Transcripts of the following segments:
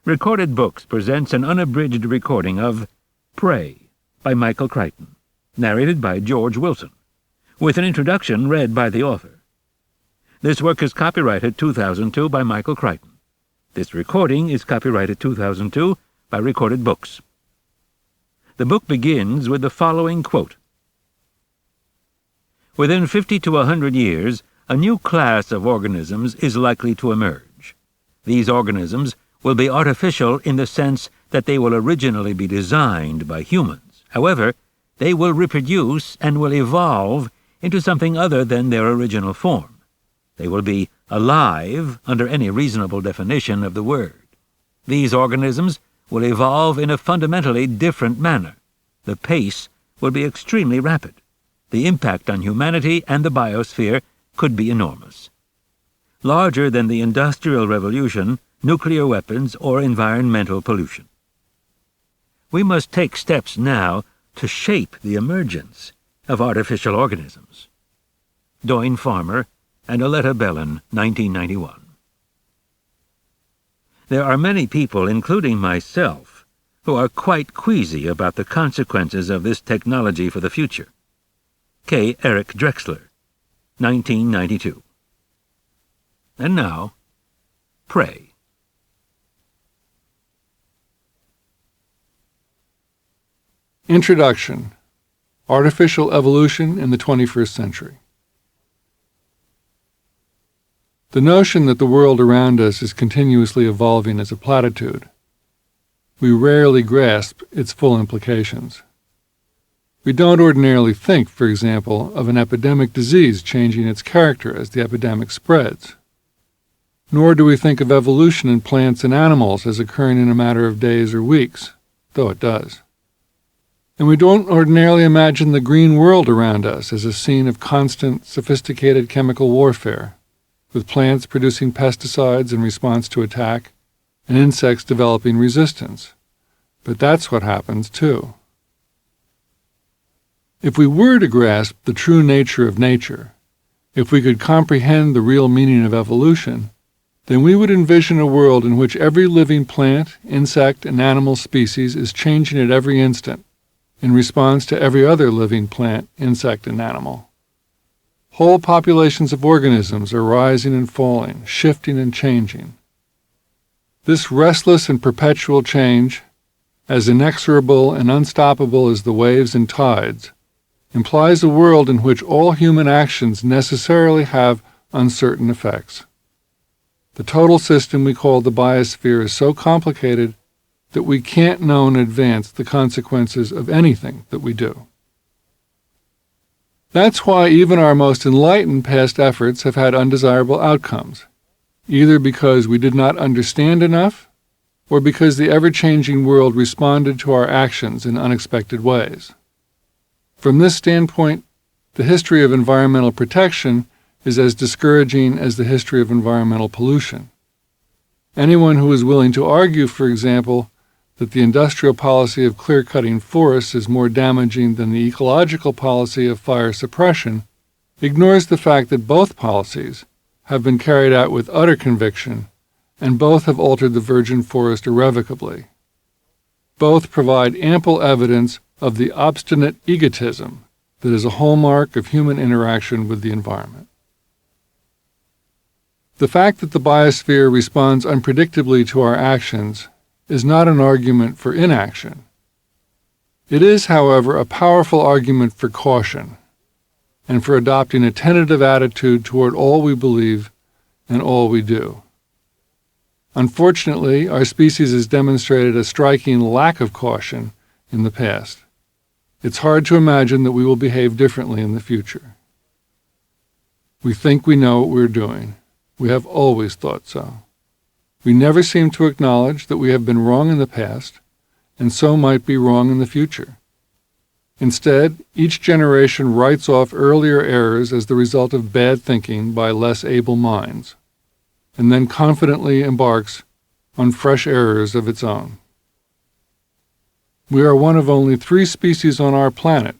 Recorded Books presents an unabridged recording of Prey by Michael Crichton, narrated by George Wilson, with an introduction read by the author. This work is copyrighted 2002 by Michael Crichton. This recording is copyrighted 2002 by Recorded Books. The book begins with the following quote. Within 50 to 100 years, a new class of organisms is likely to emerge. These organisms will be artificial in the sense that they will originally be designed by humans. However, they will reproduce and will evolve into something other than their original form. They will be alive under any reasonable definition of the word. These organisms will evolve in a fundamentally different manner. The pace will be extremely rapid. The impact on humanity and the biosphere could be enormous. Larger than the Industrial Revolution, nuclear weapons, or environmental pollution. We must take steps now to shape the emergence of artificial organisms. Doyne Farmer and Aletta Bellin, 1991. There are many people, including myself, who are quite queasy about the consequences of this technology for the future. K. Eric Drexler, 1992. And now, Prey. Introduction. Artificial Evolution in the 21st Century. The notion that the world around us is continuously evolving is a platitude. We rarely grasp its full implications. We don't ordinarily think, for example, of an epidemic disease changing its character as the epidemic spreads. Nor do we think of evolution in plants and animals as occurring in a matter of days or weeks, though it does. And we don't ordinarily imagine the green world around us as a scene of constant, sophisticated chemical warfare, with plants producing pesticides in response to attack and insects developing resistance. But that's what happens, too. If we were to grasp the true nature of nature, if we could comprehend the real meaning of evolution, then we would envision a world in which every living plant, insect, and animal species is changing at every instant, in response to every other living plant, insect, and animal. Whole populations of organisms are rising and falling, shifting and changing. This restless and perpetual change, as inexorable and unstoppable as the waves and tides, implies a world in which all human actions necessarily have uncertain effects. The total system we call the biosphere is so complicated that we can't know in advance the consequences of anything that we do. That's why even our most enlightened past efforts have had undesirable outcomes, either because we did not understand enough, or because the ever-changing world responded to our actions in unexpected ways. From this standpoint, the history of environmental protection is as discouraging as the history of environmental pollution. Anyone who is willing to argue, for example, that the industrial policy of clear-cutting forests is more damaging than the ecological policy of fire suppression ignores the fact that both policies have been carried out with utter conviction, and both have altered the virgin forest irrevocably. Both provide ample evidence of the obstinate egotism that is a hallmark of human interaction with the environment. The fact that the biosphere responds unpredictably to our actions is not an argument for inaction. It is, however, a powerful argument for caution and for adopting a tentative attitude toward all we believe and all we do. Unfortunately, our species has demonstrated a striking lack of caution in the past. It's hard to imagine that we will behave differently in the future. We think we know what we're doing. We have always thought so. We never seem to acknowledge that we have been wrong in the past, and so might be wrong in the future. Instead, each generation writes off earlier errors as the result of bad thinking by less able minds, and then confidently embarks on fresh errors of its own. We are one of only 3 species on our planet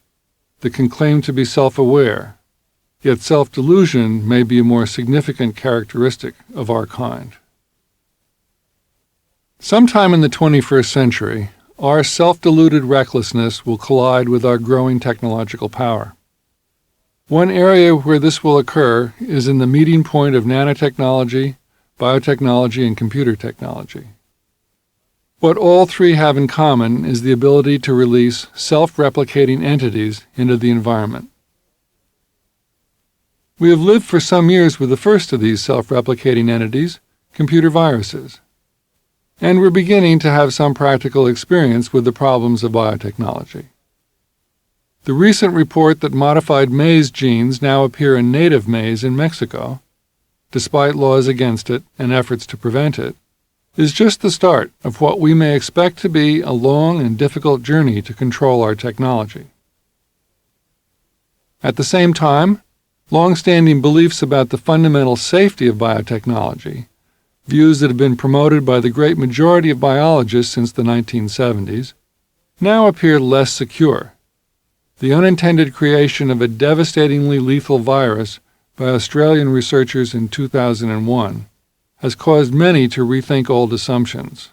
that can claim to be self-aware, yet self-delusion may be a more significant characteristic of our kind. Sometime in the 21st century, our self-deluded recklessness will collide with our growing technological power. One area where this will occur is in the meeting point of nanotechnology, biotechnology, and computer technology. What all three have in common is the ability to release self-replicating entities into the environment. We have lived for some years with the first of these self-replicating entities, computer viruses, and we're beginning to have some practical experience with the problems of biotechnology. The recent report that modified maize genes now appear in native maize in Mexico, despite laws against it and efforts to prevent it, is just the start of what we may expect to be a long and difficult journey to control our technology. At the same time, long-standing beliefs about the fundamental safety of biotechnology, views that have been promoted by the great majority of biologists since the 1970s, now appear less secure. The unintended creation of a devastatingly lethal virus by Australian researchers in 2001 has caused many to rethink old assumptions.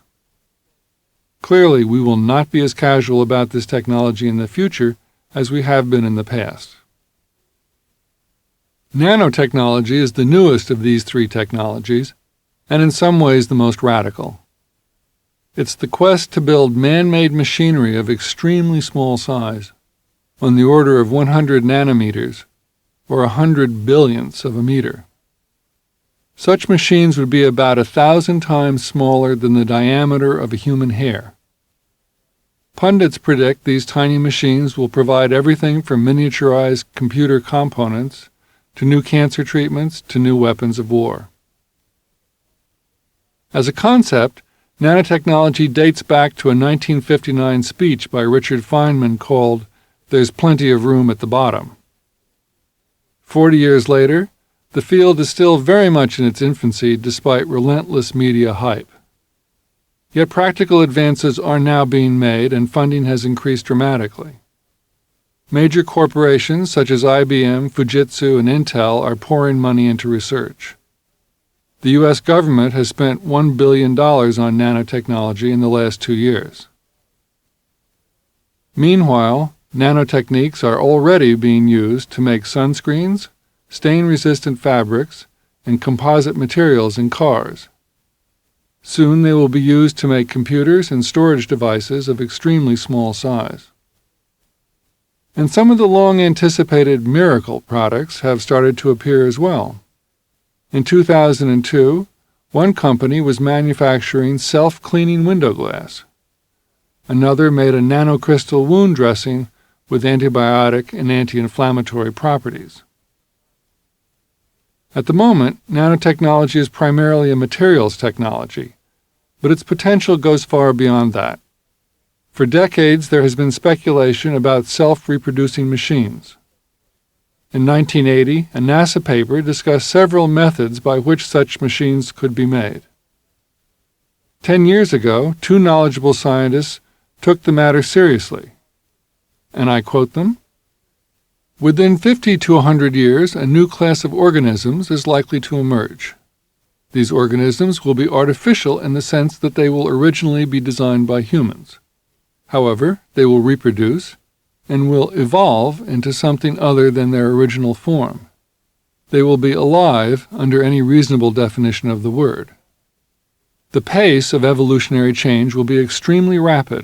Clearly, we will not be as casual about this technology in the future as we have been in the past. Nanotechnology is the newest of these three technologies, and in some ways the most radical. It's the quest to build man-made machinery of extremely small size, on the order of 100 nanometers, or 100 billionths of a meter. Such machines would be about 1,000 times smaller than the diameter of a human hair. Pundits predict these tiny machines will provide everything from miniaturized computer components to new cancer treatments to new weapons of war. As a concept, nanotechnology dates back to a 1959 speech by Richard Feynman called "There's Plenty of Room at the Bottom." 40 years later, the field is still very much in its infancy despite relentless media hype. Yet practical advances are now being made and funding has increased dramatically. Major corporations such as IBM, Fujitsu, and Intel are pouring money into research. The U.S. government has spent $1 billion on nanotechnology in the last 2 years. Meanwhile, nanotechniques are already being used to make sunscreens, stain-resistant fabrics, and composite materials in cars. Soon they will be used to make computers and storage devices of extremely small size. And some of the long-anticipated miracle products have started to appear as well. In 2002, one company was manufacturing self-cleaning window glass. Another made a nanocrystal wound dressing with antibiotic and anti-inflammatory properties. At the moment, nanotechnology is primarily a materials technology, but its potential goes far beyond that. For decades, there has been speculation about self-reproducing machines. In 1980, a NASA paper discussed several methods by which such machines could be made. 10 years ago, two knowledgeable scientists took the matter seriously, and I quote them, "Within 50 to 100 years, a new class of organisms is likely to emerge. These organisms will be artificial in the sense that they will originally be designed by humans. However, they will reproduce and will evolve into something other than their original form. They will be alive under any reasonable definition of the word. The pace of evolutionary change will be extremely rapid.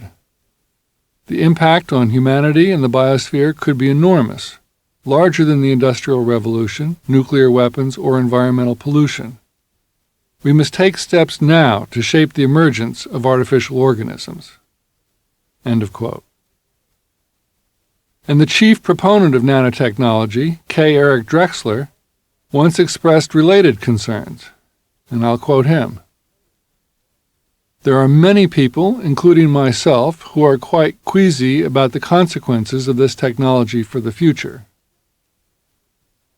The impact on humanity and the biosphere could be enormous, larger than the Industrial Revolution, nuclear weapons, or environmental pollution. We must take steps now to shape the emergence of artificial organisms." End of quote. And the chief proponent of nanotechnology, K. Eric Drexler, once expressed related concerns, and I'll quote him. "There are many people, including myself, who are quite queasy about the consequences of this technology for the future.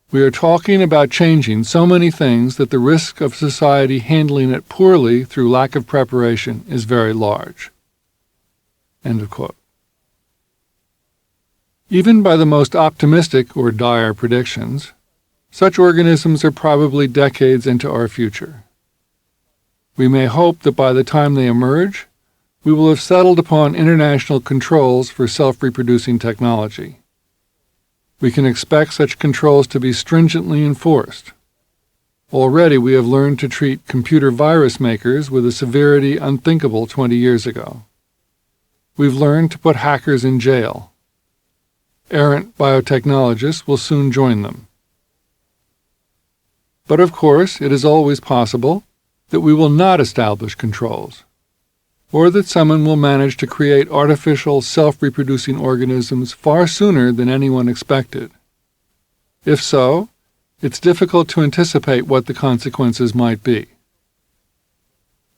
We are talking about changing so many things that the risk of society handling it poorly through lack of preparation is very large." End of quote. Even by the most optimistic or dire predictions, such organisms are probably decades into our future. We may hope that by the time they emerge, we will have settled upon international controls for self-reproducing technology. We can expect such controls to be stringently enforced. Already we have learned to treat computer virus makers with a severity unthinkable 20 years ago. We've learned to put hackers in jail. Errant biotechnologists will soon join them. But of course, it is always possible that we will not establish controls, or that someone will manage to create artificial self-reproducing organisms far sooner than anyone expected. If so, it's difficult to anticipate what the consequences might be.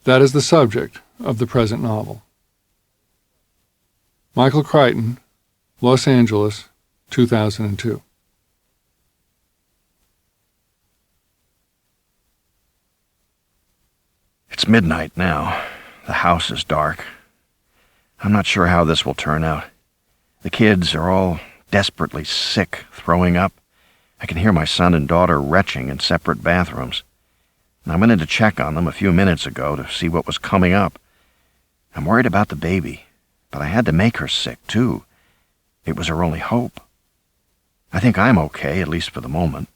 That is the subject of the present novel. Michael Crichton, Los Angeles, 2002. It's midnight now. The house is dark. I'm not sure how this will turn out. The kids are all desperately sick, throwing up. I can hear my son and daughter retching in separate bathrooms. And I went in to check on them a few minutes ago to see what was coming up. I'm worried about the baby, but I had to make her sick, too. It was her only hope. I think I'm okay, at least for the moment.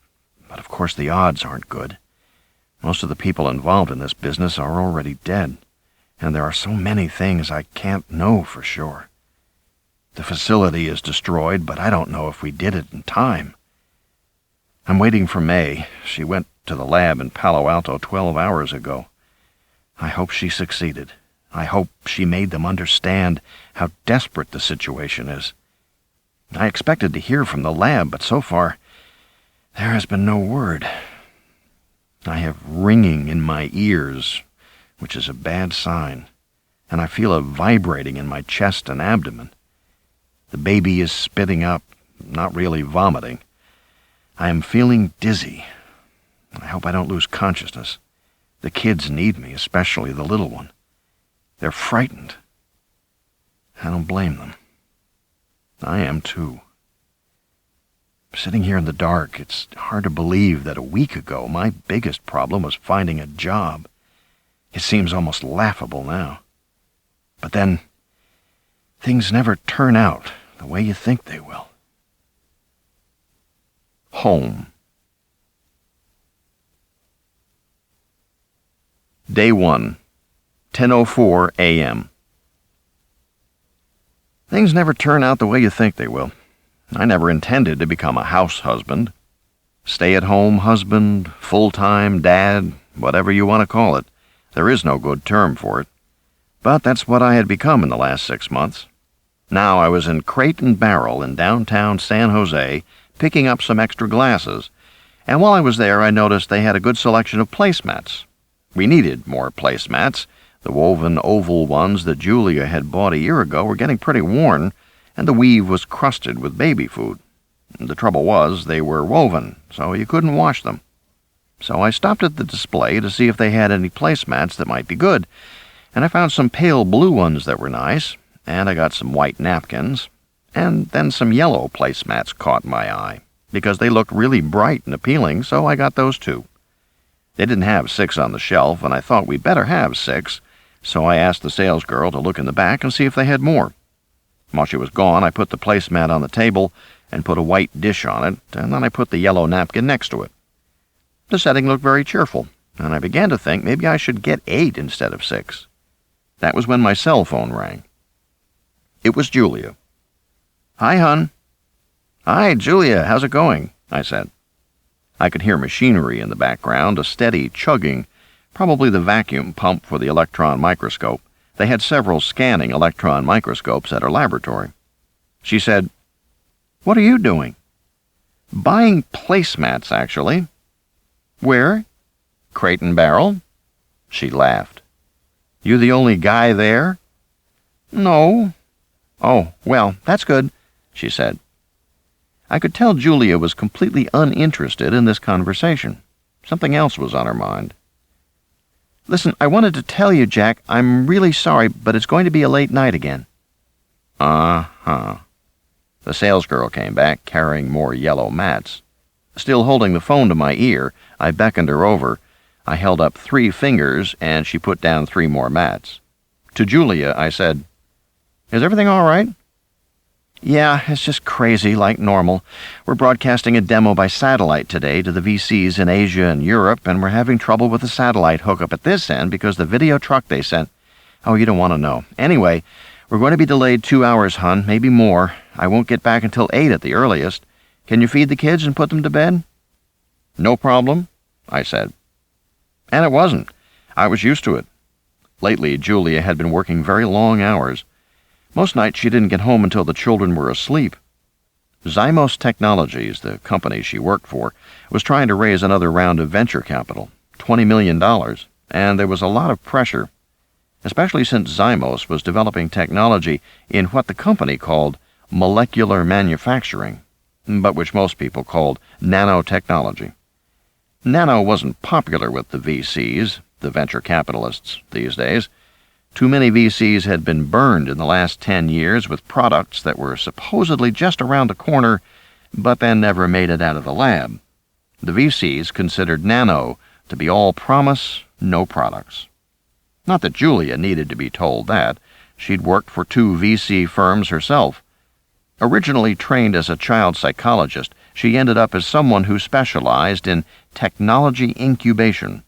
But of course the odds aren't good. Most of the people involved in this business are already dead, and there are so many things I can't know for sure. The facility is destroyed, but I don't know if we did it in time. I'm waiting for May. She went to the lab in Palo Alto 12 hours ago. I hope she succeeded. I hope she made them understand how desperate the situation is. I expected to hear from the lab, but so far, there has been no word. I have ringing in my ears, which is a bad sign, and I feel a vibrating in my chest and abdomen. The baby is spitting up, not really vomiting. I am feeling dizzy. I hope I don't lose consciousness. The kids need me, especially the little one. They're frightened. I don't blame them. I am too. Sitting here in the dark, it's hard to believe that a week ago my biggest problem was finding a job. It seems almost laughable now. But then, things never turn out the way you think they will. Home. Day 1, 10:04 a.m. Things never turn out the way you think they will. I never intended to become a house husband. Stay-at-home husband, full-time dad, whatever you want to call it. There is no good term for it. But that's what I had become in the last 6 months. Now I was in Crate and Barrel in downtown San Jose, picking up some extra glasses, and while I was there I noticed they had a good selection of placemats. We needed more placemats. The woven oval ones that Julia had bought a year ago were getting pretty worn, and the weave was crusted with baby food. The trouble was, they were woven, so you couldn't wash them. So I stopped at the display to see if they had any placemats that might be good, and I found some pale blue ones that were nice, and I got some white napkins, and then some yellow placemats caught my eye, because they looked really bright and appealing, so I got those too. They didn't have 6 on the shelf, and I thought we'd better have 6, so I asked the salesgirl to look in the back and see if they had more. While she was gone, I put the placemat on the table and put a white dish on it, and then I put the yellow napkin next to it. The setting looked very cheerful, and I began to think maybe I should get 8 instead of 6. That was when my cell phone rang. It was Julia. "Hi, hon." "Hi, Julia, how's it going?" I said. I could hear machinery in the background, a steady chugging, probably the vacuum pump for the electron microscope. They had several scanning electron microscopes at her laboratory. She said, "What are you doing?" "Buying placemats, actually." "Where?" "Crate and Barrel." She laughed. "You the only guy there?" "No." "Oh, well, that's good," she said. I could tell Julia was completely uninterested in this conversation. Something else was on her mind. "Listen, I wanted to tell you, Jack, I'm really sorry, but it's going to be a late night again." Uh-huh. The salesgirl came back, carrying more yellow mats. Still holding the phone to my ear, I beckoned her over. I held up 3 fingers, and she put down 3 more mats. To Julia, I said, "Is everything all right?" "Yeah, it's just crazy, like normal. We're broadcasting a demo by satellite today to the VCs in Asia and Europe, and we're having trouble with the satellite hookup at this end because the video truck they sent... Oh, you don't want to know. Anyway, we're going to be delayed 2 hours, hon, maybe more. I won't get back until 8 at the earliest. Can you feed the kids and put them to bed?" "No problem," I said. And it wasn't. I was used to it. Lately, Julia had been working very long hours. Most nights she didn't get home until the children were asleep. Xymos Technology, the company she worked for, was trying to raise another round of venture capital, $20 million, and there was a lot of pressure, especially since Xymos was developing technology in what the company called molecular manufacturing, but which most people called nanotechnology. Nano wasn't popular with the VCs, the venture capitalists, these days. Too many VCs had been burned in the last 10 years with products that were supposedly just around the corner, but then never made it out of the lab. The VCs considered nano to be all promise, no products. Not that Julia needed to be told that. She'd worked for 2 VC firms herself. Originally trained as a child psychologist, she ended up as someone who specialized in technology incubation,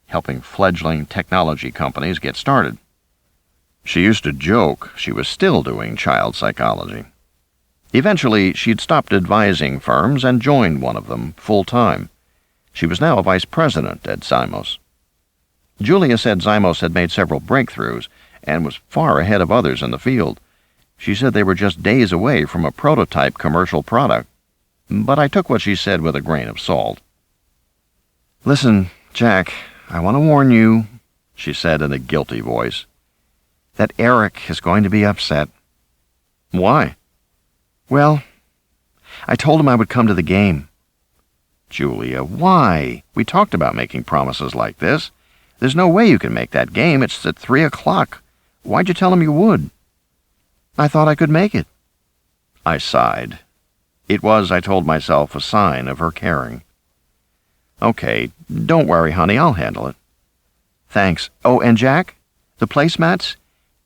helping fledgling technology companies get started. She used to joke she was still doing child psychology. Eventually, she'd stopped advising firms and joined one of them full-time. She was now a vice president at Xymos. Julia said Xymos had made several breakthroughs and was far ahead of others in the field. She said they were just days away from a prototype commercial product. But I took what she said with a grain of salt. "Listen, Jack, I want to warn you," she said in a guilty voice, "that Eric is going to be upset." "Why?" "Well, I told him I would come to the game." "Julia, why? We talked about making promises like this. There's no way you can make that game. It's at 3 o'clock. Why'd you tell him you would?" "I thought I could make it." I sighed. It was, I told myself, a sign of her caring. "Okay, don't worry, honey, I'll handle it." "Thanks. Oh, and Jack, the placemats?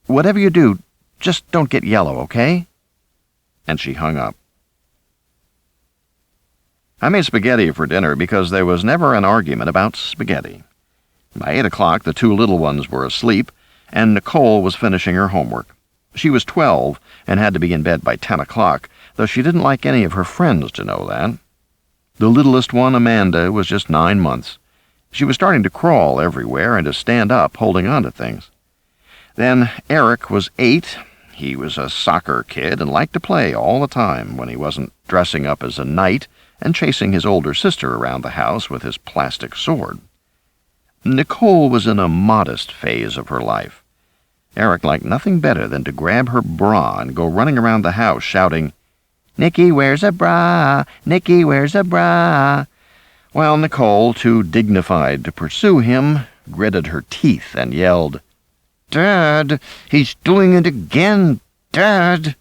Whatever you do, just don't get yellow, okay?" And she hung up. I made spaghetti for dinner because there was never an argument about spaghetti. By 8 o'clock, the 2 little ones were asleep, and Nicole was finishing her homework. She was 12 and had to be in bed by 10 o'clock, though she didn't like any of her friends to know that. The littlest one, Amanda, was just 9 months. She was starting to crawl everywhere and to stand up, holding on to things. Then Eric was 8. He was a soccer kid and liked to play all the time when he wasn't dressing up as a knight and chasing his older sister around the house with his plastic sword. Nicole was in a modest phase of her life. Eric liked nothing better than to grab her bra and go running around the house shouting, "Nicky wears a bra! Nicky wears a bra!" While Nicole, too dignified to pursue him, gritted her teeth and yelled, "Dad, he's doing it again, Dad!"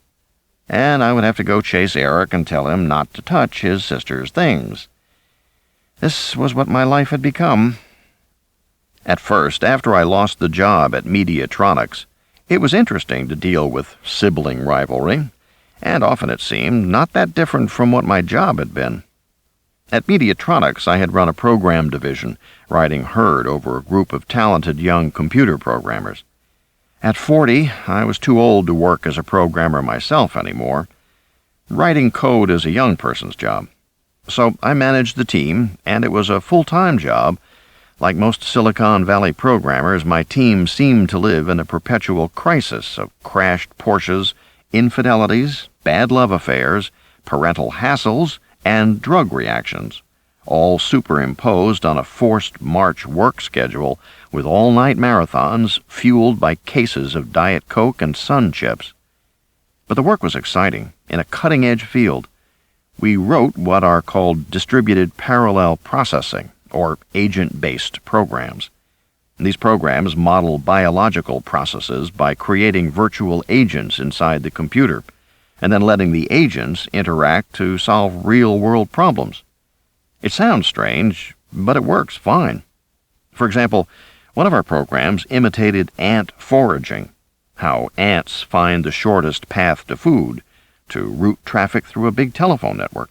And I would have to go chase Eric and tell him not to touch his sister's things. This was what my life had become. At first, after I lost the job at Mediatronics, it was interesting to deal with sibling rivalry, and often it seemed not that different from what my job had been. At Mediatronics, I had run a program division, riding herd over a group of talented young computer programmers. At 40, I was too old to work as a programmer myself anymore. Writing code is a young person's job. So I managed the team, and it was a full-time job. Like most Silicon Valley programmers, my team seemed to live in a perpetual crisis of crashed Porsches, infidelities, bad love affairs, parental hassles, and drug reactions, all superimposed on a forced March work schedule with all-night marathons fueled by cases of Diet Coke and Sun Chips. But the work was exciting, in a cutting-edge field. We wrote what are called distributed parallel processing, or agent-based programs. These programs model biological processes by creating virtual agents inside the computer, and then letting the agents interact to solve real-world problems. It sounds strange, but it works fine. For example, one of our programs imitated ant foraging, how ants find the shortest path to food, to route traffic through a big telephone network.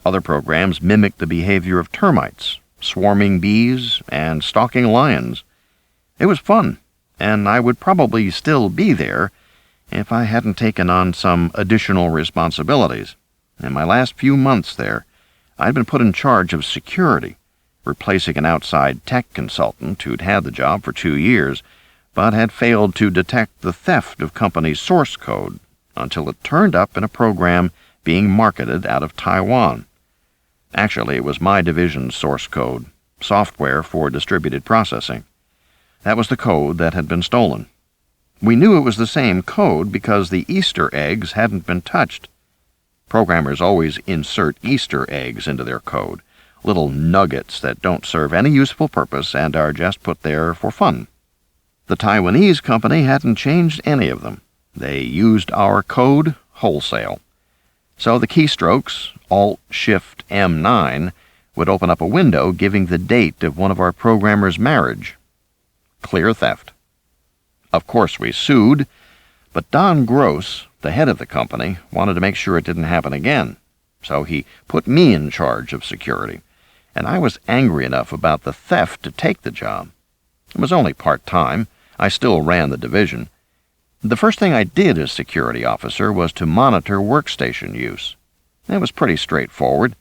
Other programs mimicked the behavior of termites, swarming bees, and stalking lions. It was fun, and I would probably still be there if I hadn't taken on some additional responsibilities. In my last few months there, I'd been put in charge of security, replacing an outside tech consultant who'd had the job for 2 years, but had failed to detect the theft of company source code until it turned up in a program being marketed out of Taiwan. Actually, it was my division's source code, software for distributed processing. That was the code that had been stolen. We knew it was the same code because the Easter eggs hadn't been touched. Programmers always insert Easter eggs into their code, little nuggets that don't serve any useful purpose and are just put there for fun. The Taiwanese company hadn't changed any of them. They used our code wholesale. So the keystrokes, Alt-Shift-M9, would open up a window giving the date of one of our programmers' marriage. Clear theft. Of course we sued, but Don Gross, the head of the company, wanted to make sure it didn't happen again. So he put me in charge of security, and I was angry enough about the theft to take the job. It was only part-time. I still ran the division. The first thing I did as security officer was to monitor workstation use. It was pretty straightforward.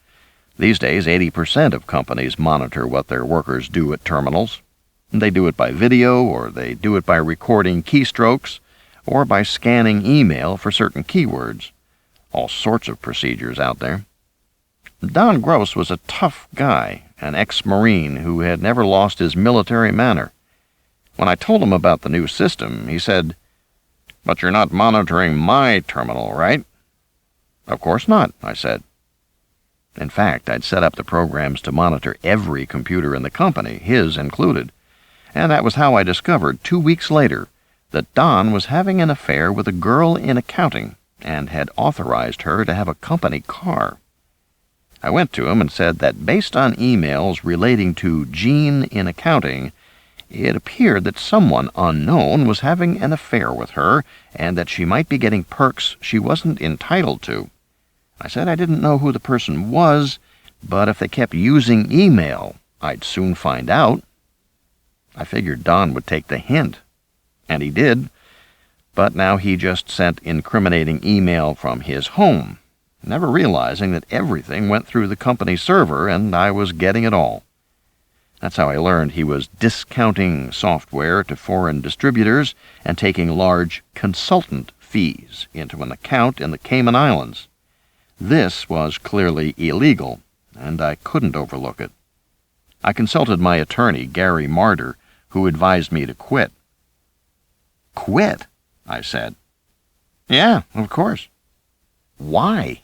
These days, 80% of companies monitor what their workers do at terminals. They do it by video, or they do it by recording keystrokes, or by scanning email for certain keywords. All sorts of procedures out there. Don Gross was a tough guy, an ex-Marine who had never lost his military manner. When I told him about the new system, he said, "But you're not monitoring my terminal, right?" "Of course not," I said. In fact, I'd set up the programs to monitor every computer in the company, his included. And that was how I discovered 2 weeks later that Don was having an affair with a girl in accounting and had authorized her to have a company car. I went to him and said that based on emails relating to Jean in accounting, it appeared that someone unknown was having an affair with her and that she might be getting perks she wasn't entitled to. I said I didn't know who the person was, but if they kept using email, I'd soon find out. I figured Don would take the hint, and he did, but now he just sent incriminating email from his home, never realizing that everything went through the company server and I was getting it all. That's how I learned he was discounting software to foreign distributors and taking large consultant fees into an account in the Cayman Islands. This was clearly illegal, and I couldn't overlook it. I consulted my attorney, Gary Marder, who advised me to quit. "Quit?" I said. "Yeah, of course." "Why?"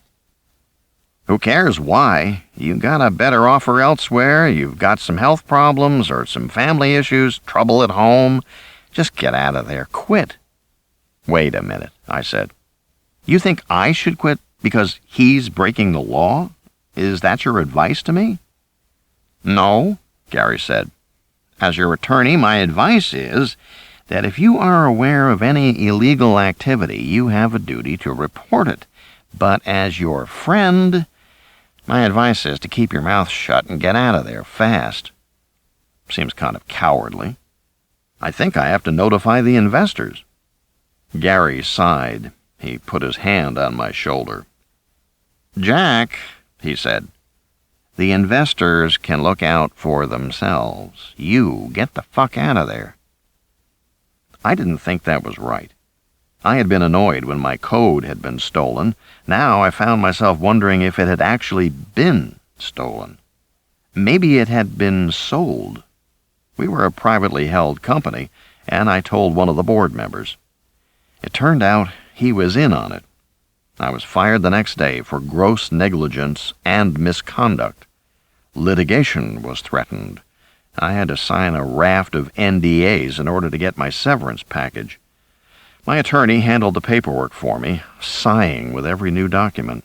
"Who cares why? You got a better offer elsewhere, you've got some health problems or some family issues, trouble at home. Just get out of there. Quit." "Wait a minute," I said. "You think I should quit because he's breaking the law? Is that your advice to me?" "No," Gary said. "As your attorney, my advice is that if you are aware of any illegal activity, you have a duty to report it. But as your friend, my advice is to keep your mouth shut and get out of there fast." Seems kind of cowardly. "I think I have to notify the investors." Gary sighed. He put his hand on my shoulder. "Jack," he said, "the investors can look out for themselves. You get the fuck out of there." I didn't think that was right. I had been annoyed when my code had been stolen. Now I found myself wondering if it had actually been stolen. Maybe it had been sold. We were a privately held company, and I told one of the board members. It turned out he was in on it. I was fired the next day for gross negligence and misconduct. Litigation was threatened. I had to sign a raft of NDAs in order to get my severance package. My attorney handled the paperwork for me, sighing with every new document.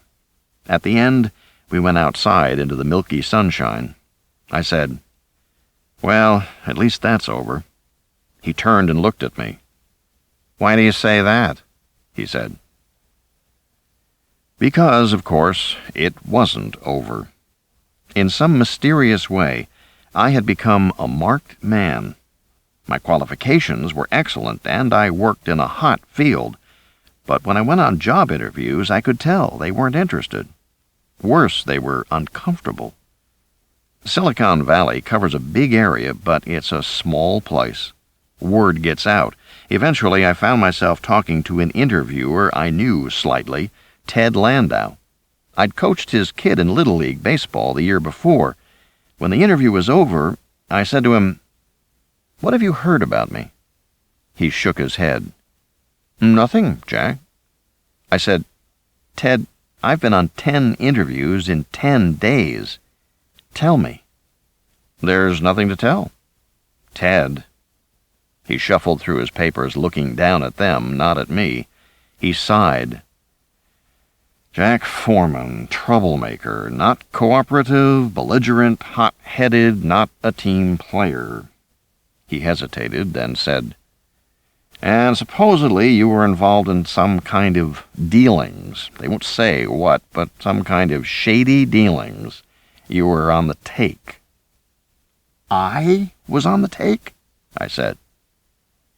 At the end, we went outside into the milky sunshine. I said, Well, at least that's over. He turned and looked at me. Why do you say that? He said. Because, of course, it wasn't over. In some mysterious way, I had become a marked man. My qualifications were excellent, and I worked in a hot field. But when I went on job interviews, I could tell they weren't interested. Worse, they were uncomfortable. Silicon Valley covers a big area, but it's a small place. Word gets out. Eventually, I found myself talking to an interviewer I knew slightly, Ted Landau. I'd coached his kid in Little League baseball the year before. When the interview was over, I said to him, "What have you heard about me?" He shook his head. "Nothing, Jack." I said, "Ted, I've been on 10 interviews in 10 days. Tell me." "There's nothing to tell." "Ted." He shuffled through his papers, looking down at them, not at me. He sighed. "Jack Foreman, troublemaker, not cooperative, belligerent, hot-headed, not a team player." He hesitated, then said, "And supposedly you were involved in some kind of dealings. They won't say what, but some kind of shady dealings. You were on the take." "I was on the take?" I said.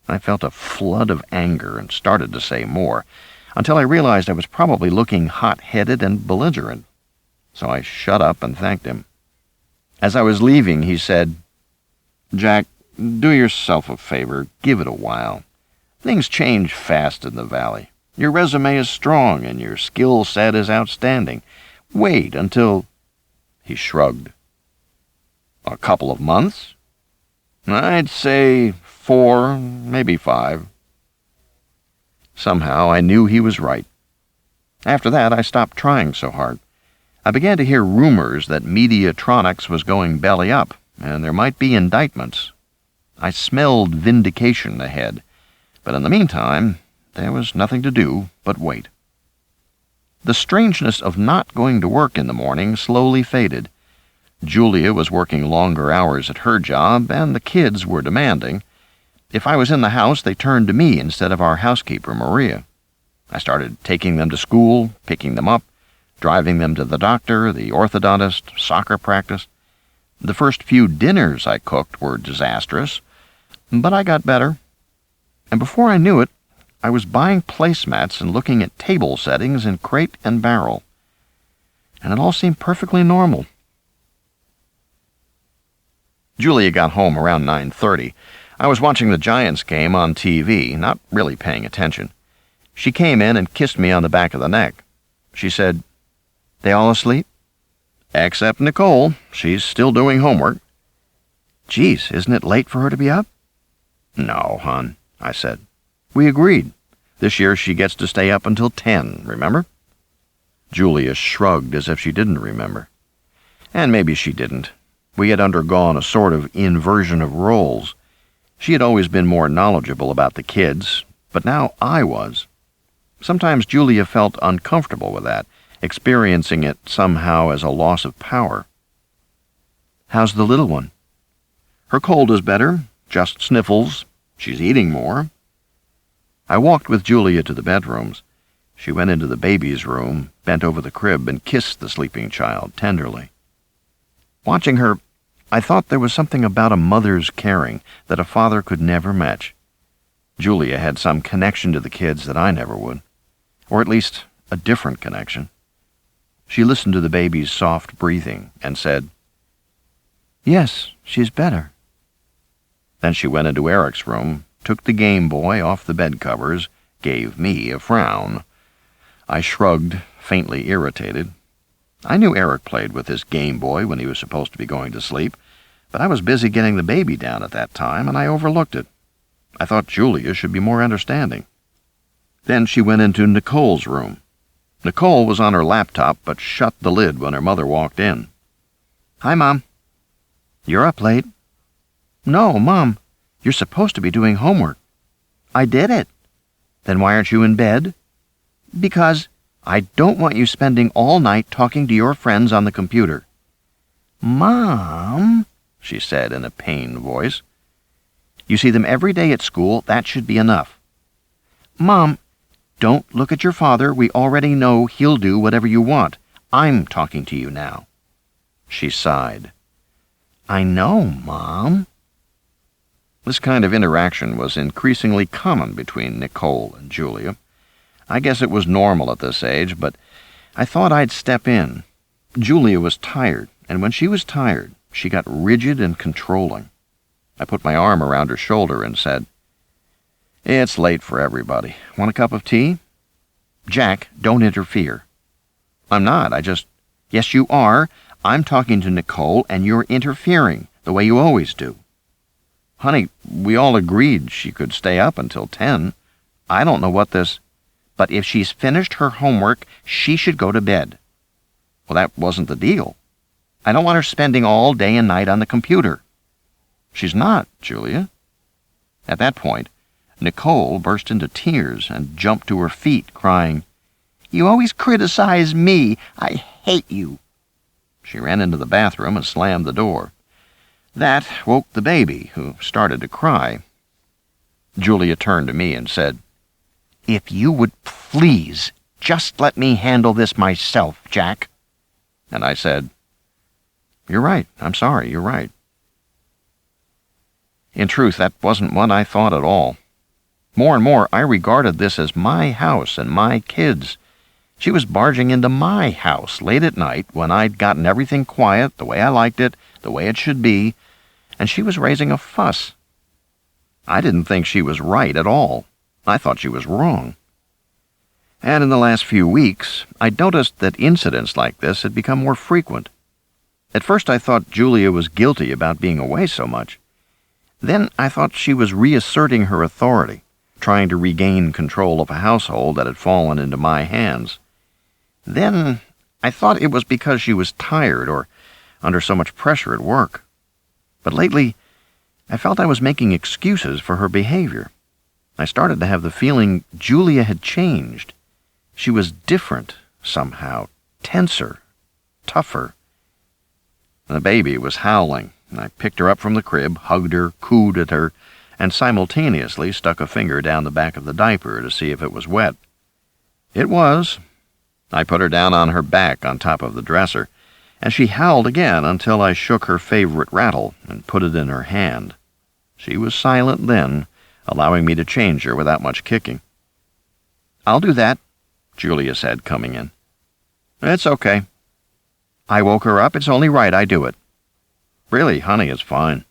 I felt a flood of anger and started to say more, until I realized I was probably looking hot-headed and belligerent. So I shut up and thanked him. As I was leaving, he said, "Jack, do yourself a favor. Give it a while. Things change fast in the Valley. Your resume is strong and your skill set is outstanding. Wait until—" He shrugged. "A couple of months?" "I'd say 4, maybe 5. Somehow I knew he was right. After that, I stopped trying so hard. I began to hear rumors that Mediatronics was going belly up, and there might be indictments. I smelled vindication ahead, but in the meantime, there was nothing to do but wait. The strangeness of not going to work in the morning slowly faded. Julia was working longer hours at her job, and the kids were demanding. If I was in the house, they turned to me instead of our housekeeper, Maria. I started taking them to school, picking them up, driving them to the doctor, the orthodontist, soccer practice. The first few dinners I cooked were disastrous, but I got better. And before I knew it, I was buying placemats and looking at table settings in Crate and Barrel. And it all seemed perfectly normal. Julia got home around 9:30. I was watching the Giants game on TV, not really paying attention. She came in and kissed me on the back of the neck. She said, "They all asleep?" "Except Nicole. She's still doing homework." "Geez, isn't it late for her to be up?" "No, hon," I said. "We agreed. This year she gets to stay up until 10, remember?" Julia shrugged as if she didn't remember. And maybe she didn't. We had undergone a sort of inversion of roles. She had always been more knowledgeable about the kids, but now I was. Sometimes Julia felt uncomfortable with that, experiencing it somehow as a loss of power. "How's the little one?" "Her cold is better, just sniffles. She's eating more." I walked with Julia to the bedrooms. She went into the baby's room, bent over the crib, and kissed the sleeping child tenderly. Watching her, I thought there was something about a mother's caring that a father could never match. Julia had some connection to the kids that I never would, or at least a different connection. She listened to the baby's soft breathing and said, "Yes, she's better." Then she went into Eric's room, took the Game Boy off the bed covers, gave me a frown. I shrugged, faintly irritated. I knew Eric played with his Game Boy when he was supposed to be going to sleep, but I was busy getting the baby down at that time, and I overlooked it. I thought Julia should be more understanding. Then she went into Nicole's room. Nicole was on her laptop, but shut the lid when her mother walked in. "Hi, Mom." "You're up late." "No, Mom, you're supposed to be doing homework." "I did it." "Then why aren't you in bed?" "Because I don't want you spending all night talking to your friends on the computer." "Mom," she said in a pained voice. "You see them every day at school. That should be enough." "Mom, don't look at your father. We already know he'll do whatever you want. I'm talking to you now." She sighed. "I know, Mom." This kind of interaction was increasingly common between Nicole and Julia. I guess it was normal at this age, but I thought I'd step in. Julia was tired, and when she was tired, she got rigid and controlling. I put my arm around her shoulder and said, "It's late for everybody. Want a cup of tea?" "Jack, don't interfere." "I'm not. Yes, you are. I'm talking to Nicole, and you're interfering, the way you always do." "Honey, we all agreed she could stay up until 10. I don't know what this—" "But if she's finished her homework, she should go to bed." "Well, that wasn't the deal." "I don't want her spending all day and night on the computer." "She's not, Julia." At that point, Nicole burst into tears and jumped to her feet, crying, "You always criticize me. I hate you." She ran into the bathroom and slammed the door. That woke the baby, who started to cry. Julia turned to me and said, "If you would please just let me handle this myself, Jack." And I said, "You're right. I'm sorry. You're right." In truth, that wasn't what I thought at all. More and more, I regarded this as my house and my kids. She was barging into my house late at night when I'd gotten everything quiet the way I liked it, the way it should be, and she was raising a fuss. I didn't think she was right at all. I thought she was wrong. And in the last few weeks, I'd noticed that incidents like this had become more frequent. At first I thought Julia was guilty about being away so much. Then I thought she was reasserting her authority, trying to regain control of a household that had fallen into my hands. Then I thought it was because she was tired or under so much pressure at work. But lately, I felt I was making excuses for her behavior. I started to have the feeling Julia had changed. She was different, somehow, tenser, tougher. The baby was howling, and I picked her up from the crib, hugged her, cooed at her, and simultaneously stuck a finger down the back of the diaper to see if it was wet. It was. I put her down on her back on top of the dresser, and she howled again until I shook her favorite rattle and put it in her hand. She was silent then, allowing me to change her without much kicking. "I'll do that," Julia said, coming in. "It's okay." "I woke her up. It's only right I do it." "Really, honey, it's fine."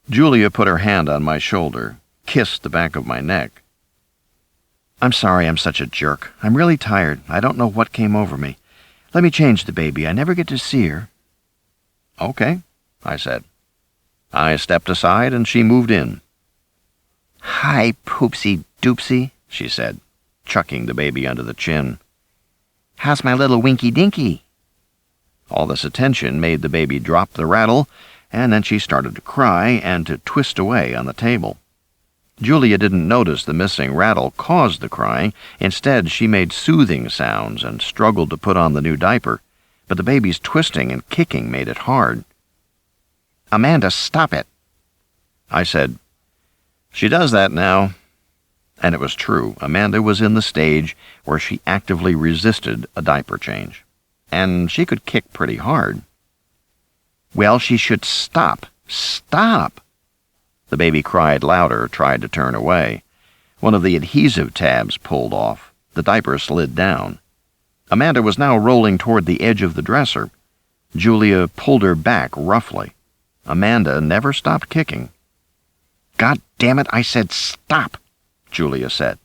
Julia put her hand on my shoulder, kissed the back of my neck. "I'm sorry I'm such a jerk. I'm really tired. I don't know what came over me. Let me change the baby. I never get to see her." "Okay," I said. I stepped aside and she moved in. "Hi, Poopsie Doopsie," she said, chucking the baby under the chin. "How's my little Winky Dinky?" All this attention made the baby drop the rattle, and then she started to cry and to twist away on the table. Julia didn't notice the missing rattle caused the crying. Instead, she made soothing sounds and struggled to put on the new diaper, but the baby's twisting and kicking made it hard. "Amanda, stop it." I said, "She does that now." And it was true. Amanda was in the stage where she actively resisted a diaper change. And she could kick pretty hard. "Well, she should stop. Stop!" The baby cried louder, tried to turn away. One of the adhesive tabs pulled off. The diaper slid down. Amanda was now rolling toward the edge of the dresser. Julia pulled her back roughly. Amanda never stopped kicking. "God damn it, I said stop," Julia said,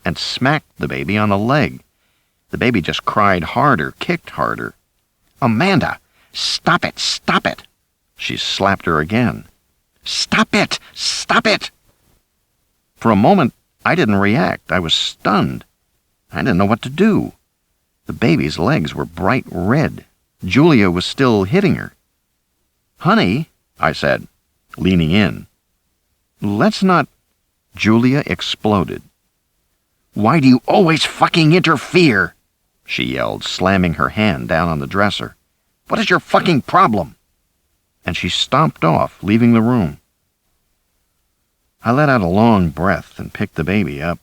and smacked the baby on the leg. The baby just cried harder, kicked harder. "Amanda, stop it, stop it!" She slapped her again. "Stop it! Stop it!" For a moment, I didn't react. I was stunned. I didn't know what to do. The baby's legs were bright red. Julia was still hitting her. "Honey," I said, leaning in. "Let's not—" Julia exploded. "Why do you always fucking interfere?" she yelled, slamming her hand down on the dresser. "What is your fucking problem?" and she stomped off, leaving the room. I let out a long breath and picked the baby up.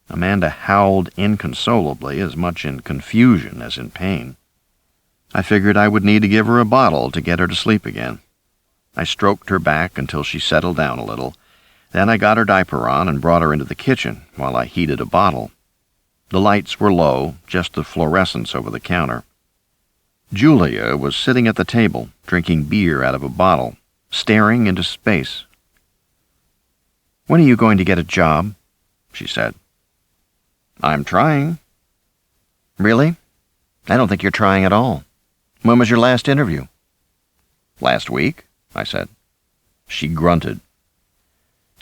Amanda howled inconsolably, as much in confusion as in pain. I figured I would need to give her a bottle to get her to sleep again. I stroked her back until she settled down a little. Then I got her diaper on and brought her into the kitchen while I heated a bottle. The lights were low, just the fluorescence over the counter. Julia was sitting at the table, drinking beer out of a bottle, staring into space. "When are you going to get a job?" she said. "I'm trying." "Really? I don't think you're trying at all. When was your last interview?" "Last week," I said. She grunted.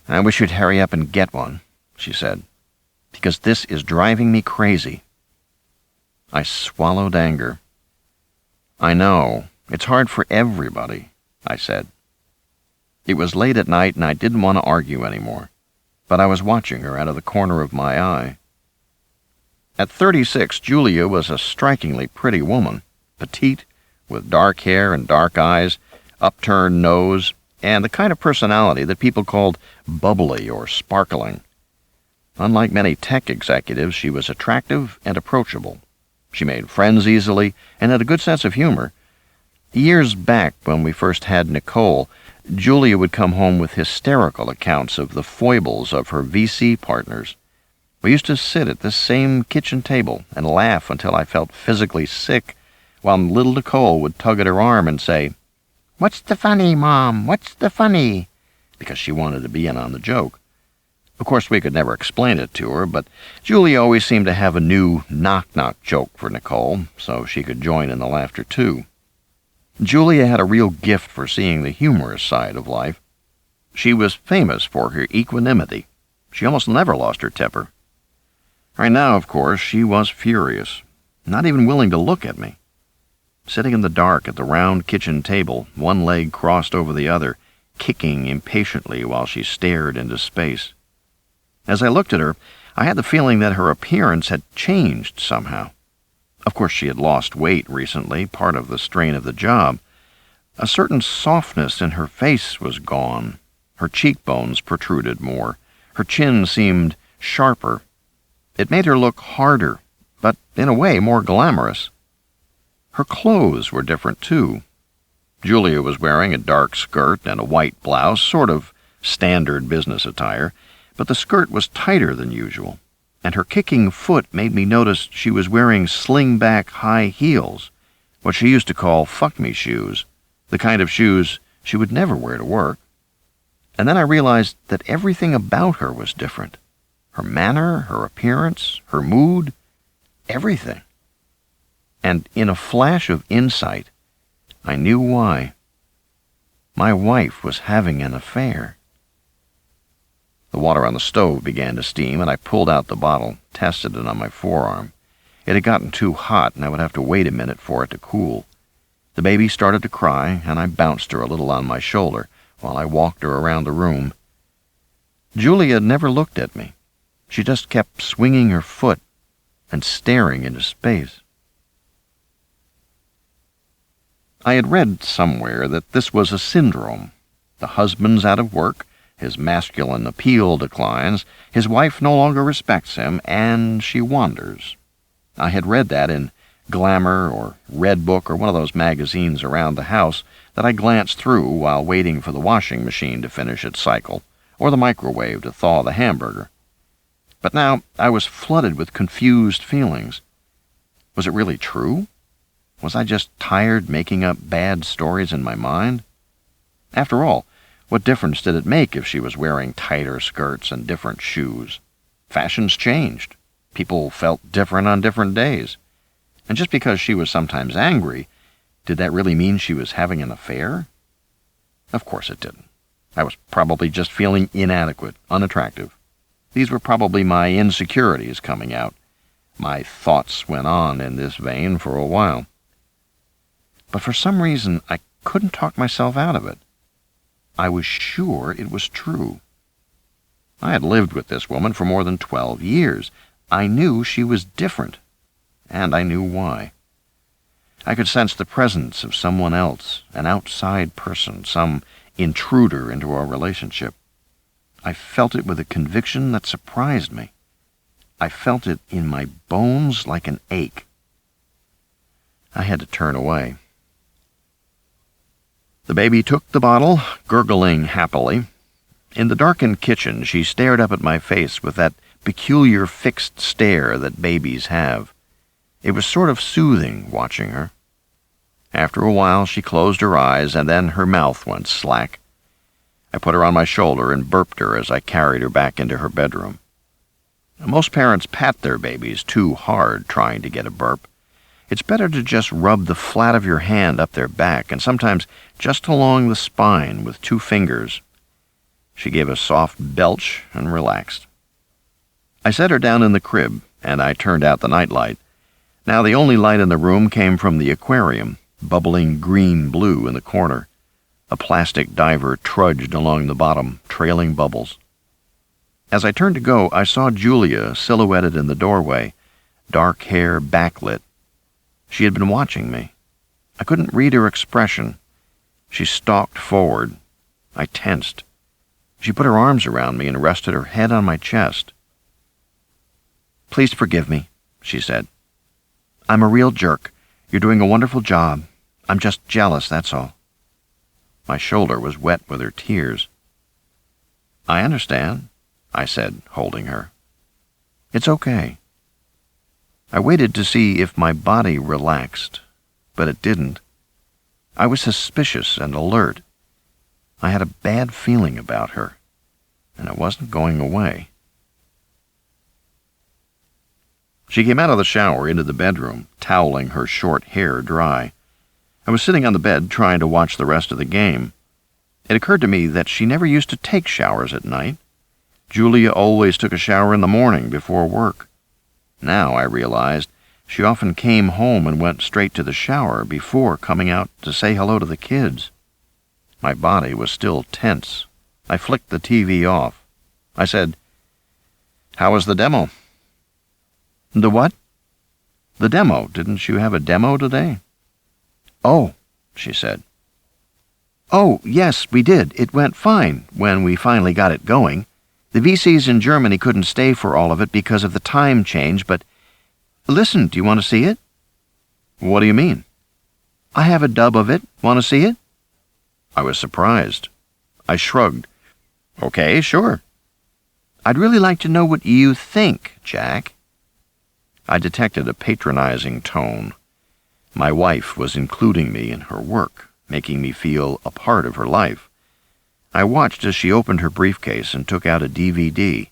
"I wish you'd hurry up and get one," she said, "because this is driving me crazy." I swallowed anger. "I know. It's hard for everybody," I said. It was late at night and I didn't want to argue anymore, but I was watching her out of the corner of my eye. At 36, Julia was a strikingly pretty woman, petite, with dark hair and dark eyes, upturned nose, and the kind of personality that people called bubbly or sparkling. Unlike many tech executives, she was attractive and approachable. She made friends easily and had a good sense of humor. Years back, when we first had Nicole, Julia would come home with hysterical accounts of the foibles of her VC partners. We used to sit at this same kitchen table and laugh until I felt physically sick, while little Nicole would tug at her arm and say, "What's the funny, Mom? What's the funny?" because she wanted to be in on the joke. Of course, we could never explain it to her, but Julia always seemed to have a new knock-knock joke for Nicole, so she could join in the laughter too. Julia had a real gift for seeing the humorous side of life. She was famous for her equanimity. She almost never lost her temper. Right now, of course, she was furious, not even willing to look at me. Sitting in the dark at the round kitchen table, one leg crossed over the other, kicking impatiently while she stared into space. As I looked at her, I had the feeling that her appearance had changed somehow. Of course, she had lost weight recently, part of the strain of the job. A certain softness in her face was gone. Her cheekbones protruded more. Her chin seemed sharper. It made her look harder, but in a way more glamorous. Her clothes were different, too. Julia was wearing a dark skirt and a white blouse, sort of standard business attire, but the skirt was tighter than usual, and her kicking foot made me notice she was wearing sling-back high heels, what she used to call fuck-me shoes, the kind of shoes she would never wear to work. And then I realized that everything about her was different. Her manner, her appearance, her mood, everything. And in a flash of insight, I knew why. My wife was having an affair. The water on the stove began to steam, and I pulled out the bottle, tested it on my forearm. It had gotten too hot, and I would have to wait a minute for it to cool. The baby started to cry, and I bounced her a little on my shoulder while I walked her around the room. Julia never looked at me. She just kept swinging her foot and staring into space. I had read somewhere that this was a syndrome. The husband's out of work, his masculine appeal declines, his wife no longer respects him, and she wanders. I had read that in Glamour or Red Book or one of those magazines around the house that I glanced through while waiting for the washing machine to finish its cycle, or the microwave to thaw the hamburger. But now I was flooded with confused feelings. Was it really true? Was I just tired making up bad stories in my mind? After all, what difference did it make if she was wearing tighter skirts and different shoes? Fashions changed. People felt different on different days. And just because she was sometimes angry, did that really mean she was having an affair? Of course it didn't. I was probably just feeling inadequate, unattractive. These were probably my insecurities coming out. My thoughts went on in this vein for a while. But for some reason, I couldn't talk myself out of it. I was sure it was true. I had lived with this woman for more than 12 years. I knew she was different, and I knew why. I could sense the presence of someone else, an outside person, some intruder into our relationship. I felt it with a conviction that surprised me. I felt it in my bones like an ache. I had to turn away. The baby took the bottle, gurgling happily. In the darkened kitchen, she stared up at my face with that peculiar fixed stare that babies have. It was sort of soothing watching her. After a while, she closed her eyes, and then her mouth went slack. I put her on my shoulder and burped her as I carried her back into her bedroom. Most parents pat their babies too hard trying to get a burp. It's better to just rub the flat of your hand up their back, and sometimes just along the spine with 2 fingers. She gave a soft belch and relaxed. I set her down in the crib, and I turned out the nightlight. Now the only light in the room came from the aquarium, bubbling green-blue in the corner. A plastic diver trudged along the bottom, trailing bubbles. As I turned to go, I saw Julia silhouetted in the doorway, dark hair backlit. She had been watching me. I couldn't read her expression. She stalked forward. I tensed. She put her arms around me and rested her head on my chest. "Please forgive me," she said. "I'm a real jerk. You're doing a wonderful job. I'm just jealous, that's all." My shoulder was wet with her tears. "I understand," I said, holding her. "It's okay." I waited to see if my body relaxed, but it didn't. I was suspicious and alert. I had a bad feeling about her, and it wasn't going away. She came out of the shower into the bedroom, toweling her short hair dry. I was sitting on the bed trying to watch the rest of the game. It occurred to me that she never used to take showers at night. Julia always took a shower in the morning before work. Now I realized she often came home and went straight to the shower before coming out to say hello to the kids. My body was still tense. I flicked the TV off. I said, "How was the demo?" "The what?" "The demo. Didn't you have a demo today?" "Oh," she said. "Oh, yes, we did. It went fine when we finally got it going. The VCs in Germany couldn't stay for all of it because of the time change, but... Listen, do you want to see it?" "What do you mean?" "I have a dub of it. Want to see it?" I was surprised. I shrugged. "Okay, sure." "I'd really like to know what you think, Jack." I detected a patronizing tone. My wife was including me in her work, making me feel a part of her life. I watched as she opened her briefcase and took out a DVD.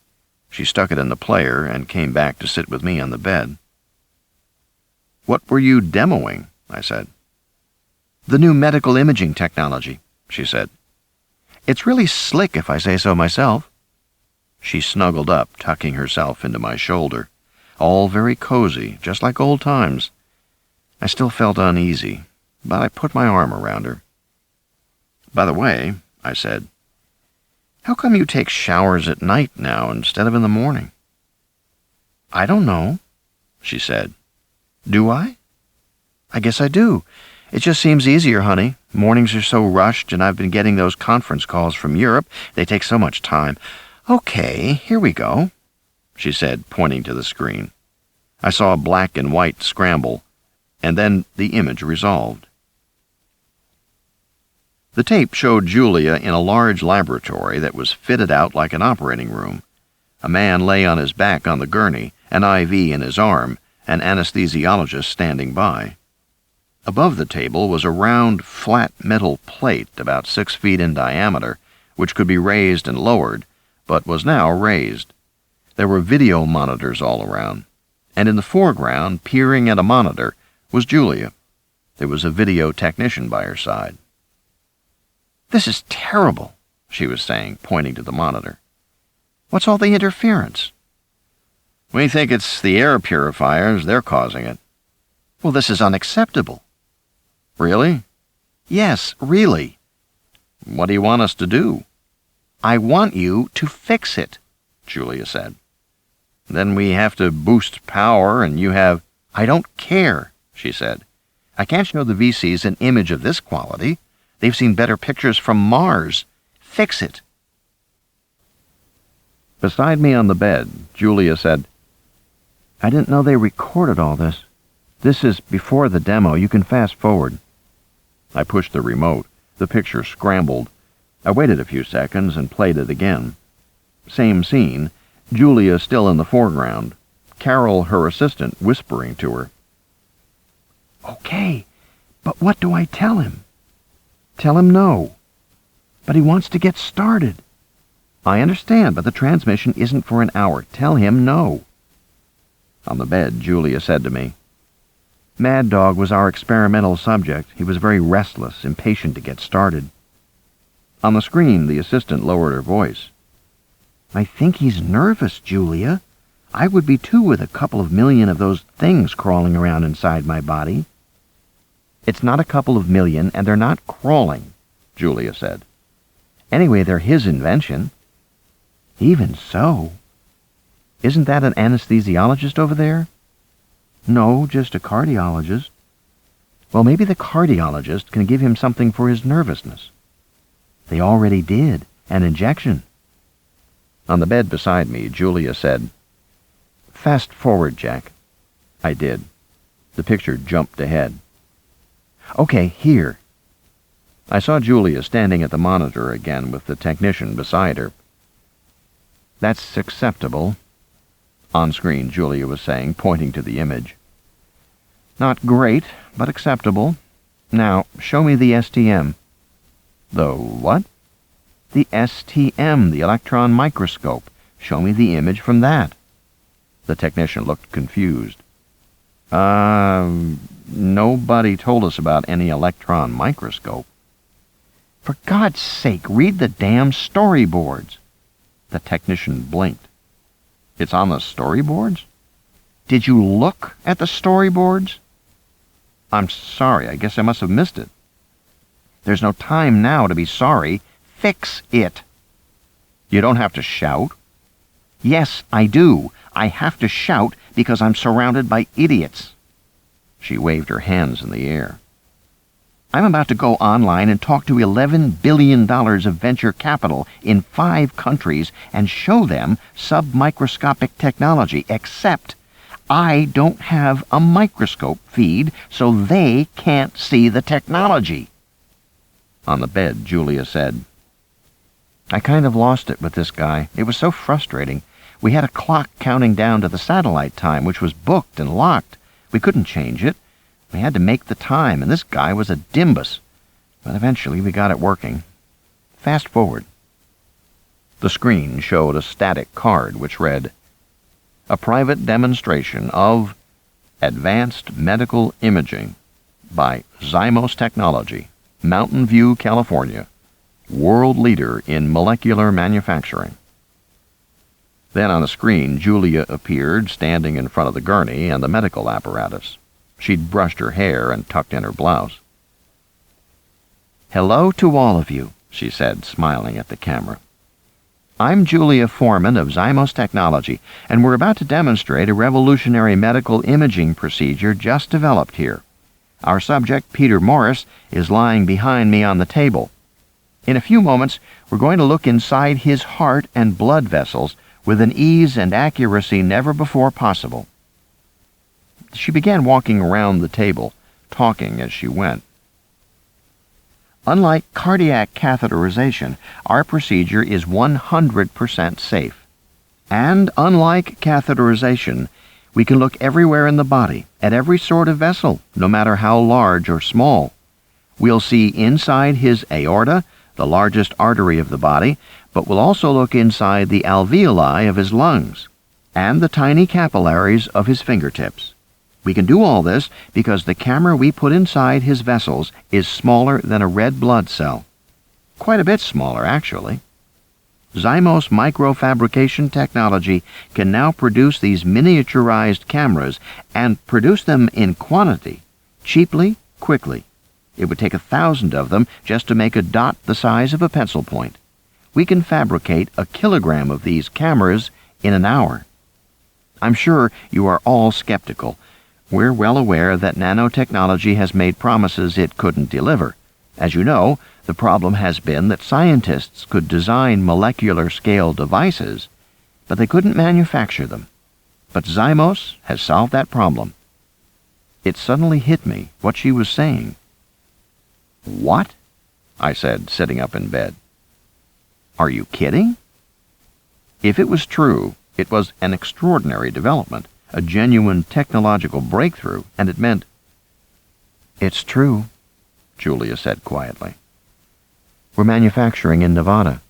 She stuck it in the player and came back to sit with me on the bed. "What were you demoing?" I said. "The new medical imaging technology," she said. "It's really slick, if I say so myself." She snuggled up, tucking herself into my shoulder. All very cozy, just like old times. I still felt uneasy, but I put my arm around her. "By the way," I said, "how come you take showers at night now instead of in the morning?" "I don't know," she said. "Do I?" "I guess I do. It just seems easier, honey. Mornings are so rushed, and I've been getting those conference calls from Europe. They take so much time. Okay, here we go," she said, pointing to the screen. I saw a black and white scramble, and then the image resolved. The tape showed Julia in a large laboratory that was fitted out like an operating room. A man lay on his back on the gurney, an IV in his arm, an anesthesiologist standing by. Above the table was a round, flat metal plate about 6 feet in diameter, which could be raised and lowered, but was now raised. There were video monitors all around, and in the foreground, peering at a monitor, was Julia. There was a video technician by her side. "This is terrible," she was saying, pointing to the monitor. "What's all the interference?" "We think it's the air purifiers. They're causing it." "Well, this is unacceptable." "Really?" "Yes, really." "What do you want us to do?" "I want you to fix it," Julia said. "Then we have to boost power, and you have—" "I don't care," she said. I can't show the VCs an image of this quality. They've seen better pictures from Mars. Fix it. Beside me on the bed, Julia said, I didn't know they recorded all this. This is before the demo. You can fast forward. I pushed the remote. The picture scrambled. I waited a few seconds and played it again. Same scene, Julia still in the foreground, Carol, her assistant, whispering to her. Okay, but what do I tell him? Tell him no. But he wants to get started. I understand, but the transmission isn't for an hour. Tell him no. On the bed, Julia said to me, Mad Dog was our experimental subject. He was very restless, impatient to get started. On the screen, the assistant lowered her voice. I think he's nervous, Julia. I would be too with a couple of million of those things crawling around inside my body. It's not a couple of million, and they're not crawling, Julia said. Anyway, they're his invention. Even so. Isn't that an anesthesiologist over there? No, just a cardiologist. Well, maybe the cardiologist can give him something for his nervousness. They already did, an injection. On the bed beside me, Julia said, Fast forward, Jack. I did. The picture jumped ahead. Okay, here. I saw Julia standing at the monitor again with the technician beside her. That's acceptable. On screen, Julia was saying, pointing to the image. Not great, but acceptable. Now, show me the STM. The what? The STM, the electron microscope. Show me the image from that. The technician looked confused. Nobody told us about any electron microscope. For God's sake, read the damn storyboards. The technician blinked. It's on the storyboards? Did you look at the storyboards? I'm sorry, I guess I must have missed it. There's no time now to be sorry. Fix it. You don't have to shout. Yes, I do. I have to shout because I'm surrounded by idiots. She waved her hands in the air. I'm about to go online and talk to $11 billion of venture capital in 5 countries and show them submicroscopic technology, except I don't have a microscope feed, so they can't see the technology. On the bed, Julia said, I kind of lost it with this guy. It was so frustrating. We had a clock counting down to the satellite time, which was booked and locked. We couldn't change it. We had to make the time, and this guy was a dimbus. But eventually we got it working. Fast forward. The screen showed a static card which read, A private demonstration of Advanced Medical Imaging by Xymos Technology, Mountain View, California, world leader in molecular manufacturing. Then on the screen, Julia appeared, standing in front of the gurney and the medical apparatus. She'd brushed her hair and tucked in her blouse. Hello to all of you, she said, smiling at the camera. I'm Julia Foreman of Xymos Technology, and we're about to demonstrate a revolutionary medical imaging procedure just developed here. Our subject, Peter Morris, is lying behind me on the table. In a few moments, we're going to look inside his heart and blood vessels with an ease and accuracy never before possible. She began walking around the table, talking as she went. Unlike cardiac catheterization, our procedure is 100% safe. And unlike catheterization, we can look everywhere in the body, at every sort of vessel, no matter how large or small. We'll see inside his aorta, the largest artery of the body, but we'll also look inside the alveoli of his lungs and the tiny capillaries of his fingertips. We can do all this because the camera we put inside his vessels is smaller than a red blood cell. Quite a bit smaller, actually. Xymos microfabrication technology can now produce these miniaturized cameras and produce them in quantity, cheaply, quickly. It would take 1,000 of them just to make a dot the size of a pencil point. We can fabricate 1 kilogram of these cameras in an hour. I'm sure you are all skeptical, We're well aware that nanotechnology has made promises it couldn't deliver. As you know, the problem has been that scientists could design molecular-scale devices, but they couldn't manufacture them. But Xymos has solved that problem. It suddenly hit me what she was saying. "What?" I said, sitting up in bed. "Are you kidding?" If it was true, it was an extraordinary development, a genuine technological breakthrough, and it meant... "It's true," Julia said quietly. "We're manufacturing in Nevada."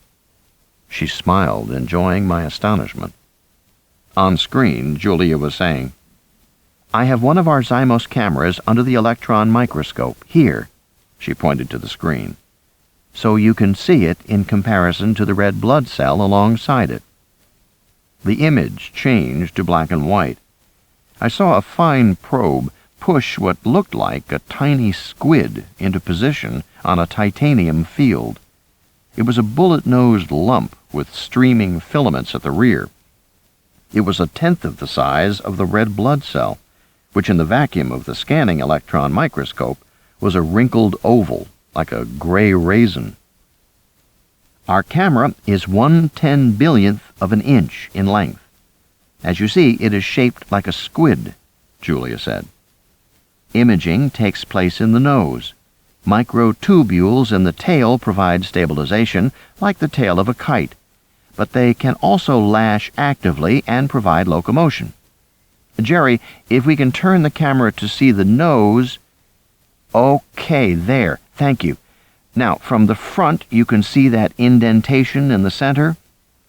She smiled, enjoying my astonishment. On screen, Julia was saying, "I have one of our Xymos cameras under the electron microscope, here," she pointed to the screen, "so you can see it in comparison to the red blood cell alongside it." The image changed to black and white. I saw a fine probe push what looked like a tiny squid into position on a titanium field. It was a bullet-nosed lump with streaming filaments at the rear. It was 1/10 of the size of the red blood cell, which in the vacuum of the scanning electron microscope was a wrinkled oval, like a gray raisin. "Our camera is 1/10,000,000th of an inch in length. As you see, it is shaped like a squid," Julia said. "Imaging takes place in the nose. Microtubules in the tail provide stabilization, like the tail of a kite, but they can also lash actively and provide locomotion. Jerry, if we can turn the camera to see the nose..." "Okay, there. Thank you. Now, from the front, you can see that indentation in the center?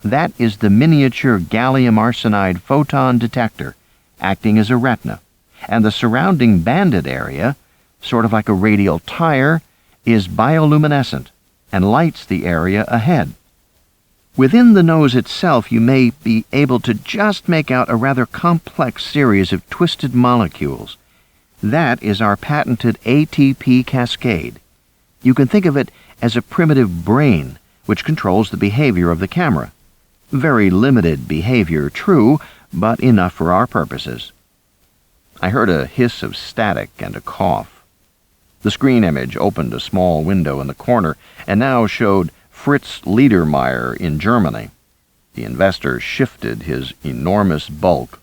That is the miniature gallium arsenide photon detector, acting as a retina. And the surrounding banded area, sort of like a radial tire, is bioluminescent and lights the area ahead. Within the nose itself, you may be able to just make out a rather complex series of twisted molecules. That is our patented ATP cascade. You can think of it as a primitive brain which controls the behavior of the camera. Very limited behavior, true, but enough for our purposes." I heard a hiss of static and a cough. The screen image opened a small window in the corner and now showed Fritz Liedermeyer in Germany. The investor shifted his enormous bulk.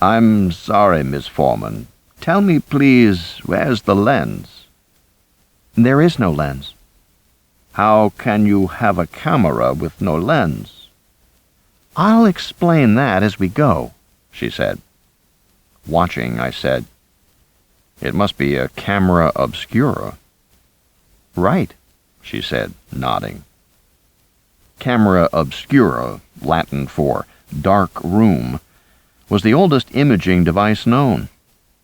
"I'm sorry, Miss Foreman. Tell me, please, where's the lens?" "There is no lens." "How can you have a camera with no lens?" "I'll explain that as we go," she said. Watching, I said, "It must be a camera obscura." "Right," she said, nodding. Camera obscura, Latin for dark room, was the oldest imaging device known.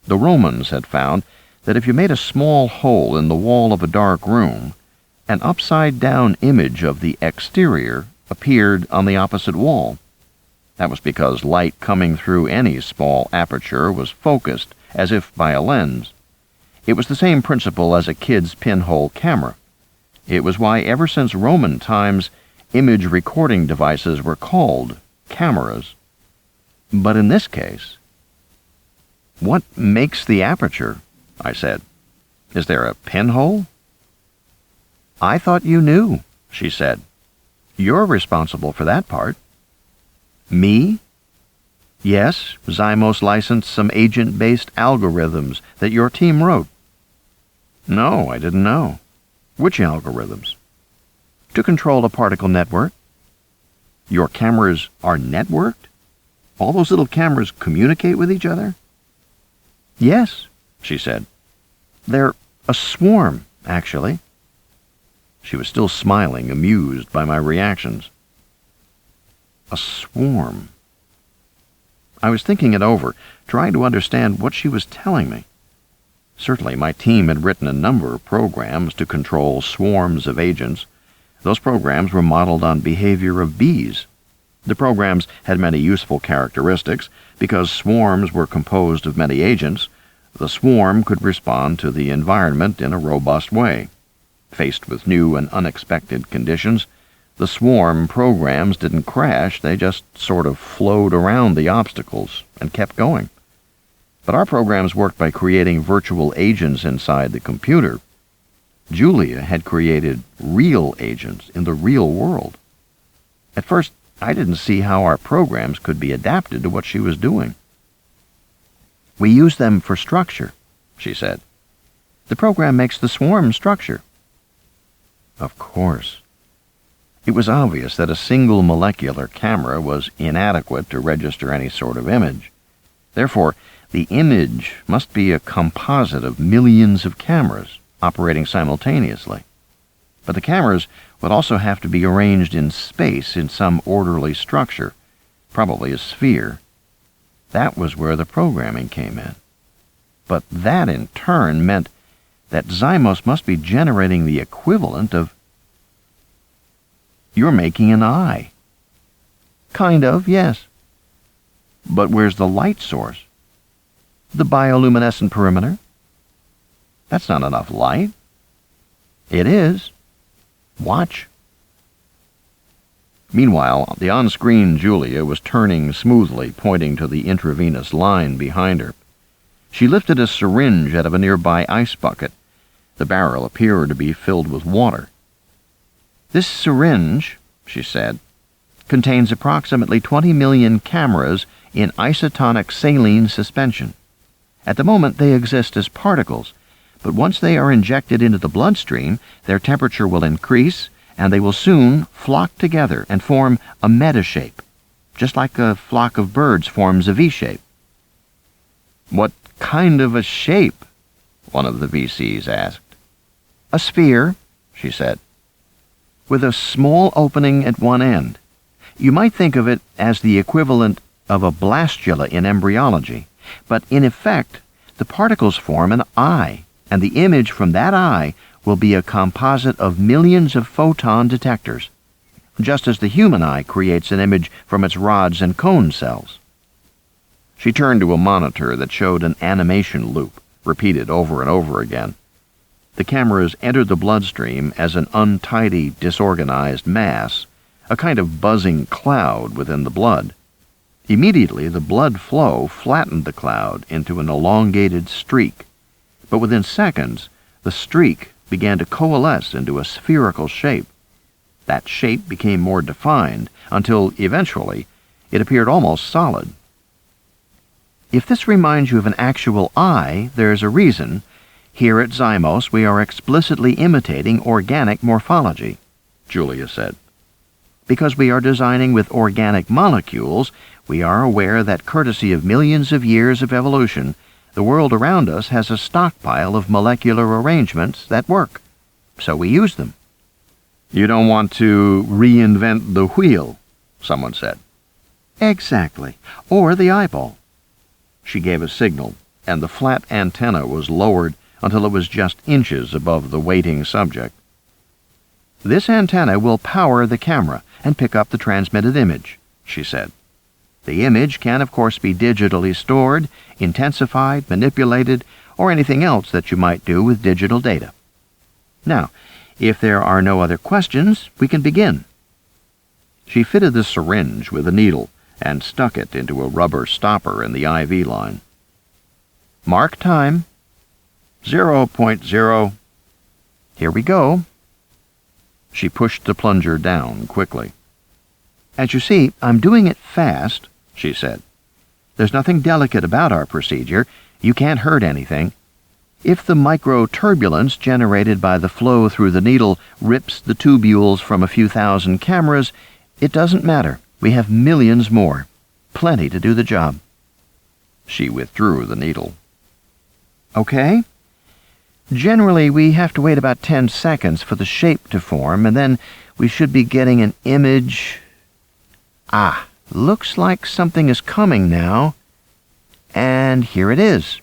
The Romans had found that if you made a small hole in the wall of a dark room, an upside-down image of the exterior appeared on the opposite wall. That was because light coming through any small aperture was focused, as if by a lens. It was the same principle as a kid's pinhole camera. It was why ever since Roman times, image recording devices were called cameras. But in this case... "What makes the aperture?" I said. "Is there a pinhole?" "I thought you knew," she said. "You're responsible for that part." "Me?" "Yes, Xymos licensed some agent-based algorithms that your team wrote." "No, I didn't know. Which algorithms?" "To control a particle network." "Your cameras are networked? All those little cameras communicate with each other?" "Yes," she said. "They're a swarm, actually." She was still smiling, amused by my reactions. A swarm. I was thinking it over, trying to understand what she was telling me. Certainly my team had written a number of programs to control swarms of agents. Those programs were modeled on behavior of bees. The programs had many useful characteristics. Because swarms were composed of many agents, the swarm could respond to the environment in a robust way. Faced with new and unexpected conditions, the swarm programs didn't crash, they just sort of flowed around the obstacles and kept going. But our programs worked by creating virtual agents inside the computer. Julia had created real agents in the real world. At first, I didn't see how our programs could be adapted to what she was doing. "We use them for structure," she said. "The program makes the swarm structure." Of course. It was obvious that a single molecular camera was inadequate to register any sort of image. Therefore, the image must be a composite of millions of cameras operating simultaneously. But the cameras would also have to be arranged in space in some orderly structure, probably a sphere. That was where the programming came in. But that, in turn, meant that Xymos must be generating the equivalent of... "You're making an eye." "Kind of, yes." "But where's the light source?" "The bioluminescent perimeter." "That's not enough light." "It is. Watch." Meanwhile, the on-screen Julia was turning smoothly, pointing to the intravenous line behind her. She lifted a syringe out of a nearby ice bucket. The barrel appeared to be filled with water. "This syringe," she said, "contains approximately 20 million cameras in isotonic saline suspension. At the moment, they exist as particles, but once they are injected into the bloodstream, their temperature will increase, and they will soon flock together and form a meta-shape, just like a flock of birds forms a V-shape." "What kind of a shape?" one of the VCs asked. "A sphere," she said, "with a small opening at one end. You might think of it as the equivalent of a blastula in embryology, but in effect, the particles form an eye, and the image from that eye will be a composite of millions of photon detectors, just as the human eye creates an image from its rods and cone cells." She turned to a monitor that showed an animation loop, repeated over and over again. The cameras entered the bloodstream as an untidy, disorganized mass, a kind of buzzing cloud within the blood. Immediately, the blood flow flattened the cloud into an elongated streak, but within seconds, the streak began to coalesce into a spherical shape. That shape became more defined until, eventually, it appeared almost solid. "If this reminds you of an actual eye, there's a reason. Here at Xymos, we are explicitly imitating organic morphology," Julia said. "Because we are designing with organic molecules, we are aware that courtesy of millions of years of evolution, the world around us has a stockpile of molecular arrangements that work. So we use them." "You don't want to reinvent the wheel," someone said. "Exactly. Or the eyeball." She gave a signal, and the flat antenna was lowered until it was just inches above the waiting subject. "This antenna will power the camera and pick up the transmitted image," she said. "The image can, of course, be digitally stored, intensified, manipulated, or anything else that you might do with digital data. Now, if there are no other questions, we can begin." She fitted the syringe with a needle and stuck it into a rubber stopper in the IV line. "Mark time. 0.0. Here we go." She pushed the plunger down quickly. "As you see, I'm doing it fast," she said. "There's nothing delicate about our procedure. You can't hurt anything. If the micro-turbulence generated by the flow through the needle rips the tubules from a few thousand cameras, it doesn't matter. We have millions more. Plenty to do the job." She withdrew the needle. "Okay? Generally, we have to wait about 10 seconds for the shape to form, and then we should be getting an image. Looks like something is coming now. And here it is."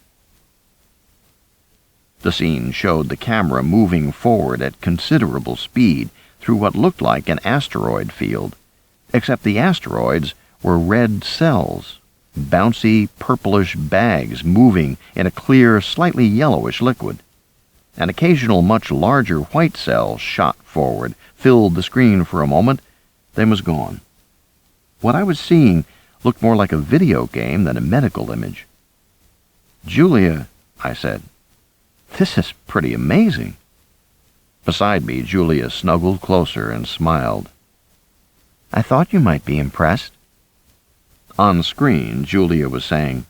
The scene showed the camera moving forward at considerable speed through what looked like an asteroid field, except the asteroids were red cells, bouncy purplish bags moving in a clear, slightly yellowish liquid. An occasional much larger white cell shot forward, filled the screen for a moment, then was gone. What I was seeing looked more like a video game than a medical image. "Julia," I said, "this is pretty amazing." Beside me, Julia snuggled closer and smiled. "I thought you might be impressed." On screen, Julia was saying,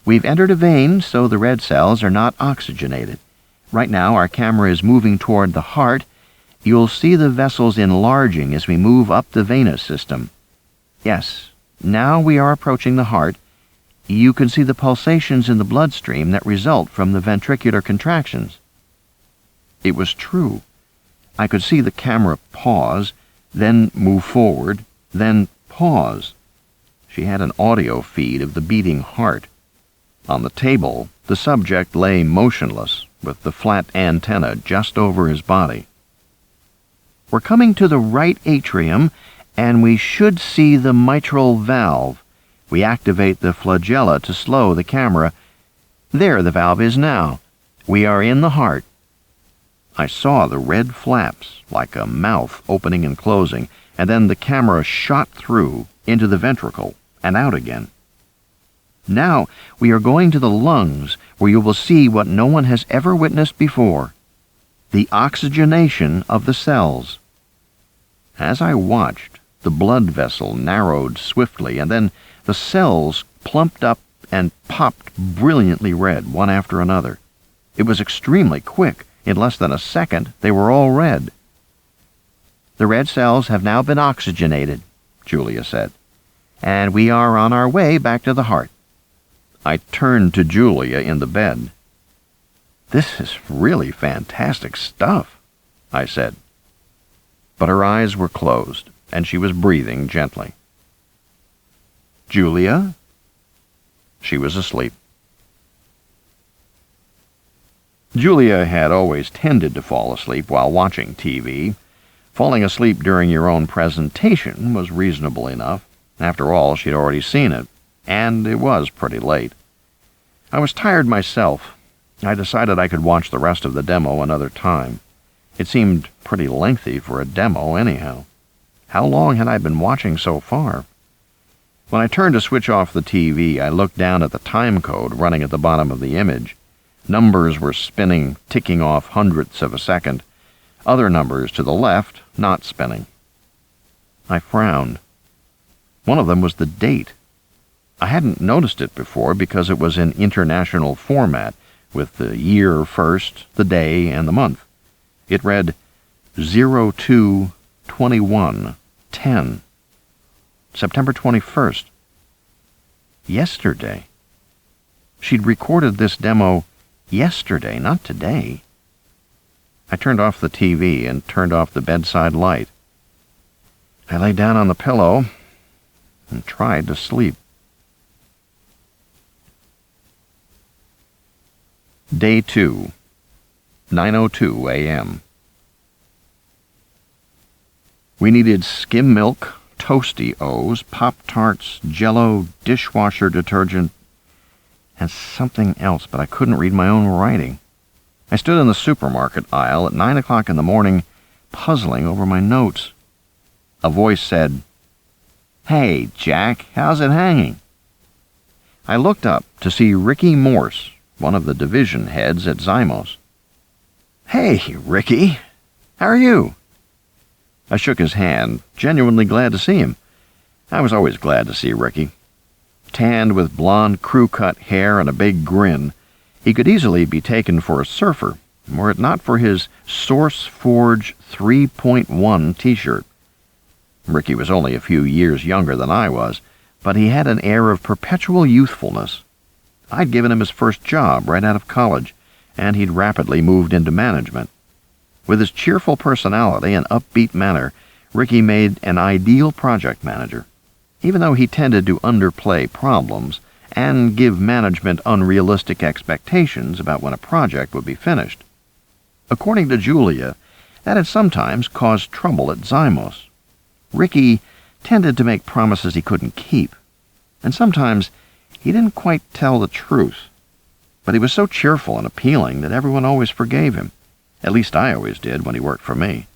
"We've entered a vein, so the red cells are not oxygenated. Right now, our camera is moving toward the heart. You'll see the vessels enlarging as we move up the venous system. Yes, now we are approaching the heart. You can see the pulsations in the bloodstream that result from the ventricular contractions." It was true. I could see the camera pause, then move forward, then pause. She had an audio feed of the beating heart. On the table, the subject lay motionless, with the flat antenna just over his body. "We're coming to the right atrium, and we should see the mitral valve. We activate the flagella to slow the camera. There the valve is now. We are in the heart." I saw the red flaps, like a mouth opening and closing, and then the camera shot through into the ventricle and out again. "Now we are going to the lungs, where you will see what no one has ever witnessed before. The oxygenation of the cells." As I watched, the blood vessel narrowed swiftly, and then the cells plumped up and popped brilliantly red, one after another. It was extremely quick. In less than a second, they were all red. "The red cells have now been oxygenated," Julia said, "and we are on our way back to the heart." I turned to Julia in the bed. "This is really fantastic stuff," I said. But her eyes were closed, and she was breathing gently. "Julia?" She was asleep. Julia had always tended to fall asleep while watching TV. Falling asleep during your own presentation was reasonable enough. After all, she'd already seen it, and it was pretty late. I was tired myself. I decided I could watch the rest of the demo another time. It seemed pretty lengthy for a demo anyhow. How long had I been watching so far? When I turned to switch off the TV, I looked down at the time code running at the bottom of the image. Numbers were spinning, ticking off hundredths of a second. Other numbers to the left, not spinning. I frowned. One of them was the date. I hadn't noticed it before because it was in international format, with the year first, the day, and the month. It read 02/21/10. September 21st. Yesterday. She'd recorded this demo yesterday, not today. I turned off the TV and turned off the bedside light. I lay down on the pillow and tried to sleep. Day 2, 9:02 a.m. We needed skim milk, Toasty-O's, Pop-Tarts, Jell-O, dishwasher detergent, and something else, but I couldn't read my own writing. I stood in the supermarket aisle at 9 o'clock in the morning, puzzling over my notes. A voice said, "Hey, Jack, how's it hanging?" I looked up to see Ricky Morse, one of the division heads at Xymos. "Hey, Ricky, how are you?" I shook his hand, genuinely glad to see him. I was always glad to see Ricky. Tanned with blonde crew-cut hair and a big grin, he could easily be taken for a surfer, were it not for his Source Forge 3.1 t-shirt. Ricky was only a few years younger than I was, but he had an air of perpetual youthfulness. I'd given him his first job right out of college, and he'd rapidly moved into management. With his cheerful personality and upbeat manner, Ricky made an ideal project manager, even though he tended to underplay problems and give management unrealistic expectations about when a project would be finished. According to Julia, that had sometimes caused trouble at Xymos. Ricky tended to make promises he couldn't keep, and sometimes he didn't quite tell the truth. But he was so cheerful and appealing that everyone always forgave him. At least I always did when he worked for me.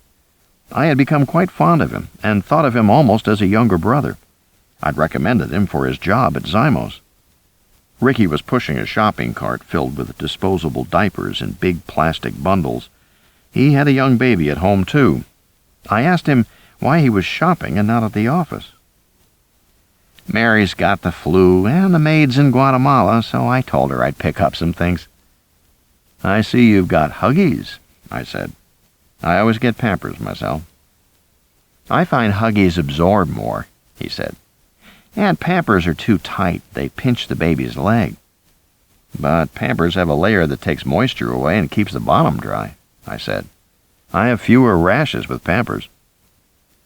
I had become quite fond of him and thought of him almost as a younger brother. I'd recommended him for his job at Xymos. Ricky was pushing a shopping cart filled with disposable diapers in big plastic bundles. He had a young baby at home, too. I asked him why he was shopping and not at the office. Mary's got the flu, and the maid's in Guatemala, so I told her I'd pick up some things. I see you've got Huggies, I said. I always get Pampers myself. I find Huggies absorb more, he said. And Pampers are too tight. They pinch the baby's leg. But Pampers have a layer that takes moisture away and keeps the bottom dry, I said. I have fewer rashes with Pampers.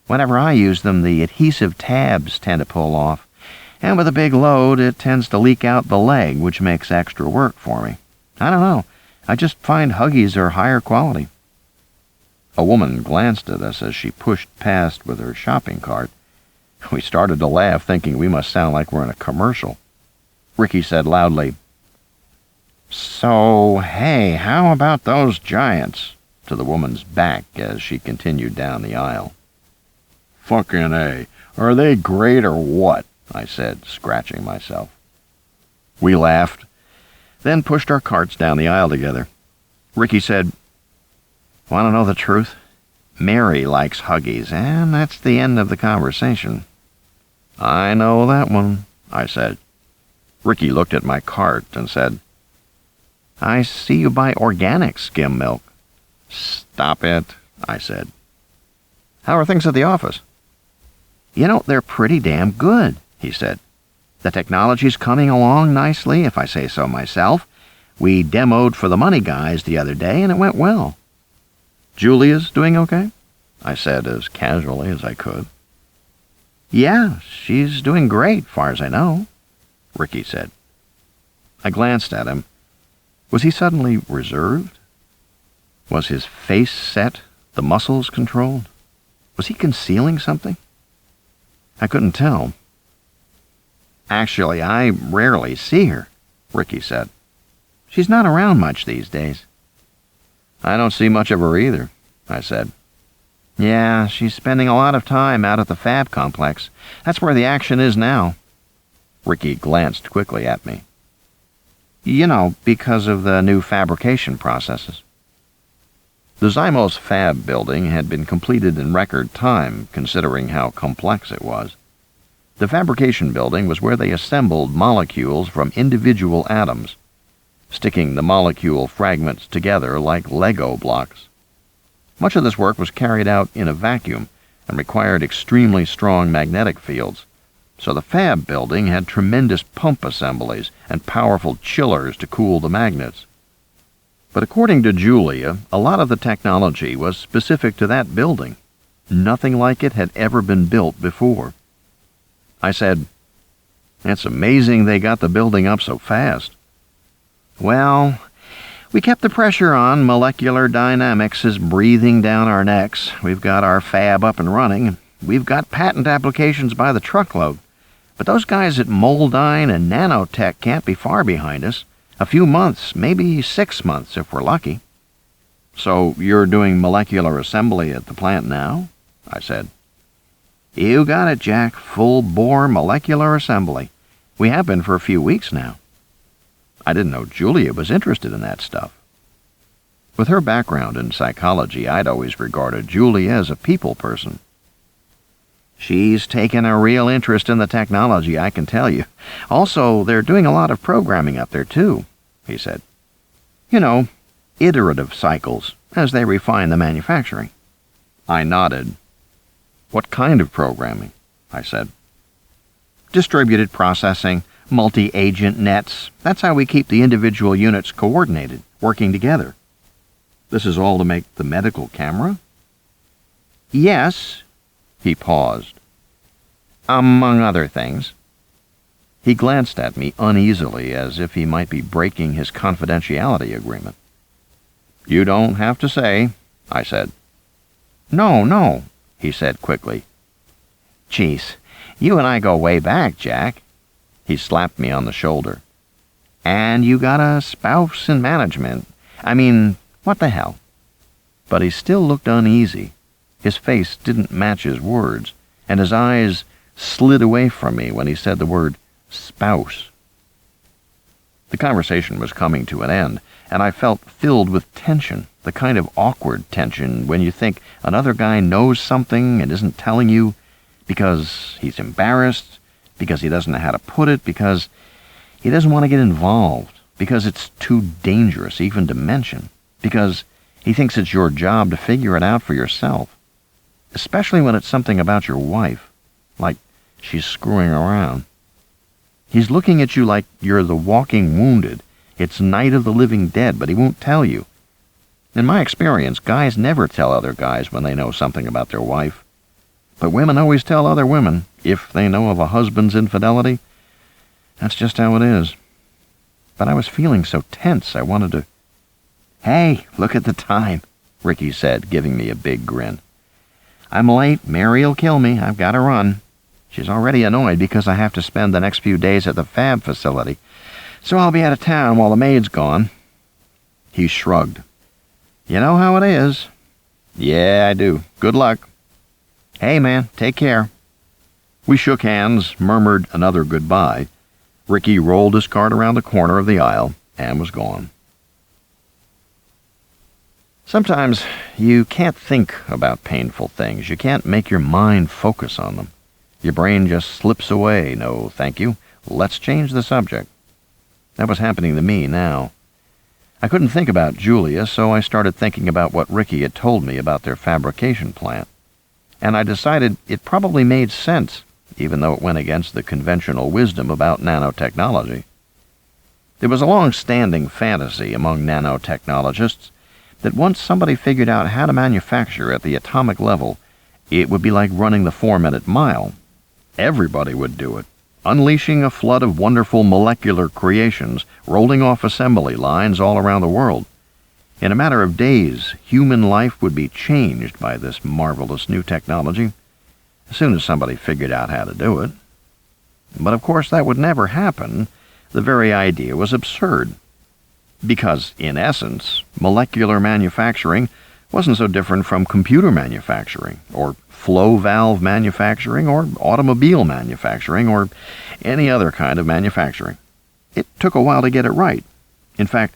Whenever I use them, the adhesive tabs tend to pull off, and with a big load, it tends to leak out the leg, which makes extra work for me. I don't know. I just find Huggies are higher quality. A woman glanced at us as she pushed past with her shopping cart. We started to laugh, thinking we must sound like we're in a commercial. Ricky said loudly, "So, hey, how about those giants?" to the woman's back as she continued down the aisle. "Fucking A. Are they great or what?" I said, scratching myself. We laughed, then pushed our carts down the aisle together. Ricky said, "Want to know the truth? Mary likes Huggies, and that's the end of the conversation." "I know that one," I said. Ricky looked at my cart and said, "I see you buy organic skim milk." "Stop it," I said. "How are things at the office?" "You know, they're pretty damn good," he said. "The technology's coming along nicely, if I say so myself. We demoed for the money guys the other day, and it went well." "Julia's doing okay?" I said as casually as I could. "Yeah, she's doing great, far as I know," Ricky said. I glanced at him. Was he suddenly reserved? Was his face set, the muscles controlled? Was he concealing something? I couldn't tell. "Actually, I rarely see her," Ricky said. "She's not around much these days." "I don't see much of her either," I said. "Yeah, she's spending a lot of time out at the fab complex. That's where the action is now." Ricky glanced quickly at me. "You know, because of the new fabrication processes." The Xymos fab building had been completed in record time, considering how complex it was. The fabrication building was where they assembled molecules from individual atoms, sticking the molecule fragments together like Lego blocks. Much of this work was carried out in a vacuum and required extremely strong magnetic fields, so the fab building had tremendous pump assemblies and powerful chillers to cool the magnets. But according to Julia, a lot of the technology was specific to that building. Nothing like it had ever been built before. I said, "It's amazing they got the building up so fast." "Well, we kept the pressure on. Molecular dynamics is breathing down our necks. We've got our fab up and running. We've got patent applications by the truckload. But those guys at Moldine and Nanotech can't be far behind us. A few months, maybe 6 months if we're lucky." "So you're doing molecular assembly at the plant now?" I said. "You got it, Jack. Full-bore molecular assembly. We have been for a few weeks now." I didn't know Julia was interested in that stuff. With her background in psychology, I'd always regarded Julia as a people person. "She's taken a real interest in the technology, I can tell you. Also, they're doing a lot of programming up there, too," he said. "You know, iterative cycles, as they refine the manufacturing." I nodded. "What kind of programming?" I said. "Distributed processing, multi-agent nets. That's how we keep the individual units coordinated, working together." "This is all to make the medical camera?" "Yes." He paused. "Among other things." He glanced at me uneasily, as if he might be breaking his confidentiality agreement. "You don't have to say," I said. No, he said quickly. "Geez, you and I go way back, Jack." He slapped me on the shoulder. "And you got a spouse in management. I mean, what the hell?" But he still looked uneasy. His face didn't match his words, and his eyes slid away from me when he said the word spouse. The conversation was coming to an end, and I felt filled with tension, the kind of awkward tension when you think another guy knows something and isn't telling you because he's embarrassed, because he doesn't know how to put it, because he doesn't want to get involved, because it's too dangerous even to mention, because he thinks it's your job to figure it out for yourself, especially when it's something about your wife, like she's screwing around. He's looking at you like you're the walking wounded. It's Night of the Living Dead, but he won't tell you. In my experience, guys never tell other guys when they know something about their wife. But women always tell other women if they know of a husband's infidelity. That's just how it is. But I was feeling so tense, I wanted to... "Hey, look at the time," Ricky said, giving me a big grin. "I'm late. Mary'll kill me. I've got to run. She's already annoyed because I have to spend the next few days at the fab facility, so I'll be out of town while the maid's gone." He shrugged. "You know how it is." "Yeah, I do. Good luck." "Hey, man, take care." We shook hands, murmured another goodbye. Ricky rolled his cart around the corner of the aisle and was gone. Sometimes you can't think about painful things. You can't make your mind focus on them. Your brain just slips away. "No, thank you. Let's change the subject." That was happening to me now. I couldn't think about Julia, so I started thinking about what Ricky had told me about their fabrication plant. And I decided it probably made sense, even though it went against the conventional wisdom about nanotechnology. There was a long-standing fantasy among nanotechnologists that once somebody figured out how to manufacture at the atomic level, it would be like running the 4-minute mile. Everybody would do it, unleashing a flood of wonderful molecular creations rolling off assembly lines all around the world. In a matter of days, human life would be changed by this marvelous new technology, as soon as somebody figured out how to do it. But of course that would never happen. The very idea was absurd. Because, in essence, molecular manufacturing wasn't so different from computer manufacturing, or flow valve manufacturing, or automobile manufacturing, or any other kind of manufacturing. It took a while to get it right. In fact,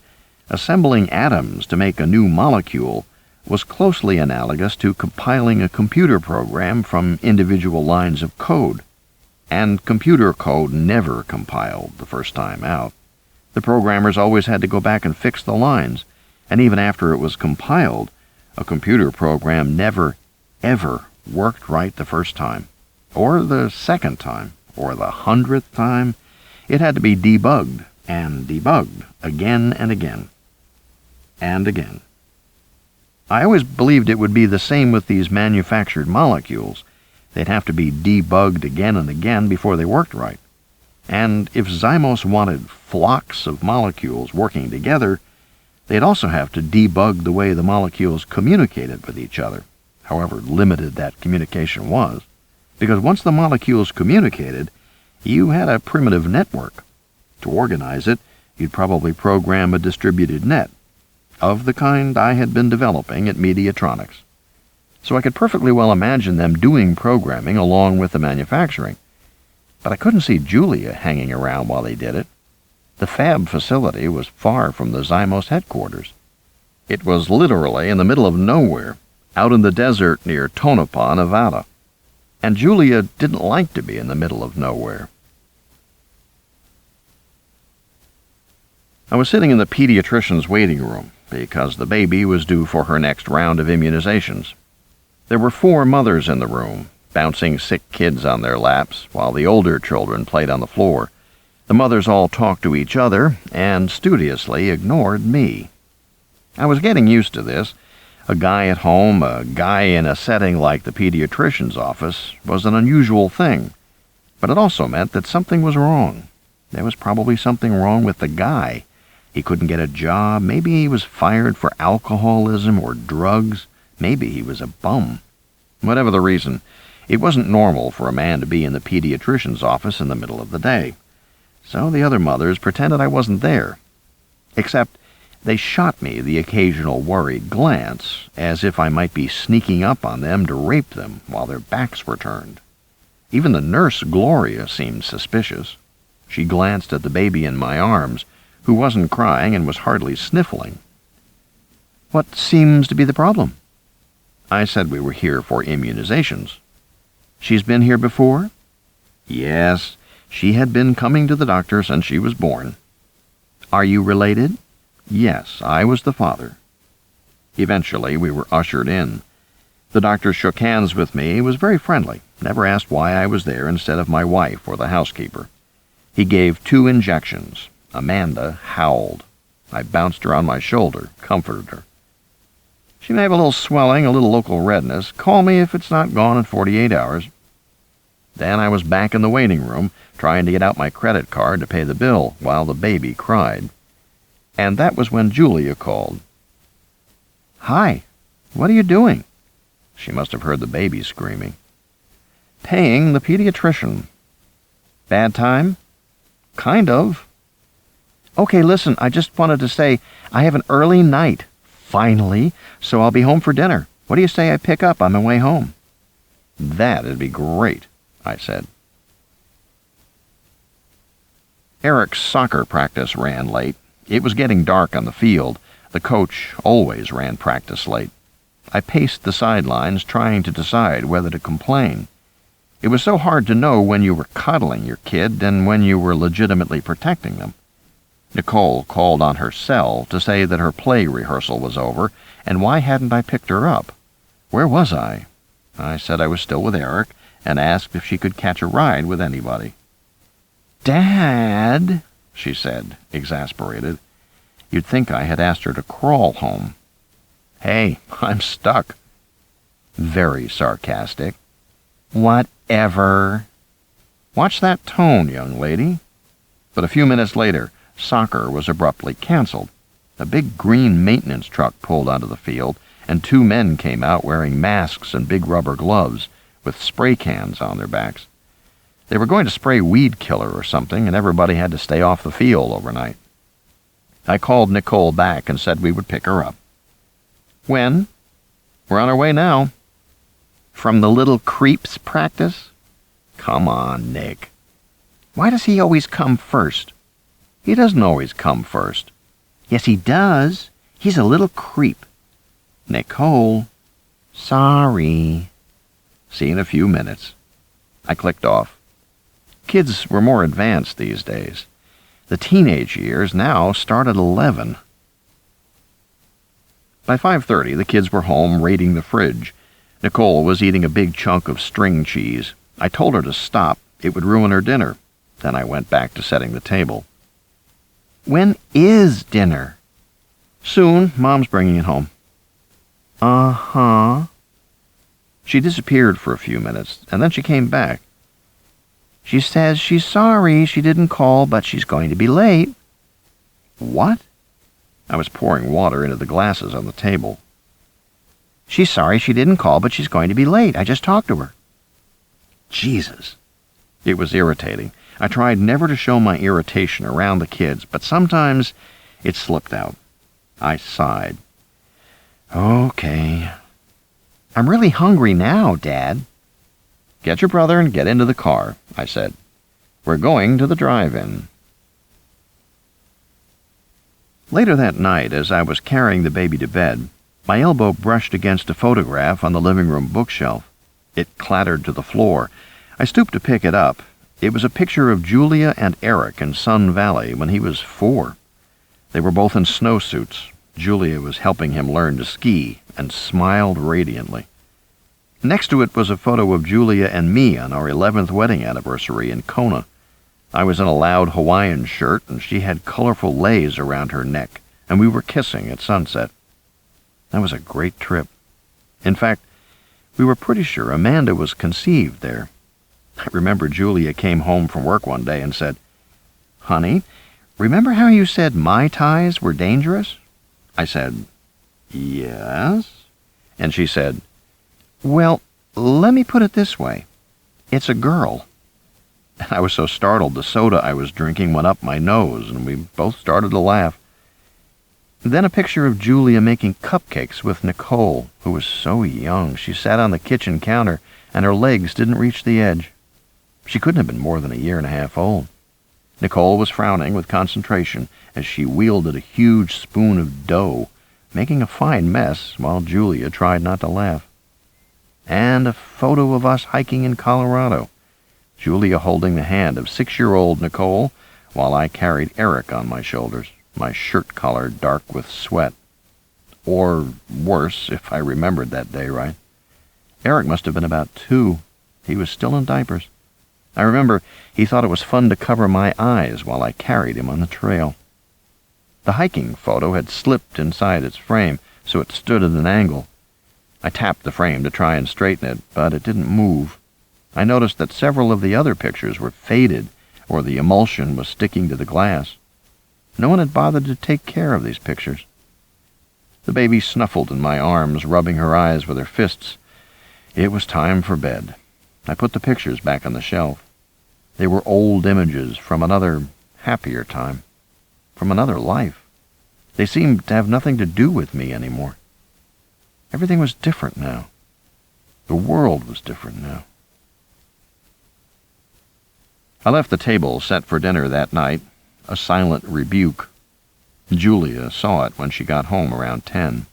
assembling atoms to make a new molecule was closely analogous to compiling a computer program from individual lines of code. And computer code never compiled the first time out. The programmers always had to go back and fix the lines, and even after it was compiled, a computer program never, ever worked right the first time, or the second time, or the 100th time. It had to be debugged, and debugged, again and again, and again. I always believed it would be the same with these manufactured molecules. They'd have to be debugged again and again before they worked right. And if Xymos wanted flocks of molecules working together, they'd also have to debug the way the molecules communicated with each other, however limited that communication was. Because once the molecules communicated, you had a primitive network. To organize it, you'd probably program a distributed net, of the kind I had been developing at Mediatronics. So I could perfectly well imagine them doing programming along with the manufacturing. But I couldn't see Julia hanging around while they did it. The fab facility was far from the Xymos headquarters. It was literally in the middle of nowhere, out in the desert near Tonopah, Nevada. And Julia didn't like to be in the middle of nowhere. I was sitting in the pediatrician's waiting room because the baby was due for her next round of immunizations. There were 4 mothers in the room, bouncing sick kids on their laps, while the older children played on the floor. The mothers all talked to each other and studiously ignored me. I was getting used to this. A guy at home, a guy in a setting like the pediatrician's office, was an unusual thing. But it also meant that something was wrong. There was probably something wrong with the guy. He couldn't get a job. Maybe he was fired for alcoholism or drugs. Maybe he was a bum. Whatever the reason, it wasn't normal for a man to be in the pediatrician's office in the middle of the day. So the other mothers pretended I wasn't there. Except they shot me the occasional worried glance, as if I might be sneaking up on them to rape them while their backs were turned. Even the nurse, Gloria, seemed suspicious. She glanced at the baby in my arms, who wasn't crying and was hardly sniffling. "What seems to be the problem?" I said we were here for immunizations. "She's been here before?" "Yes, she had been coming to the doctor since she was born." "Are you related?" "Yes, I was the father." Eventually, we were ushered in. The doctor shook hands with me, was very friendly, never asked why I was there instead of my wife or the housekeeper. He gave 2 injections. Amanda howled. I bounced her on my shoulder, comforted her. "She may have a little swelling, a little local redness. Call me if it's not gone in 48 hours. Then I was back in the waiting room, trying to get out my credit card to pay the bill while the baby cried. And that was when Julia called. "Hi, what are you doing?" She must have heard the baby screaming. "Paying the pediatrician." "Bad time?" "Kind of." "Okay, listen, I just wanted to say I have an early night, finally, so I'll be home for dinner. What do you say I pick up on my way home?" "That'd be great," I said. Eric's soccer practice ran late. It was getting dark on the field. The coach always ran practice late. I paced the sidelines, trying to decide whether to complain. It was so hard to know when you were coddling your kid and when you were legitimately protecting them. Nicole called on her cell to say that her play rehearsal was over, and why hadn't I picked her up? Where was I? I said I was still with Eric, and asked if she could catch a ride with anybody. "Dad," she said, exasperated. You'd think I had asked her to crawl home. "Hey, I'm stuck." Very sarcastic. "Whatever." "Watch that tone, young lady." But a few minutes later, soccer was abruptly canceled. A big green maintenance truck pulled onto the field, and 2 men came out wearing masks and big rubber gloves, with spray cans on their backs. They were going to spray weed killer or something, and everybody had to stay off the field overnight. I called Nicole back and said we would pick her up. "When?" "We're on our way now." "From the little creep's practice?" "Come on, Nick." "Why does he always come first?" "He doesn't always come first." "Yes, he does. He's a little creep." "Nicole." "Sorry." "See you in a few minutes." I clicked off. Kids were more advanced these days. The teenage years now start at 11. By 5:30, the kids were home raiding the fridge. Nicole was eating a big chunk of string cheese. I told her to stop. It would ruin her dinner. Then I went back to setting the table. "When is dinner?" "Soon. Mom's bringing it home." "Uh-huh." She disappeared for a few minutes, and then she came back. "She says she's sorry she didn't call, but she's going to be late." "What?" I was pouring water into the glasses on the table. "She's sorry she didn't call, but she's going to be late. I just talked to her." Jesus. It was irritating. I tried never to show my irritation around the kids, but sometimes it slipped out. I sighed. "Okay. I'm really hungry now, Dad." "Get your brother and get into the car," I said. "We're going to the drive-in." Later that night, as I was carrying the baby to bed, my elbow brushed against a photograph on the living room bookshelf. It clattered to the floor. I stooped to pick it up. It was a picture of Julia and Eric in Sun Valley when he was 4. They were both in snowsuits. Julia was helping him learn to ski and smiled radiantly. Next to it was a photo of Julia and me on our 11th wedding anniversary in Kona. I was in a loud Hawaiian shirt, and she had colorful leis around her neck, and we were kissing at sunset. That was a great trip. In fact, we were pretty sure Amanda was conceived there. I remember Julia came home from work one day and said, "Honey, remember how you said Mai Tais were dangerous?" I said, "Yes." And she said, "Well, let me put it this way. It's a girl." I was so startled the soda I was drinking went up my nose, and we both started to laugh. Then a picture of Julia making cupcakes with Nicole, who was so young. She sat on the kitchen counter, and her legs didn't reach the edge. She couldn't have been more than 1.5 years old. Nicole was frowning with concentration as she wielded a huge spoon of dough, making a fine mess while Julia tried not to laugh. And a photo of us hiking in Colorado, Julia holding the hand of 6-year-old Nicole while I carried Eric on my shoulders, my shirt collar dark with sweat. Or worse, if I remembered that day right. Eric must have been about 2. He was still in diapers. I remember he thought it was fun to cover my eyes while I carried him on the trail. The hiking photo had slipped inside its frame, so it stood at an angle. I tapped the frame to try and straighten it, but it didn't move. I noticed that several of the other pictures were faded, or the emulsion was sticking to the glass. No one had bothered to take care of these pictures. The baby snuffled in my arms, rubbing her eyes with her fists. It was time for bed. I put the pictures back on the shelf. They were old images from another, happier time, from another life. They seemed to have nothing to do with me anymore. Everything was different now. The world was different now. I left the table set for dinner that night, a silent rebuke. Julia saw it when she got home around 10.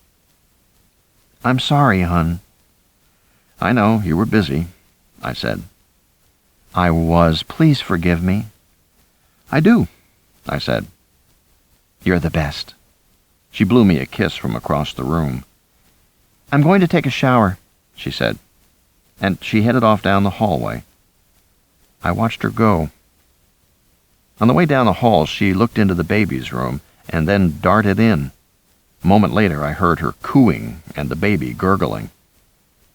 "I'm sorry, hon." "I know, you were busy," I said. "I was. Please forgive me." "I do," I said. "You're the best." She blew me a kiss from across the room. "I'm going to take a shower," she said, and she headed off down the hallway. I watched her go. On the way down the hall, she looked into the baby's room and then darted in. A moment later, I heard her cooing and the baby gurgling.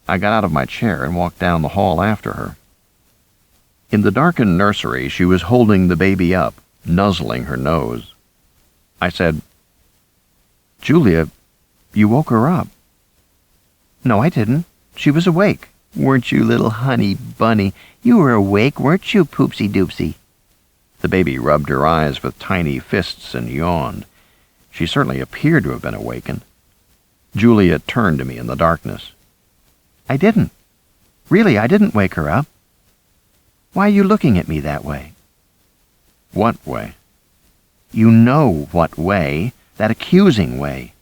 I got out of my chair and walked down the hall after her. In the darkened nursery, she was holding the baby up, nuzzling her nose. I said, "Julia, you woke her up." "No, I didn't. She was awake." "Weren't you, little honey bunny? You were awake, weren't you, Poopsie Doopsie?" The baby rubbed her eyes with tiny fists and yawned. She certainly appeared to have been awakened. Julia turned to me in the darkness. "I didn't. Really, I didn't wake her up. Why are you looking at me that way?" "What way?" "You know what way. That accusing way."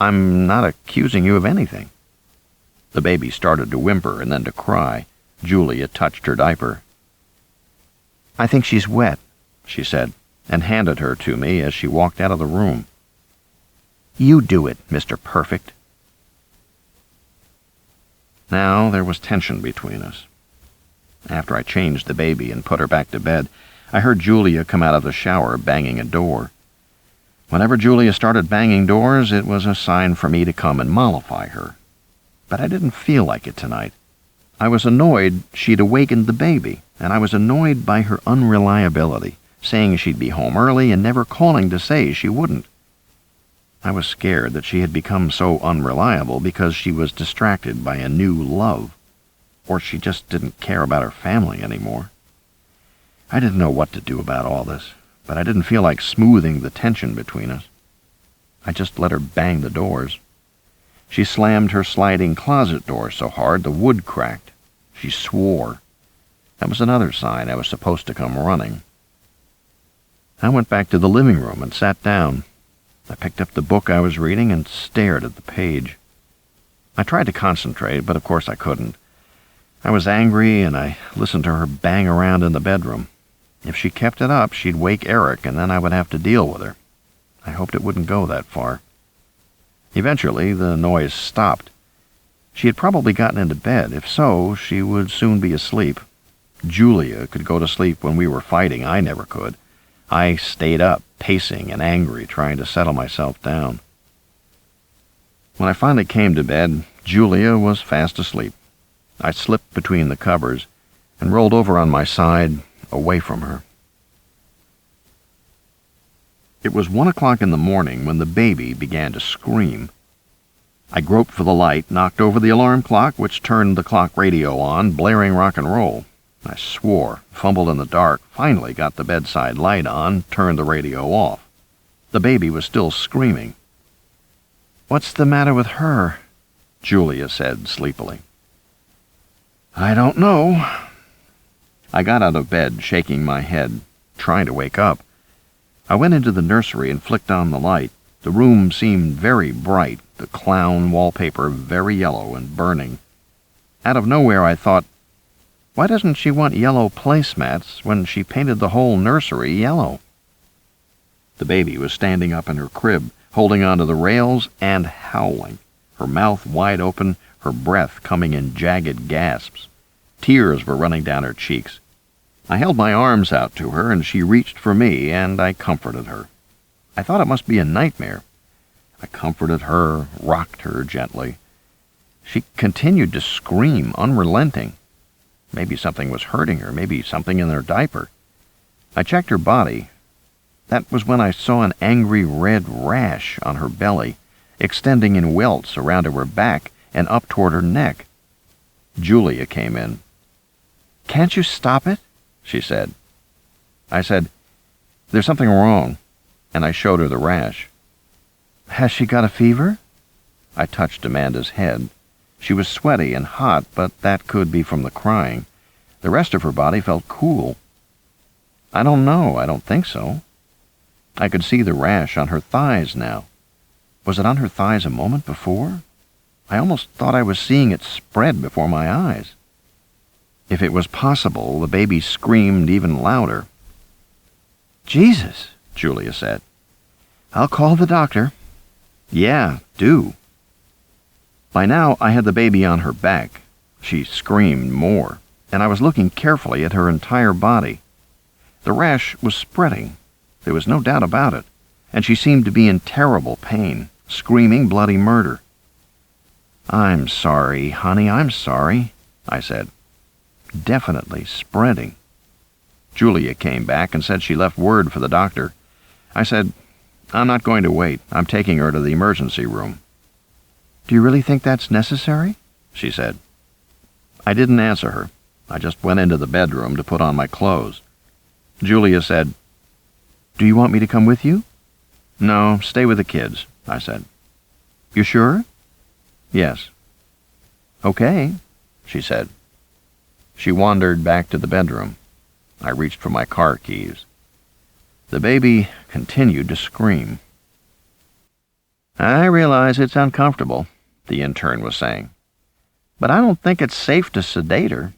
"I'm not accusing you of anything." The baby started to whimper and then to cry. Julia touched her diaper. "I think she's wet," she said, and handed her to me as she walked out of the room. "You do it, Mr. Perfect." Now there was tension between us. After I changed the baby and put her back to bed, I heard Julia come out of the shower banging a door. Whenever Julia started banging doors, it was a sign for me to come and mollify her. But I didn't feel like it tonight. I was annoyed she'd awakened the baby, and I was annoyed by her unreliability, saying she'd be home early and never calling to say she wouldn't. I was scared that she had become so unreliable because she was distracted by a new love, or she just didn't care about her family anymore. I didn't know what to do about all this, but I didn't feel like smoothing the tension between us. I just let her bang the doors. She slammed her sliding closet door so hard the wood cracked. She swore. That was another sign I was supposed to come running. I went back to the living room and sat down. I picked up the book I was reading and stared at the page. I tried to concentrate, but of course I couldn't. I was angry, and I listened to her bang around in the bedroom. If she kept it up, she'd wake Eric, and then I would have to deal with her. I hoped it wouldn't go that far. Eventually, the noise stopped. She had probably gotten into bed. If so, she would soon be asleep. Julia could go to sleep when we were fighting. I never could. I stayed up, pacing and angry, trying to settle myself down. When I finally came to bed, Julia was fast asleep. I slipped between the covers and rolled over on my side, away from her. It was 1 o'clock in the morning when the baby began to scream. I groped for the light, knocked over the alarm clock, which turned the clock radio on, blaring rock and roll. I swore, fumbled in the dark, finally got the bedside light on, turned the radio off. The baby was still screaming. "What's the matter with her?" Julia said sleepily. "I don't know." I got out of bed, shaking my head. trying to wake up. I went into the nursery and flicked on the light. The room seemed very bright, the clown wallpaper very yellow and burning. Out of nowhere I thought, why doesn't she want yellow placemats when she painted the whole nursery yellow? The baby was standing up in her crib, holding onto the rails and howling, her mouth wide open, her breath coming in jagged gasps. Tears were running down her cheeks. I held my arms out to her, and she reached for me, and I comforted her. I thought it must be a nightmare. I comforted her, rocked her gently. She continued to scream, unrelenting. Maybe something was hurting her, maybe something in her diaper. I checked her body. That was when I saw an angry red rash on her belly, extending in welts around her back and up toward her neck. Julia came in. "Can't you stop it?" she said. I said, "There's something wrong," and I showed her the rash. "Has she got a fever?" I touched Amanda's head. She was sweaty and hot, but that could be from the crying. The rest of her body felt cool. "I don't know. I don't think so." I could see the rash on her thighs now. Was it on her thighs a moment before? I almost thought I was seeing it spread before my eyes. If it was possible, the baby screamed even louder. "Jesus," Julia said. "I'll call the doctor." "Yeah, do." By now I had the baby on her back. She screamed more, and I was looking carefully at her entire body. The rash was spreading. There was no doubt about it, and she seemed to be in terrible pain, screaming bloody murder. "I'm sorry, honey, I'm sorry," I said. Definitely spreading. Julia came back and said she left word for the doctor. I said, "I'm not going to wait. I'm taking her to the emergency room." "Do you really think that's necessary?" she said. I didn't answer her. I just went into the bedroom to put on my clothes. Julia said, "Do you want me to come with you?" "No, stay with the kids," I said. "You sure?" "Yes." "Okay," she said. She wandered back to the bedroom. I reached for my car keys. The baby continued to scream. "I realize it's uncomfortable," the intern was saying, "but I don't think it's safe to sedate her."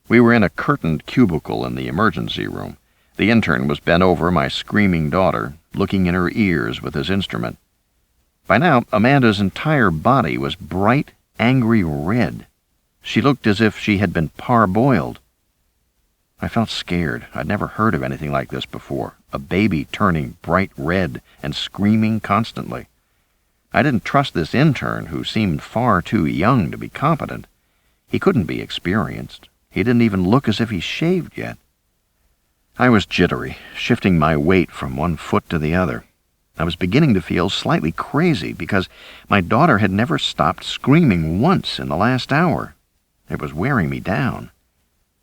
We were in a curtained cubicle in the emergency room. The intern was bent over my screaming daughter, looking in her ears with his instrument. By now, Amanda's entire body was bright, angry red. She looked as if she had been parboiled. I felt scared. I'd never heard of anything like this before, a baby turning bright red and screaming constantly. I didn't trust this intern, who seemed far too young to be competent. He couldn't be experienced. He didn't even look as if he shaved yet. I was jittery, shifting my weight from one foot to the other. I was beginning to feel slightly crazy because my daughter had never stopped screaming once in the last hour. It was wearing me down.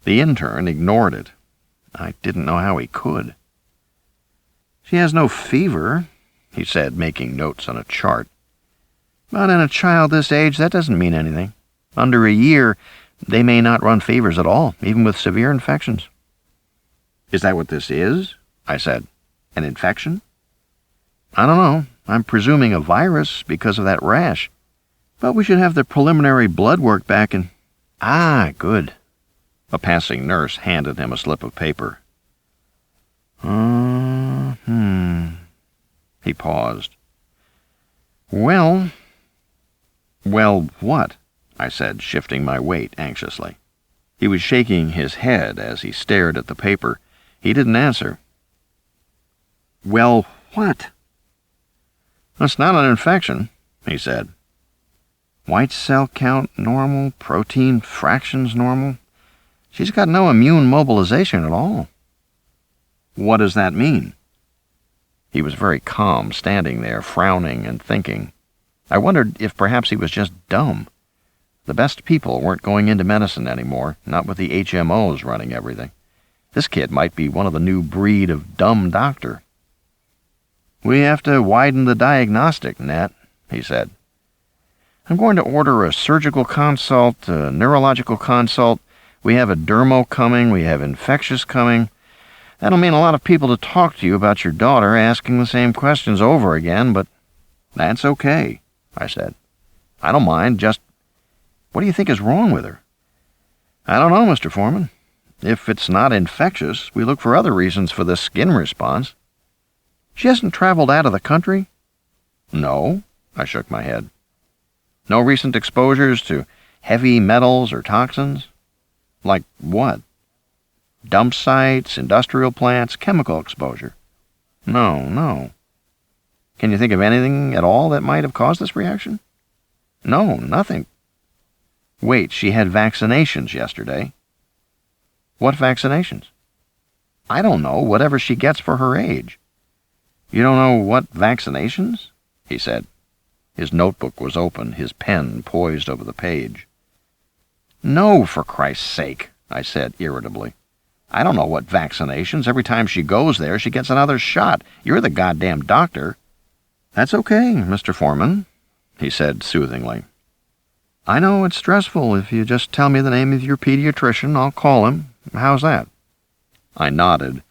The intern ignored it. I didn't know how he could. "She has no fever," he said, making notes on a chart. "But in a child this age, that doesn't mean anything. Under a year, they may not run fevers at all, even with severe infections." "Is that what this is?" I said. "An infection?" "I don't know. I'm presuming a virus because of that rash. But we should have the preliminary blood work back in—" "Ah, good." A passing nurse handed him a slip of paper. He paused. Well, what?" I said, shifting my weight anxiously. He was shaking his head as he stared at the paper. He didn't answer. "Well, what?" "It's not an infection," he said. "White cell count normal, protein fractions normal. She's got no immune mobilization at all." "What does that mean?" He was very calm, standing there, frowning and thinking. I wondered if perhaps he was just dumb. The best people weren't going into medicine anymore, not with the HMOs running everything. This kid might be one of the new breed of dumb doctor. "We have to widen the diagnostic net," he said. "I'm going to order a surgical consult, a neurological consult. We have a dermo coming. We have infectious coming. That'll mean a lot of people to talk to you about your daughter asking the same questions over again, but that's okay, I said. I don't mind, just what do you think is wrong with her? I don't know, Mr. Foreman. If it's not infectious, we look for other reasons for this skin response. She hasn't traveled out of the country? No, I shook my head. No recent exposures to heavy metals or toxins? Like what? Dump sites, industrial plants, chemical exposure? No. Can you think of anything at all that might have caused this reaction? No, nothing. Wait, she had vaccinations yesterday. What vaccinations? I don't know, whatever she gets for her age. You don't know what vaccinations? He said. His notebook was open, his pen poised over the page. No, for Christ's sake, I said irritably. I don't know what vaccinations. Every time she goes there, she gets another shot. You're the goddamn doctor. That's okay, Mr. Foreman, he said soothingly. I know it's stressful. If you just tell me the name of your pediatrician, I'll call him. How's that? I nodded.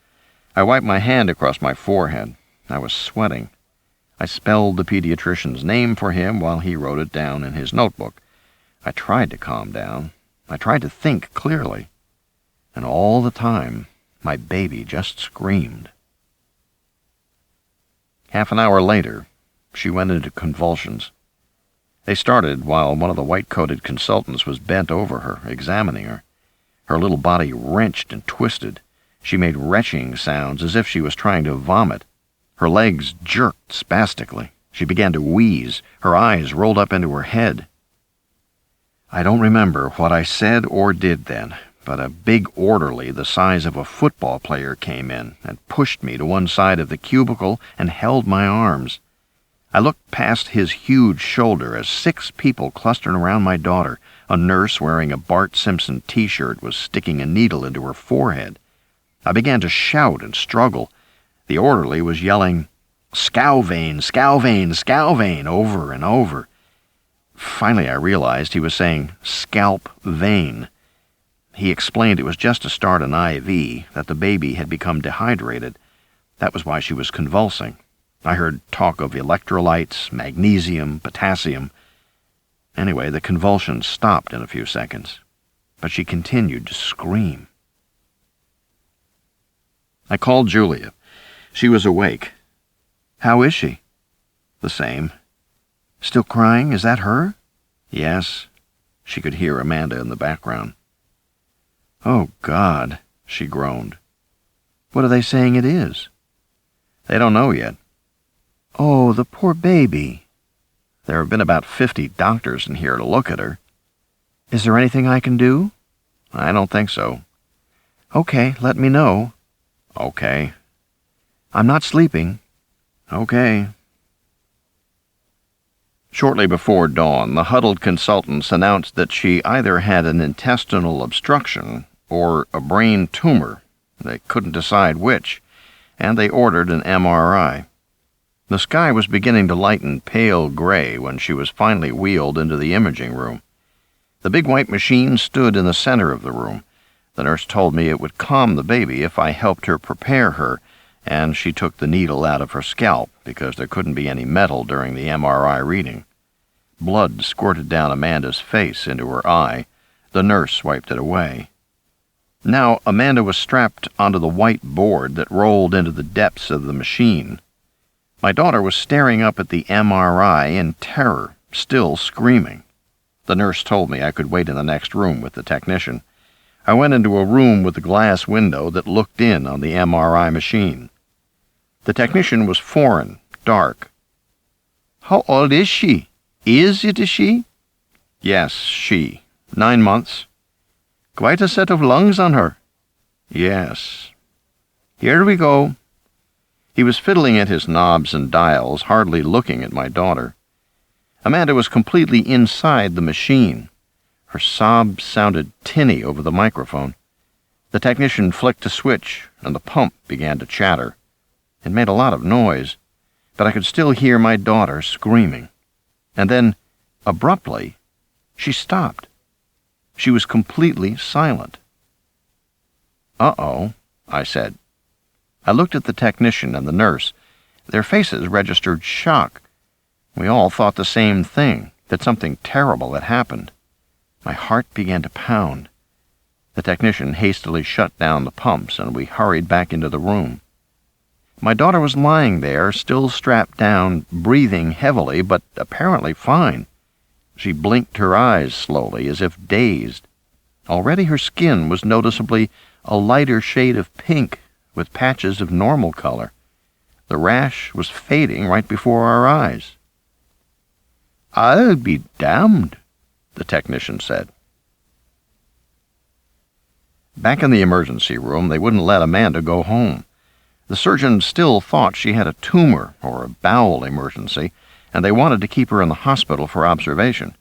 I wiped my hand across my forehead. I was sweating. I spelled the pediatrician's name for him while he wrote it down in his notebook. I tried to calm down. I tried to think clearly. And all the time, my baby just screamed. Half an hour later, she went into convulsions. They started while one of the white-coated consultants was bent over her, examining her. Her little body wrenched and twisted. She made retching sounds as if she was trying to vomit. Her legs jerked spastically. She began to wheeze. Her eyes rolled up into her head. I don't remember what I said or did then, but a big orderly the size of a football player came in and pushed me to one side of the cubicle and held my arms. I looked past his huge shoulder as 6 people clustered around my daughter. A nurse wearing a Bart Simpson t-shirt was sticking a needle into her forehead. I began to shout and struggle. The orderly was yelling, "Scalvane, Scalvane, Scalvane," over and over. Finally I realized he was saying scalp vein. He explained it was just to start an IV, that the baby had become dehydrated. That was why she was convulsing. I heard talk of electrolytes, magnesium, potassium. Anyway, the convulsions stopped in a few seconds, but she continued to scream. I called Julia. She was awake. How is she? The same. Still crying? Is that her? Yes. She could hear Amanda in the background. Oh, God, she groaned. What are they saying it is? They don't know yet. Oh, the poor baby. There have been about 50 doctors in here to look at her. Is there anything I can do? I don't think so. Okay, let me know. Okay. I'm not sleeping. Okay. Shortly before dawn, the huddled consultants announced that she either had an intestinal obstruction or a brain tumor. They couldn't decide which, and they ordered an MRI. The sky was beginning to lighten pale gray when she was finally wheeled into the imaging room. The big white machine stood in the center of the room. The nurse told me it would calm the baby if I helped her prepare her, and she took the needle out of her scalp because there couldn't be any metal during the MRI reading. Blood squirted down Amanda's face into her eye. The nurse wiped it away. Now Amanda was strapped onto the white board that rolled into the depths of the machine. My daughter was staring up at the MRI in terror, still screaming. The nurse told me I could wait in the next room with the technician. I went into a room with a glass window that looked in on the MRI machine. The technician was foreign, dark. How old is she? Is it a she? Yes, she. 9 months. Quite a set of lungs on her. Yes. Here we go. He was fiddling at his knobs and dials, hardly looking at my daughter. Amanda was completely inside the machine. Her sobs sounded tinny over the microphone. The technician flicked a switch, and the pump began to chatter. It made a lot of noise, but I could still hear my daughter screaming. And then, abruptly, she stopped. She was completely silent. Uh-oh, I said. I looked at the technician and the nurse. Their faces registered shock. We all thought the same thing, that something terrible had happened. My heart began to pound. The technician hastily shut down the pumps, and we hurried back into the room. My daughter was lying there, still strapped down, breathing heavily, but apparently fine. She blinked her eyes slowly, as if dazed. Already her skin was noticeably a lighter shade of pink, with patches of normal color. The rash was fading right before our eyes. "I'll be damned," the technician said. Back in the emergency room, they wouldn't let Amanda go home. The surgeon still thought she had a tumor or a bowel emergency, and they wanted to keep her in the hospital for observation.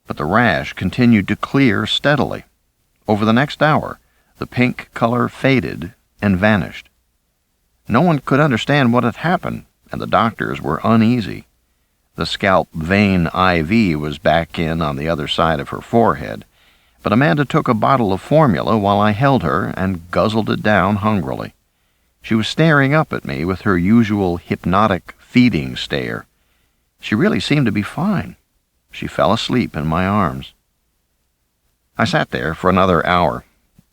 But the rash continued to clear steadily. Over the next hour, the pink color faded and vanished. No one could understand what had happened, and the doctors were uneasy. The scalp vein IV was back in on the other side of her forehead, but Amanda took a bottle of formula while I held her and guzzled it down hungrily. She was staring up at me with her usual hypnotic feeding stare. She really seemed to be fine. She fell asleep in my arms. I sat there for another hour,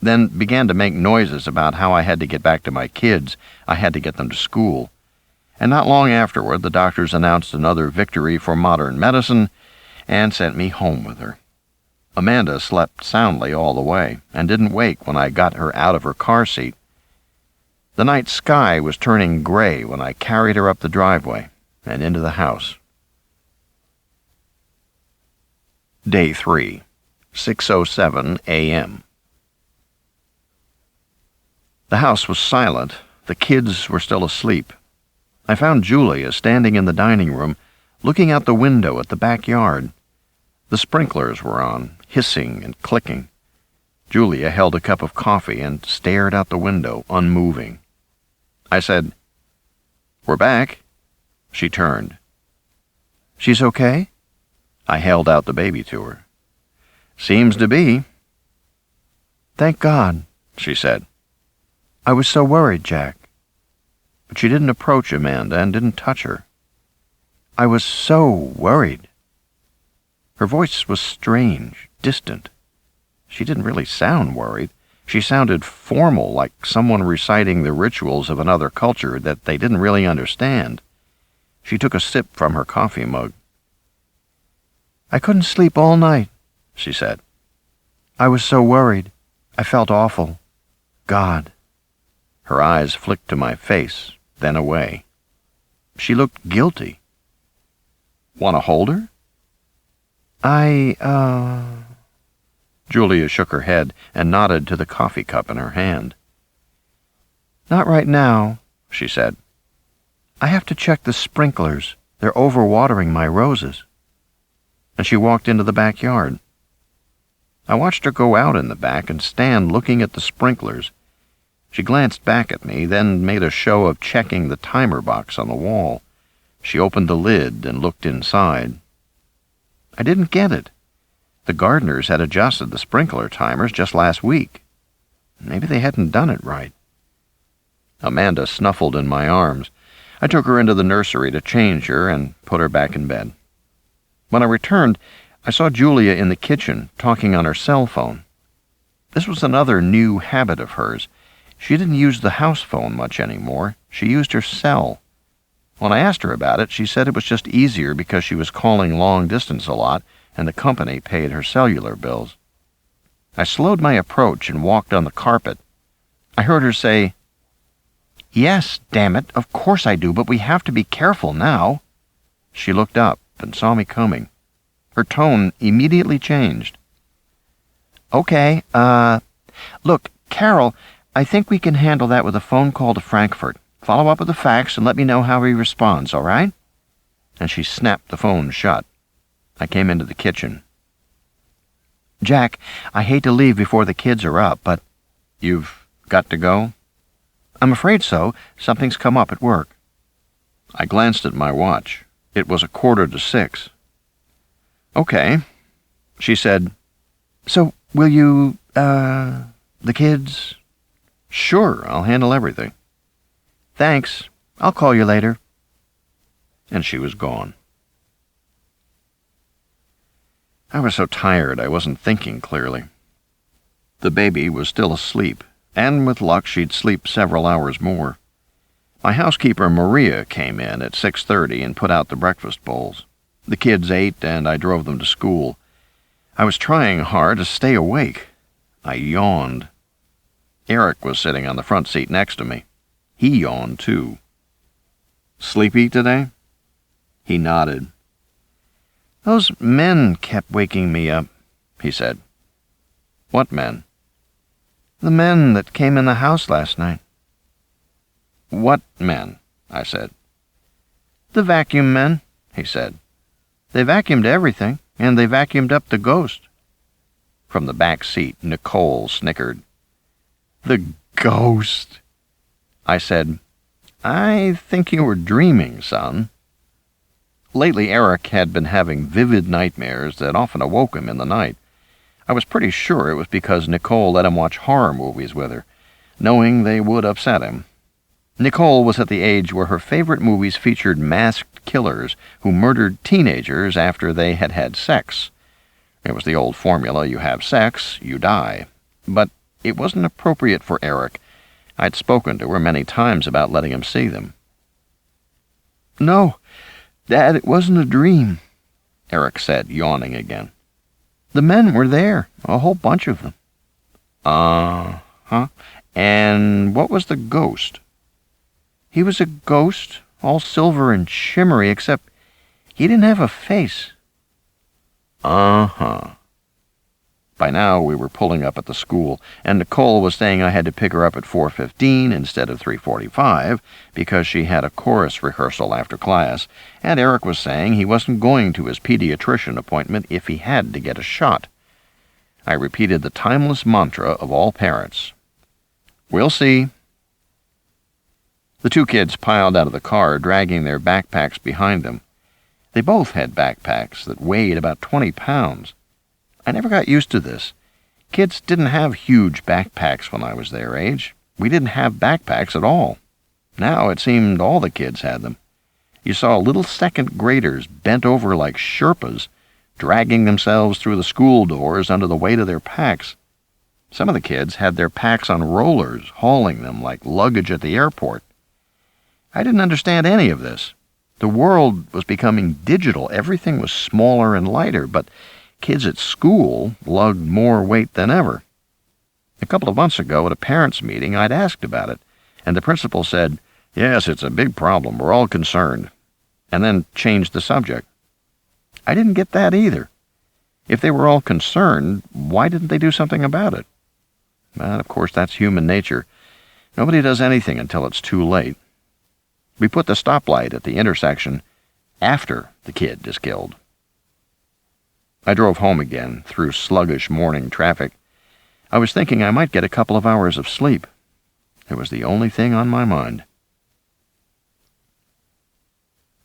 then began to make noises about how I had to get back to my kids. I had to get them to school. And not long afterward, the doctors announced another victory for modern medicine and sent me home with her. Amanda slept soundly all the way and didn't wake when I got her out of her car seat. The night sky was turning gray when I carried her up the driveway and into the house. Day 3, 6:07 a.m. The house was silent. The kids were still asleep. I found Julia standing in the dining room, looking out the window at the backyard. The sprinklers were on, hissing and clicking. Julia held a cup of coffee and stared out the window, unmoving. I said, "We're back." She turned. "She's okay?" I held out the baby to her. "Seems to be." "Thank God," she said. "I was so worried, Jack." But she didn't approach Amanda and didn't touch her. "I was so worried." Her voice was strange, distant. She didn't really sound worried. She sounded formal, like someone reciting the rituals of another culture that they didn't really understand. She took a sip from her coffee mug. "I couldn't sleep all night," she said. "I was so worried. I felt awful. God." Her eyes flicked to my face, then away. She looked guilty. "Want to hold her?" Julia shook her head and nodded to the coffee cup in her hand. "Not right now," she said. "I have to check the sprinklers. They're overwatering my roses." And she walked into the backyard. I watched her go out in the back and stand looking at the sprinklers. She glanced back at me, then made a show of checking the timer box on the wall. She opened the lid and looked inside. I didn't get it. The gardeners had adjusted the sprinkler timers just last week. Maybe they hadn't done it right. Amanda snuffled in my arms. I took her into the nursery to change her and put her back in bed. When I returned, I saw Julia in the kitchen, talking on her cell phone. This was another new habit of hers. She didn't use the house phone much anymore. She used her cell. When I asked her about it, she said it was just easier because she was calling long distance a lot, and the company paid her cellular bills. I slowed my approach and walked on the carpet. I heard her say, "Yes, damn it, of course I do, but we have to be careful now." She looked up and saw me coming. Her tone immediately changed. "Okay, look, Carol, I think we can handle that with a phone call to Frankfurt. Follow up with the facts and let me know how he responds, all right?" And she snapped the phone shut. I came into the kitchen. "Jack, I hate to leave before the kids are up, but—" "You've got to go?" "I'm afraid so. Something's come up at work." I glanced at my watch. It was 5:45. "Okay." She said, "So, will you, the kids?" "Sure, I'll handle everything." Thanks. I'll call you later. And she was gone. I was so tired I wasn't thinking clearly. The baby was still asleep, and with luck she'd sleep several hours more. My housekeeper Maria came in at 6:30 and put out the breakfast bowls. The kids ate, and I drove them to school. I was trying hard to stay awake. I yawned. Eric was sitting on the front seat next to me. He yawned, too. Sleepy today? He nodded. Those men kept waking me up, he said. What men? The men that came in the house last night. What men? I said. The vacuum men, he said. They vacuumed everything, and they vacuumed up the ghost. From the back seat, Nicole snickered. The ghost? I said, I think you were dreaming, son. Lately, Eric had been having vivid nightmares that often awoke him in the night. I was pretty sure it was because Nicole let him watch horror movies with her, knowing they would upset him. Nicole was at the age where her favorite movies featured masked killers who murdered teenagers after they had had sex. It was the old formula, you have sex, you die. But it wasn't appropriate for Eric. I'd spoken to her many times about letting him see them. No, Dad, it wasn't a dream, Eric said, yawning again. The men were there, a whole bunch of them. Uh-huh. And what was the ghost? He was a ghost, all silver and shimmery, except he didn't have a face. Uh-huh. By now we were pulling up at the school, and Nicole was saying I had to pick her up at 4:15 instead of 3:45 because she had a chorus rehearsal after class, and Eric was saying he wasn't going to his pediatrician appointment if he had to get a shot. I repeated the timeless mantra of all parents. We'll see. The two kids piled out of the car, dragging their backpacks behind them. They both had backpacks that weighed about 20 pounds. I never got used to this. Kids didn't have huge backpacks when I was their age. We didn't have backpacks at all. Now it seemed all the kids had them. You saw little second graders bent over like Sherpas, dragging themselves through the school doors under the weight of their packs. Some of the kids had their packs on rollers, hauling them like luggage at the airport. I didn't understand any of this. The world was becoming digital. Everything was smaller and lighter, but kids at school lugged more weight than ever. A couple of months ago at a parents' meeting, I'd asked about it, and the principal said, "Yes, it's a big problem. We're all concerned," and then changed the subject. I didn't get that either. If they were all concerned, why didn't they do something about it? But, of course, that's human nature. Nobody does anything until it's too late. We put the stoplight at the intersection after the kid is killed. I drove home again through sluggish morning traffic. I was thinking I might get a couple of hours of sleep. It was the only thing on my mind.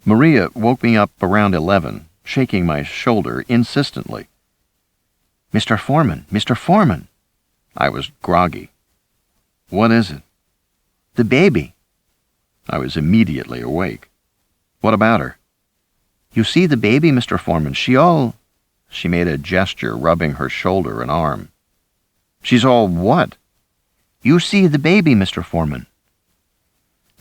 Maria woke me up around 11, shaking my shoulder insistently. "Mr. Foreman, Mr. Foreman!" I was groggy. "What is it?" "The baby." I was immediately awake. "What about her?" "You see the baby, Mr. Foreman. She made a gesture, rubbing her shoulder and arm. "She's all what?" "You see the baby, Mr. Foreman."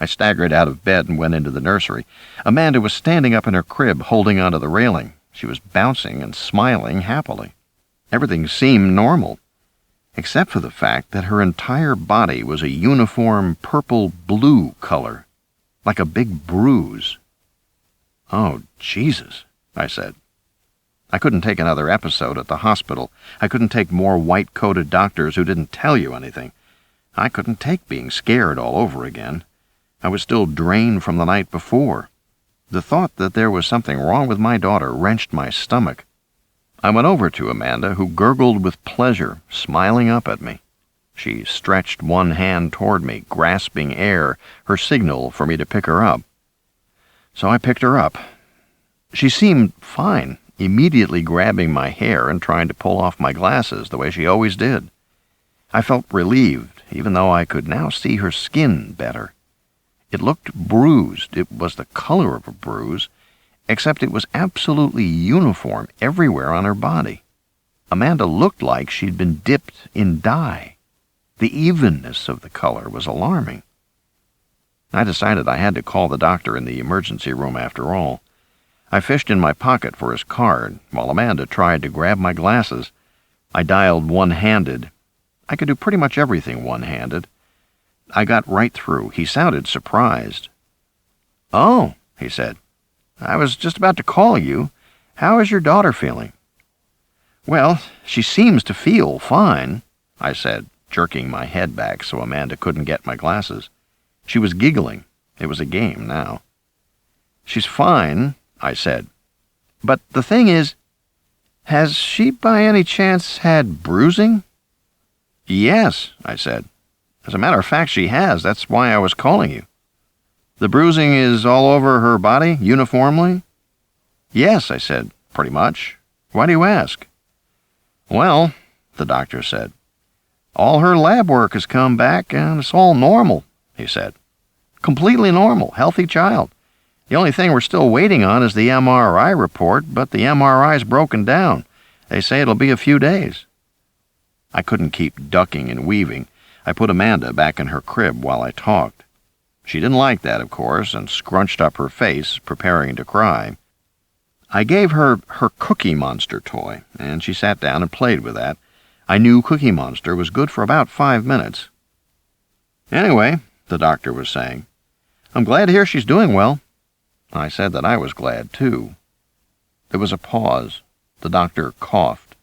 I staggered out of bed and went into the nursery. Amanda was standing up in her crib, holding onto the railing. She was bouncing and smiling happily. Everything seemed normal, except for the fact that her entire body was a uniform purple-blue color, like a big bruise. "Oh, Jesus," I said. I couldn't take another episode at the hospital. I couldn't take more white-coated doctors who didn't tell you anything. I couldn't take being scared all over again. I was still drained from the night before. The thought that there was something wrong with my daughter wrenched my stomach. I went over to Amanda, who gurgled with pleasure, smiling up at me. She stretched one hand toward me, grasping air, her signal for me to pick her up. So I picked her up. She seemed fine, immediately grabbing my hair and trying to pull off my glasses the way she always did. I felt relieved, even though I could now see her skin better. It looked bruised. It was the color of a bruise, except it was absolutely uniform everywhere on her body. Amanda looked like she'd been dipped in dye. The evenness of the color was alarming. I decided I had to call the doctor in the emergency room after all. I fished in my pocket for his card, while Amanda tried to grab my glasses. I dialed one-handed. I could do pretty much everything one-handed. I got right through. He sounded surprised. "Oh," he said. "I was just about to call you. How is your daughter feeling?" "Well, she seems to feel fine," I said, jerking my head back so Amanda couldn't get my glasses. She was giggling. It was a game now. "She's fine," I said. "But the thing is, has she by any chance had bruising?" "Yes," I said. "As a matter of fact, she has. That's why I was calling you." "The bruising is all over her body, uniformly?" "Yes," I said, "pretty much. Why do you ask?" "Well," the doctor said, "all her lab work has come back, and it's all normal," he said. "Completely normal, healthy child. The only thing we're still waiting on is the MRI report, but the MRI's broken down. They say it'll be a few days." I couldn't keep ducking and weaving. I put Amanda back in her crib while I talked. She didn't like that, of course, and scrunched up her face, preparing to cry. I gave her Cookie Monster toy, and she sat down and played with that. I knew Cookie Monster was good for about 5 minutes. "Anyway," the doctor was saying, "I'm glad to hear she's doing well." I said that I was glad, too. There was a pause. The doctor coughed.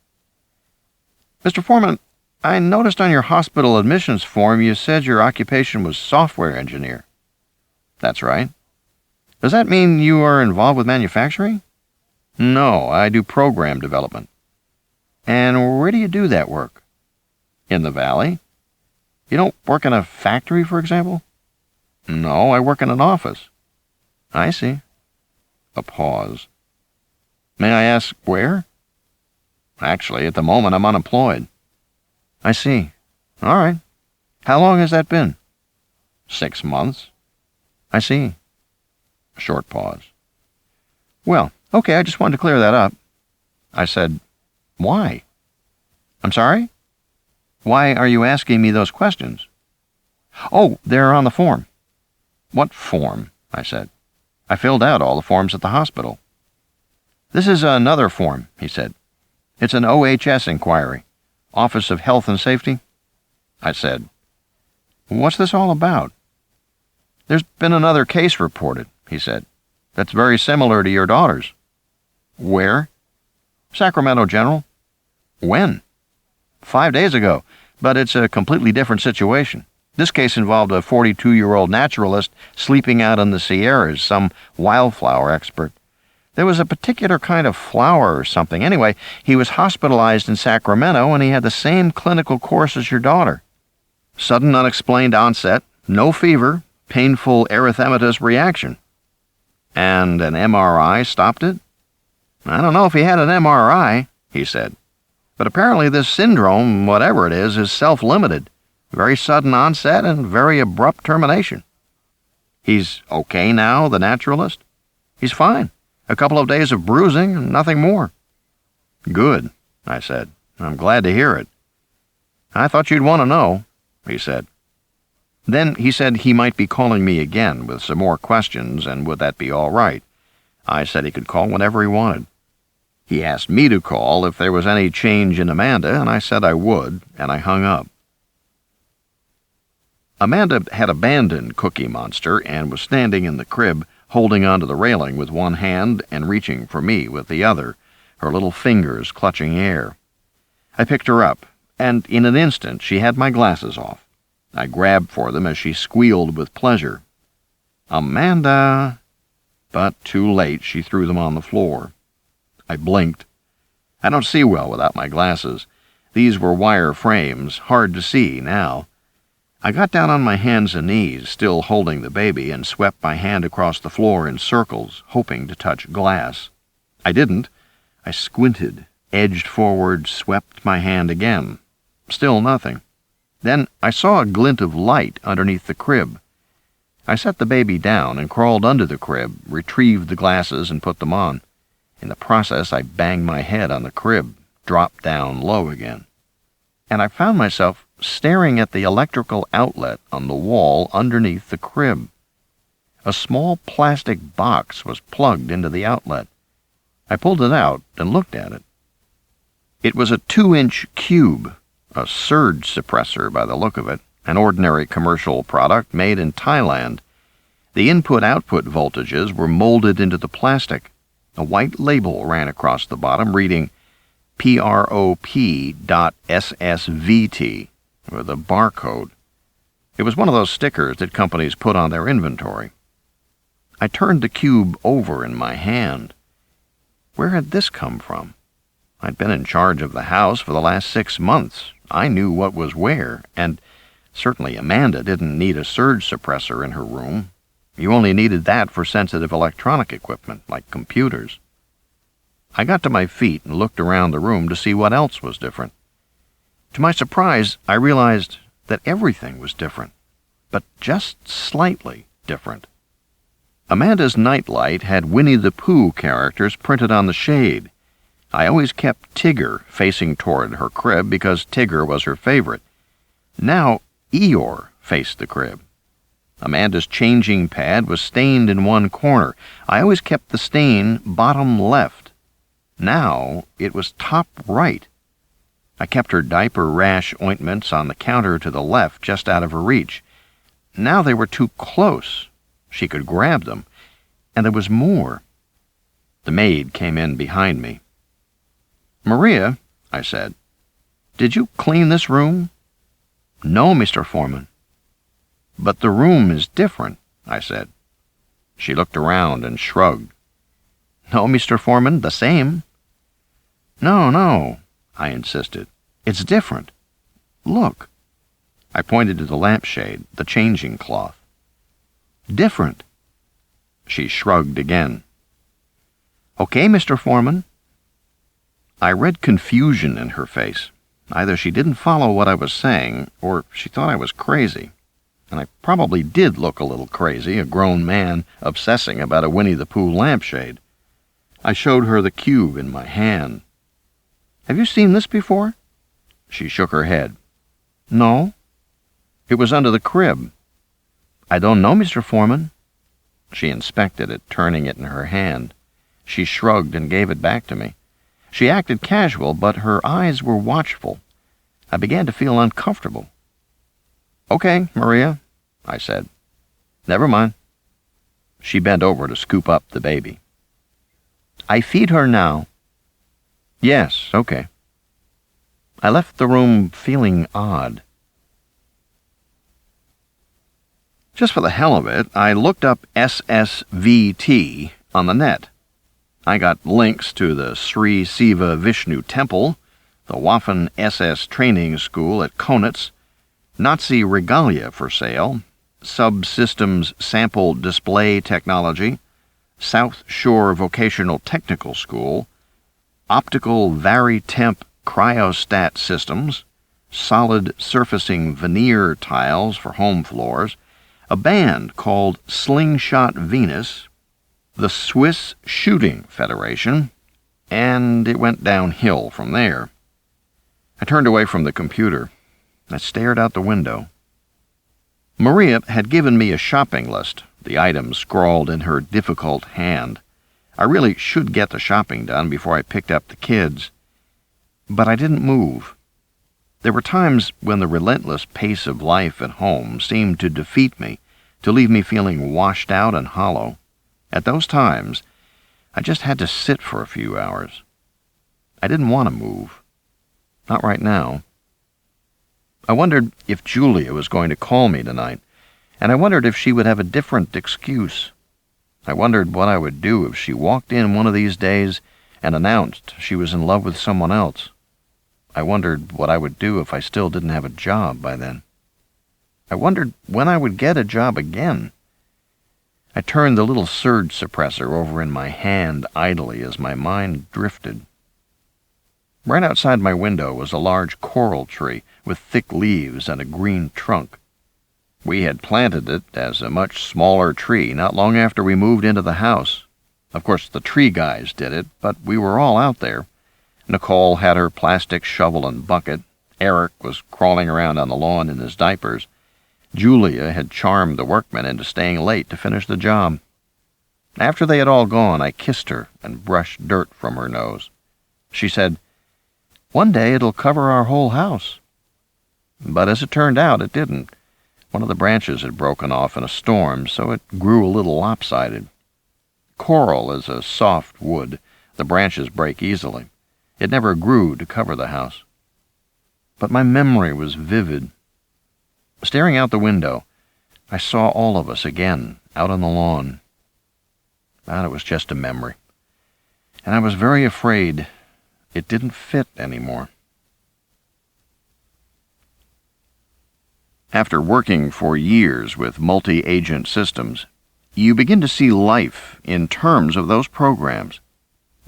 "Mr. Foreman, I noticed on your hospital admissions form you said your occupation was software engineer." "That's right." "Does that mean you are involved with manufacturing?" "No, I do program development." "And where do you do that work?" "In the valley." "You don't work in a factory, for example?" "No, I work in an office." "I see." A pause. "May I ask where?" "Actually, at the moment I'm unemployed." "I see. All right. How long has that been?" 6 months. "I see." A short pause. "Well, okay, I just wanted to clear that up." I said, "Why?" "I'm sorry? Why are you asking me those questions?" "Oh, they're on the form." "What form?" I said. "I filled out all the forms at the hospital." "This is another form," he said. "It's an OHS inquiry. Office of Health and Safety." I said, "What's this all about?" "There's been another case reported," he said, "that's very similar to your daughter's." "Where?" "Sacramento General." "When?" 5 days ago, but it's a completely different situation. This case involved a 42-year-old naturalist sleeping out in the Sierras, some wildflower expert. There was a particular kind of flower or something. Anyway, he was hospitalized in Sacramento, and he had the same clinical course as your daughter. Sudden unexplained onset, no fever, painful erythematous reaction. And an MRI stopped it? "I don't know if he had an MRI," he said. "But apparently this syndrome, whatever it is self-limited. Very sudden onset and very abrupt termination." "He's okay now, the naturalist?" "He's fine. A couple of days of bruising and nothing more." "Good," I said. "I'm glad to hear it." "I thought you'd want to know," he said. Then he said he might be calling me again with some more questions, and would that be all right? I said he could call whenever he wanted. He asked me to call if there was any change in Amanda, and I said I would, and I hung up. Amanda had abandoned Cookie Monster and was standing in the crib, holding onto the railing with one hand and reaching for me with the other, her little fingers clutching air. I picked her up, and in an instant she had my glasses off. I grabbed for them as she squealed with pleasure. "Amanda!" But too late, she threw them on the floor. I blinked. I don't see well without my glasses. These were wire frames, hard to see now. I got down on my hands and knees, still holding the baby, and swept my hand across the floor in circles, hoping to touch glass. I didn't. I squinted, edged forward, swept my hand again. Still nothing. Then I saw a glint of light underneath the crib. I set the baby down and crawled under the crib, retrieved the glasses, and put them on. In the process, I banged my head on the crib, dropped down low again. And I found myself staring at the electrical outlet on the wall underneath the crib. A small plastic box was plugged into the outlet. I pulled it out and looked at it. It was a 2-inch cube, a surge suppressor by the look of it, an ordinary commercial product made in Thailand. The input-output voltages were molded into the plastic. A white label ran across the bottom reading prop.ssvt with a barcode. It was one of those stickers that companies put on their inventory. I turned the cube over in my hand. Where had this come from? I'd been in charge of the house for the last 6 months. I knew what was where, and certainly Amanda didn't need a surge suppressor in her room. You only needed that for sensitive electronic equipment, like computers. I got to my feet and looked around the room to see what else was different. To my surprise, I realized that everything was different, but just slightly different. Amanda's nightlight had Winnie the Pooh characters printed on the shade. I always kept Tigger facing toward her crib because Tigger was her favorite. Now Eeyore faced the crib. Amanda's changing pad was stained in one corner. I always kept the stain bottom left. Now it was top right. I kept her diaper rash ointments on the counter to the left, just out of her reach. Now they were too close. She could grab them. And there was more. The maid came in behind me. "Maria," I said, "did you clean this room?" "No, Mr. Foreman." "But the room is different," I said. She looked around and shrugged. "No, Mr. Foreman, the same." No, I insisted. "It's different. Look." I pointed to the lampshade, the changing cloth. "Different." She shrugged again. "Okay, Mr. Foreman." I read confusion in her face. Either she didn't follow what I was saying, or she thought I was crazy. And I probably did look a little crazy, a grown man obsessing about a Winnie the Pooh lampshade. I showed her the cube in my hand. "Have you seen this before?" She shook her head. "No." "It was under the crib." "I don't know, Mr. Foreman." She inspected it, turning it in her hand. She shrugged and gave it back to me. She acted casual, but her eyes were watchful. I began to feel uncomfortable. "Okay, Maria," I said. "Never mind." She bent over to scoop up the baby. "I feed her now." "Yes, okay." I left the room feeling odd. Just for the hell of it, I looked up SSVT on the net. I got links to the Sri Siva Vishnu Temple, the Waffen SS Training School at Konitz, Nazi regalia for sale, Subsystems Sample Display Technology, South Shore Vocational Technical School, Optical Vari-Temp Cryostat Systems, Solid Surfacing Veneer Tiles for home floors, a band called Slingshot Venus, the Swiss Shooting Federation, and it went downhill from there. I turned away from the computer. I stared out the window. Maria had given me a shopping list, the items scrawled in her difficult hand. I really should get the shopping done before I picked up the kids. But I didn't move. There were times when the relentless pace of life at home seemed to defeat me, to leave me feeling washed out and hollow. At those times, I just had to sit for a few hours. I didn't want to move. Not right now. I wondered if Julia was going to call me tonight, and I wondered if she would have a different excuse. I wondered what I would do if she walked in one of these days and announced she was in love with someone else. I wondered what I would do if I still didn't have a job by then. I wondered when I would get a job again. I turned the little surge suppressor over in my hand idly as my mind drifted. Right outside my window was a large coral tree with thick leaves and a green trunk. We had planted it as a much smaller tree not long after we moved into the house. Of course, the tree guys did it, but we were all out there. Nicole had her plastic shovel and bucket. Eric was crawling around on the lawn in his diapers. Julia had charmed the workmen into staying late to finish the job. After they had all gone, I kissed her and brushed dirt from her nose. She said, "One day it'll cover our whole house." But as it turned out, it didn't. One of the branches had broken off in a storm, so it grew a little lopsided. Coral is a soft wood. The branches break easily. It never grew to cover the house. But my memory was vivid. Staring out the window, I saw all of us again, out on the lawn. But it was just a memory. And I was very afraid it didn't fit anymore. After working for years with multi-agent systems, you begin to see life in terms of those programs.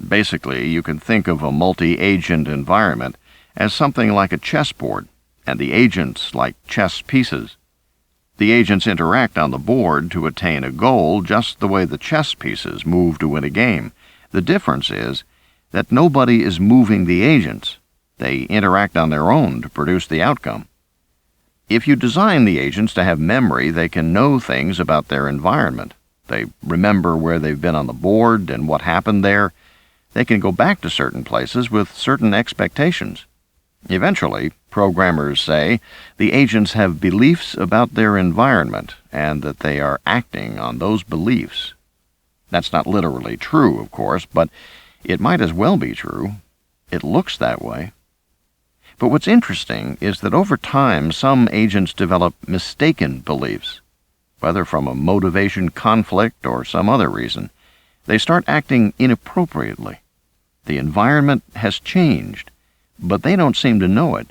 Basically, you can think of a multi-agent environment as something like a chessboard, and the agents like chess pieces. The agents interact on the board to attain a goal just the way the chess pieces move to win a game. The difference is that nobody is moving the agents. They interact on their own to produce the outcome. If you design the agents to have memory, they can know things about their environment. They remember where they've been on the board and what happened there. They can go back to certain places with certain expectations. Eventually, programmers say the agents have beliefs about their environment and that they are acting on those beliefs. That's not literally true, of course, but it might as well be true. It looks that way. But what's interesting is that over time some agents develop mistaken beliefs, whether from a motivation conflict or some other reason. They start acting inappropriately. The environment has changed, but they don't seem to know it.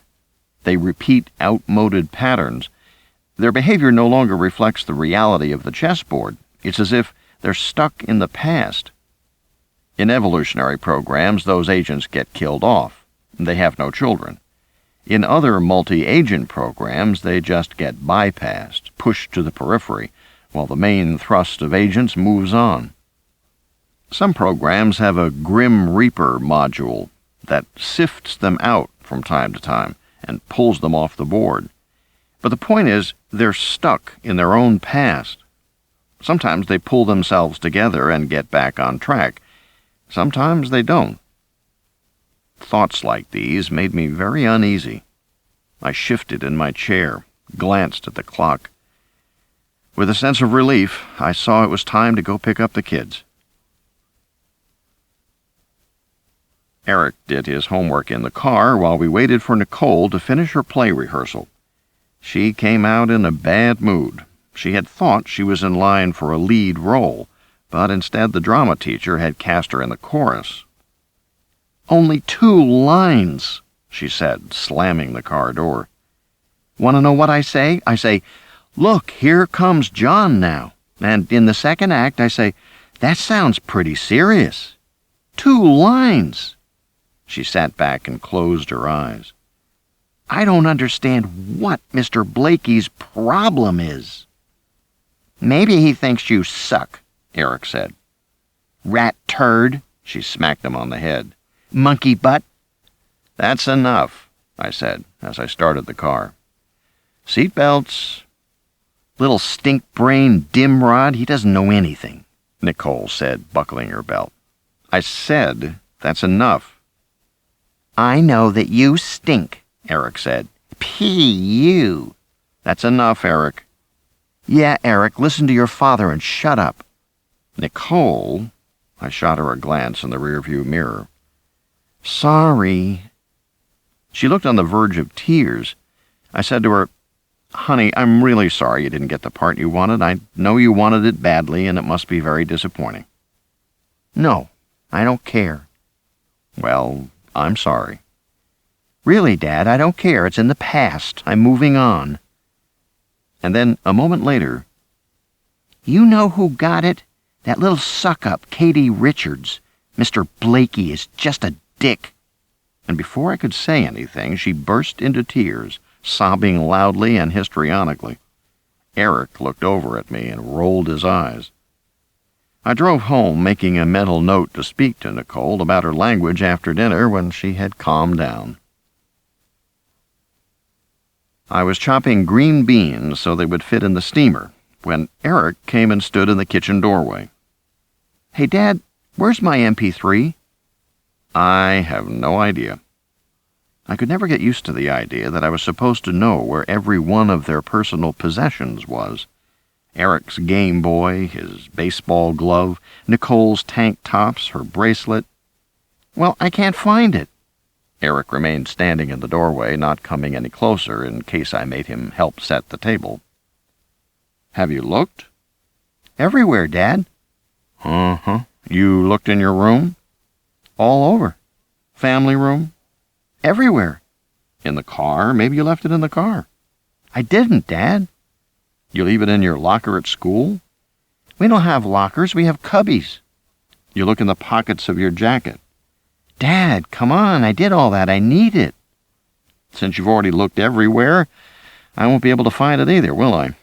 They repeat outmoded patterns. Their behavior no longer reflects the reality of the chessboard. It's as if they're stuck in the past. In evolutionary programs, those agents get killed off. They have no children. In other multi-agent programs, they just get bypassed, pushed to the periphery, while the main thrust of agents moves on. Some programs have a Grim Reaper module that sifts them out from time to time and pulls them off the board. But the point is, they're stuck in their own past. Sometimes they pull themselves together and get back on track. Sometimes they don't. Thoughts like these made me very uneasy. I shifted in my chair, glanced at the clock. With a sense of relief, I saw it was time to go pick up the kids. Eric did his homework in the car while we waited for Nicole to finish her play rehearsal. She came out in a bad mood. She had thought she was in line for a lead role, but instead the drama teacher had cast her in the chorus. "Only 2 lines," she said, slamming the car door. "Want to know what I say? I say, 'Look, here comes John now.' And in the second act, I say, 'That sounds pretty serious.' 2 lines." She sat back and closed her eyes. "I don't understand what Mr. Blakey's problem is." "Maybe he thinks you suck," Eric said. "Rat turd," she smacked him on the head. "Monkey butt." "That's enough," I said as I started the car. "Seat belts." "Little stink-brained dimrod, he doesn't know anything," Nicole said, buckling her belt. I said, "That's enough." "I know that you stink," Eric said. P.U. "That's enough, Eric." "Yeah, Eric, listen to your father and shut up." "Nicole," I shot her a glance in the rearview mirror. "Sorry." She looked on the verge of tears. I said to her, "Honey, I'm really sorry you didn't get the part you wanted. I know you wanted it badly, and it must be very disappointing." "No, I don't care." "Well, I'm sorry." "Really, Dad, I don't care. It's in the past. I'm moving on." And then, a moment later, "You know who got it? That little suck-up, Katie Richards. Mr. Blakey is just a dick." And before I could say anything, she burst into tears, sobbing loudly and histrionically. Eric looked over at me and rolled his eyes. I drove home, making a mental note to speak to Nicole about her language after dinner when she had calmed down. I was chopping green beans so they would fit in the steamer when Eric came and stood in the kitchen doorway. "Hey, Dad, where's my MP3? I have no idea. I could never get used to the idea that I was supposed to know where every one of their personal possessions was. Eric's Game Boy, his baseball glove, Nicole's tank tops, her bracelet. "Well, I can't find it." Eric remained standing in the doorway, not coming any closer in case I made him help set the table. "Have you looked?" "Everywhere, Dad." "Uh-huh. You looked in your room?" "All over." "Family room?" "Everywhere." "In the car? Maybe you left it in the car." "I didn't, Dad." "You leave it in your locker at school?" "We don't have lockers, we have cubbies." "You look in the pockets of your jacket?" "Dad, come on, I did all that, I need it." "Since you've already looked everywhere, I won't be able to find it either, will I?"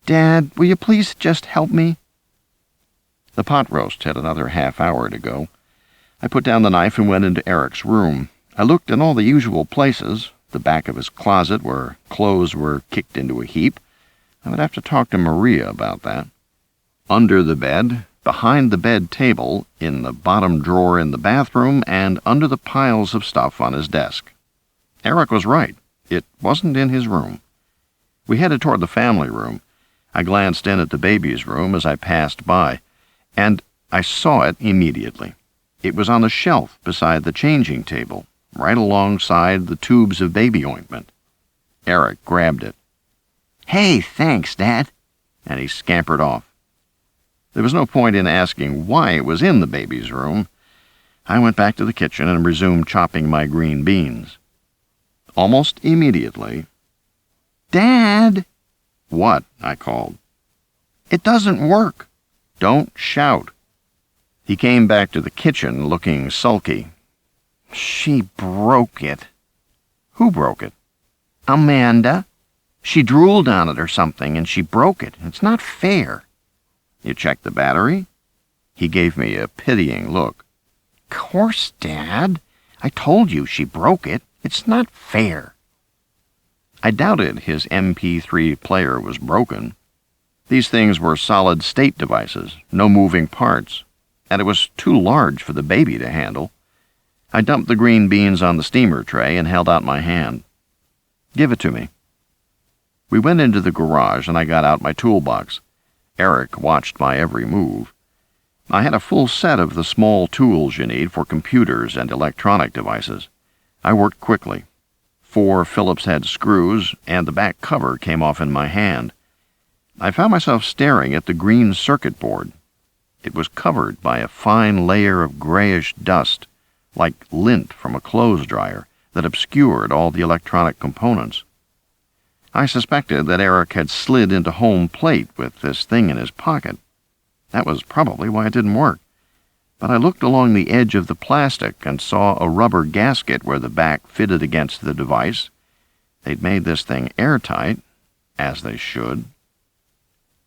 "Dad, will you please just help me?" The pot roast had another half hour to go. I put down the knife and went into Eric's room. I looked in all the usual places, the back of his closet where clothes were kicked into a heap. I would have to talk to Maria about that. Under the bed, behind the bed table, in the bottom drawer in the bathroom, and under the piles of stuff on his desk. Eric was right. It wasn't in his room. We headed toward the family room. I glanced in at the baby's room as I passed by, and I saw it immediately. It was on the shelf beside the changing table, right alongside the tubes of baby ointment. Eric grabbed it. "Hey, thanks, Dad," and he scampered off. There was no point in asking why it was in the baby's room. I went back to the kitchen and resumed chopping my green beans. Almost immediately, "Dad!" "What?" I called. "It doesn't work." "Don't shout." He came back to the kitchen looking sulky. "She broke it." "Who broke it?" "Amanda. She drooled on it or something, and she broke it. It's not fair." "You checked the battery?" He gave me a pitying look. "Course, Dad. I told you she broke it. It's not fair." I doubted his MP3 player was broken. These things were solid-state devices, no moving parts, and it was too large for the baby to handle. I dumped the green beans on the steamer tray and held out my hand. "Give it to me." We went into the garage and I got out my toolbox. Eric watched my every move. I had a full set of the small tools you need for computers and electronic devices. I worked quickly. 4 Phillips head screws and the back cover came off in my hand. I found myself staring at the green circuit board. It was covered by a fine layer of grayish dust, like lint from a clothes dryer, that obscured all the electronic components. I suspected that Eric had slid into home plate with this thing in his pocket. That was probably why it didn't work. But I looked along the edge of the plastic and saw a rubber gasket where the back fitted against the device. They'd made this thing airtight, as they should.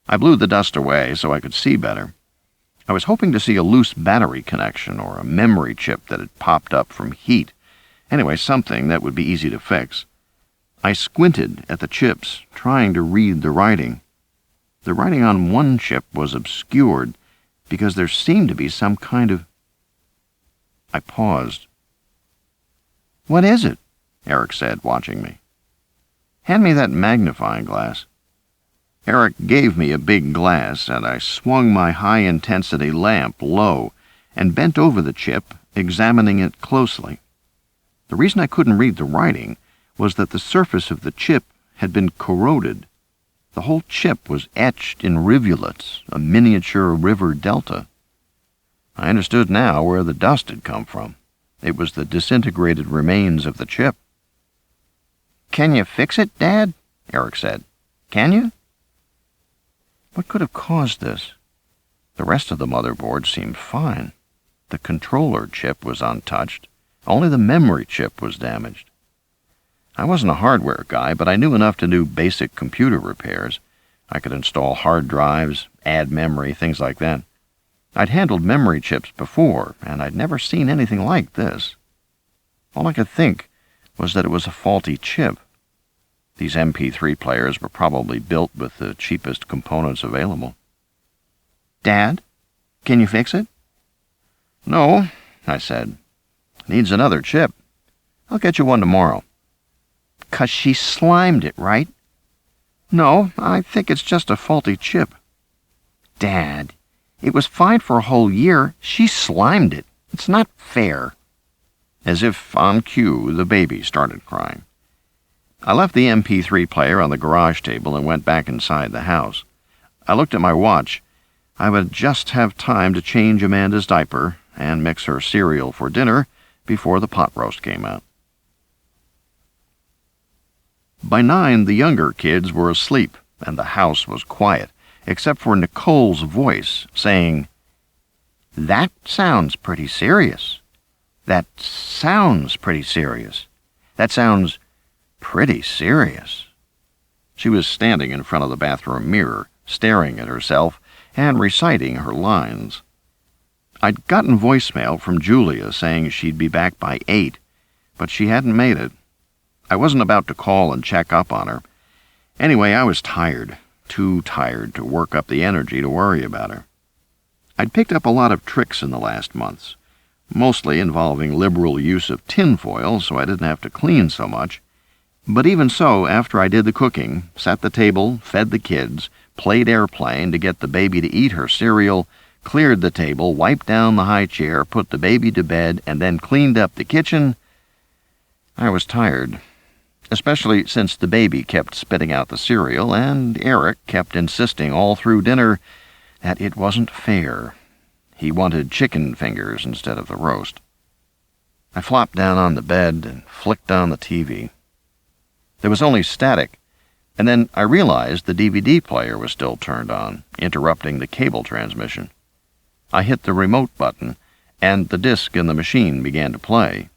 I blew the dust away so I could see better. I was hoping to see a loose battery connection or a memory chip that had popped up from heat. Anyway, something that would be easy to fix. I squinted at the chips, trying to read the writing. The writing on one chip was obscured because there seemed to be some kind of... I paused. "What is it?" Eric said, watching me. "Hand me that magnifying glass." Eric gave me a big glass, and I swung my high-intensity lamp low and bent over the chip, examining it closely. The reason I couldn't read the writing was that the surface of the chip had been corroded. The whole chip was etched in rivulets, a miniature river delta. I understood now where the dust had come from. It was the disintegrated remains of the chip. "Can you fix it, Dad?" Eric said. "Can you?" What could have caused this? The rest of the motherboard seemed fine. The controller chip was untouched. Only the memory chip was damaged. I wasn't a hardware guy, but I knew enough to do basic computer repairs. I could install hard drives, add memory, things like that. I'd handled memory chips before, and I'd never seen anything like this. All I could think was that it was a faulty chip. These MP3 players were probably built with the cheapest components available. "Dad, can you fix it?" "No," I said. "Needs another chip. I'll get you one tomorrow." "'Cause she slimed it, right?" "No, I think it's just a faulty chip." "Dad, it was fine for a whole year. She slimed it. It's not fair." As if on cue, the baby started crying. I left the MP3 player on the garage table and went back inside the house. I looked at my watch. I would just have time to change Amanda's diaper and mix her cereal for dinner before the pot roast came out. By 9, the younger kids were asleep, and the house was quiet, except for Nicole's voice saying, "That sounds pretty serious. That sounds pretty serious. That sounds pretty serious." She was standing in front of the bathroom mirror, staring at herself and reciting her lines. I'd gotten voicemail from Julia saying she'd be back by 8, but she hadn't made it. I wasn't about to call and check up on her. Anyway, I was tired, too tired to work up the energy to worry about her. I'd picked up a lot of tricks in the last months, mostly involving liberal use of tinfoil so I didn't have to clean so much. But even so, after I did the cooking, set the table, fed the kids, played airplane to get the baby to eat her cereal, cleared the table, wiped down the high chair, put the baby to bed, and then cleaned up the kitchen, I was tired. Especially since the baby kept spitting out the cereal, and Eric kept insisting all through dinner that it wasn't fair. He wanted chicken fingers instead of the roast. I flopped down on the bed and flicked on the TV. There was only static, and then I realized the DVD player was still turned on, interrupting the cable transmission. I hit the remote button, and the disc in the machine began to play.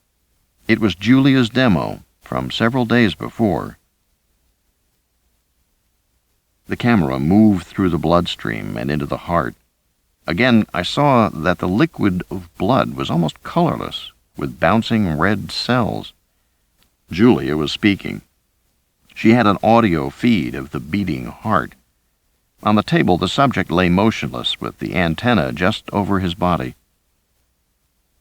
It was Julia's demo from several days before. The camera moved through the bloodstream and into the heart. Again, I saw that the liquid of blood was almost colorless, with bouncing red cells. Julia was speaking. She had an audio feed of the beating heart. On the table, the subject lay motionless with the antenna just over his body.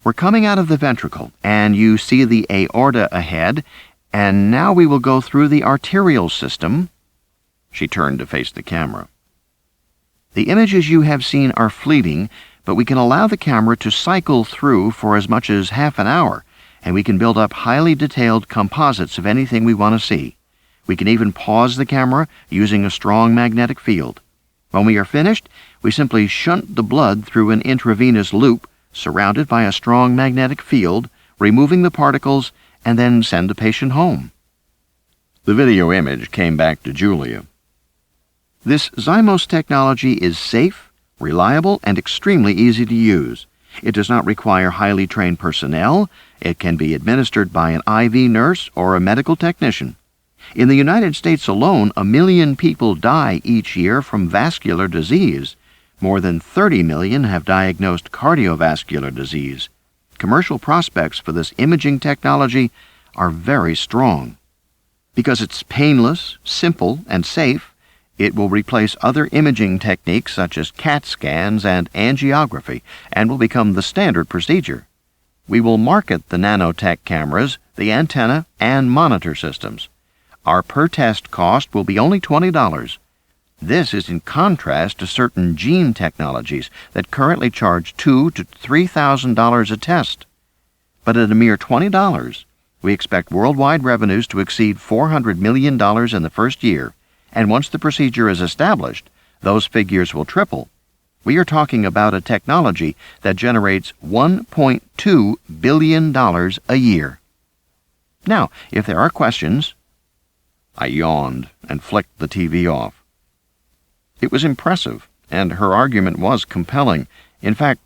"We're coming out of the ventricle, and you see the aorta ahead, and now we will go through the arterial system." She turned to face the camera. "The images you have seen are fleeting, but we can allow the camera to cycle through for as much as half an hour, and we can build up highly detailed composites of anything we want to see. We can even pause the camera using a strong magnetic field. When we are finished, we simply shunt the blood through an intravenous loop surrounded by a strong magnetic field, removing the particles, and then send the patient home." The video image came back to Julia. "This Xymos technology is safe, reliable, and extremely easy to use. It does not require highly trained personnel. It can be administered by an IV nurse or a medical technician. In the United States alone, 1 million people die each year from vascular disease. More than 30 million have diagnosed cardiovascular disease. Commercial prospects for this imaging technology are very strong. Because it's painless, simple, and safe, it will replace other imaging techniques such as CAT scans and angiography and will become the standard procedure. We will market the nanotech cameras, the antenna, and monitor systems. Our per-test cost will be only $20. This is in contrast to certain gene technologies that currently charge $2,000 to $3,000 a test. But at a mere $20, we expect worldwide revenues to exceed $400 million in the first year, and once the procedure is established, those figures will triple. We are talking about a technology that generates $1.2 billion a year. Now, if there are questions..." I yawned and flicked the TV off. It was impressive, and her argument was compelling. In fact,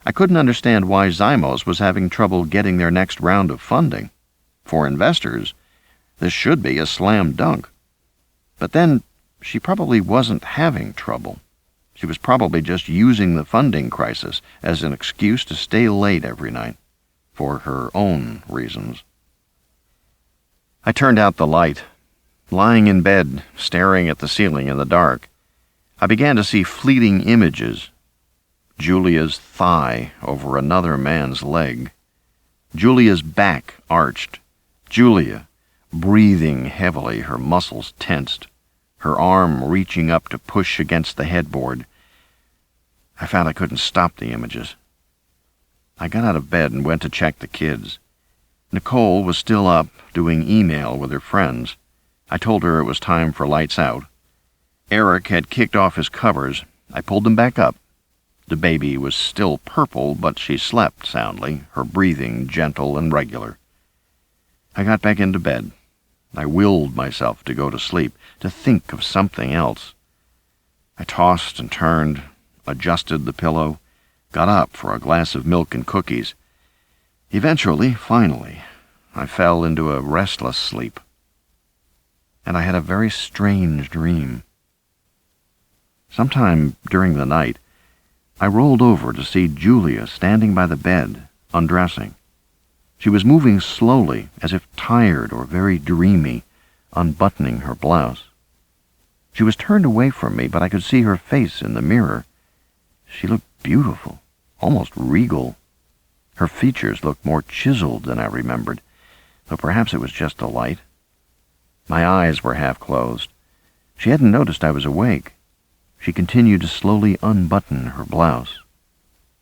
I couldn't understand why Xymos was having trouble getting their next round of funding. For investors, this should be a slam dunk. But then she probably wasn't having trouble. She was probably just using the funding crisis as an excuse to stay late every night, for her own reasons. I turned out the light. Lying in bed, staring at the ceiling in the dark, I began to see fleeting images. Julia's thigh over another man's leg. Julia's back arched. Julia, breathing heavily, her muscles tensed, her arm reaching up to push against the headboard. I found I couldn't stop the images. I got out of bed and went to check the kids. Nicole was still up, doing email with her friends. I told her it was time for lights out. Eric had kicked off his covers. I pulled them back up. The baby was still purple, but she slept soundly, her breathing gentle and regular. I got back into bed. I willed myself to go to sleep, to think of something else. I tossed and turned, adjusted the pillow, got up for a glass of milk and cookies. Eventually, finally, I fell into a restless sleep. And I had a very strange dream. Sometime during the night, I rolled over to see Julia standing by the bed, undressing. She was moving slowly, as if tired or very dreamy, unbuttoning her blouse. She was turned away from me, but I could see her face in the mirror. She looked beautiful, almost regal. Her features looked more chiseled than I remembered, though perhaps it was just the light. My eyes were half closed. She hadn't noticed I was awake. She continued to slowly unbutton her blouse.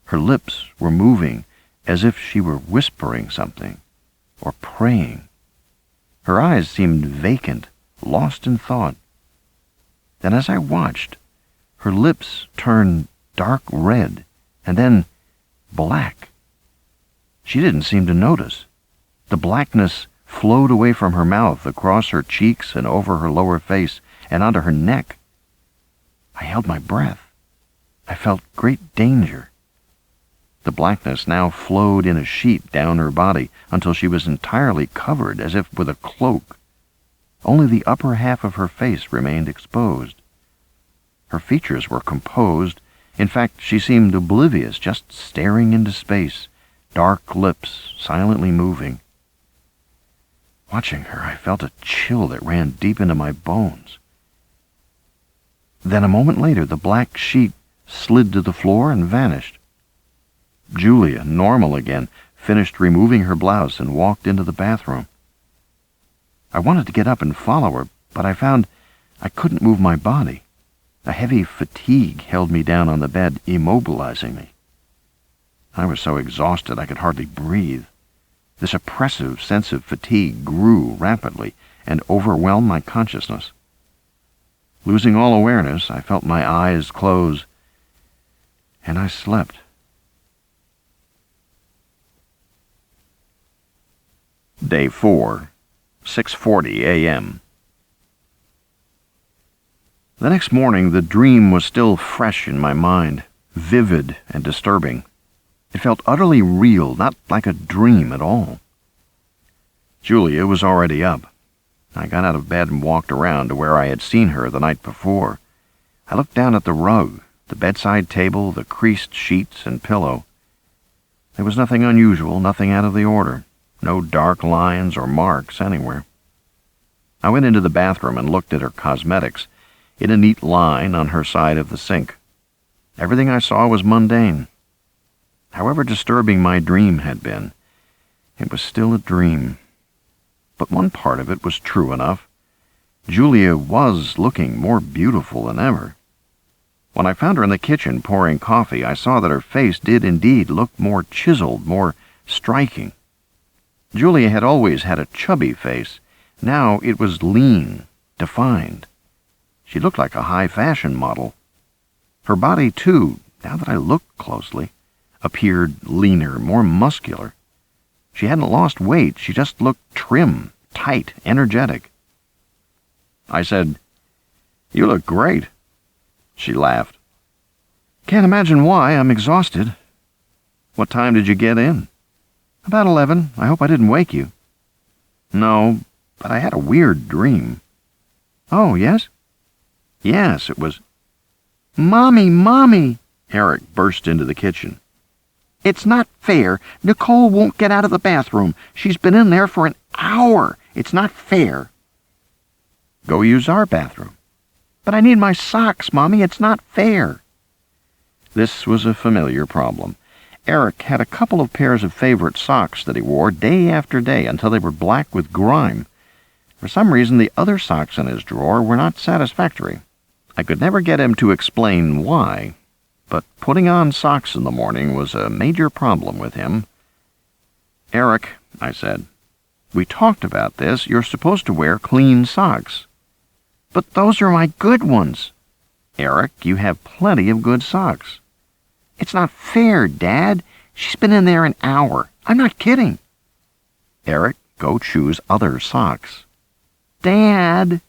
Her lips were moving as if she were whispering something, or praying. Her eyes seemed vacant, lost in thought. Then as I watched, her lips turned dark red, and then black. She didn't seem to notice. The blackness flowed away from her mouth, across her cheeks and over her lower face, and onto her neck. I held my breath. I felt great danger. The blackness now flowed in a sheet down her body until she was entirely covered, as if with a cloak. Only the upper half of her face remained exposed. Her features were composed. In fact, she seemed oblivious, just staring into space, dark lips silently moving. Watching her, I felt a chill that ran deep into my bones. Then a moment later, the black sheet slid to the floor and vanished. Julia, normal again, finished removing her blouse and walked into the bathroom. I wanted to get up and follow her, but I found I couldn't move my body. A heavy fatigue held me down on the bed, immobilizing me. I was so exhausted I could hardly breathe. This oppressive sense of fatigue grew rapidly and overwhelmed my consciousness. Losing all awareness, I felt my eyes close, and I slept. Day 4, 6:40 a.m. The next morning, the dream was still fresh in my mind, vivid and disturbing. It felt utterly real, not like a dream at all. Julia was already up. I got out of bed and walked around to where I had seen her the night before. I looked down at the rug, the bedside table, the creased sheets and pillow. There was nothing unusual, nothing out of the order. No dark lines or marks anywhere. I went into the bathroom and looked at her cosmetics, in a neat line on her side of the sink. Everything I saw was mundane. However disturbing my dream had been, it was still a dream. But one part of it was true enough. Julia was looking more beautiful than ever. When I found her in the kitchen pouring coffee, I saw that her face did indeed look more chiseled, more striking. Julia had always had a chubby face. Now it was lean, defined. She looked like a high-fashion model. Her body, too, now that I looked closely, appeared leaner, more muscular. She hadn't lost weight. She just looked trim, tight, energetic. I said, "You look great." She laughed. "Can't imagine why. I'm exhausted." "What time did you get in?" "About 11. I hope I didn't wake you." "No, but I had a weird dream." "Oh, yes?" Yes, it was... "Mommy, Mommy!" Eric burst into the kitchen. "It's not fair. Nicole won't get out of the bathroom. She's been in there for an hour. It's not fair." "Go use our bathroom." "But I need my socks, Mommy. It's not fair." This was a familiar problem. Eric had a couple of pairs of favorite socks that he wore day after day until they were black with grime. For some reason, the other socks in his drawer were not satisfactory. I could never get him to explain why, but putting on socks in the morning was a major problem with him. "Eric," I said, "we talked about this. You're supposed to wear clean socks." "But those are my good ones." "Eric, you have plenty of good socks." "It's not fair, Dad. She's been in there an hour. I'm not kidding." "Eric, go choose other socks." "Dad!"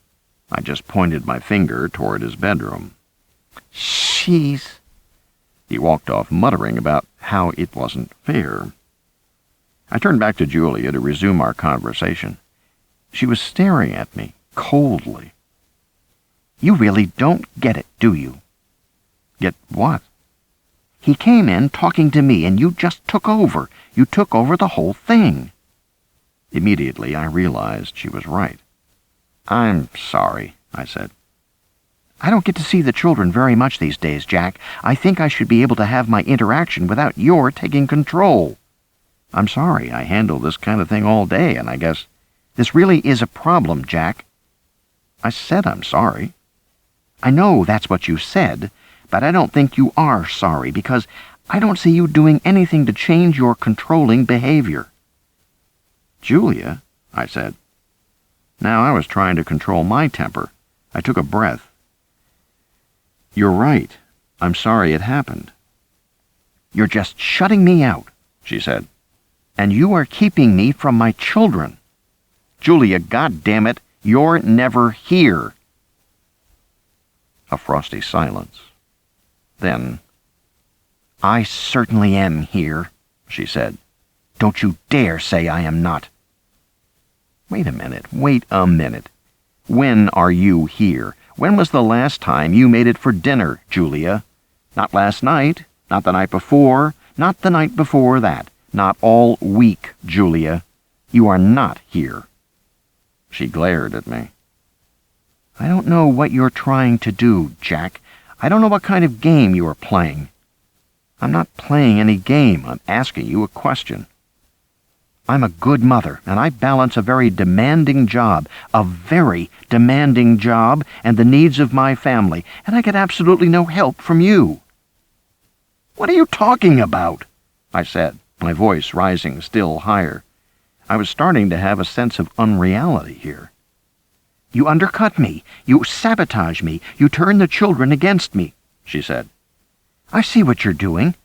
I just pointed my finger toward his bedroom. "She's..." He walked off muttering about how it wasn't fair. I turned back to Julia to resume our conversation. She was staring at me coldly. "You really don't get it, do you?" "Get what?" "He came in talking to me, and you just took over. You took over the whole thing." Immediately, I realized she was right. "I'm sorry," I said. "I don't get to see the children very much these days, Jack. I think I should be able to have my interaction without your taking control." "I'm sorry. I handle this kind of thing all day, and I guess..." "This really is a problem, Jack." "I said I'm sorry." "I know that's what you said, but I don't think you are sorry, because I don't see you doing anything to change your controlling behavior." "Julia," I said. Now I was trying to control my temper. I took a breath. "You're right. I'm sorry it happened." "You're just shutting me out," she said. "And you are keeping me from my children." "Julia, goddammit, you're never here." A frosty silence. Then, "I certainly am here," she said. "Don't you dare say I am not." Wait a minute. When are you here? When was the last time you made it for dinner, Julia? Not last night, not the night before, not the night before that, not all week, Julia. You are not here. She glared at me. "I don't know what you're trying to do, Jack. I don't know what kind of game you are playing." "I'm not playing any game. I'm asking you a question." "I'm a good mother, and I balance a very demanding job, and the needs of my family, and I get absolutely no help from you." "What are you talking about?" I said, my voice rising still higher. I was starting to have a sense of unreality here. "You undercut me. You sabotage me. You turn the children against me," she said. "I see what you're doing.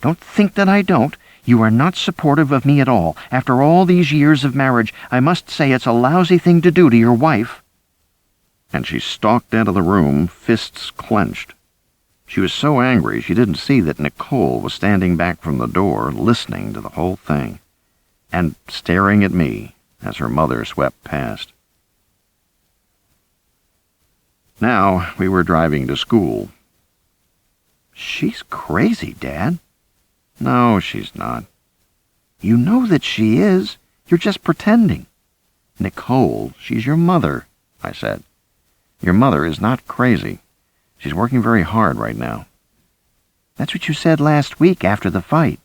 Don't think that I don't. You are not supportive of me at all. After all these years of marriage, I must say it's a lousy thing to do to your wife." And she stalked out of the room, fists clenched. She was so angry she didn't see that Nicole was standing back from the door, listening to the whole thing, and staring at me as her mother swept past. Now we were driving to school. "She's crazy, Dad." "No, she's not." "You know that she is. You're just pretending." "Nicole, she's your mother," I said. "Your mother is not crazy. She's working very hard right now." "That's what you said last week after the fight."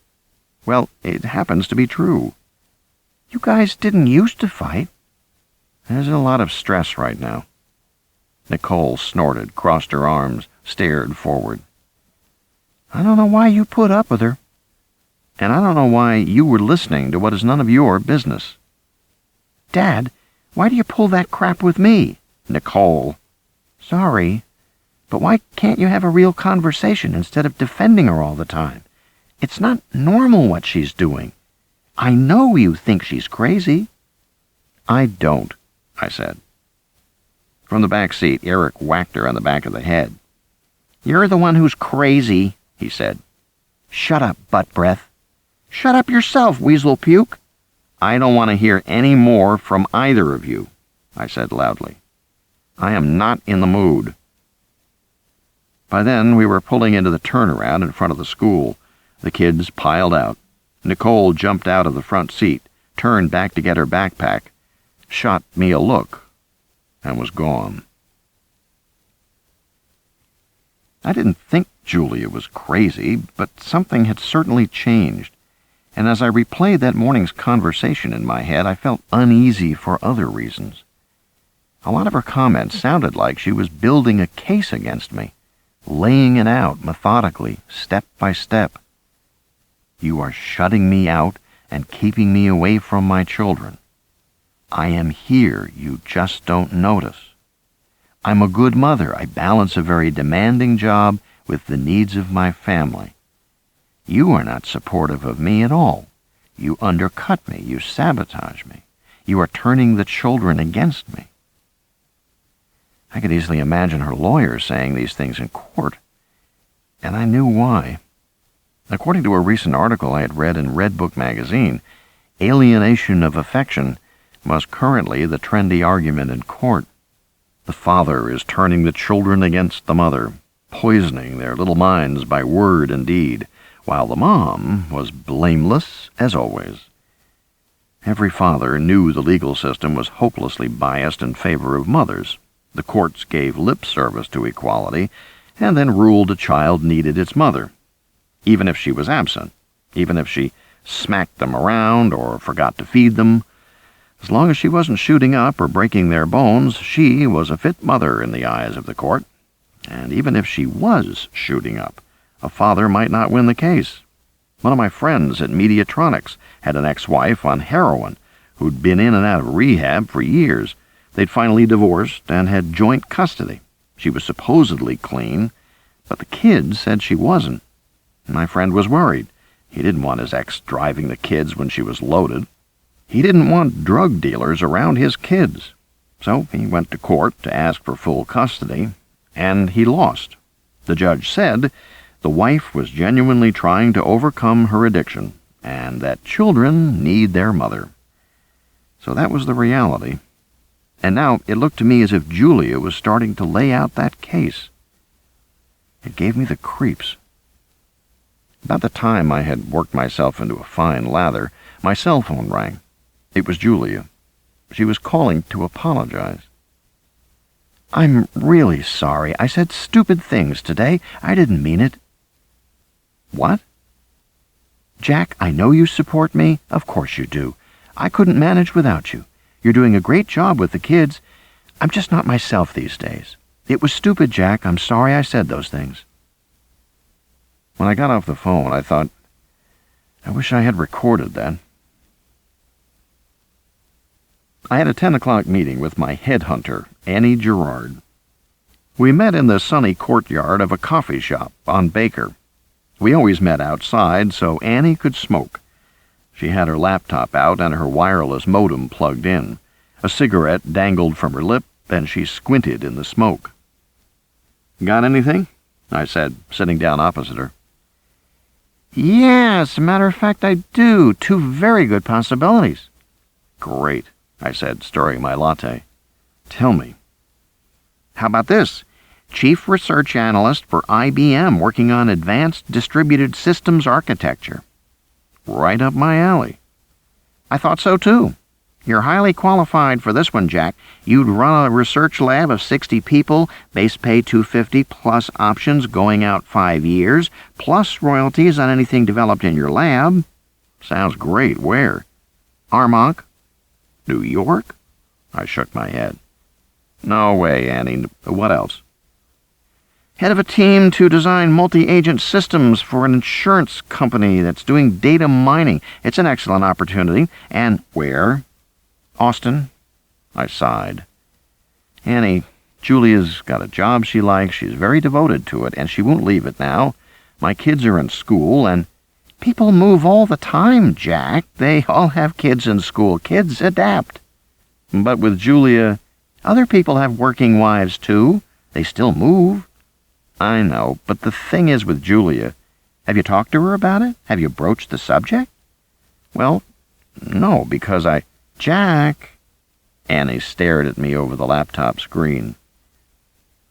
"Well, it happens to be true." "You guys didn't used to fight." "There's a lot of stress right now." Nicole snorted, crossed her arms, stared forward. "I don't know why you put up with her." "And I don't know why you were listening to what is none of your business." "Dad, why do you pull that crap with me?" "Nicole." "Sorry, but why can't you have a real conversation instead of defending her all the time? It's not normal what she's doing. I know you think she's crazy." "I don't," I said. From the back seat, Eric whacked her on the back of the head. "You're the one who's crazy," he said. "Shut up, butt breath." "Shut up yourself, weasel puke." "I don't want to hear any more from either of you," I said loudly. "I am not in the mood." By then, we were pulling into the turnaround in front of the school. The kids piled out. Nicole jumped out of the front seat, turned back to get her backpack, shot me a look, and was gone. I didn't think Julia was crazy, but something had certainly changed, and as I replayed that morning's conversation in my head, I felt uneasy for other reasons. A lot of her comments sounded like she was building a case against me, laying it out methodically, step by step. You are shutting me out and keeping me away from my children. I am here, you just don't notice. I'm a good mother. I balance a very demanding job with the needs of my family. You are not supportive of me at all. You undercut me. You sabotage me. You are turning the children against me. I could easily imagine her lawyer saying these things in court, and I knew why. According to a recent article I had read in Redbook magazine, alienation of affection was currently the trendy argument in court. The father is turning the children against the mother, poisoning their little minds by word and deed, while the mom was blameless as always. Every father knew the legal system was hopelessly biased in favor of mothers. The courts gave lip service to equality, and then ruled a child needed its mother, even if she was absent, even if she smacked them around or forgot to feed them. As long as she wasn't shooting up or breaking their bones, she was a fit mother in the eyes of the court. And even if she was shooting up, a father might not win the case. One of my friends at Mediatronics had an ex-wife on heroin who'd been in and out of rehab for years. They'd finally divorced and had joint custody. She was supposedly clean, but the kids said she wasn't. My friend was worried. He didn't want his ex driving the kids when she was loaded. He didn't want drug dealers around his kids. So he went to court to ask for full custody, and he lost. The judge said the wife was genuinely trying to overcome her addiction, and that children need their mother. So that was the reality. And now it looked to me as if Julia was starting to lay out that case. It gave me the creeps. About the time I had worked myself into a fine lather, my cell phone rang. It was Julia. She was calling to apologize. I'm really sorry. I said stupid things today. I didn't mean it. What? Jack, I know you support me. Of course you do. I couldn't manage without you. You're doing a great job with the kids. I'm just not myself these days. It was stupid, Jack. I'm sorry I said those things. When I got off the phone, I thought, I wish I had recorded that. I had a 10 o'clock meeting with my headhunter, Annie Gerard. We met in the sunny courtyard of a coffee shop on Baker. We always met outside so Annie could smoke. She had her laptop out and her wireless modem plugged in. A cigarette dangled from her lip, and she squinted in the smoke. Got anything? I said, sitting down opposite her. Yes, as a matter of fact, I do. 2 very good possibilities. Great, I said, stirring my latte. Tell me. How about this? Chief Research Analyst for IBM working on Advanced Distributed Systems Architecture. Right up my alley. I thought so, too. You're highly qualified for this one, Jack. You'd run a research lab of 60 people, base pay $250 plus options going out 5 years, plus royalties on anything developed in your lab. Sounds great. Where? Armonk? New York? I shook my head. No way, Annie. What else? Head of a team to design multi-agent systems for an insurance company that's doing data mining. It's an excellent opportunity. And where? Austin? I sighed. Annie, Julia's got a job she likes. She's very devoted to it, and she won't leave it now. My kids are in school, and people move all the time, Jack. They all have kids in school. Kids adapt. But with Julia, other people have working wives, too. They still move. I know, but the thing is with Julia, have you talked to her about it? Have you broached the subject? Well, no, because Jack, Annie stared at me over the laptop screen.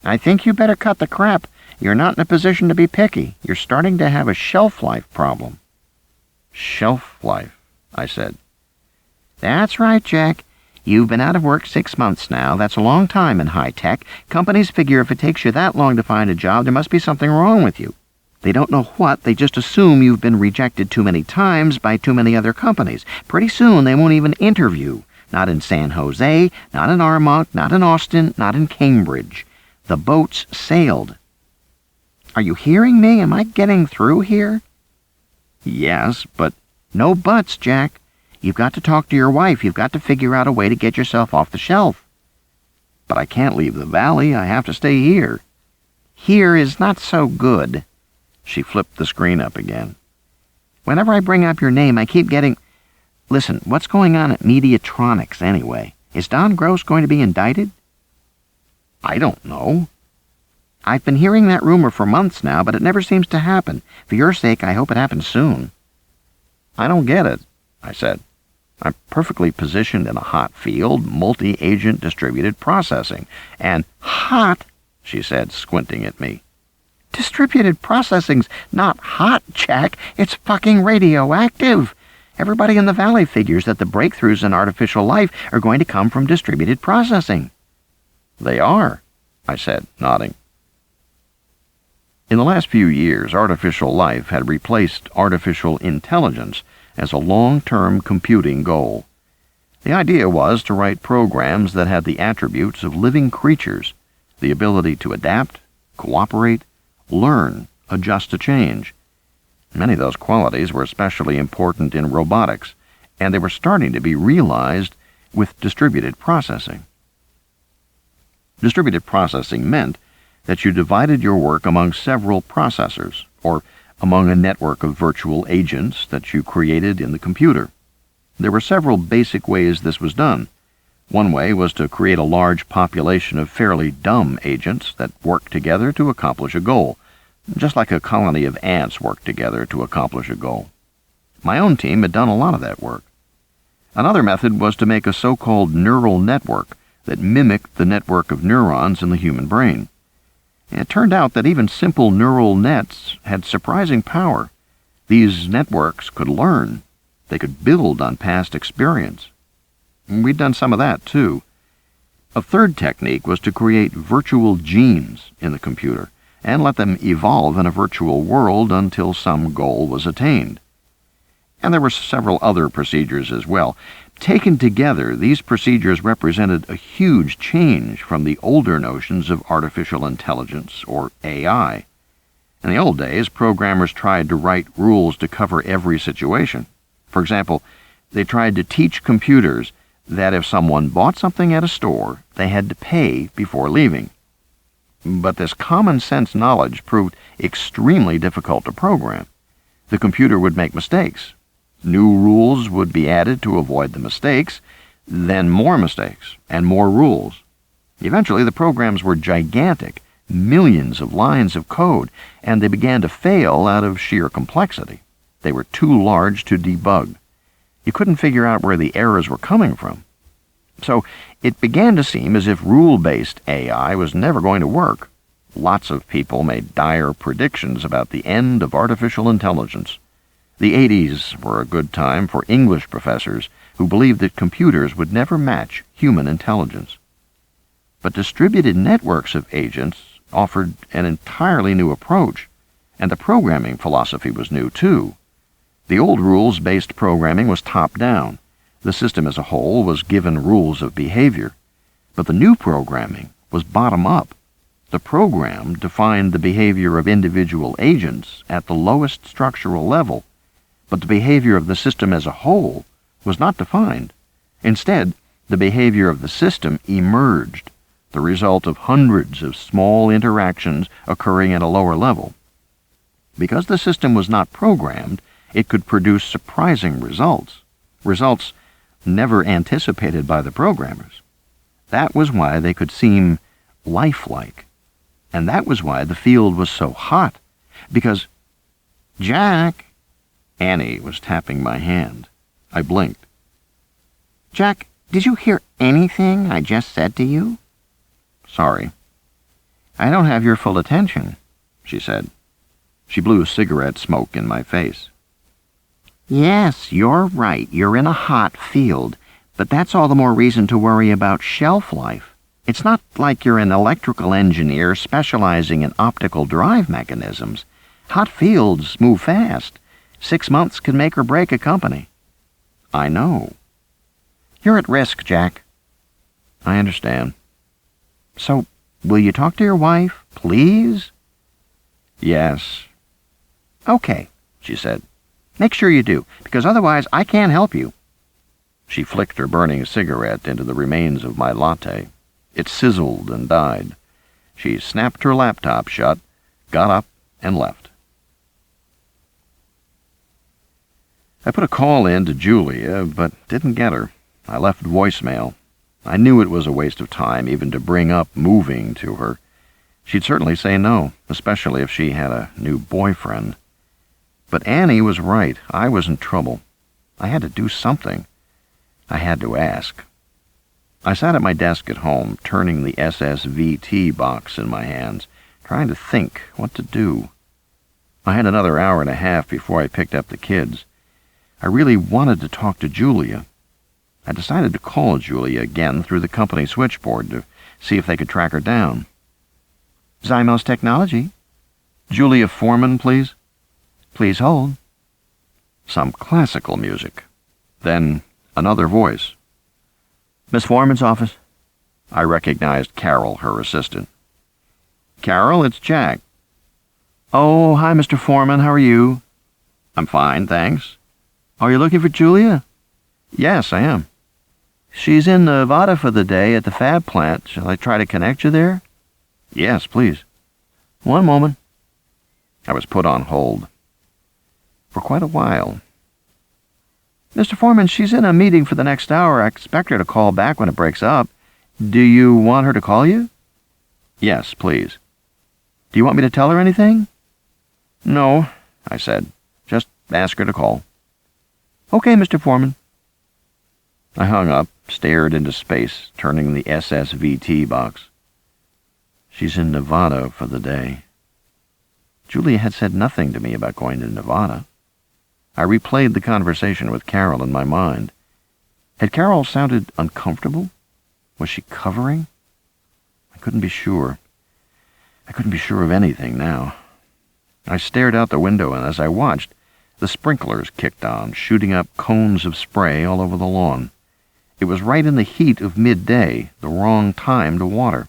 I think you better cut the crap. You're not in a position to be picky. You're starting to have a shelf life problem." "Shelf life," I said. "That's right, Jack. You've been out of work 6 months now. That's a long time in high tech. Companies figure if it takes you that long to find a job, there must be something wrong with you. They don't know what, they just assume you've been rejected too many times by too many other companies. Pretty soon they won't even interview. Not in San Jose, not in Armonk, not in Austin, not in Cambridge. The boat's sailed. Are you hearing me? Am I getting through here?" "Yes, but—" "No buts, Jack. You've got to talk to your wife. You've got to figure out a way to get yourself off the shelf." "But I can't leave the valley. I have to stay here." "Here is not so good." She flipped the screen up again. "Whenever I bring up your name, I keep getting... Listen, what's going on at Mediatronics, anyway? Is Don Gross going to be indicted?" "I don't know." "I've been hearing that rumor for months now, but it never seems to happen. For your sake, I hope it happens soon." "I don't get it," I said. "I'm perfectly positioned in a hot field, multi-agent distributed processing. And—" "Hot?" she said, squinting at me. "Distributed processing's not hot, Jack. It's fucking radioactive. Everybody in the valley figures that the breakthroughs in artificial life are going to come from distributed processing." "They are," I said, nodding. In the last few years, artificial life had replaced artificial intelligence as a long-term computing goal. The idea was to write programs that had the attributes of living creatures, the ability to adapt, cooperate, learn, adjust to change. Many of those qualities were especially important in robotics, and they were starting to be realized with distributed processing. Distributed processing meant that you divided your work among several processors, or among a network of virtual agents that you created in the computer. There were several basic ways this was done. One way was to create a large population of fairly dumb agents that worked together to accomplish a goal, just like a colony of ants worked together to accomplish a goal. My own team had done a lot of that work. Another method was to make a so-called neural network that mimicked the network of neurons in the human brain. It turned out that even simple neural nets had surprising power. These networks could learn. They could build on past experience. We'd done some of that, too. A third technique was to create virtual genes in the computer and let them evolve in a virtual world until some goal was attained. And there were several other procedures as well. Taken together, these procedures represented a huge change from the older notions of artificial intelligence, or AI. In the old days, programmers tried to write rules to cover every situation. For example, they tried to teach computers that if someone bought something at a store, they had to pay before leaving. But this common-sense knowledge proved extremely difficult to program. The computer would make mistakes. New rules would be added to avoid the mistakes, then more mistakes, and more rules. Eventually, the programs were gigantic, millions of lines of code, and they began to fail out of sheer complexity. They were too large to debug. You couldn't figure out where the errors were coming from. So it began to seem as if rule-based AI was never going to work. Lots of people made dire predictions about the end of artificial intelligence. The 80s were a good time for English professors who believed that computers would never match human intelligence. But distributed networks of agents offered an entirely new approach, and the programming philosophy was new, too. The old rules-based programming was top-down. The system as a whole was given rules of behavior. But the new programming was bottom-up. The program defined the behavior of individual agents at the lowest structural level, but the behavior of the system as a whole was not defined. Instead, the behavior of the system emerged, the result of hundreds of small interactions occurring at a lower level. Because the system was not programmed, it could produce surprising results never anticipated by the programmers. That was why they could seem lifelike. And that was why the field was so hot, because Jack... Annie was tapping my hand. I blinked. Jack, did you hear anything I just said to you? Sorry. I don't have your full attention. she said. She blew cigarette smoke in my face. Yes, you're right. You're in a hot field. But that's all the more reason to worry about shelf life. It's not like you're an electrical engineer specializing in optical drive mechanisms. Hot fields move fast. 6 months can make or break a company. I know. You're at risk, Jack. I understand. So, will you talk to your wife, please? Yes. Okay, she said. Make sure you do, because otherwise I can't help you. She flicked her burning cigarette into the remains of my latte. It sizzled and died. She snapped her laptop shut, got up, and left. I put a call in to Julia, but didn't get her. I left voicemail. I knew it was a waste of time even to bring up moving to her. She'd certainly say no, especially if she had a new boyfriend. But Annie was right. I was in trouble. I had to do something. I had to ask. I sat at my desk at home, turning the SSVT box in my hands, trying to think what to do. I had another hour and a half before I picked up the kids. I really wanted to talk to Julia. I decided to call Julia again through the company switchboard to see if they could track her down. Xymos Technology. Julia Foreman, please. Please hold. Some classical music. Then another voice. Miss Foreman's office. I recognized Carol, her assistant. Carol, it's Jack. Oh, hi, Mr. Foreman. How are you? I'm fine, thanks. Are you looking for Julia? Yes, I am. She's in Nevada for the day at the fab plant. Shall I try to connect you there? Yes, please. One moment. I was put on hold. For quite a while. Mr. Foreman, she's in a meeting for the next hour. I expect her to call back when it breaks up. Do you want her to call you? Yes, please. Do you want me to tell her anything? No, I said. Just ask her to call. Okay, Mr. Foreman. I hung up, stared into space, turning the SSVT box. She's in Nevada for the day. Julia had said nothing to me about going to Nevada. I replayed the conversation with Carol in my mind. Had Carol sounded uncomfortable? Was she covering? I couldn't be sure. I couldn't be sure of anything now. I stared out the window, and as I watched, the sprinklers kicked on, shooting up cones of spray all over the lawn. It was right in the heat of midday, the wrong time to water.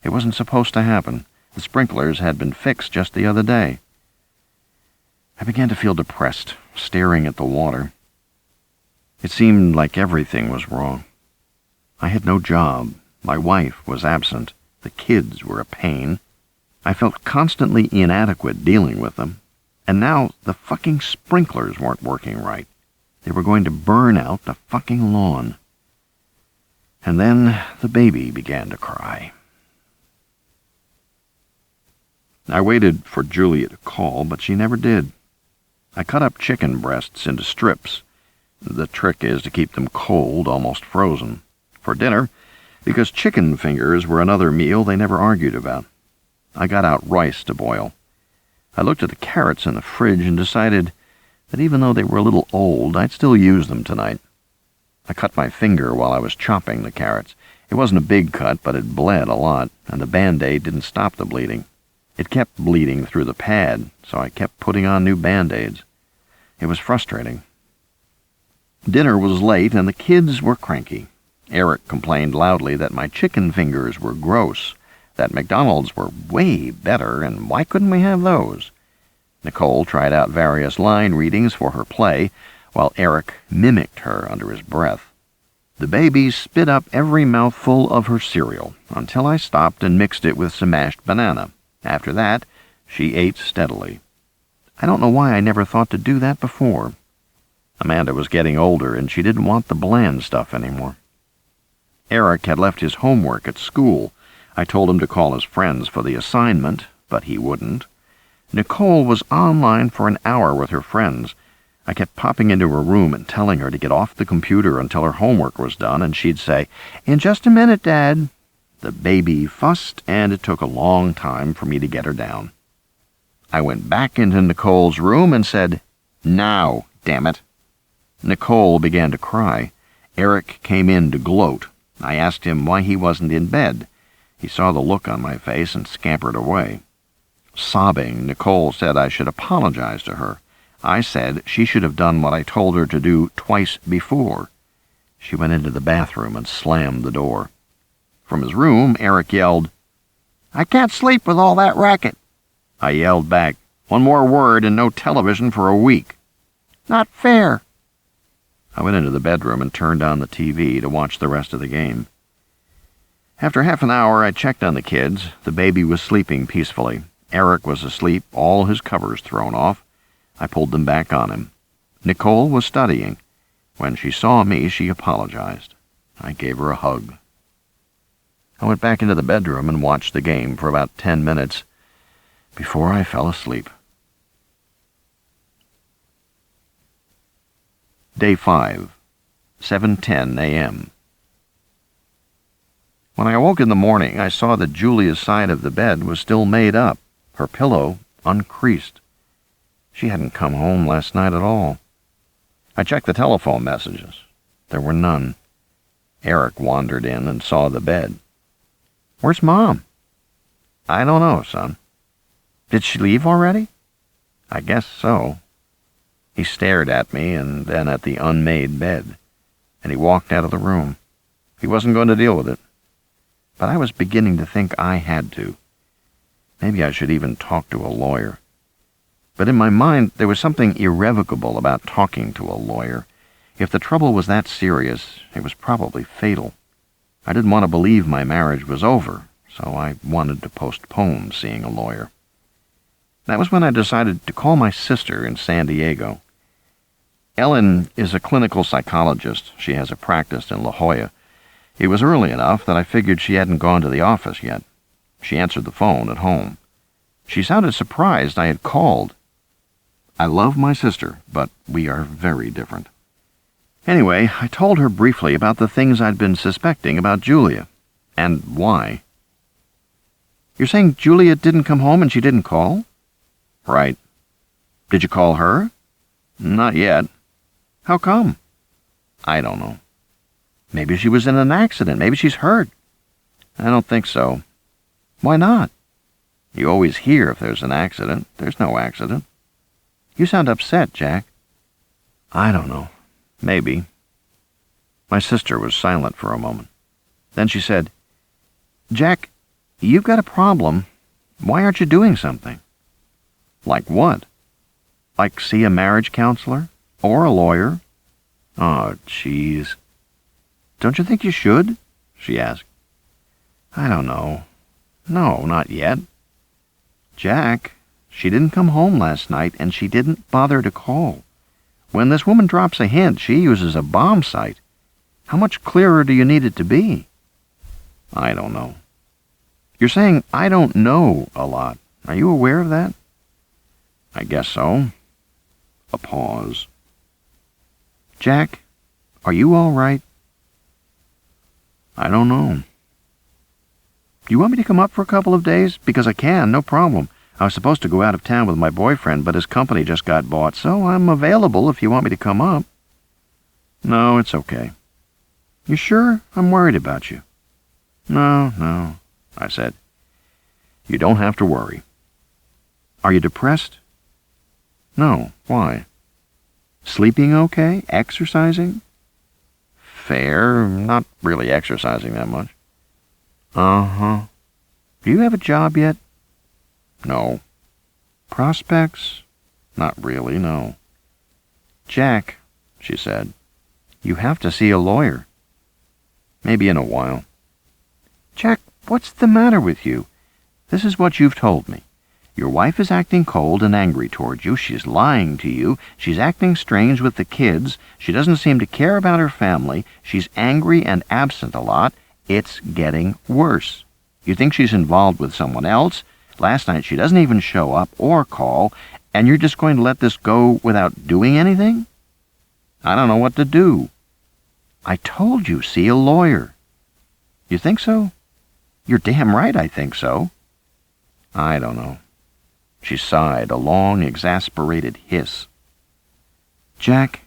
It wasn't supposed to happen. The sprinklers had been fixed just the other day. I began to feel depressed, staring at the water. It seemed like everything was wrong. I had no job. My wife was absent. The kids were a pain. I felt constantly inadequate dealing with them. And now the fucking sprinklers weren't working right. They were going to burn out the fucking lawn. And then the baby began to cry. I waited for Julia to call, but she never did. I cut up chicken breasts into strips. The trick is to keep them cold, almost frozen. For dinner, because chicken fingers were another meal they never argued about. I got out rice to boil. I looked at the carrots in the fridge and decided that even though they were a little old, I'd still use them tonight. I cut my finger while I was chopping the carrots. It wasn't a big cut, but it bled a lot, and the Band-Aid didn't stop the bleeding. It kept bleeding through the pad, so I kept putting on new Band-Aids. It was frustrating. Dinner was late, and the kids were cranky. Eric complained loudly that my chicken fingers were gross, that McDonald's were way better, and why couldn't we have those? Nicole tried out various line readings for her play, while Eric mimicked her under his breath. The baby spit up every mouthful of her cereal, until I stopped and mixed it with some mashed banana. After that, she ate steadily. I don't know why I never thought to do that before. Amanda was getting older, and she didn't want the bland stuff anymore. Eric had left his homework at school. I told him to call his friends for the assignment, but he wouldn't. Nicole was online for an hour with her friends. I kept popping into her room and telling her to get off the computer until her homework was done, and she'd say, "In just a minute, Dad." The baby fussed, and it took a long time for me to get her down. I went back into Nicole's room and said, "Now, damn it." Nicole began to cry. Eric came in to gloat. I asked him why he wasn't in bed. He saw the look on my face and scampered away. Sobbing, Nicole said I should apologize to her. I said she should have done what I told her to do twice before. She went into the bathroom and slammed the door. From his room, Eric yelled, "I can't sleep with all that racket." I yelled back, "One more word and no television for a week." "Not fair." I went into the bedroom and turned on the TV to watch the rest of the game. After half an hour, I checked on the kids. The baby was sleeping peacefully. Eric was asleep, all his covers thrown off. I pulled them back on him. Nicole was studying. When she saw me, she apologized. I gave her a hug. I went back into the bedroom and watched the game for about 10 minutes before I fell asleep. Day 5, 7:10 a.m. When I awoke in the morning, I saw that Julia's side of the bed was still made up, her pillow uncreased. She hadn't come home last night at all. I checked the telephone messages. There were none. Eric wandered in and saw the bed. "Where's Mom?" "I don't know, son." "Did she leave already?" "I guess so." He stared at me and then at the unmade bed, and he walked out of the room. He wasn't going to deal with it. But I was beginning to think I had to. Maybe I should even talk to a lawyer. But in my mind, there was something irrevocable about talking to a lawyer. If the trouble was that serious, it was probably fatal. I didn't want to believe my marriage was over, so I wanted to postpone seeing a lawyer. That was when I decided to call my sister in San Diego. Ellen is a clinical psychologist. She has a practice in La Jolla. It was early enough that I figured she hadn't gone to the office yet. She answered the phone at home. She sounded surprised I had called. I love my sister, but we are very different. Anyway, I told her briefly about the things I'd been suspecting about Julia, and why. "You're saying Julia didn't come home and she didn't call?" "Right." "Did you call her?" "Not yet." "How come?" "I don't know." "Maybe she was in an accident. Maybe she's hurt." "I don't think so." "Why not?" "You always hear if there's an accident. There's no accident." "You sound upset, Jack." "I don't know. Maybe." My sister was silent for a moment. Then she said, "Jack, you've got a problem. Why aren't you doing something?" "Like what?" "Like see a marriage counselor? Or a lawyer?" "Oh, jeez." "Don't you think you should?" she asked. "I don't know. No, not yet." "Jack, she didn't come home last night, and she didn't bother to call. When this woman drops a hint, she uses a bomb site. How much clearer do you need it to be?" "I don't know." "You're saying I don't know a lot. Are you aware of that?" "I guess so." A pause. "Jack, are you all right?" "I don't know." "Do you want me to come up for a couple of days? Because I can, no problem. I was supposed to go out of town with my boyfriend, but his company just got bought, so I'm available if you want me to come up." "No, it's okay." "You sure? I'm worried about you." No, I said. "You don't have to worry." "Are you depressed?" "No, why?" "Sleeping okay? Exercising?" "Fair, not really exercising that much." "Uh-huh. Do you have a job yet?" "No." "Prospects?" "Not really, no." "Jack," she said, "you have to see a lawyer." "Maybe in a while." "Jack, what's the matter with you? This is what you've told me. Your wife is acting cold and angry toward you. She's lying to you. She's acting strange with the kids. She doesn't seem to care about her family. She's angry and absent a lot. It's getting worse. You think she's involved with someone else. Last night she doesn't even show up or call, and you're just going to let this go without doing anything? I don't know what to do." "I told you, see a lawyer." "You think so?" "You're damn right I think so." "I don't know." She sighed, a long, exasperated hiss. Jack,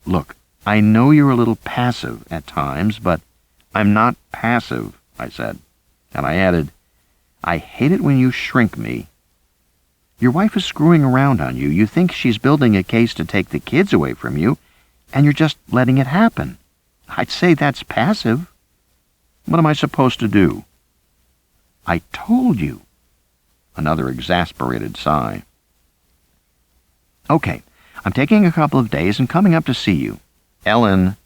look, I know you're a little passive at times, but I'm not passive, I said. And I added, I hate it when you shrink me. Your wife is screwing around on you. You think she's building a case to take the kids away from you, and you're just letting it happen. I'd say that's passive. What am I supposed to do? I told you. Another exasperated sigh. Okay, I'm taking a couple of days and coming up to see you. Ellen,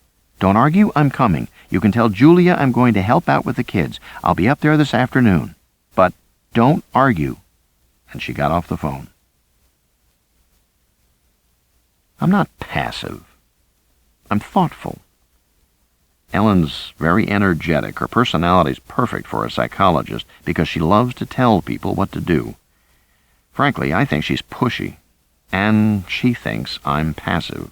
don't argue, I'm coming. You can tell Julia I'm going to help out with the kids. I'll be up there this afternoon. But don't argue. And she got off the phone. I'm not passive. I'm thoughtful. Ellen's very energetic. Her personality's perfect for a psychologist because she loves to tell people what to do. Frankly, I think she's pushy, and she thinks I'm passive.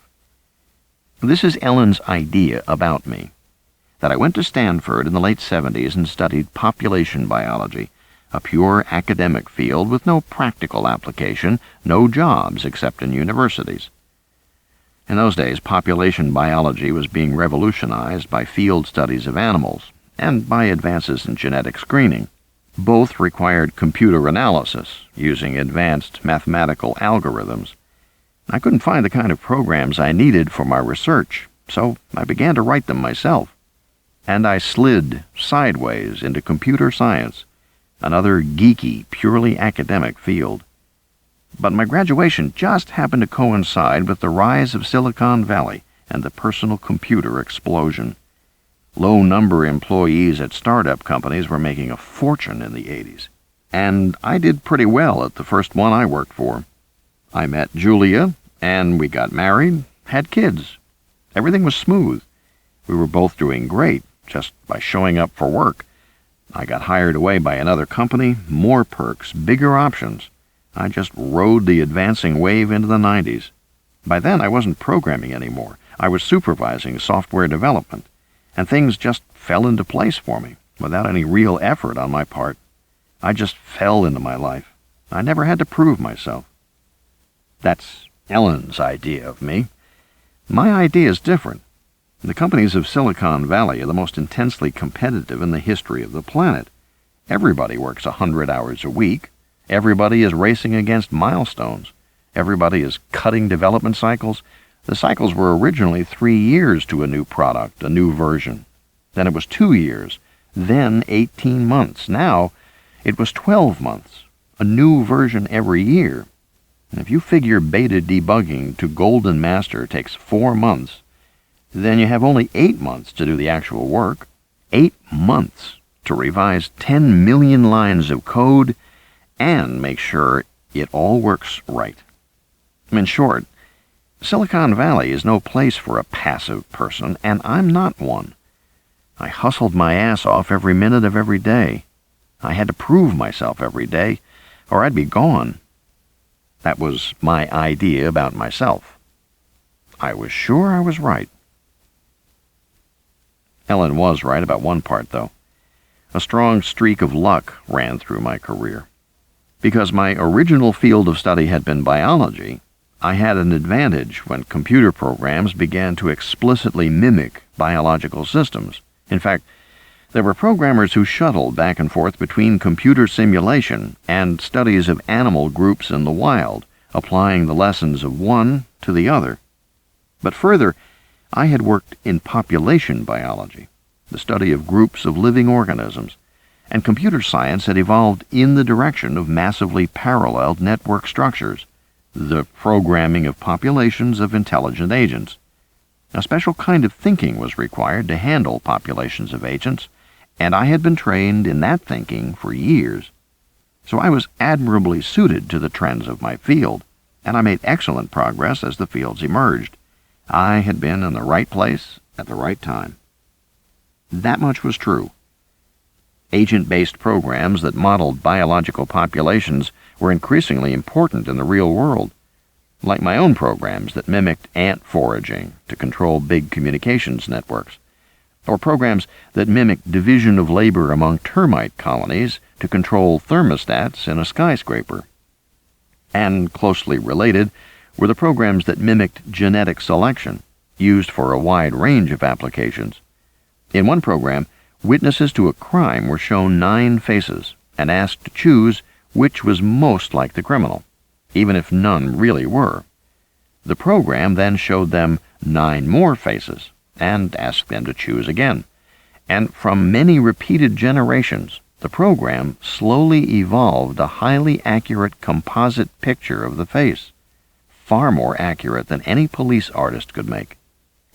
This is Ellen's idea about me, that I went to Stanford in the late 70s and studied population biology, a pure academic field with no practical application, no jobs except in universities. In those days, population biology was being revolutionized by field studies of animals and by advances in genetic screening. Both required computer analysis using advanced mathematical algorithms. I couldn't find the kind of programs I needed for my research, so I began to write them myself. And I slid sideways into computer science, another geeky, purely academic field. But my graduation just happened to coincide with the rise of Silicon Valley and the personal computer explosion. Low-number employees at startup companies were making a fortune in the 80s. And I did pretty well at the first one I worked for. I met Julia, and we got married, had kids. Everything was smooth. We were both doing great, just by showing up for work. I got hired away by another company, more perks, bigger options. I just rode the advancing wave into the 90s. By then, I wasn't programming anymore. I was supervising software development, and things just fell into place for me, without any real effort on my part. I just fell into my life. I never had to prove myself. That's Ellen's idea of me. My idea is different. The companies of Silicon Valley are the most intensely competitive in the history of the planet. Everybody works 100 hours a week. Everybody is racing against milestones. Everybody is cutting development cycles. The cycles were originally 3 years to a new product, a new version. Then it was 2 years. Then 18 months. Now it was 12 months. A new version every year. And if you figure beta debugging to golden master takes 4 months, then you have only 8 months to do the actual work. 8 months to revise 10 million lines of code and make sure it all works right. In short, Silicon Valley is no place for a passive person, and I'm not one. I hustled my ass off every minute of every day. I had to prove myself every day, or I'd be gone. That was my idea about myself. I was sure I was right. Ellen was right about one part, though. A strong streak of luck ran through my career. Because my original field of study had been biology, I had an advantage when computer programs began to explicitly mimic biological systems. In fact, there were programmers who shuttled back and forth between computer simulation and studies of animal groups in the wild, applying the lessons of one to the other. But further, I had worked in population biology, the study of groups of living organisms, and computer science had evolved in the direction of massively paralleled network structures, the programming of populations of intelligent agents. A special kind of thinking was required to handle populations of agents, and I had been trained in that thinking for years. So I was admirably suited to the trends of my field, and I made excellent progress as the fields emerged. I had been in the right place at the right time. That much was true. Agent-based programs that modeled biological populations were increasingly important in the real world, like my own programs that mimicked ant foraging to control big communications networks, or programs that mimicked division of labor among termite colonies to control thermostats in a skyscraper. And closely related were the programs that mimicked genetic selection, used for a wide range of applications. In one program, witnesses to a crime were shown 9 faces and asked to choose which was most like the criminal, even if none really were. The program then showed them 9 more faces and asked them to choose again. And from many repeated generations, the program slowly evolved a highly accurate composite picture of the face, far more accurate than any police artist could make.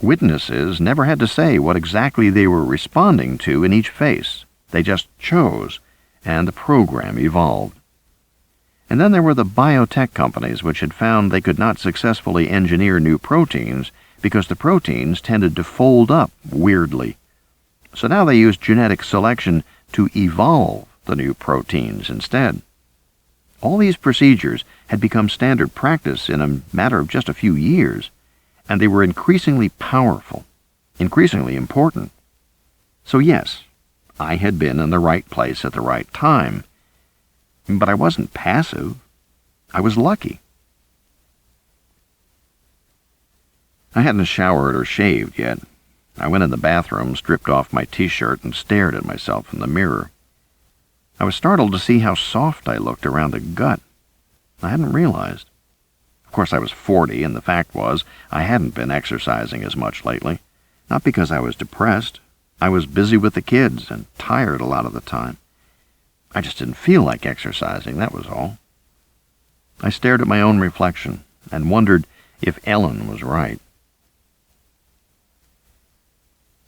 Witnesses never had to say what exactly they were responding to in each face. They just chose, and the program evolved. And then there were the biotech companies which had found they could not successfully engineer new proteins because the proteins tended to fold up weirdly. So now they used genetic selection to evolve the new proteins instead. All these procedures had become standard practice in a matter of just a few years, and they were increasingly powerful, increasingly important. So yes, I had been in the right place at the right time, but I wasn't passive. I was lucky. I hadn't showered or shaved yet. I went in the bathroom, stripped off my t-shirt, and stared at myself in the mirror. I was startled to see how soft I looked around the gut. I hadn't realized. Of course, I was 40, and the fact was, I hadn't been exercising as much lately. Not because I was depressed. I was busy with the kids and tired a lot of the time. I just didn't feel like exercising, that was all. I stared at my own reflection and wondered if Ellen was right.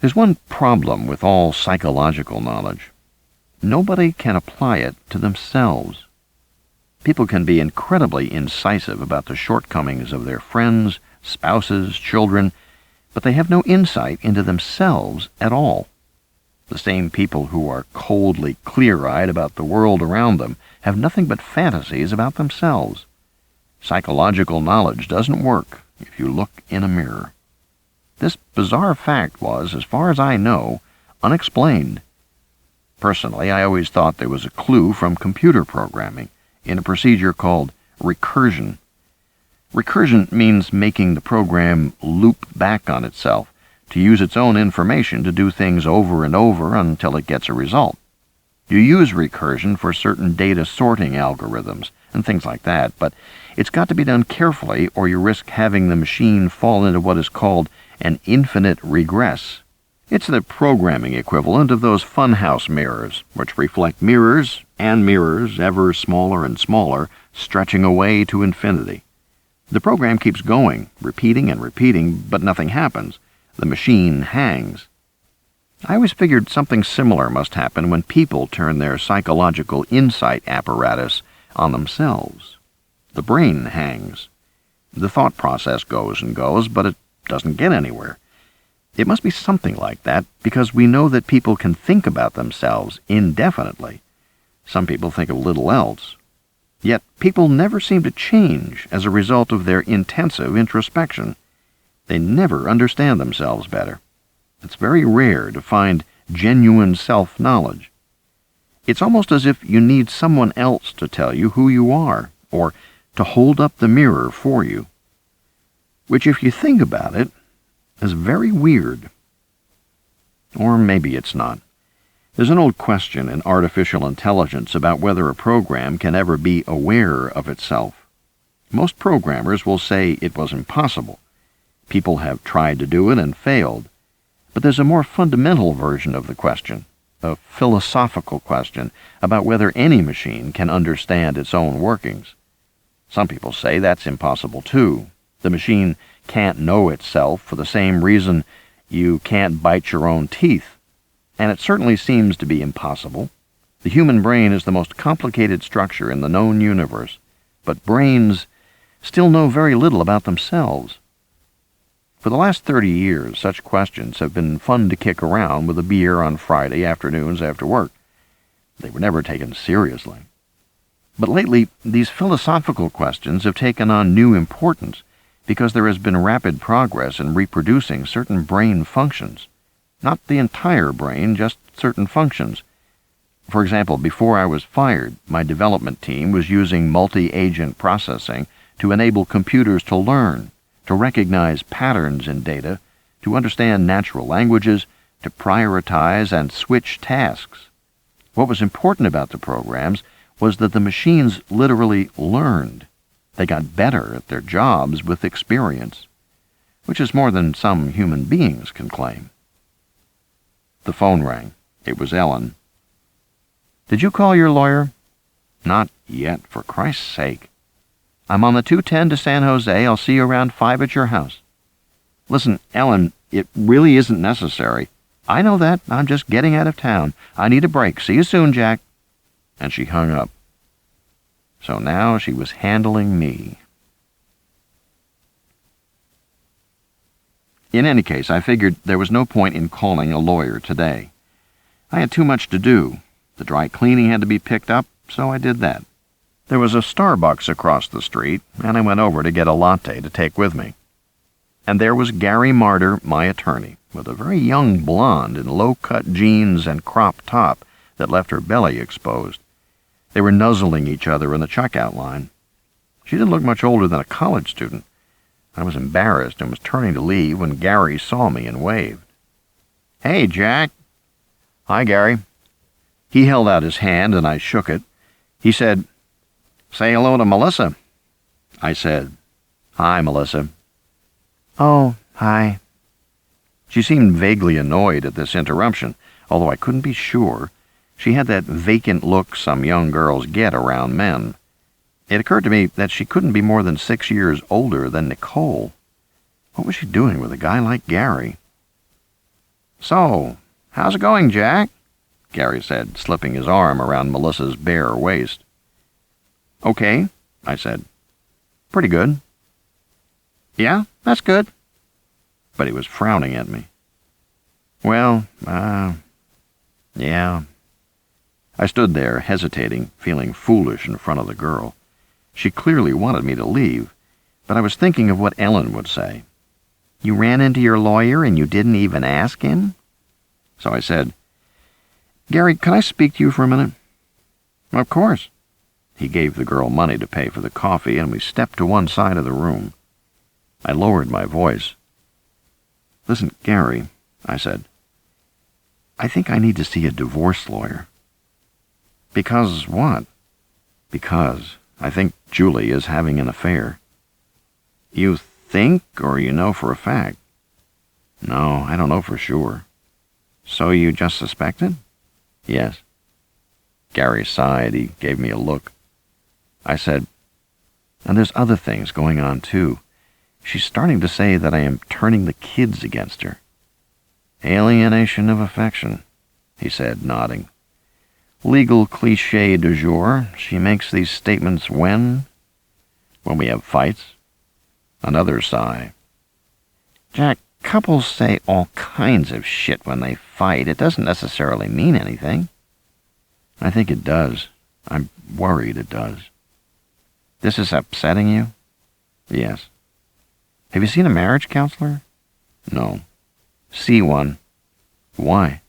There's one problem with all psychological knowledge. Nobody can apply it to themselves. People can be incredibly incisive about the shortcomings of their friends, spouses, children, but they have no insight into themselves at all. The same people who are coldly clear-eyed about the world around them have nothing but fantasies about themselves. Psychological knowledge doesn't work if you look in a mirror. This bizarre fact was, as far as I know, unexplained. Personally, I always thought there was a clue from computer programming in a procedure called recursion. Recursion means making the program loop back on itself to use its own information to do things over and over until it gets a result. You use recursion for certain data sorting algorithms and things like that, but it's got to be done carefully or you risk having the machine fall into what is called an infinite regress. It's the programming equivalent of those funhouse mirrors, which reflect mirrors and mirrors ever smaller and smaller, stretching away to infinity. The program keeps going, repeating and repeating, but nothing happens. The machine hangs. I always figured something similar must happen when people turn their psychological insight apparatus on themselves. The brain hangs. The thought process goes and goes, but it doesn't get anywhere. It must be something like that, because we know that people can think about themselves indefinitely. Some people think of little else. Yet people never seem to change as a result of their intensive introspection. They never understand themselves better. It's very rare to find genuine self-knowledge. It's almost as if you need someone else to tell you who you are, or to hold up the mirror for you. Which, if you think about it, is very weird. Or maybe it's not. There's an old question in artificial intelligence about whether a program can ever be aware of itself. Most programmers will say it was impossible. People have tried to do it and failed. But there's a more fundamental version of the question, a philosophical question about whether any machine can understand its own workings. Some people say that's impossible too. The machine can't know itself for the same reason you can't bite your own teeth. And it certainly seems to be impossible. The human brain is the most complicated structure in the known universe, but brains still know very little about themselves. For the last 30 years, such questions have been fun to kick around with a beer on Friday afternoons after work. They were never taken seriously. But lately, these philosophical questions have taken on new importance because there has been rapid progress in reproducing certain brain functions. Not the entire brain, just certain functions. For example, before I was fired, my development team was using multi-agent processing to enable computers to learn, to recognize patterns in data, to understand natural languages, to prioritize and switch tasks. What was important about the programs was that the machines literally learned. They got better at their jobs with experience, which is more than some human beings can claim. The phone rang. It was Ellen. "Did you call your lawyer?" "Not yet, for Christ's sake." "I'm on the 210 to San Jose. I'll see you around 5 at your house." "Listen, Ellen, it really isn't necessary." "I know that. I'm just getting out of town. I need a break. See you soon, Jack." And she hung up. So now she was handling me. In any case, I figured there was no point in calling a lawyer today. I had too much to do. The dry cleaning had to be picked up, so I did that. There was a Starbucks across the street, and I went over to get a latte to take with me. And there was Gary Marder, my attorney, with a very young blonde in low-cut jeans and crop top that left her belly exposed. They were nuzzling each other in the checkout line. She didn't look much older than a college student. I was embarrassed and was turning to leave when Gary saw me and waved. "Hey, Jack." "Hi, Gary." He held out his hand and I shook it. He said, "Say hello to Melissa." I said, "Hi, Melissa." "Oh, hi." She seemed vaguely annoyed at this interruption, although I couldn't be sure. She had that vacant look some young girls get around men. It occurred to me that she couldn't be more than 6 years older than Nicole. What was she doing with a guy like Gary? "So, how's it going, Jack?" Gary said, slipping his arm around Melissa's bare waist. "Okay," I said. "Pretty good." "Yeah, that's good." But he was frowning at me. "Well, yeah." I stood there, hesitating, feeling foolish in front of the girl. She clearly wanted me to leave, but I was thinking of what Ellen would say. "You ran into your lawyer and you didn't even ask him?" So I said, "Gary, can I speak to you for a minute?" "Of course." He gave the girl money to pay for the coffee, and we stepped to one side of the room. I lowered my voice. "Listen, Gary," I said, "I think I need to see a divorce lawyer." "Because what?" "Because I think Julie is having an affair." "You think, or you know for a fact?" "No, I don't know for sure." "So you just suspected?" "Yes." Gary sighed. He gave me a look. I said, "And there's other things going on, too. She's starting to say that I am turning the kids against her." "Alienation of affection," he said, nodding. "Legal cliché du jour. She makes these statements when? When we have fights." Another sigh. "Jack, couples say all kinds of shit when they fight. It doesn't necessarily mean anything." "I think it does. I'm worried it does." "This is upsetting you?" "Yes." "Have you seen a marriage counselor?" "No." "See one." "Why?"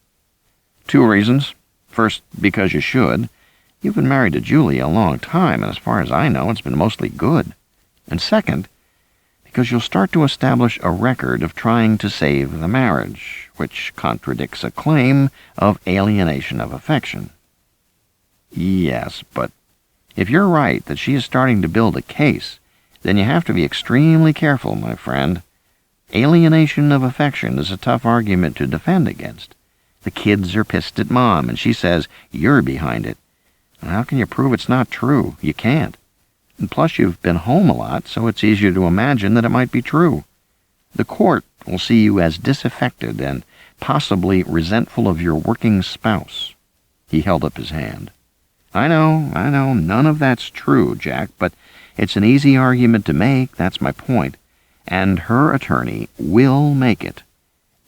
"2 reasons. First, because you should. You've been married to Julie a long time, and as far as I know, it's been mostly good. And second, because you'll start to establish a record of trying to save the marriage, which contradicts a claim of alienation of affection." "Yes, but if you're right that she is starting to build a case, then you have to be extremely careful, my friend. Alienation of affection is a tough argument to defend against. The kids are pissed at Mom, and she says you're behind it. And how can you prove it's not true? You can't. And plus you've been home a lot, so it's easier to imagine that it might be true. The court will see you as disaffected and possibly resentful of your working spouse." He held up his hand. I know, none of that's true, Jack, but it's an easy argument to make, that's my point. And her attorney will make it.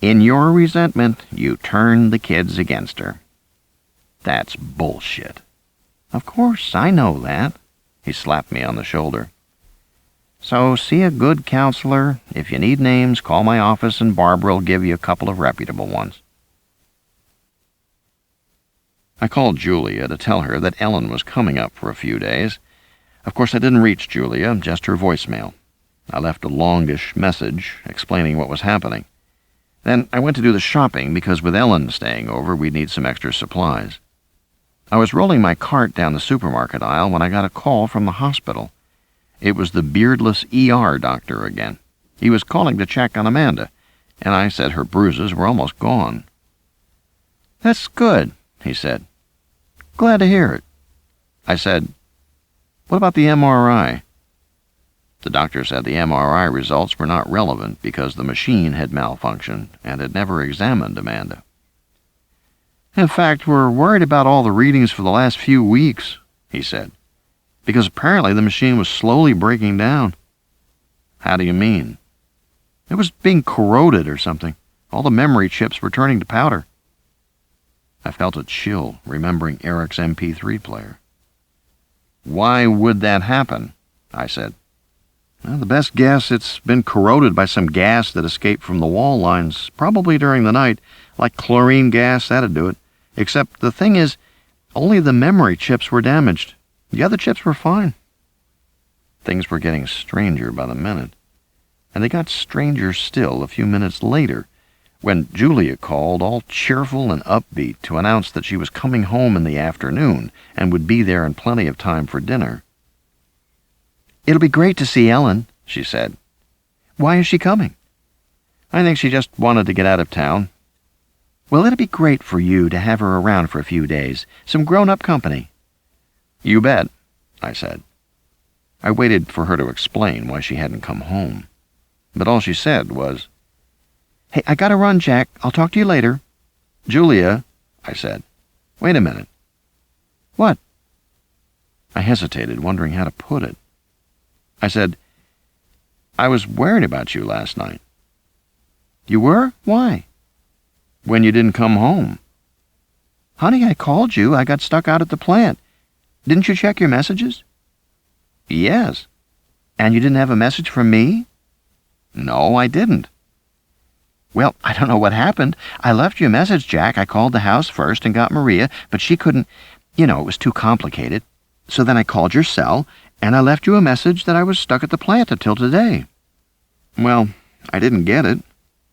In your resentment, you turned the kids against her." "That's bullshit." "Of course, I know that." He slapped me on the shoulder. "So see a good counselor. If you need names, call my office and Barbara will give you a couple of reputable ones." I called Julia to tell her that Ellen was coming up for a few days. Of course, I didn't reach Julia, just her voicemail. I left a longish message explaining what was happening. Then I went to do the shopping because with Ellen staying over, we'd need some extra supplies. I was rolling my cart down the supermarket aisle when I got a call from the hospital. It was the beardless ER doctor again. He was calling to check on Amanda, and I said her bruises were almost gone. "That's good," he said. "Glad to hear it." I said, "What about the MRI?" The doctor said the MRI results were not relevant because the machine had malfunctioned and had never examined Amanda. "In fact, we're worried about all the readings for the last few weeks," he said, "because apparently the machine was slowly breaking down." "How do you mean?" "It was being corroded or something. All the memory chips were turning to powder." I felt a chill remembering Eric's MP3 player. "Why would that happen?" I said. "Well, the best guess, it's been corroded by some gas that escaped from the wall lines, probably during the night, like chlorine gas, that'd do it. Except the thing is, only the memory chips were damaged. The other chips were fine." Things were getting stranger by the minute, and they got stranger still a few minutes later, when Julia called, all cheerful and upbeat, to announce that she was coming home in the afternoon and would be there in plenty of time for dinner. "It'll be great to see Ellen," she said. "Why is she coming?" "I think she just wanted to get out of town." "Well, it'll be great for you to have her around for a few days. Some grown-up company." "You bet," I said. I waited for her to explain why she hadn't come home, but all she said was, "Hey, I gotta run, Jack. I'll talk to you later." "Julia," I said. "Wait a minute." "What?" I hesitated, wondering how to put it. I said, "I was worried about you last night." "You were? Why?" "When you didn't come home." "Honey, I called you. I got stuck out at the plant. Didn't you check your messages?" "Yes." "And you didn't have a message from me?" "No, I didn't." "Well, I don't know what happened. I left you a message, Jack. I called the house first and got Maria, but she couldn't. It was too complicated. So then I called your cell, and I left you a message that I was stuck at the plant until today." "Well, I didn't get it,"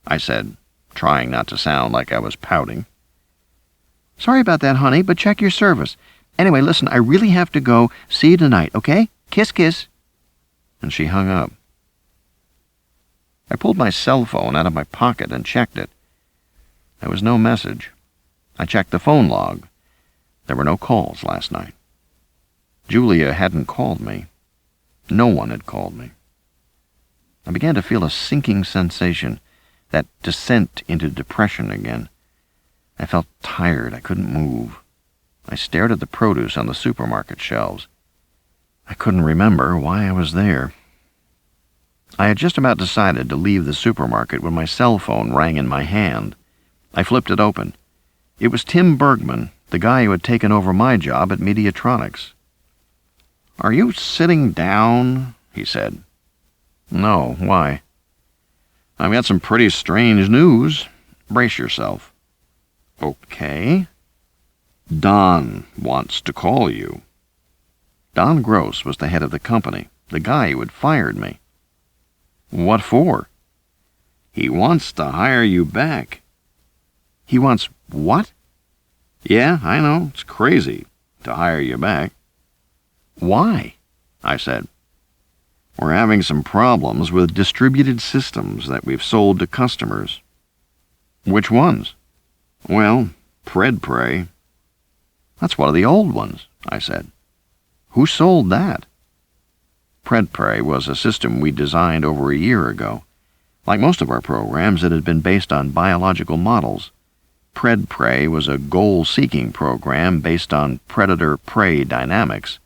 I said, trying not to sound like I was pouting. "Sorry about that, honey, but check your service. Anyway, listen, I really have to go. See you tonight, okay? Kiss, kiss." And she hung up. I pulled my cell phone out of my pocket and checked it. There was no message. I checked the phone log. There were no calls last night. Julia hadn't called me. No one had called me. I began to feel a sinking sensation, that descent into depression again. I felt tired. I couldn't move. I stared at the produce on the supermarket shelves. I couldn't remember why I was there. I had just about decided to leave the supermarket when my cell phone rang in my hand. I flipped it open. It was Tim Bergman, the guy who had taken over my job at Mediatronics. "Are you sitting down?" he said. "No, why?" "I've got some pretty strange news. Brace yourself." "Okay." "Don wants to call you." Don Gross was the head of the company, the guy who had fired me. "What for?" "He wants to hire you back." "He wants what?" "Yeah, I know, it's crazy to hire you back." "Why?" I said. "We're having some problems with distributed systems that we've sold to customers." "Which ones?" "Well, Predpray." "That's one of the old ones," I said. "Who sold that?" Predpray was a system we designed over a year ago. Like most of our programs, it had been based on biological models. Predpray was a goal-seeking program based on predator-prey dynamics,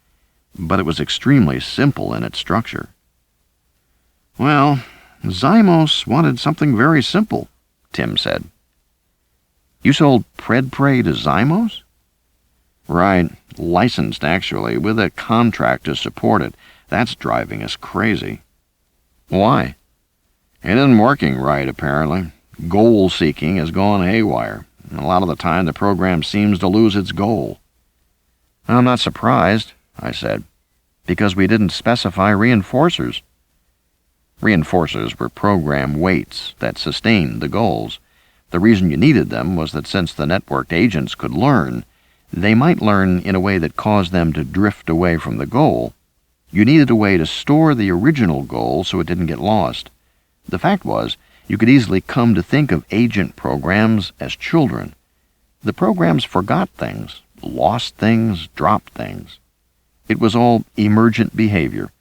but it was extremely simple in its structure. "Well, Xymos wanted something very simple," Tim said. "You sold Predpray to Xymos?" "Right, licensed actually, with a contract to support it. That's driving us crazy." "Why?" "It isn't working right, apparently. Goal-seeking has gone haywire. A lot of the time the program seems to lose its goal. I'm not surprised, I said, because we didn't specify reinforcers. Reinforcers were program weights that sustained the goals. The reason you needed them was that since the networked agents could learn, they might learn in a way that caused them to drift away from the goal. You needed a way to store the original goal so it didn't get lost. The fact was, you could easily come to think of agent programs as children. The programs forgot things, lost things, dropped things. It was all emergent behavior.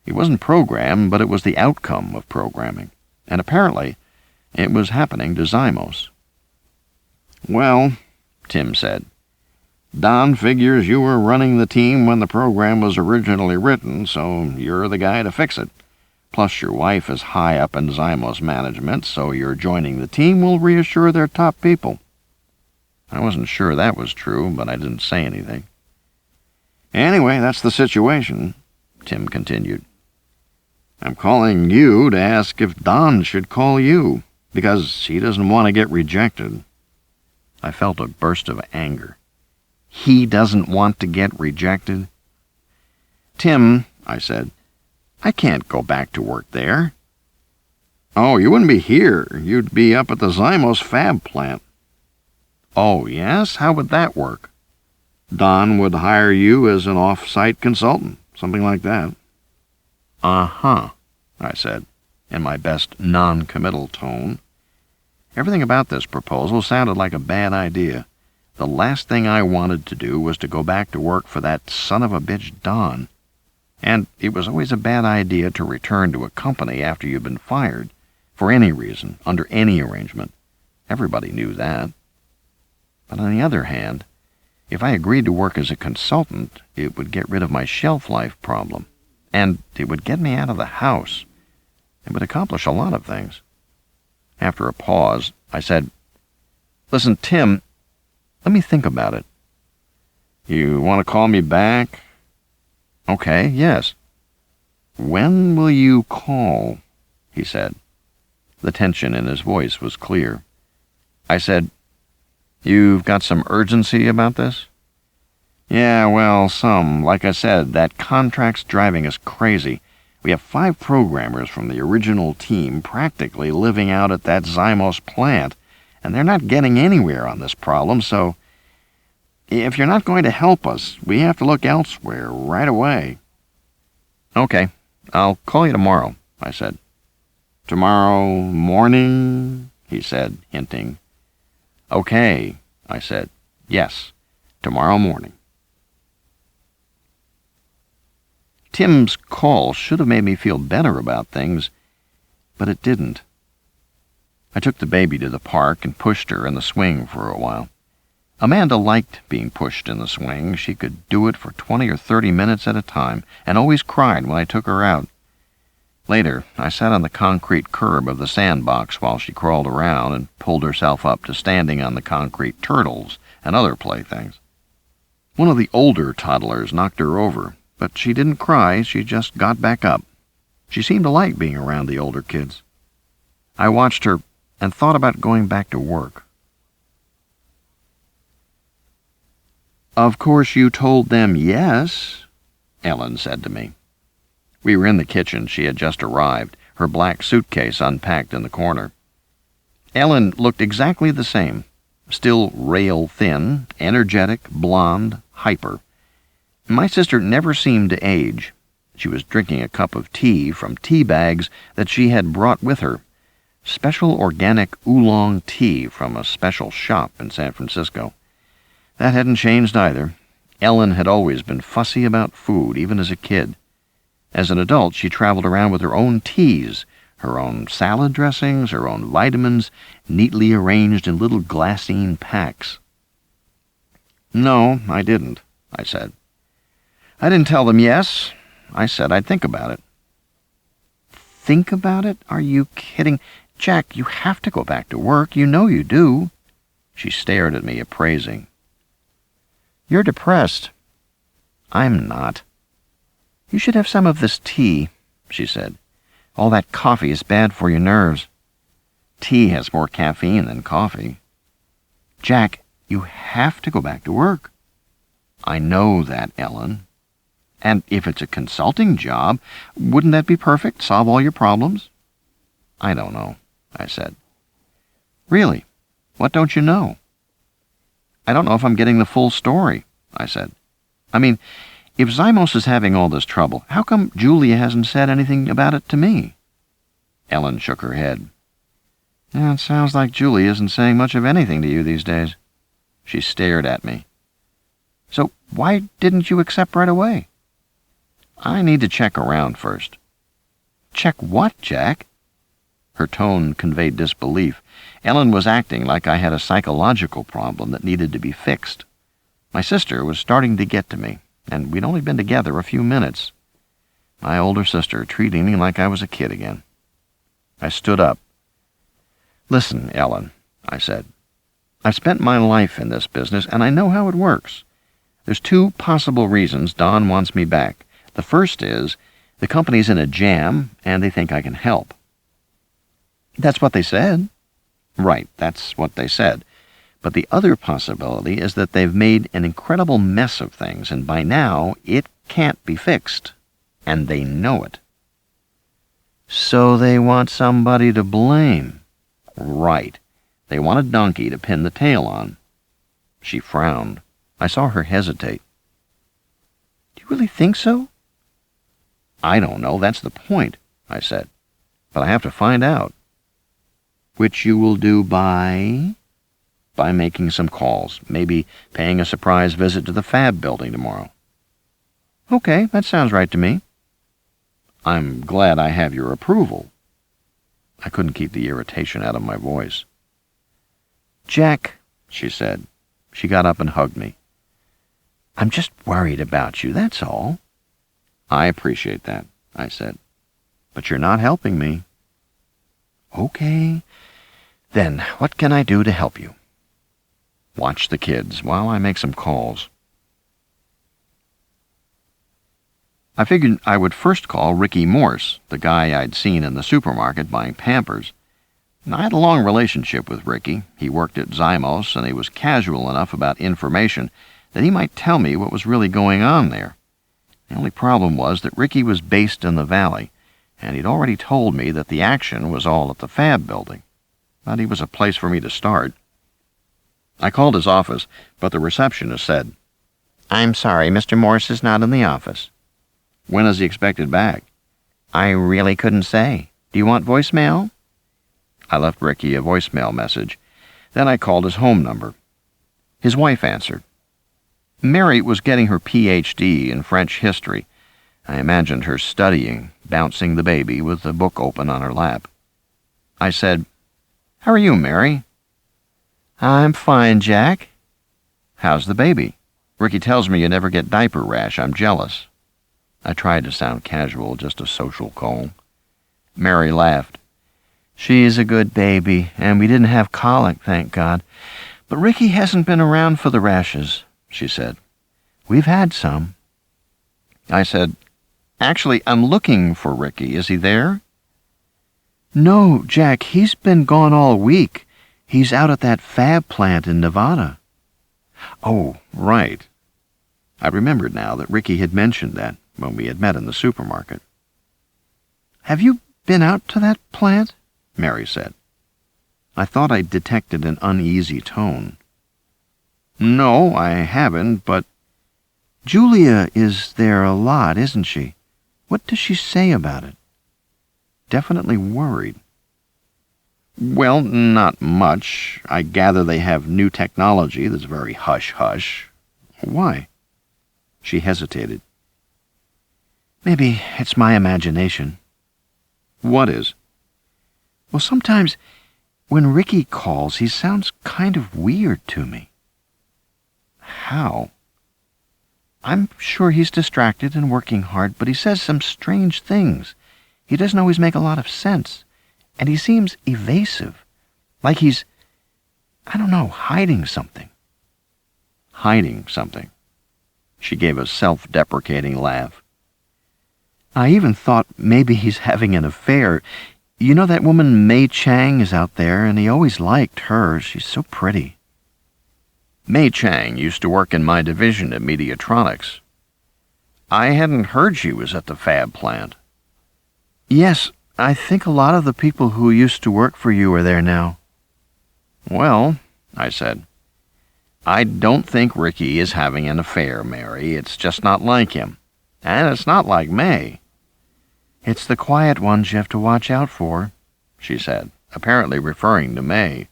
It wasn't programmed, but it was the outcome of programming. And apparently, it was happening to Xymos. Well, Tim said, Don figures you were running the team when the program was originally written, so you're the guy to fix it. Plus your wife is high up in Xymos management, so your joining the team will reassure their top people. I wasn't sure that was true, but I didn't say anything. Anyway, that's the situation, Tim continued. I'm calling you to ask if Don should call you, because he doesn't want to get rejected. I felt a burst of anger. He doesn't want to get rejected? Tim, I said, I can't go back to work there. Oh, you wouldn't be here. You'd be up at the Xymos fab plant. Oh, yes? How would that work? Don would hire you as an off-site consultant, something like that. Uh-huh, I said, in my best non-committal tone. Everything about this proposal sounded like a bad idea. The last thing I wanted to do was to go back to work for that son-of-a-bitch Don. And it was always a bad idea to return to a company after you've been fired, for any reason, under any arrangement. Everybody knew that. But on the other hand, if I agreed to work as a consultant, it would get rid of my shelf life problem, and it would get me out of the house. It would accomplish a lot of things. After a pause, I said, Listen, Tim, let me think about it. You want to call me back? Okay, yes. When will you call? He said. The tension in his voice was clear. I said, You've got some urgency about this? Yeah, well, some. Like I said, that contract's driving us crazy. We have 5 programmers from the original team practically living out at that Xymos plant, and they're not getting anywhere on this problem, so if you're not going to help us, we have to look elsewhere right away. Okay, I'll call you tomorrow, I said. Tomorrow morning, he said, hinting. Okay, I said. Yes, tomorrow morning. Tim's call should have made me feel better about things, but it didn't. I took the baby to the park and pushed her in the swing for a while. Amanda liked being pushed in the swing. She could do it for 20 or 30 minutes at a time, and always cried when I took her out. Later, I sat on the concrete curb of the sandbox while she crawled around and pulled herself up to standing on the concrete turtles and other playthings. One of the older toddlers knocked her over, but she didn't cry, she just got back up. She seemed to like being around the older kids. I watched her and thought about going back to work. Of course you told them yes, Ellen said to me. We were in the kitchen. She had just arrived, her black suitcase unpacked in the corner. Ellen looked exactly the same, still rail-thin, energetic, blonde, hyper. My sister never seemed to age. She was drinking a cup of tea from tea bags that she had brought with her, special organic oolong tea from a special shop in San Francisco. That hadn't changed either. Ellen had always been fussy about food, even as a kid. As an adult, she traveled around with her own teas, her own salad dressings, her own vitamins, neatly arranged in little glassine packs. No, I didn't, I said. I didn't tell them yes. I said I'd think about it. Think about it? Are you kidding? Jack, you have to go back to work. You know you do. She stared at me, appraising. You're depressed. I'm not. You should have some of this tea, she said. All that coffee is bad for your nerves. Tea has more caffeine than coffee. Jack, you have to go back to work. I know that, Ellen. And if it's a consulting job, wouldn't that be perfect? Solve all your problems? I don't know, I said. Really? What don't you know? I don't know if I'm getting the full story, I said. I mean, if Xymos is having all this trouble, how come Julia hasn't said anything about it to me? Ellen shook her head. Yeah, it sounds like Julie isn't saying much of anything to you these days. She stared at me. So why didn't you accept right away? I need to check around first. Check what, Jack? Her tone conveyed disbelief. Ellen was acting like I had a psychological problem that needed to be fixed. My sister was starting to get to me, and we'd only been together a few minutes. My older sister treating me like I was a kid again. I stood up. Listen, Ellen, I said. I've spent my life in this business, and I know how it works. There's two possible reasons Don wants me back. The first is, the company's in a jam, and they think I can help. That's what they said. Right, that's what they said. But the other possibility is that they've made an incredible mess of things, and by now it can't be fixed. And they know it. So they want somebody to blame. Right. They want a donkey to pin the tail on. She frowned. I saw her hesitate. Do you really think so? I don't know, that's the point, I said. But I have to find out. Which you will do by making some calls, maybe paying a surprise visit to the Fab building tomorrow. Okay, that sounds right to me. I'm glad I have your approval. I couldn't keep the irritation out of my voice. Jack, she said. She got up and hugged me. I'm just worried about you, that's all. I appreciate that, I said. But you're not helping me. Okay. Then what can I do to help you? Watch the kids while I make some calls. I figured I would first call Ricky Morse, the guy I'd seen in the supermarket buying Pampers. I had a long relationship with Ricky. He worked at Xymos, and he was casual enough about information that he might tell me what was really going on there. The only problem was that Ricky was based in the valley, and he'd already told me that the action was all at the Fab building. But he was a place for me to start. I called his office, but the receptionist said, I'm sorry, Mr. Morse is not in the office. When is he expected back? I really couldn't say. Do you want voicemail? I left Ricky a voicemail message. Then I called his home number. His wife answered. Mary was getting her Ph.D. in French history. I imagined her studying, bouncing the baby with the book open on her lap. I said, How are you, Mary? I'm fine, Jack. How's the baby? Ricky tells me you never get diaper rash. I'm jealous. I tried to sound casual, just a social call. Mary laughed. She's a good baby, and we didn't have colic, thank God. But Ricky hasn't been around for the rashes, she said. We've had some. I said, Actually, I'm looking for Ricky. Is he there? No, Jack, he's been gone all week. He's out at that Fab plant in Nevada. Oh, right. I remembered now that Ricky had mentioned that when we had met in the supermarket. Have you been out to that plant? Mary said. I thought I detected an uneasy tone. No, I haven't, but Julia is there a lot, isn't she? What does she say about it? Definitely worried. Well, not much. I gather they have new technology that's very hush-hush. Why? She hesitated. Maybe it's my imagination. What is? Well, sometimes when Ricky calls, he sounds kind of weird to me. How? I'm sure he's distracted and working hard, but he says some strange things. He doesn't always make a lot of sense, and he seems evasive, like he's, hiding something. Hiding something. She gave a self-deprecating laugh. I even thought maybe he's having an affair. You know that woman May Chang is out there, and he always liked her. She's so pretty. Mei Chang used to work in my division at Mediatronics. I hadn't heard she was at the fab plant. Yes, I think a lot of the people who used to work for you are there now. Well, I said, I don't think Ricky is having an affair, Mary. It's just not like him. And it's not like May. It's the quiet ones you have to watch out for, she said, apparently referring to May.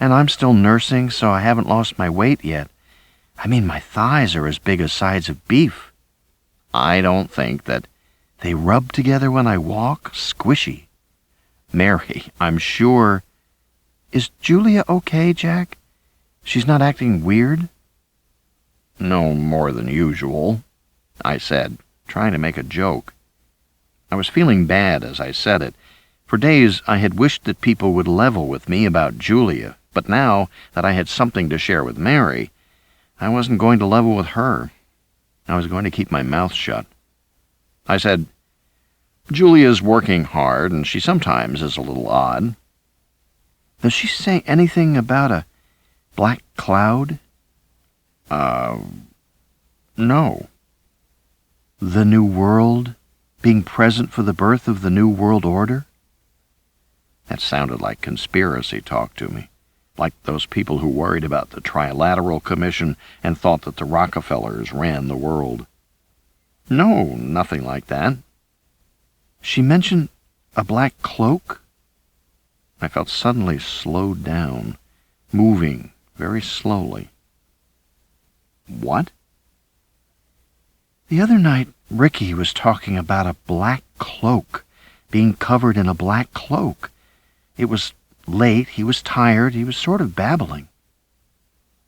And I'm still nursing, so I haven't lost my weight yet. I mean, my thighs are as big as sides of beef. I don't think that... They rub together when I walk, squishy. Mary, I'm sure... Is Julia okay, Jack? She's not acting weird? No more than usual, I said, trying to make a joke. I was feeling bad as I said it. For days I had wished that people would level with me about Julia, but now that I had something to share with Mary, I wasn't going to level with her. I was going to keep my mouth shut. I said, Julia's working hard, and she sometimes is a little odd. Does she say anything about a black cloud? No. The New World? Being present for the birth of the New World Order? That sounded like conspiracy talk to me, like those people who worried about the Trilateral Commission and thought that the Rockefellers ran the world. No, nothing like that. She mentioned a black cloak? I felt suddenly slowed down, moving very slowly. What? The other night, Ricky was talking about a black cloak, being covered in a black cloak. It was late, he was tired, he was sort of babbling.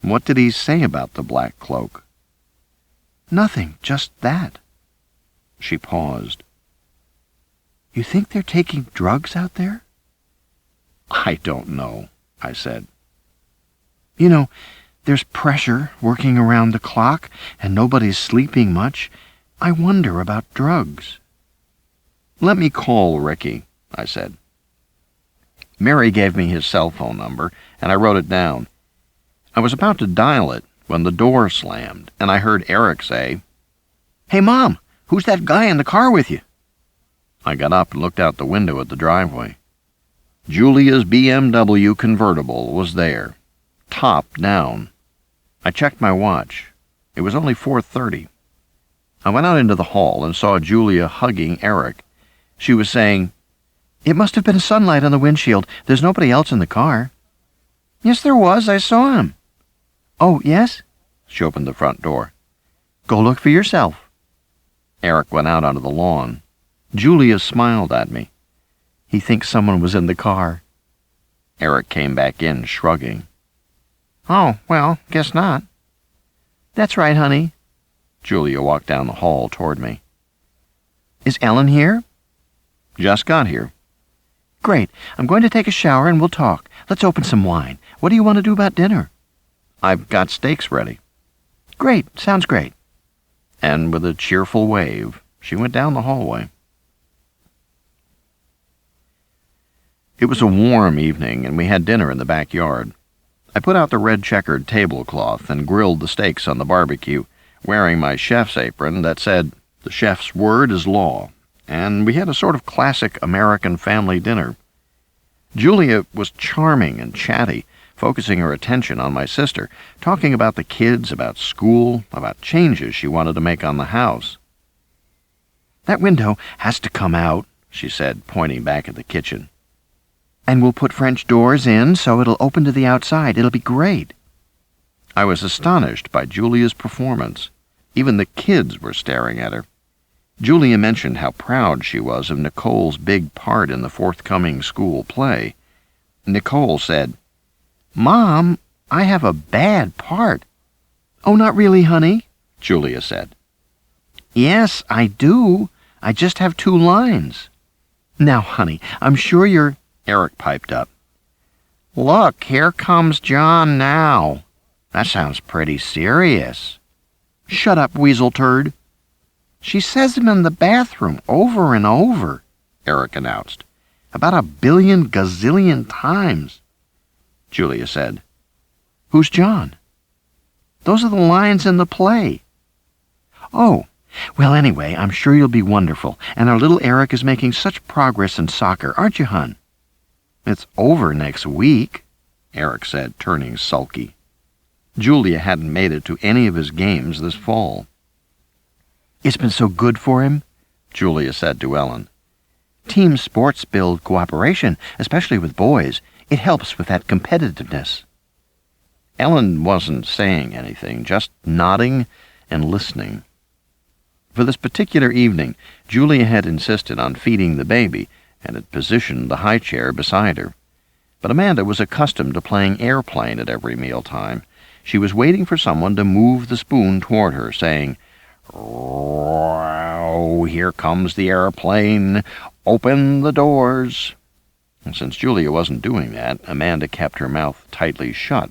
What did he say about the black cloak? Nothing, just that. She paused. You think they're taking drugs out there? I don't know, I said. You know, there's pressure working around the clock, and nobody's sleeping much. I wonder about drugs. Let me call Ricky, I said. Mary gave me his cell phone number, and I wrote it down. I was about to dial it when the door slammed, and I heard Eric say, Hey, Mom, who's that guy in the car with you? I got up and looked out the window at the driveway. Julia's BMW convertible was there, top down. I checked my watch. It was only 4:30. I went out into the hall and saw Julia hugging Eric. She was saying, It must have been sunlight on the windshield. There's nobody else in the car. Yes, there was. I saw him. Oh, yes? She opened the front door. Go look for yourself. Eric went out onto the lawn. Julia smiled at me. He thinks someone was in the car. Eric came back in, shrugging. Oh, well, guess not. That's right, honey. Julia walked down the hall toward me. Is Ellen here? Just got here. Great. I'm going to take a shower and we'll talk. Let's open some wine. What do you want to do about dinner? I've got steaks ready. Great. Sounds great. And with a cheerful wave, she went down the hallway. It was a warm evening, and we had dinner in the backyard. I put out the red checkered tablecloth and grilled the steaks on the barbecue, wearing my chef's apron that said, "The chef's word is law," and we had a sort of classic American family dinner. Julia was charming and chatty, focusing her attention on my sister, talking about the kids, about school, about changes she wanted to make on the house. That window has to come out, she said, pointing back at the kitchen. And we'll put French doors in so it'll open to the outside. It'll be great. I was astonished by Julia's performance. Even the kids were staring at her. Julia mentioned how proud she was of Nicole's big part in the forthcoming school play. Nicole said, Mom, I have a bad part. Oh, not really, honey, Julia said. Yes, I do. I just have 2 lines. Now, honey, I'm sure you're... Eric piped up. Look, here comes John now. That sounds pretty serious. Shut up, weasel turd. She says him in the bathroom over and over, Eric announced. About 1 billion gazillion times. Julia said. Who's John? Those are the lines in the play. Oh, well, anyway, I'm sure you'll be wonderful, and our little Eric is making such progress in soccer, aren't you, hon? It's over next week, Eric said, turning sulky. Julia hadn't made it to any of his games this fall. It's been so good for him, Julia said to Ellen. Team sports build cooperation, especially with boys. It helps with that competitiveness. Ellen wasn't saying anything, just nodding and listening. For this particular evening, Julia had insisted on feeding the baby and had positioned the high chair beside her. But Amanda was accustomed to playing airplane at every mealtime. She was waiting for someone to move the spoon toward her, saying, "Oh, here comes the airplane. Open the doors." And since Julia wasn't doing that, Amanda kept her mouth tightly shut,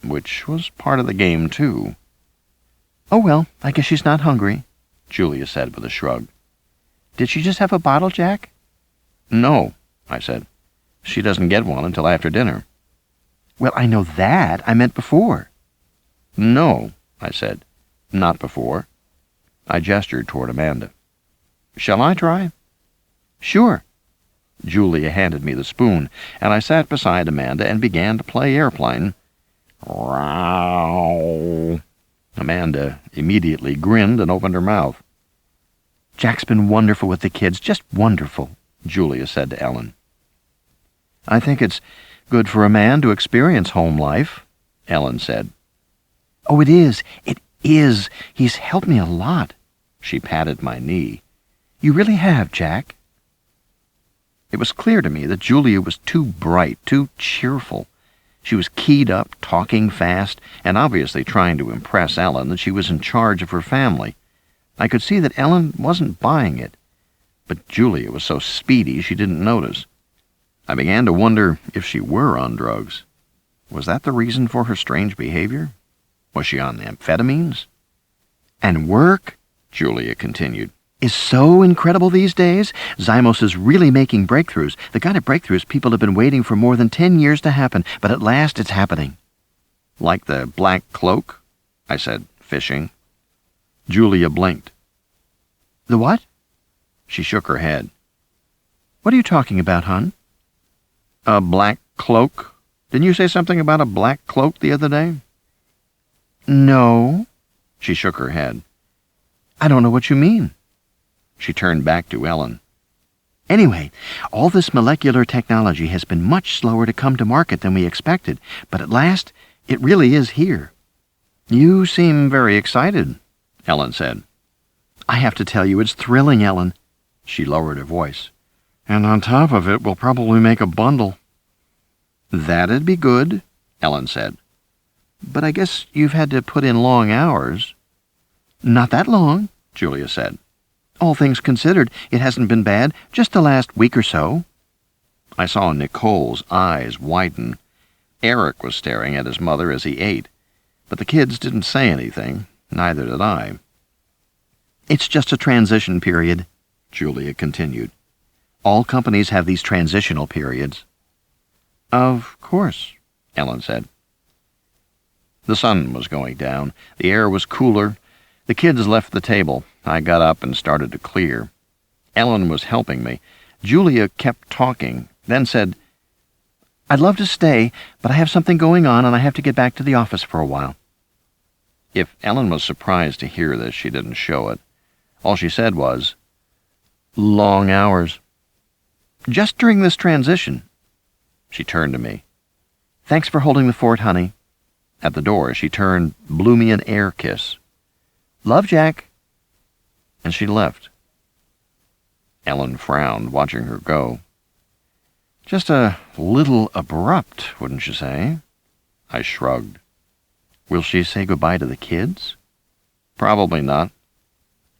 which was part of the game, too. "Oh, well, I guess she's not hungry," Julia said with a shrug. "Did she just have a bottle, Jack?" "No," I said. "She doesn't get one until after dinner." "Well, I know that. I meant before." "No," I said. "Not before." I gestured toward Amanda. "Shall I try?" "Sure." Julia handed me the spoon, and I sat beside Amanda and began to play airplane. "Row." Amanda immediately grinned and opened her mouth. "Jack's been wonderful with the kids, just wonderful," Julia said to Ellen. "I think it's good for a man to experience home life," Ellen said. "Oh, it is. It is. He's helped me a lot." She patted my knee. "You really have, Jack." It was clear to me that Julia was too bright, too cheerful. She was keyed up, talking fast, and obviously trying to impress Ellen that she was in charge of her family. I could see that Ellen wasn't buying it, but Julia was so speedy she didn't notice. I began to wonder if she were on drugs. Was that the reason for her strange behavior? Was she on amphetamines? "And work," Julia continued, "is so incredible these days. Xymos is really making breakthroughs, the kind of breakthroughs people have been waiting for more than 10 years to happen, but at last it's happening." "Like the black cloak?" I said, fishing. Julia blinked. "The what?" She shook her head. "What are you talking about, hon?" "A black cloak. Didn't you say something about a black cloak the other day?" "No." She shook her head. "I don't know what you mean." She turned back to Ellen. "Anyway, all this molecular technology has been much slower to come to market than we expected, but at last it really is here." "You seem very excited," Ellen said. "I have to tell you, it's thrilling, Ellen." She lowered her voice. "And on top of it, we'll probably make a bundle." "That'd be good," Ellen said. "But I guess you've had to put in long hours." "Not that long," Julia said. "All things considered, it hasn't been bad, just the last week or so." I saw Nicole's eyes widen. Eric was staring at his mother as he ate, but the kids didn't say anything, neither did I. "It's just a transition period," Julia continued. "All companies have these transitional periods." "Of course," Ellen said. The sun was going down. The air was cooler. The kids left the table. I got up and started to clear. Ellen was helping me. Julia kept talking, then said, "I'd love to stay, but I have something going on and I have to get back to the office for a while." If Ellen was surprised to hear this, she didn't show it. All she said was, "Long hours." "Just during this transition." She turned to me. "Thanks for holding the fort, honey." At the door, she turned, blew me an air kiss. "Love, Jack." And she left. Ellen frowned, watching her go. "Just a little abrupt, wouldn't you say?" I shrugged. "Will she say goodbye to the kids?" "Probably not."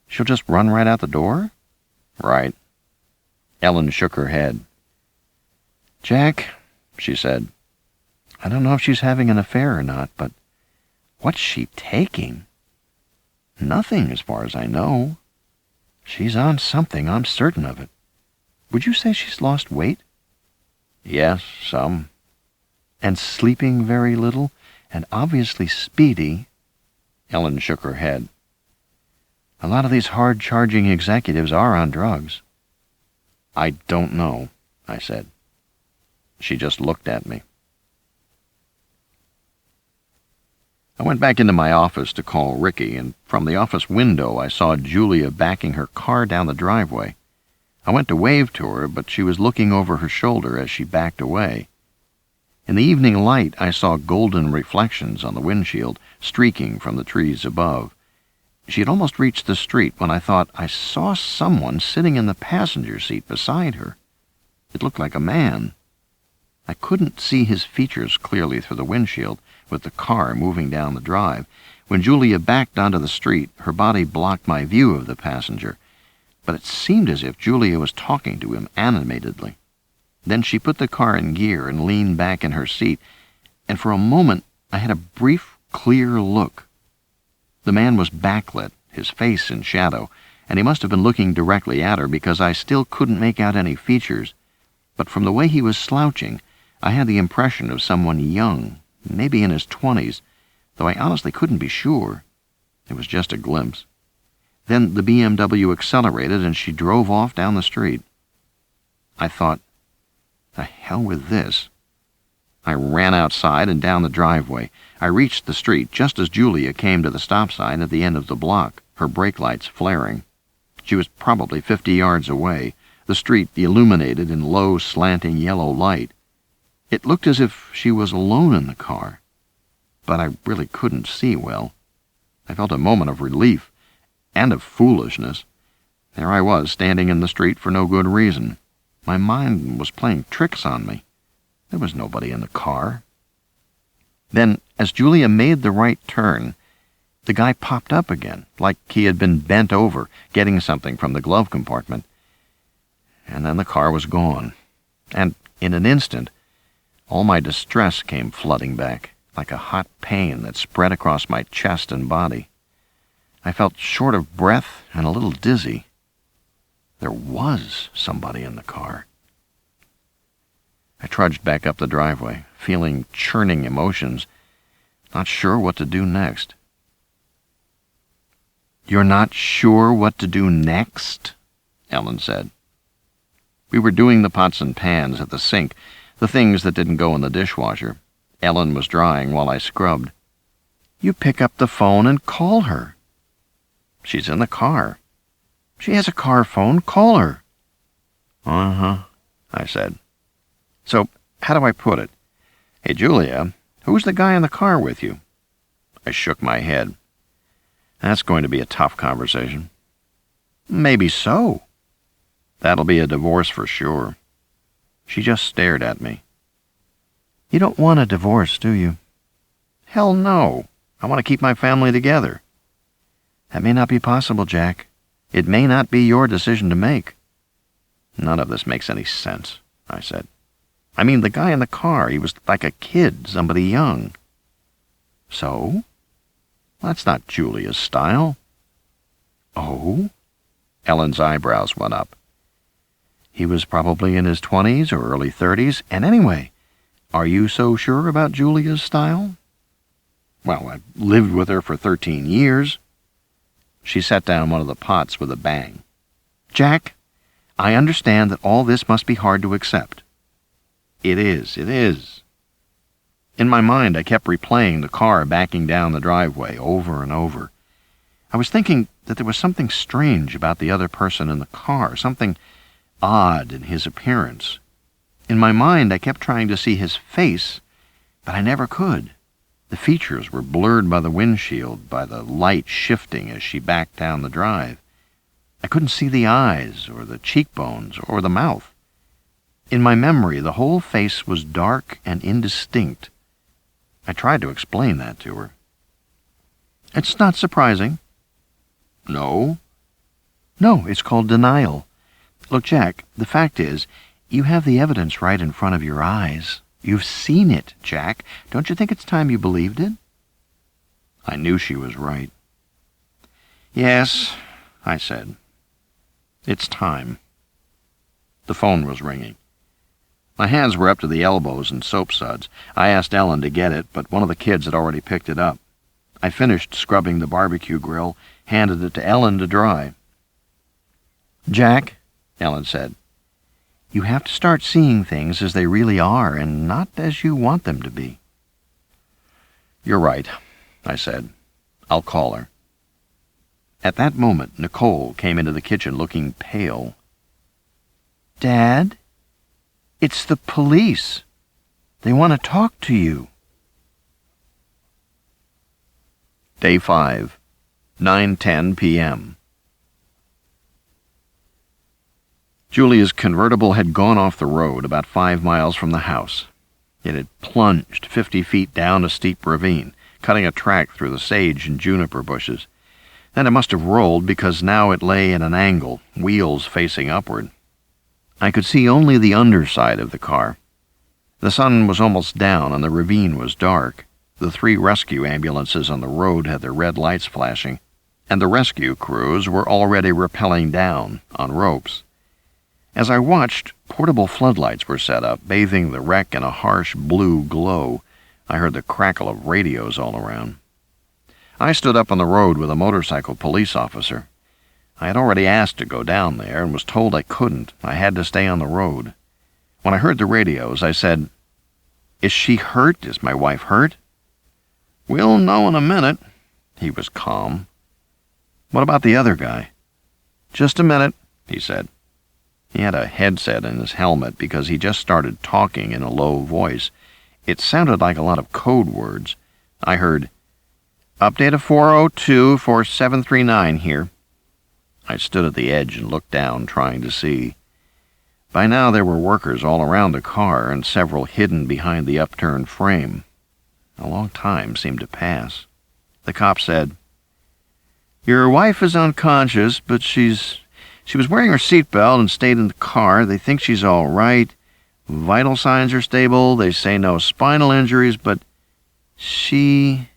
"She'll just run right out the door?" "Right." Ellen shook her head. "Jack," she said, "I don't know if she's having an affair or not, but what's she taking?" "Nothing, as far as I know." "She's on something, I'm certain of it. Would you say she's lost weight?" "Yes, some." "And sleeping very little, and obviously speedy." Ellen shook her head. A lot of these hard-charging executives are on drugs. I don't know, I said. She just looked at me. I went back into my office to call Ricky, and from the office window I saw Julia backing her car down the driveway. I went to wave to her, but she was looking over her shoulder as she backed away. In the evening light, I saw golden reflections on the windshield, streaking from the trees above. She had almost reached the street when I thought I saw someone sitting in the passenger seat beside her. It looked like a man. I couldn't see his features clearly through the windshield, with the car moving down the drive. When Julia backed onto the street, her body blocked my view of the passenger, but it seemed as if Julia was talking to him animatedly. Then she put the car in gear and leaned back in her seat, and for a moment I had a brief, clear look. The man was backlit, his face in shadow, and he must have been looking directly at her because I still couldn't make out any features. But from the way he was slouching, I had the impression of someone young, maybe in his 20s, though I honestly couldn't be sure. It was just a glimpse. Then the BMW accelerated and she drove off down the street. I thought, the hell with this. I ran outside and down the driveway. I reached the street just as Julia came to the stop sign at the end of the block, her brake lights flaring. She was probably 50 yards away, the street illuminated in low, slanting yellow light. It looked as if she was alone in the car, but I really couldn't see well. I felt a moment of relief and of foolishness. There I was, standing in the street for no good reason. My mind was playing tricks on me. There was nobody in the car. Then, as Julia made the right turn, the guy popped up again, like he had been bent over, getting something from the glove compartment. And then the car was gone. And in an instant, all my distress came flooding back, like a hot pain that spread across my chest and body. I felt short of breath and a little dizzy. There was somebody in the car. I trudged back up the driveway, feeling churning emotions, not sure what to do next. "You're not sure what to do next?" Ellen said. We were doing the pots and pans at the sink, the things that didn't go in the dishwasher. Ellen was drying while I scrubbed. "You pick up the phone and call her." "She's in the car." "She has a car phone. Call her." "Uh-huh," I said. "So, how do I put it? Hey, Julia, who's the guy in the car with you?" I shook my head. "That's going to be a tough conversation." "Maybe so." "That'll be a divorce for sure." She just stared at me. "You don't want a divorce, do you?" "Hell no. I want to keep my family together." "That may not be possible, Jack. It may not be your decision to make." "None of this makes any sense," I said. "I mean, the guy in the car, he was like a kid, somebody young." "So? That's not Julia's style." "Oh?" Ellen's eyebrows went up. "He was probably in his 20s or early 30s, and anyway, are you so sure about Julia's style?" "Well, I've lived with her for 13 years. She set down one of the pots with a bang. "Jack, I understand that all this must be hard to accept." It is. In my mind, I kept replaying the car backing down the driveway over and over. I was thinking that there was something strange about the other person in the car, something odd in his appearance. In my mind, I kept trying to see his face, but I never could. The features were blurred by the windshield, by the light shifting as she backed down the drive. I couldn't see the eyes, or the cheekbones, or the mouth. In my memory, the whole face was dark and indistinct. I tried to explain that to her. "It's not surprising." "No?" "No, it's called denial. Look, Jack, the fact is, you have the evidence right in front of your eyes. You've seen it, Jack. Don't you think it's time you believed it?" I knew she was right. "Yes," I said. "It's time." The phone was ringing. My hands were up to the elbows in soap suds. I asked Ellen to get it, but one of the kids had already picked it up. I finished scrubbing the barbecue grill, handed it to Ellen to dry. "Jack," Ellen said, "you have to start seeing things as they really are and not as you want them to be." "You're right," I said. "I'll call her." At that moment, Nicole came into the kitchen looking pale. "Dad, it's the police. They want to talk to you." Day 5, 9:10 p.m. Julia's convertible had gone off the road about 5 miles from the house. It had plunged 50 feet down a steep ravine, cutting a track through the sage and juniper bushes. Then it must have rolled because now it lay at an angle, wheels facing upward. I could see only the underside of the car. The sun was almost down and the ravine was dark. The 3 rescue ambulances on the road had their red lights flashing, and the rescue crews were already rappelling down on ropes. As I watched, portable floodlights were set up, bathing the wreck in a harsh blue glow. I heard the crackle of radios all around. I stood up on the road with a motorcycle police officer. I had already asked to go down there and was told I couldn't. I had to stay on the road. When I heard the radios, I said, "Is she hurt? Is my wife hurt?" "We'll know in a minute." He was calm. "What about the other guy?" "Just a minute," he said. He had a headset in his helmet because he just started talking in a low voice. It sounded like a lot of code words. I heard, "Update of 402 for 739 here." I stood at the edge and looked down, trying to see. By now there were workers all around the car and several hidden behind the upturned frame. A long time seemed to pass. The cop said, "Your wife is unconscious, but she was wearing her seatbelt and stayed in the car. They think she's all right. Vital signs are stable. They say no spinal injuries, but she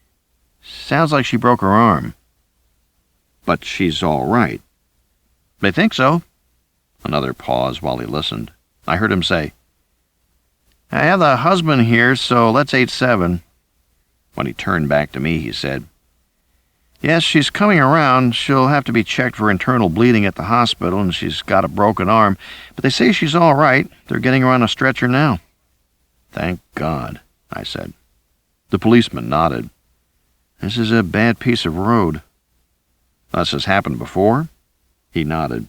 sounds like she broke her arm." "But she's all right." "They think so." Another pause while he listened. I heard him say, "I have the husband here, so let's 8-7. When he turned back to me, he said, "Yes, she's coming around. She'll have to be checked for internal bleeding at the hospital, and she's got a broken arm. But they say she's all right. They're getting her on a stretcher now." "Thank God," I said. The policeman nodded. "This is a bad piece of road." "This has happened before?" He nodded.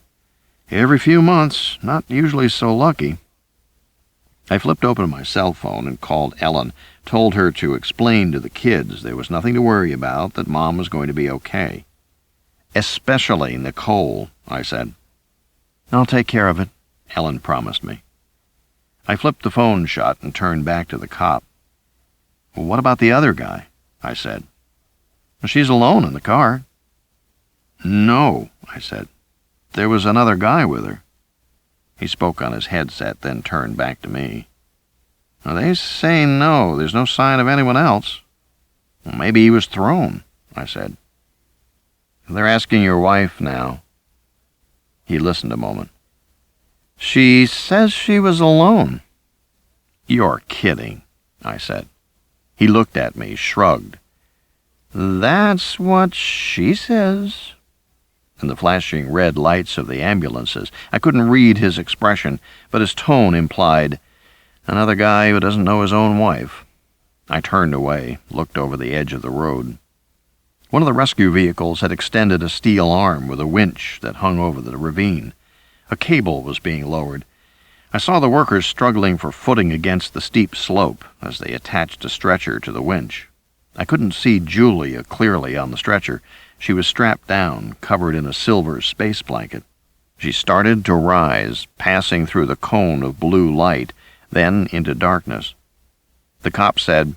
"Every few months. Not usually so lucky." I flipped open my cell phone and called Ellen, told her to explain to the kids there was nothing to worry about, that Mom was going to be okay. "Especially Nicole," I said. "I'll take care of it," Ellen promised me. I flipped the phone shut and turned back to the cop. "Well, what about the other guy?" I said. "She's alone in the car." "No," I said. "There was another guy with her." He spoke on his headset, then turned back to me. "Well, they say no. There's no sign of anyone else." "Well, maybe he was thrown," I said. "They're asking your wife now." He listened a moment. "She says she was alone." "You're kidding," I said. He looked at me, shrugged. "That's what she says." In the flashing red lights of the ambulances, I couldn't read his expression, but his tone implied, "Another guy who doesn't know his own wife." I turned away, looked over the edge of the road. One of the rescue vehicles had extended a steel arm with a winch that hung over the ravine. A cable was being lowered. I saw the workers struggling for footing against the steep slope as they attached a stretcher to the winch. I couldn't see Julia clearly on the stretcher. She was strapped down, covered in a silver space blanket. She started to rise, passing through the cone of blue light, then into darkness. The cop said,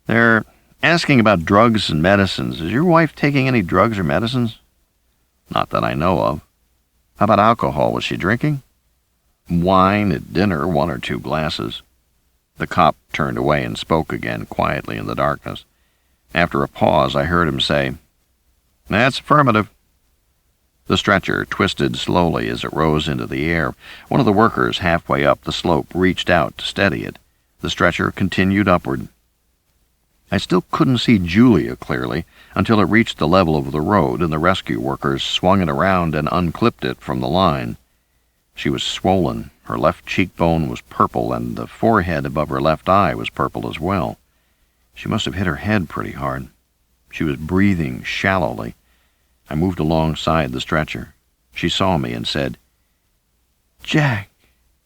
"They're asking about drugs and medicines. Is your wife taking any drugs or medicines?" "Not that I know of." "How about alcohol? Was she drinking?" "Wine at dinner, 1 or 2 glasses." The cop turned away and spoke again quietly in the darkness. After a pause, I heard him say, "That's affirmative." The stretcher twisted slowly as it rose into the air. One of the workers halfway up the slope reached out to steady it. The stretcher continued upward. I still couldn't see Julia clearly until it reached the level of the road and the rescue workers swung it around and unclipped it from the line. She was swollen, her left cheekbone was purple, and the forehead above her left eye was purple as well. She must have hit her head pretty hard. She was breathing shallowly. I moved alongside the stretcher. She saw me and said, "Jack,"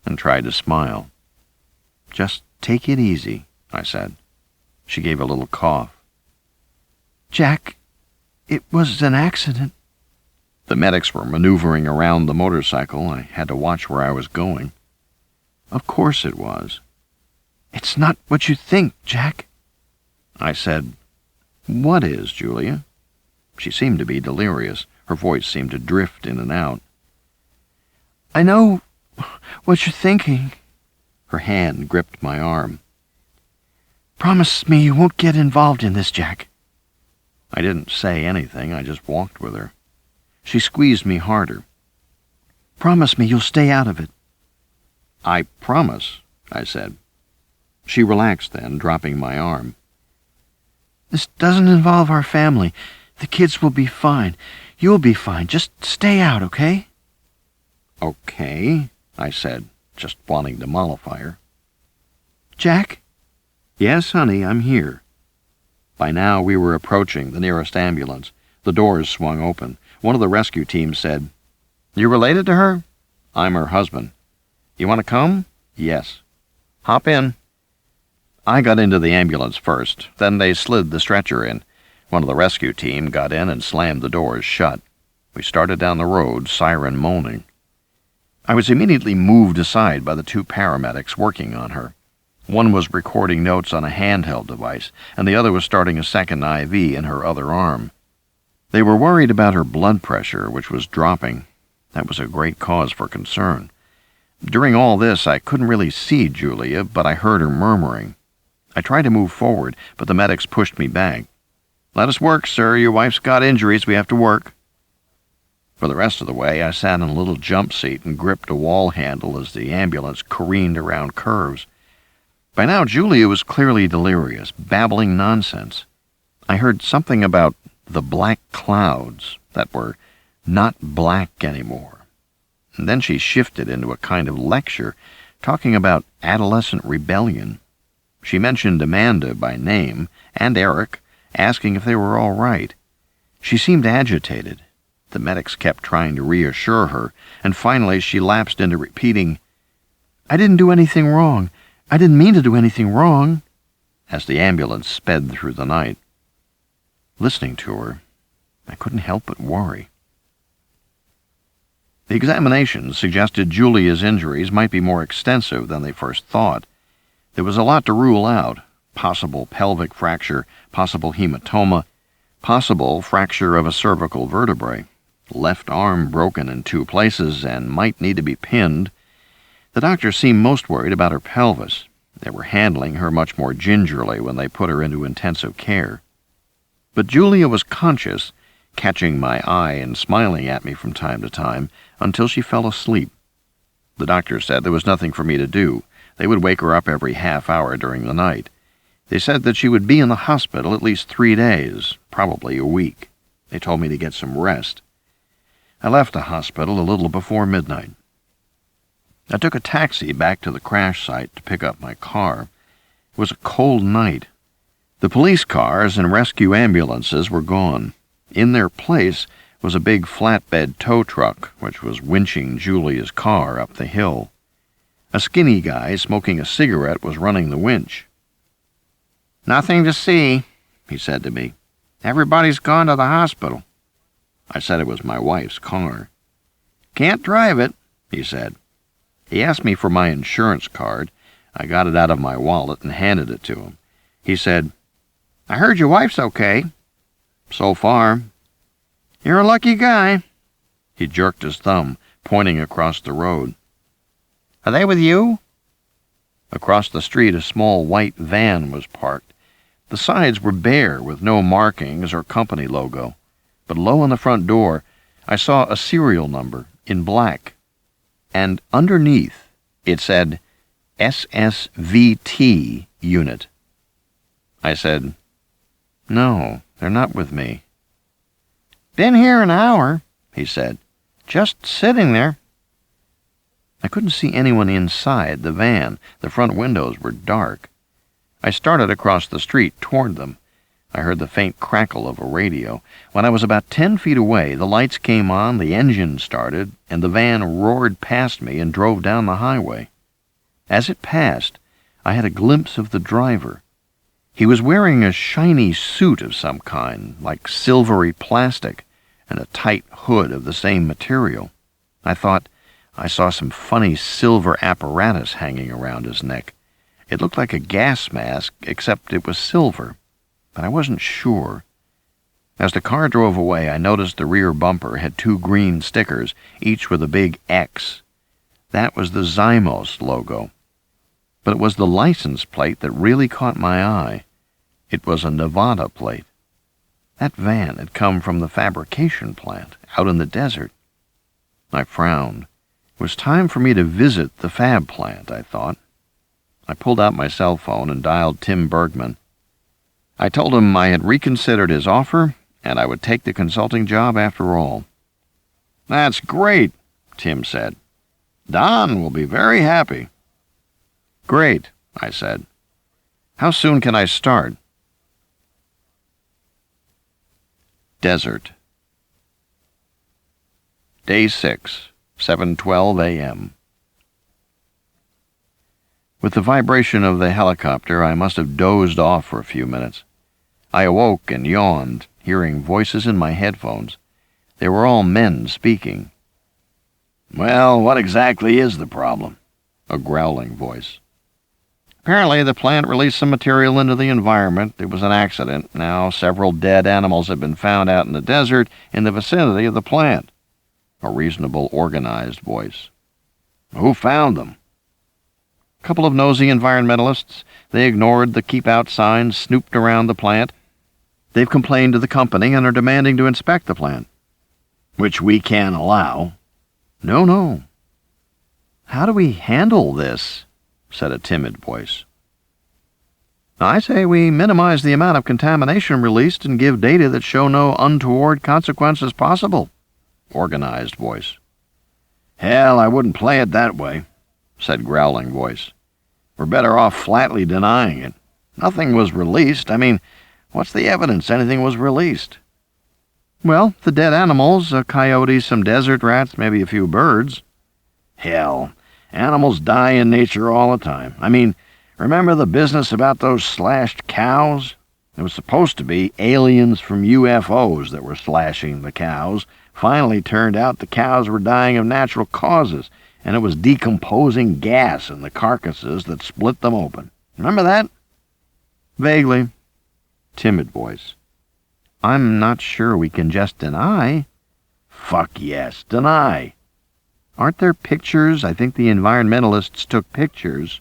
and tried to smile. "Just take it easy," I said. She gave a little cough. "Jack, it was an accident." The medics were maneuvering around the motorcycle. I had to watch where I was going. "Of course it was." "It's not what you think, Jack." I said, "What is, Julia?" She seemed to be delirious. Her voice seemed to drift in and out. "I know what you're thinking." Her hand gripped my arm. "Promise me you won't get involved in this, Jack." I didn't say anything. I just walked with her. She squeezed me harder. "Promise me you'll stay out of it." "I promise," I said. She relaxed then, dropping my arm. "This doesn't involve our family. The kids will be fine. You'll be fine. Just stay out, okay?" "Okay," I said, just wanting to mollify her. "Jack?" "Yes, honey, I'm here." By now we were approaching the nearest ambulance. The doors swung open. One of the rescue teams said, "You related to her?" "I'm her husband." "You want to come?" "Yes." "Hop in." I got into the ambulance first. Then they slid the stretcher in. One of the rescue team got in and slammed the doors shut. We started down the road, siren moaning. I was immediately moved aside by the two paramedics working on her. One was recording notes on a handheld device, and the other was starting a second IV in her other arm. They were worried about her blood pressure, which was dropping. That was a great cause for concern. During all this, I couldn't really see Julia, but I heard her murmuring. I tried to move forward, but the medics pushed me back. "Let us work, sir. Your wife's got injuries. We have to work." For the rest of the way, I sat in a little jump seat and gripped a wall handle as the ambulance careened around curves. By now, Julia was clearly delirious, babbling nonsense. I heard something about the black clouds that were not black anymore. And then she shifted into a kind of lecture, talking about adolescent rebellion. She mentioned Amanda by name, and Eric, asking if they were all right. She seemed agitated. The medics kept trying to reassure her, and finally she lapsed into repeating, "I didn't do anything wrong. I didn't mean to do anything wrong," as the ambulance sped through the night. Listening to her, I couldn't help but worry. The examination suggested Julia's injuries might be more extensive than they first thought. There was a lot to rule out: possible pelvic fracture, possible hematoma, possible fracture of a cervical vertebrae, left arm broken in 2 places and might need to be pinned. The doctors seemed most worried about her pelvis. They were handling her much more gingerly when they put her into intensive care. But Julia was conscious, catching my eye and smiling at me from time to time, until she fell asleep. The doctor said there was nothing for me to do. They would wake her up every half hour during the night. They said that she would be in the hospital at least 3 days, probably a week. They told me to get some rest. I left the hospital a little before midnight. I took a taxi back to the crash site to pick up my car. It was a cold night. The police cars and rescue ambulances were gone. In their place was a big flatbed tow truck, which was winching Julia's car up the hill. A skinny guy smoking a cigarette was running the winch. "Nothing to see," he said to me. "Everybody's gone to the hospital." I said it was my wife's car. "Can't drive it," he said. He asked me for my insurance card. I got it out of my wallet and handed it to him. He said, "I heard your wife's okay." "So far." "You're a lucky guy." He jerked his thumb, pointing across the road. "Are they with you?" Across the street, a small white van was parked. The sides were bare, with no markings or company logo. But low on the front door, I saw a serial number in black. And underneath, it said, SSVT Unit. I said, No, they're not with me. Been here an hour, he said. Just sitting there. I couldn't see anyone inside the van. The front windows were dark. I started across the street toward them. I heard the faint crackle of a radio. When I was about 10 feet away, the lights came on, the engine started, and the van roared past me and drove down the highway. As it passed, I had a glimpse of the driver. He was wearing a shiny suit of some kind, like silvery plastic, and a tight hood of the same material. I thought I saw some funny silver apparatus hanging around his neck. It looked like a gas mask, except it was silver, but I wasn't sure. As the car drove away, I noticed the rear bumper had 2 green stickers, each with a big X. That was the Xymos logo. But it was the license plate that really caught my eye. It was a Nevada plate. That van had come from the fabrication plant out in the desert. I frowned. It was time for me to visit the fab plant, I thought. I pulled out my cell phone and dialed Tim Bergman. I told him I had reconsidered his offer, and I would take the consulting job after all. "That's great," Tim said. "Don will be very happy." "Great," I said. "How soon can I start?" Desert. Day 6, 7:12 a.m. With the vibration of the helicopter, I must have dozed off for a few minutes. I awoke and yawned, hearing voices in my headphones. They were all men speaking. "Well, what exactly is the problem?" A growling voice. "Apparently the plant released some material into the environment. It was an accident. Now several dead animals have been found out in the desert in the vicinity of the plant." A reasonable, organized voice. "Who found them?" "A couple of nosy environmentalists. They ignored the keep-out signs, snooped around the plant. They've complained to the company and are demanding to inspect the plant." "Which we can't allow." No. "How do we handle this?" said a timid voice. "I say we minimize the amount of contamination released and give data that show no untoward consequences possible." Organized voice. "Hell, I wouldn't play it that way," said growling voice. "We're better off flatly denying it. Nothing was released. I mean, what's the evidence anything was released?" "Well, the dead animals, a coyote, some desert rats, maybe a few birds." "Hell, animals die in nature all the time. I mean, remember the business about those slashed cows? It was supposed to be aliens from UFOs that were slashing the cows. Finally turned out the cows were dying of natural causes, and it was decomposing gas in the carcasses that split them open. Remember that?" "Vaguely." Timid voice. "I'm not sure we can just deny." "Fuck yes, deny." "Aren't there pictures? I think the environmentalists took pictures."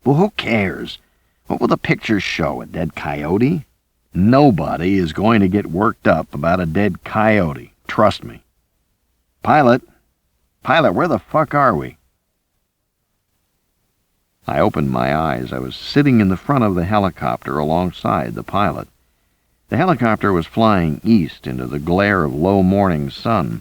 "Well, who cares? What will the pictures show? A dead coyote? Nobody is going to get worked up about a dead coyote. Trust me. Pilot, where the fuck are we?" I opened my eyes. I was sitting in the front of the helicopter alongside the pilot. The helicopter was flying east into the glare of low morning sun.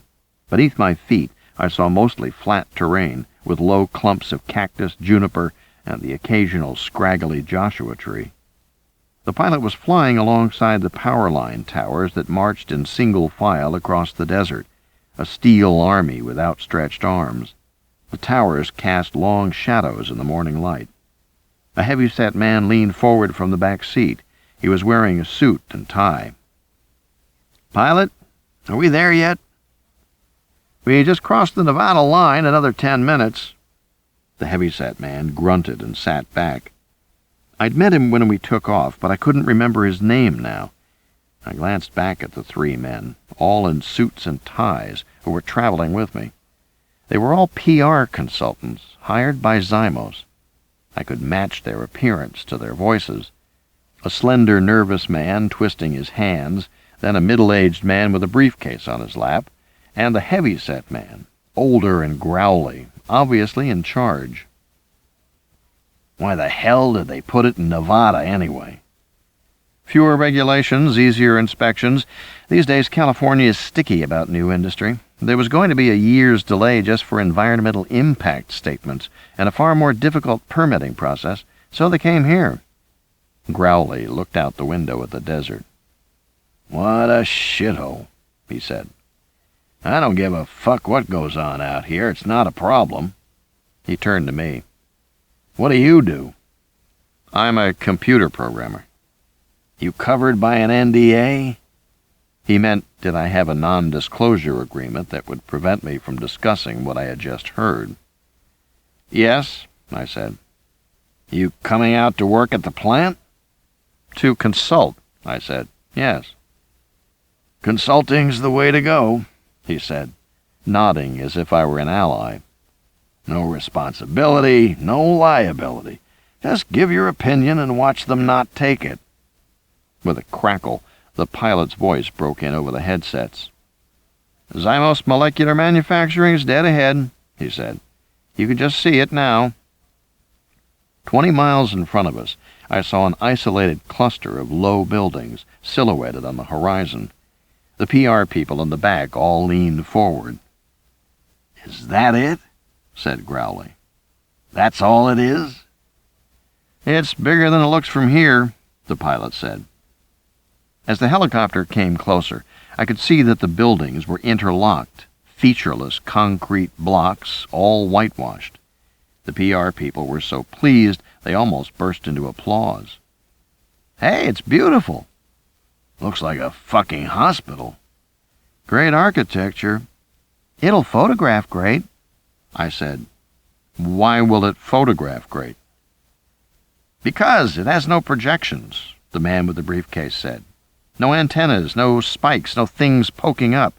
Beneath my feet, I saw mostly flat terrain, with low clumps of cactus, juniper, and the occasional scraggly Joshua tree. The pilot was flying alongside the power line towers that marched in single file across the desert, a steel army with outstretched arms. The towers cast long shadows in the morning light. A heavy-set man leaned forward from the back seat. He was wearing a suit and tie. "Pilot, are we there yet?" "We just crossed the Nevada line, another 10 minutes. The heavy-set man grunted and sat back. I'd met him when we took off, but I couldn't remember his name now. I glanced back at the 3 men, all in suits and ties, who were traveling with me. They were all PR consultants, hired by Xymos. I could match their appearance to their voices. A slender, nervous man twisting his hands, then a middle-aged man with a briefcase on his lap, and the heavy-set man, older and growly, obviously in charge. Why the hell did they put it in Nevada anyway? Fewer regulations, easier inspections. These days, California is sticky about new industry. There was going to be a year's delay just for environmental impact statements and a far more difficult permitting process, so they came here. Growly looked out the window at the desert. "What a shithole," he said. "I don't give a fuck what goes on out here. It's not a problem." He turned to me. "What do you do?" "I'm a computer programmer." "You covered by an NDA?" He meant, did I have a non-disclosure agreement that would prevent me from discussing what I had just heard. "Yes," I said. "You coming out to work at the plant?" "To consult," I said. "Yes." "Consulting's the way to go," he said, nodding as if I were an ally. "No responsibility, no liability. Just give your opinion and watch them not take it." With a crackle, the pilot's voice broke in over the headsets. "Xymos Molecular Manufacturing's dead ahead," he said. "You can just see it now." 20 miles in front of us, I saw an isolated cluster of low buildings silhouetted on the horizon. The PR people in the back all leaned forward. "Is that it?" said Growly. "That's all it is?" "It's bigger than it looks from here," the pilot said. As the helicopter came closer, I could see that the buildings were interlocked, featureless concrete blocks, all whitewashed. The PR people were so pleased they almost burst into applause. "Hey, it's beautiful." "Looks like a fucking hospital." "Great architecture." "It'll photograph great," I said. "Why will it photograph great?" "Because it has no projections," the man with the briefcase said. "No antennas, no spikes, no things poking up.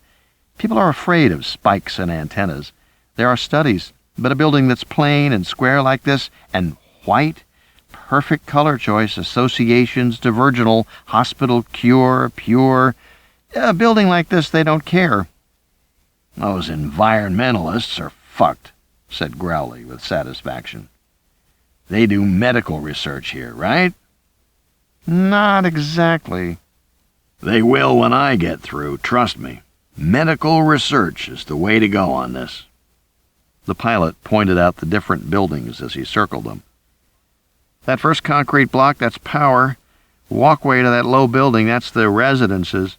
People are afraid of spikes and antennas. There are studies, but a building that's plain and square like this, and white, perfect color choice, associations, divergental, hospital, cure, pure. A building like this, they don't care." "Those environmentalists are fucked," said Growly with satisfaction. "They do medical research here, right?" "Not exactly." "They will when I get through, trust me. Medical research is the way to go on this." The pilot pointed out the different buildings as he circled them. "That first concrete block, that's power. Walkway to that low building, that's the residences.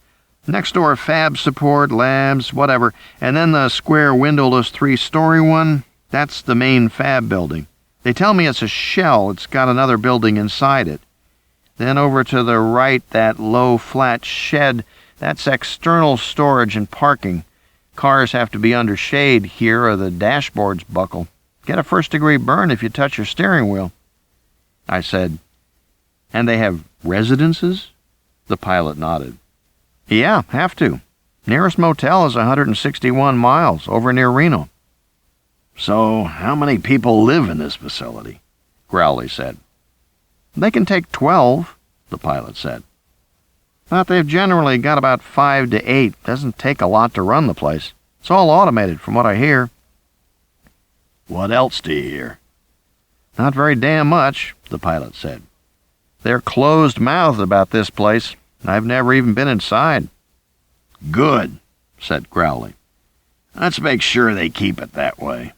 Next door, fab support, labs, whatever. And then the square windowless 3-story one, that's the main fab building. They tell me it's a shell. It's got another building inside it. Then over to the right, that low, flat shed, that's external storage and parking. Cars have to be under shade here or the dashboards buckle. Get a first-degree burn if you touch your steering wheel." I said, "And they have residences?" The pilot nodded. "Yeah, have to. Nearest motel is 161 miles, over near Reno." "So how many people live in this facility?" Growly said. "They can take 12, the pilot said. "But they've generally got about 5 to 8. Doesn't take a lot to run the place. It's all automated from what I hear." "What else do you hear?" "Not very damn much," the pilot said. "They're closed-mouthed about this place. I've never even been inside." "Good," said Growly. "Let's make sure they keep it that way."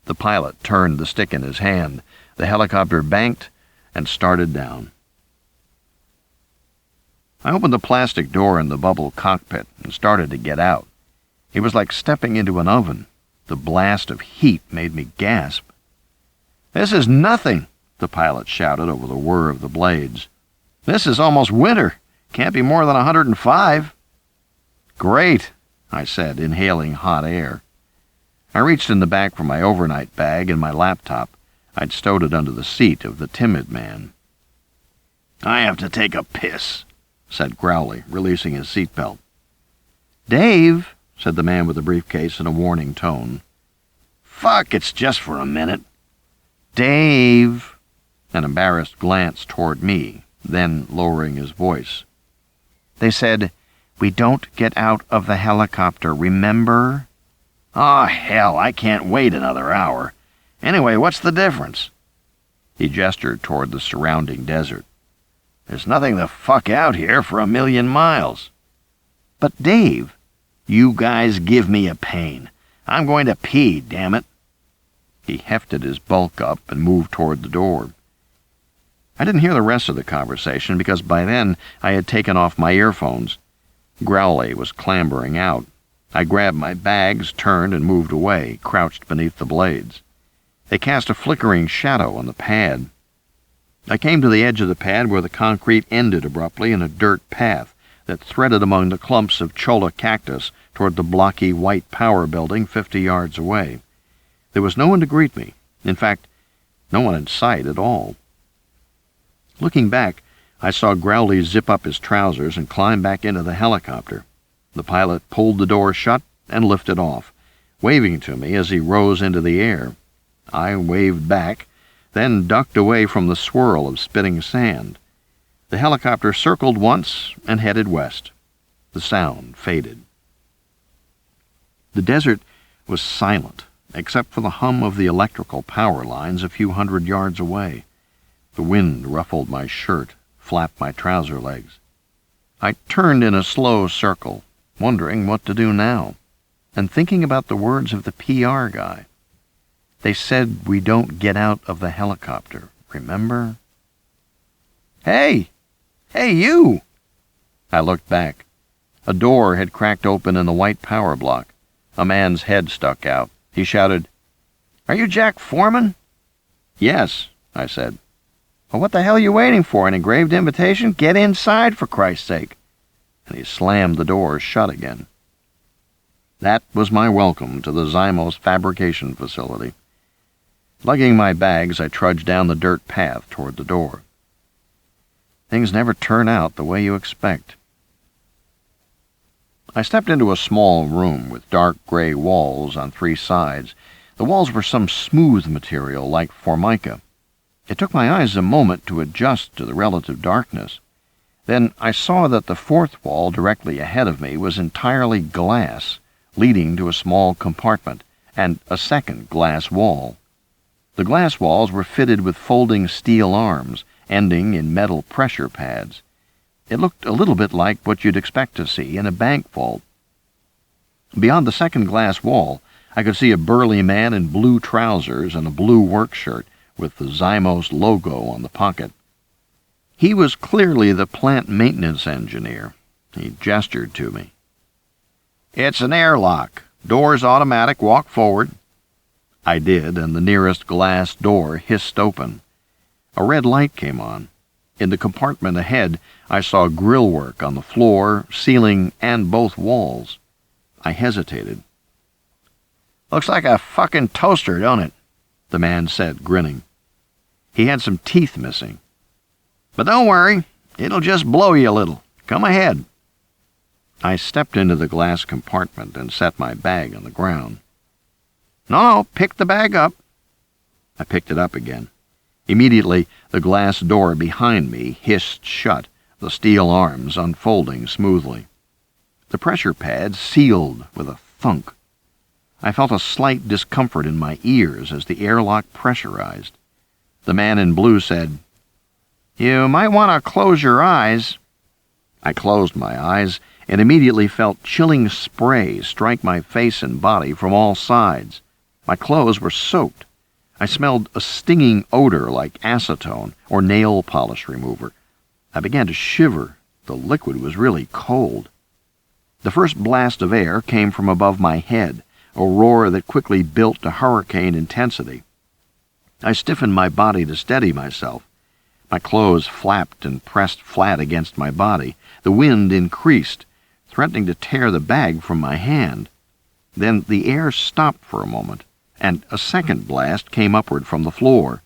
The pilot turned the stick in his hand. The helicopter banked and started down. I opened the plastic door in the bubble cockpit and started to get out. It was like stepping into an oven. The blast of heat made me gasp. "This is nothing," the pilot shouted over the whir of the blades. "This is almost winter. Can't be more than 105. "Great," I said, inhaling hot air. I reached in the back for my overnight bag and my laptop. I'd stowed it under the seat of the timid man. "I have to take a piss," said Growly, releasing his seatbelt. "Dave," said the man with the briefcase in a warning tone. "Fuck, it's just for a minute." "Dave," an embarrassed glance toward me, then lowering his voice. "They said, we don't get out of the helicopter, remember?" "Oh, hell, I can't wait another hour. Anyway, what's the difference?" He gestured toward the surrounding desert. There's nothing the fuck out here for 1,000,000 miles. But Dave, You guys give me a pain. I'm going to pee, damn it. He hefted his bulk up and moved toward the door. I didn't hear the rest of the conversation because by then I had taken off my earphones. Growly was clambering out. I grabbed my bags, turned, and moved away, crouched beneath the blades. They cast a flickering shadow on the pad. I came to the edge of the pad where the concrete ended abruptly in a dirt path that threaded among the clumps of cholla cactus toward the blocky white power building 50 yards away. There was no one to greet me. In fact, no one in sight at all. Looking back, I saw Growly zip up his trousers and climb back into the helicopter. The pilot pulled the door shut and lifted off, waving to me as he rose into the air. I waved back, then ducked away from the swirl of spitting sand. The helicopter circled once and headed west. The sound faded. The desert was silent, except for the hum of the electrical power lines a few hundred yards away. The wind ruffled my shirt, flapped my trouser legs. I turned in a slow circle, wondering what to do now, and thinking about the words of the PR guy. They said we don't get out of the helicopter, remember? Hey! Hey, you! I looked back. A door had cracked open in the white power block. A man's head stuck out. He shouted, "Are you Jack Foreman?" "Yes," I said. "Well, what the hell are you waiting for? An engraved invitation? Get inside, for Christ's sake." And he slammed the door shut again. That was my welcome to the Xymos fabrication facility. Lugging my bags, I trudged down the dirt path toward the door. Things never turn out the way you expect. I stepped into a small room with dark gray walls on 3 sides. The walls were some smooth material like formica. It took my eyes a moment to adjust to the relative darkness. Then I saw that the 4th wall directly ahead of me was entirely glass, leading to a small compartment, and a second glass wall. The glass walls were fitted with folding steel arms, ending in metal pressure pads. It looked a little bit like what you'd expect to see in a bank vault. Beyond the second glass wall, I could see a burly man in blue trousers and a blue work shirt with the Xymos logo on the pocket. He was clearly the plant maintenance engineer. He gestured to me. "It's an airlock. Door's automatic. Walk forward." I did, and the nearest glass door hissed open. A red light came on. In the compartment ahead, I saw grill work on the floor, ceiling, and both walls. I hesitated. "Looks like a fucking toaster, don't it?" the man said, grinning. He had some teeth missing. "But don't worry, it'll just blow you a little. Come ahead." I stepped into the glass compartment and set my bag on the ground. "No, pick the bag up." I picked it up again. Immediately, the glass door behind me hissed shut, the steel arms unfolding smoothly. The pressure pads sealed with a thunk. I felt a slight discomfort in my ears as the airlock pressurized. The man in blue said, "You might want to close your eyes." I closed my eyes and immediately felt chilling spray strike my face and body from all sides. My clothes were soaked. I smelled a stinging odor like acetone or nail polish remover. I began to shiver. The liquid was really cold. The first blast of air came from above my head, a roar that quickly built to hurricane intensity. I stiffened my body to steady myself. My clothes flapped and pressed flat against my body. The wind increased, threatening to tear the bag from my hand. Then the air stopped for a moment, and a second blast came upward from the floor.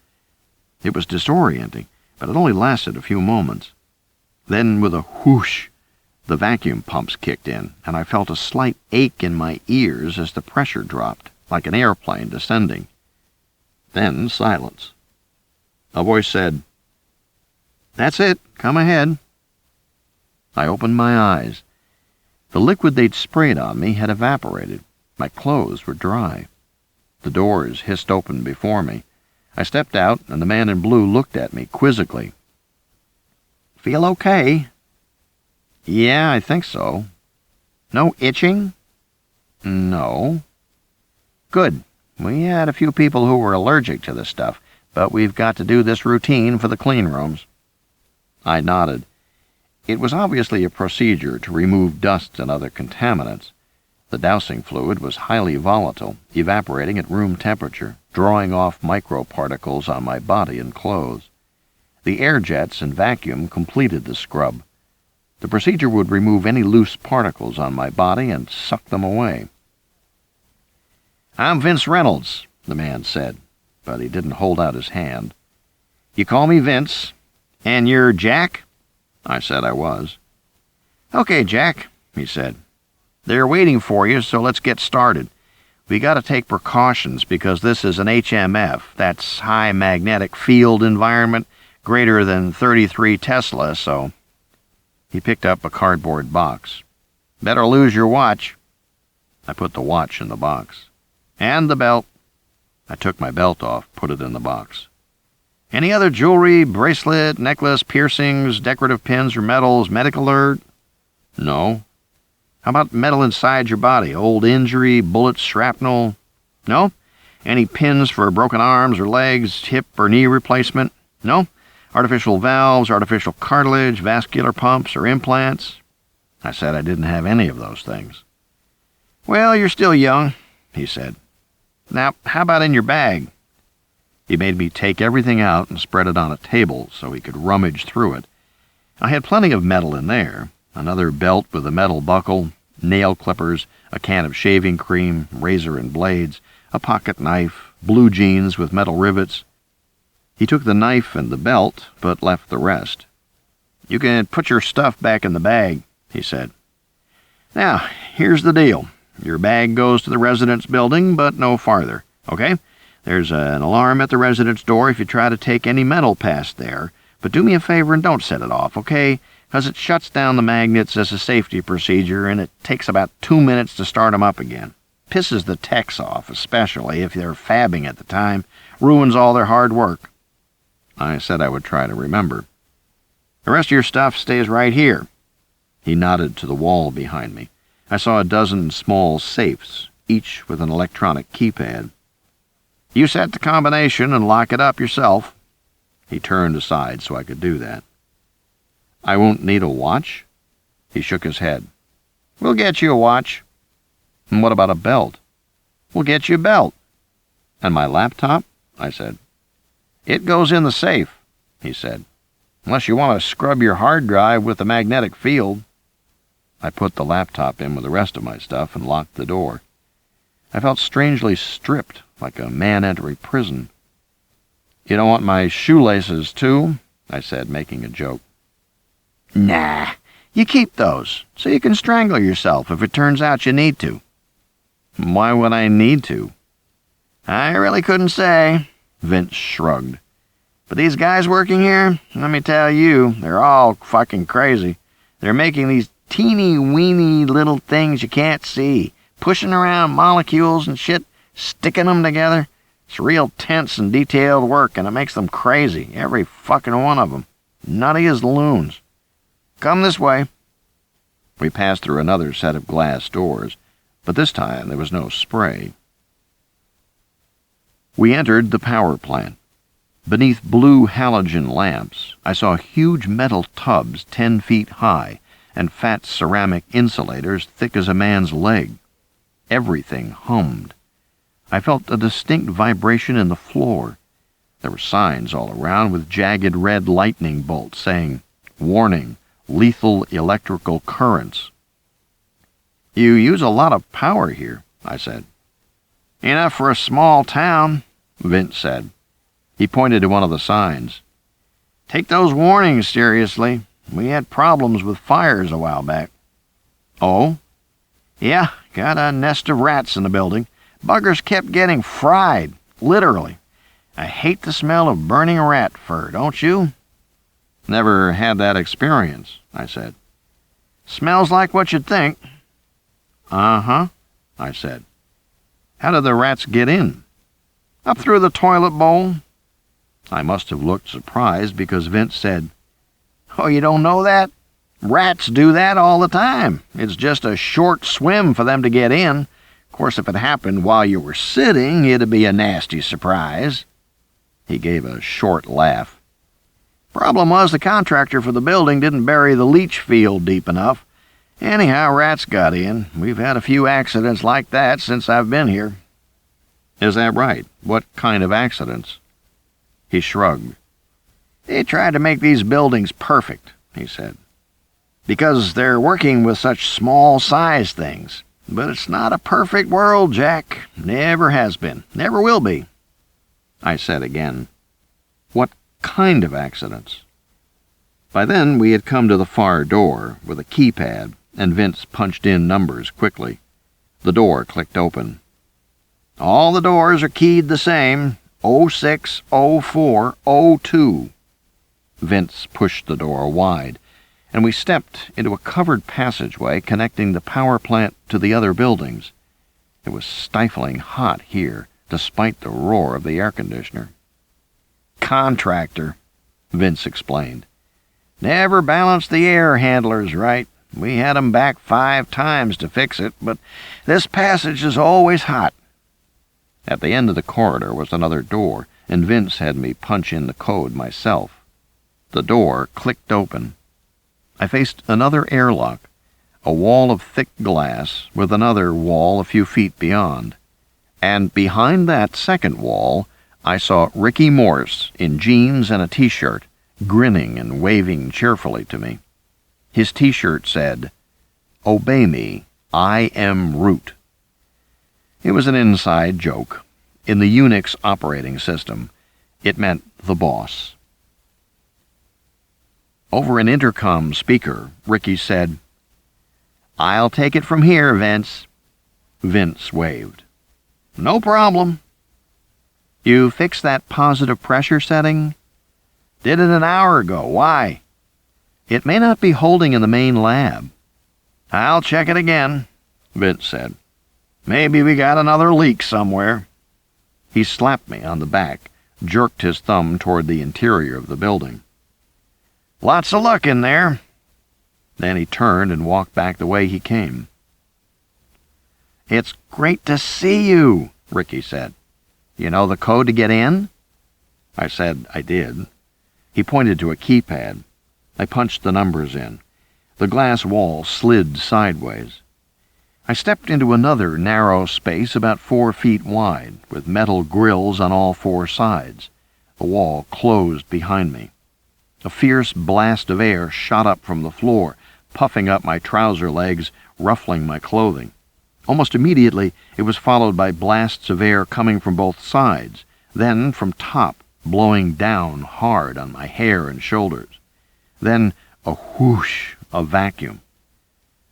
It was disorienting, but it only lasted a few moments. Then, with a whoosh, the vacuum pumps kicked in, and I felt a slight ache in my ears as the pressure dropped, like an airplane descending. Then silence. A voice said, "That's it. Come ahead." I opened my eyes. The liquid they'd sprayed on me had evaporated. My clothes were dry. The doors hissed open before me. I stepped out, and the man in blue looked at me quizzically. Feel okay? Yeah, I think so. No itching? No. Good. We had a few people who were allergic to this stuff, but we've got to do this routine for the clean rooms. I nodded. It was obviously a procedure to remove dust and other contaminants. The dousing fluid was highly volatile, evaporating at room temperature, drawing off microparticles on my body and clothes. The air jets and vacuum completed the scrub. The procedure would remove any loose particles on my body and suck them away. I'm Vince Reynolds, the man said, but he didn't hold out his hand. You call me Vince, and you're Jack? I said I was. Okay, Jack, he said. They're waiting for you, so let's get started. We got to take precautions because this is an HMF, that's high magnetic field environment, greater than 33 Tesla, so... He picked up a cardboard box. Better lose your watch. I put the watch in the box. And the belt. I took my belt off, put it in the box. Any other jewelry, bracelet, necklace, piercings, decorative pins or medals, medical alert? No. How about metal inside your body? Old injury, bullets, shrapnel? No? Any pins for broken arms or legs, hip or knee replacement? No? Artificial valves, artificial cartilage, vascular pumps, or implants? I said I didn't have any of those things. Well, you're still young, he said. Now, how about in your bag? He made me take everything out and spread it on a table so he could rummage through it. I had plenty of metal in there. Another belt with a metal buckle, nail clippers, a can of shaving cream, razor and blades, a pocket knife, blue jeans with metal rivets. He took the knife and the belt, but left the rest. You can put your stuff back in the bag, he said. Now, here's the deal. Your bag goes to the residence building, but no farther, okay? There's an alarm at the residence door if you try to take any metal past there, but do me a favor and don't set it off, okay? Because it shuts down the magnets as a safety procedure, and it takes about 2 minutes to start them up again. Pisses the techs off, especially if they're fabbing at the time. Ruins all their hard work. I said I would try to remember. The rest of your stuff stays right here. He nodded to the wall behind me. I saw a dozen small safes, each with an electronic keypad. You set the combination and lock it up yourself. He turned aside so I could do that. I won't need a watch? He shook his head. We'll get you a watch. And what about a belt? We'll get you a belt. And my laptop? I said. It goes in the safe, he said. Unless you want to scrub your hard drive with the magnetic field. I put the laptop in with the rest of my stuff and locked the door. I felt strangely stripped, like a man entering prison. You don't want my shoelaces, too? I said, making a joke. Nah, you keep those, so you can strangle yourself if it turns out you need to. Why would I need to? I really couldn't say, Vince shrugged. But these guys working here, let me tell you, they're all fucking crazy. They're making these teeny-weeny little things you can't see, pushing around molecules and shit, sticking them together. It's real tense and detailed work, and it makes them crazy, every fucking one of them. Nutty as loons. Come this way. We passed through another set of glass doors, but this time there was no spray. We entered the power plant. Beneath blue halogen lamps, I saw huge metal tubs 10 feet high and fat ceramic insulators thick as a man's leg. Everything hummed. I felt a distinct vibration in the floor. There were signs all around with jagged red lightning bolts saying, "Warning, lethal electrical currents." You use a lot of power here, I said. Enough for a small town, Vince said. He pointed to one of the signs. Take those warnings seriously. We had problems with fires a while back. Oh? Yeah, got a nest of rats in the building. Buggers kept getting fried, literally. I hate the smell of burning rat fur, don't you? Never had that experience, I said. Smells like what you'd think. Uh-huh, I said. How did the rats get in? Up through the toilet bowl. I must have looked surprised because Vince said, Oh, you don't know that? Rats do that all the time. It's just a short swim for them to get in. Of course, if it happened while you were sitting, it'd be a nasty surprise." He gave a short laugh. "Problem was the contractor for the building didn't bury the leach field deep enough. Anyhow, rats got in. We've had a few accidents like that since I've been here." "Is that right? What kind of accidents?" He shrugged. "They tried to make these buildings perfect," he said, "because they're working with such small-sized things. But it's not a perfect world, Jack. Never has been. Never will be." I said again, "What kind of accidents?" By then we had come to the far door with a keypad, and Vince punched in numbers quickly. The door clicked open. "All the doors are keyed the same. 06, 04, 02. Vince pushed the door wide, and we stepped into a covered passageway connecting the power plant to the other buildings. It was stifling hot here, despite the roar of the air conditioner. "Contractor," Vince explained. "Never balanced the air handlers right. We had 'em back 5 times to fix it, but this passage is always hot." At the end of the corridor was another door, and Vince had me punch in the code myself. The door clicked open. I faced another airlock, a wall of thick glass with another wall a few feet beyond. And behind that second wall, I saw Ricky Morse in jeans and a T-shirt, grinning and waving cheerfully to me. His T-shirt said, "Obey me, I am Root." It was an inside joke. In the Unix operating system, it meant the boss. Over an intercom speaker, Ricky said, "I'll take it from here, Vince." Vince waved. "No problem." "You fixed that positive pressure setting?" "Did it an hour ago. Why?" "It may not be holding in the main lab." "I'll check it again," Vince said. "Maybe we got another leak somewhere." He slapped me on the back, jerked his thumb toward the interior of the building. "Lots of luck in there." Then he turned and walked back the way he came. "It's great to see you," Ricky said. "You know the code to get in?" I said I did. He pointed to a keypad. I punched the numbers in. The glass wall slid sideways. I stepped into another narrow space about 4 feet wide, with metal grills on all 4 sides. The wall closed behind me. A fierce blast of air shot up from the floor, puffing up my trouser legs, ruffling my clothing. Almost immediately, it was followed by blasts of air coming from both sides, then from top, blowing down hard on my hair and shoulders. Then a whoosh of vacuum.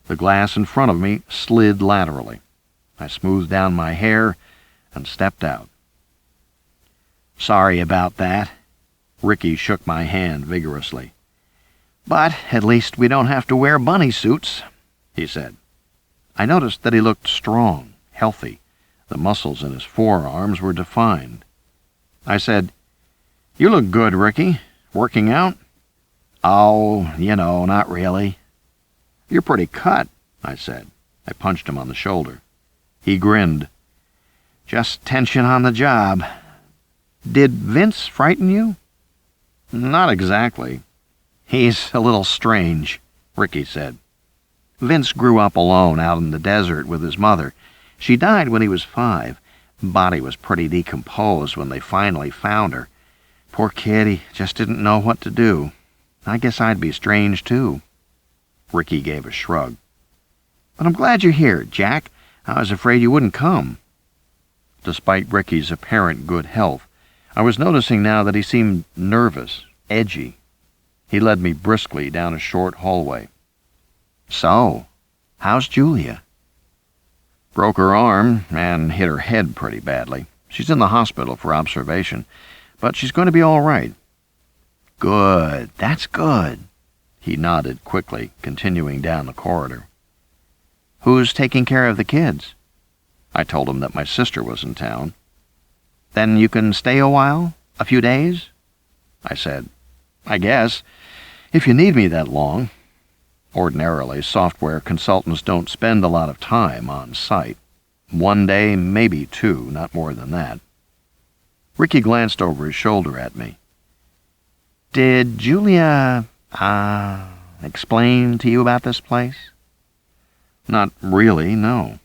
The glass in front of me slid laterally. I smoothed down my hair and stepped out. "Sorry about that." Ricky shook my hand vigorously. "But at least we don't have to wear bunny suits," he said. I noticed that he looked strong, healthy. The muscles in his forearms were defined. I said, "You look good, Ricky. Working out?" "Oh, not really." "You're pretty cut," I said. I punched him on the shoulder. He grinned. "Just tension on the job." "Did Vince frighten you?" "Not exactly." "He's a little strange," Ricky said. "Vince grew up alone out in the desert with his mother. She died when he was 5. Body was pretty decomposed when they finally found her. Poor kid, he just didn't know what to do. I guess I'd be strange, too." Ricky gave a shrug. "But I'm glad you're here, Jack. I was afraid you wouldn't come." Despite Ricky's apparent good health, I was noticing now that he seemed nervous, edgy. He led me briskly down a short hallway. "So, how's Julia?" "Broke her arm and hit her head pretty badly. She's in the hospital for observation, but she's going to be all right." "Good, that's good." He nodded quickly, continuing down the corridor. "Who's taking care of the kids?" I told him that my sister was in town. "Then you can stay a while? A few days?" I said, "I guess. If you need me that long. Ordinarily, software consultants don't spend a lot of time on site. 1 day, maybe 2, not more than that. Ricky glanced over his shoulder at me. Did Julia, explain to you about this place? Not really, no.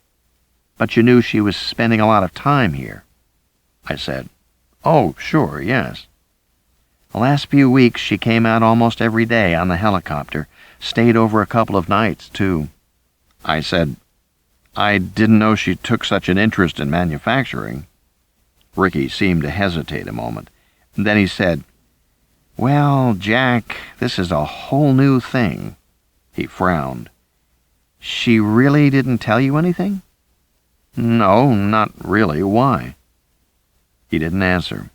But you knew she was spending a lot of time here. I said, Oh, sure, yes. The last few weeks she came out almost every day on the helicopter, stayed over a couple of nights, too. I said, I didn't know she took such an interest in manufacturing. Ricky seemed to hesitate a moment. Then he said, Well, Jack, this is a whole new thing. He frowned. She really didn't tell you anything? No, not really. Why? He didn't answer.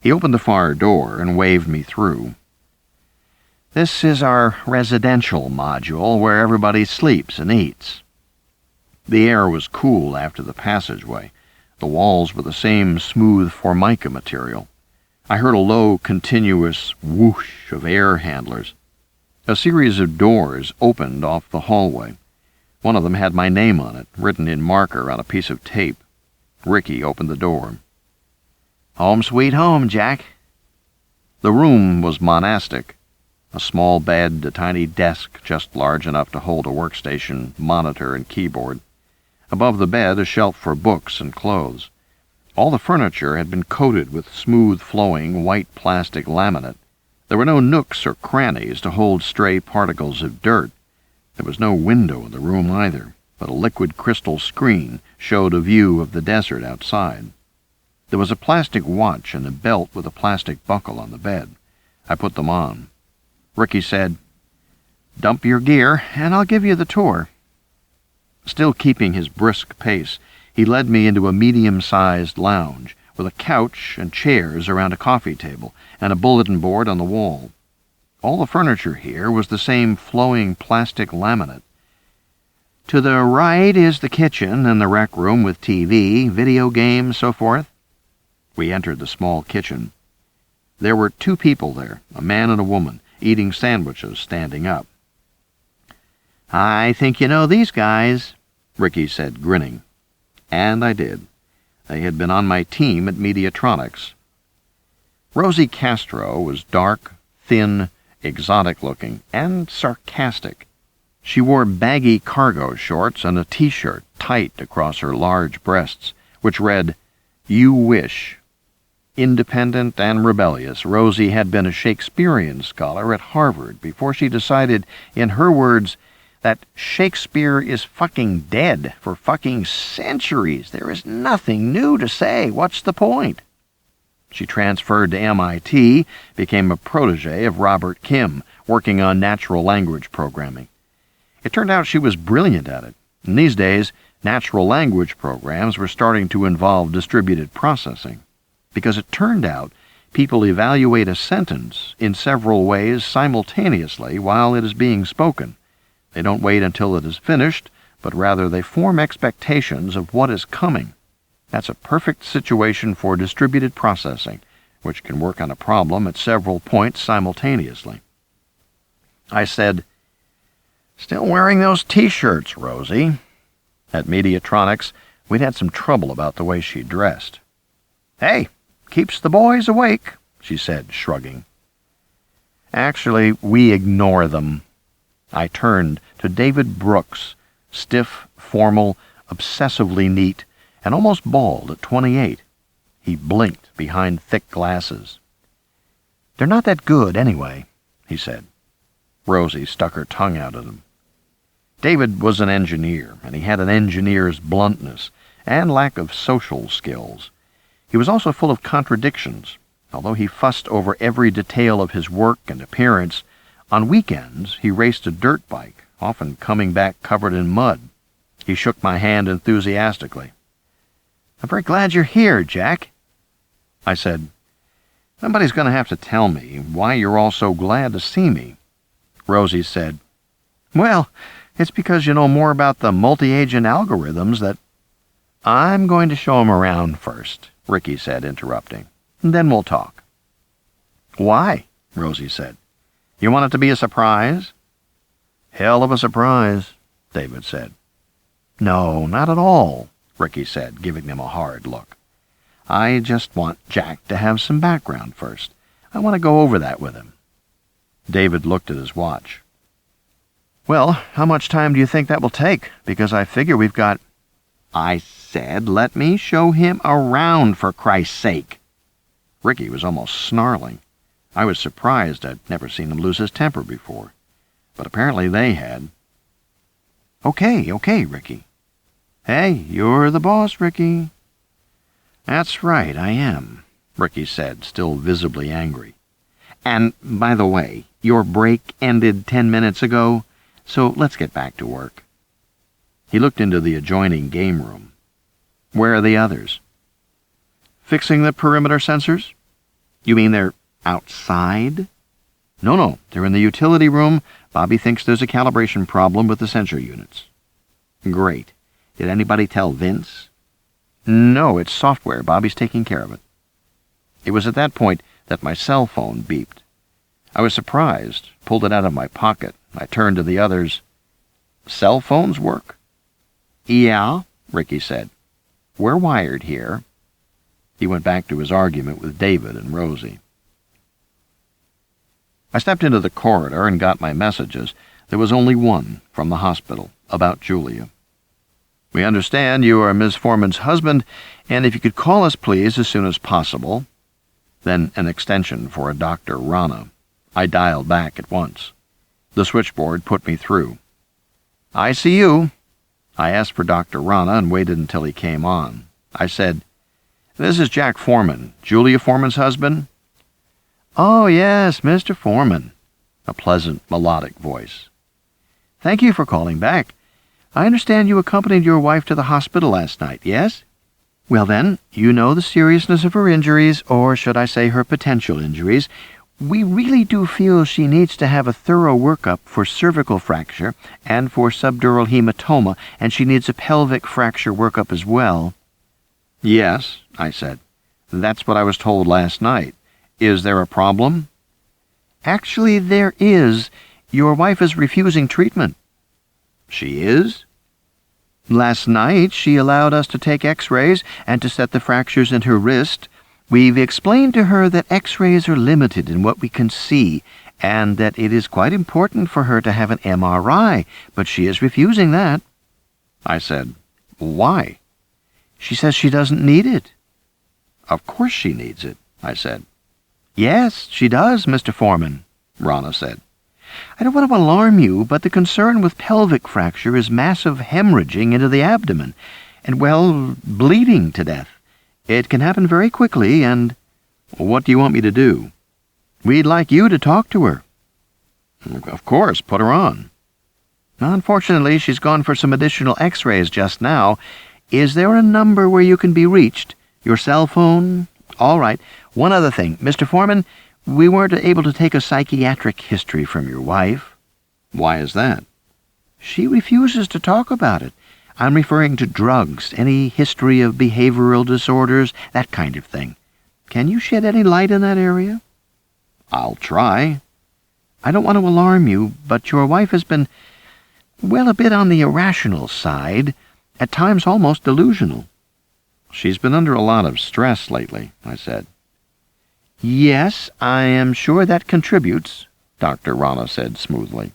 He opened the far door and waved me through. This is our residential module where everybody sleeps and eats. The air was cool after the passageway. The walls were the same smooth formica material. I heard a low, continuous whoosh of air handlers. A series of doors opened off the hallway. One of them had my name on it, written in marker on a piece of tape. Ricky opened the door. Home sweet home, Jack. The room was monastic. A small bed, a tiny desk just large enough to hold a workstation, monitor, and keyboard. Above the bed, a shelf for books and clothes. All the furniture had been coated with smooth-flowing white plastic laminate. There were no nooks or crannies to hold stray particles of dirt. There was no window in the room either, but a liquid crystal screen showed a view of the desert outside. There was a plastic watch and a belt with a plastic buckle on the bed. I put them on. Ricky said, Dump your gear, and I'll give you the tour. Still keeping his brisk pace, he led me into a medium-sized lounge with a couch and chairs around a coffee table and a bulletin board on the wall. All the furniture here was the same flowing plastic laminate. To the right is the kitchen and the rec room with TV, video games, so forth. We entered the small kitchen. There were 2 people there, a man and a woman, eating sandwiches standing up. I think you know these guys, Ricky said, grinning. And I did. They had been on my team at Mediatronics. Rosie Castro was dark, thin, exotic-looking, and sarcastic. She wore baggy cargo shorts and a T-shirt tight across her large breasts, which read, You Wish. Independent and rebellious, Rosie had been a Shakespearean scholar at Harvard before she decided, in her words, that Shakespeare is fucking dead for fucking centuries. There is nothing new to say. What's the point? She transferred to MIT, became a protege of Robert Kim, working on natural language programming. It turned out she was brilliant at it. And these days, natural language programs were starting to involve distributed processing, because it turned out people evaluate a sentence in several ways simultaneously while it is being spoken. They don't wait until it is finished, but rather they form expectations of what is coming. That's a perfect situation for distributed processing, which can work on a problem at several points simultaneously. I said, Still wearing those T-shirts, Rosie. At Mediatronics, we'd had some trouble about the way she dressed. Hey, keeps the boys awake, she said, shrugging. Actually, we ignore them. I turned to David Brooks, stiff, formal, obsessively neat, and almost bald at 28. He blinked behind thick glasses. They're not that good, anyway, he said. Rosie stuck her tongue out at him. David was an engineer, and he had an engineer's bluntness and lack of social skills. He was also full of contradictions. Although he fussed over every detail of his work and appearance, on weekends he raced a dirt bike, often coming back covered in mud. He shook my hand enthusiastically. I'm very glad you're here, Jack. I said, Somebody's going to have to tell me why you're all so glad to see me. Rosie said, Well, it's because you know more about the multi-agent algorithms that... I'm going to show 'em around first, Ricky said, interrupting. And then we'll talk. Why? Rosie said. You want it to be a surprise? Hell of a surprise, David said. No, not at all, Ricky said, giving them a hard look. I just want Jack to have some background first. I want to go over that with him. David looked at his watch. Well, how much time do you think that will take? Because I figure we've got... I said, let me show him around, for Christ's sake. Ricky was almost snarling. I was surprised. I'd never seen him lose his temper before. But apparently they had. Okay, Ricky. Hey, you're the boss, Ricky. That's right, I am, Ricky said, still visibly angry. And, by the way, your break ended 10 minutes ago, so let's get back to work. He looked into the adjoining game room. Where are the others? Fixing the perimeter sensors? You mean they're outside? No, they're in the utility room. Bobby thinks there's a calibration problem with the sensor units. Great. Did anybody tell Vince? No, it's software. Bobby's taking care of it. It was at that point that my cell phone beeped. I was surprised, pulled it out of my pocket. I turned to the others. Cell phones work? Yeah, Ricky said. We're wired here. He went back to his argument with David and Rosie. I stepped into the corridor and got my messages. There was only one from the hospital, about Julia. We understand you are Ms. Foreman's husband, and if you could call us, please, as soon as possible. Then an extension for a Dr. Rana. I dialed back at once. The switchboard put me through. ICU. I asked for Dr. Rana and waited until he came on. I said, This is Jack Foreman, Julia Foreman's husband. Oh, yes, Mr. Foreman. A pleasant, melodic voice. Thank you for calling back. I understand you accompanied your wife to the hospital last night, yes? Well then, you know the seriousness of her injuries, or should I say her potential injuries. We really do feel she needs to have a thorough workup for cervical fracture and for subdural hematoma, and she needs a pelvic fracture workup as well. Yes, I said. That's what I was told last night. Is there a problem? Actually, there is. Your wife is refusing treatment. She is? Last night, she allowed us to take X-rays and to set the fractures in her wrist. We've explained to her that X-rays are limited in what we can see, and that it is quite important for her to have an MRI, but she is refusing that. I said, Why? She says she doesn't need it. Of course she needs it, I said. Yes, she does, Mr. Foreman, Rana said. I don't want to alarm you, but the concern with pelvic fracture is massive hemorrhaging into the abdomen, and, well, bleeding to death. It can happen very quickly, and... What do you want me to do? We'd like you to talk to her. Of course, put her on. Unfortunately, she's gone for some additional X-rays just now. Is there a number where you can be reached? Your cell phone? All right. One other thing. Mr. Foreman, we weren't able to take a psychiatric history from your wife. Why is that? She refuses to talk about it. I'm referring to drugs, any history of behavioral disorders, that kind of thing. Can you shed any light in that area? I'll try. I don't want to alarm you, but your wife has been, well, a bit on the irrational side, at times almost delusional. She's been under a lot of stress lately, I said. Yes, I am sure that contributes, Dr. Rana said smoothly.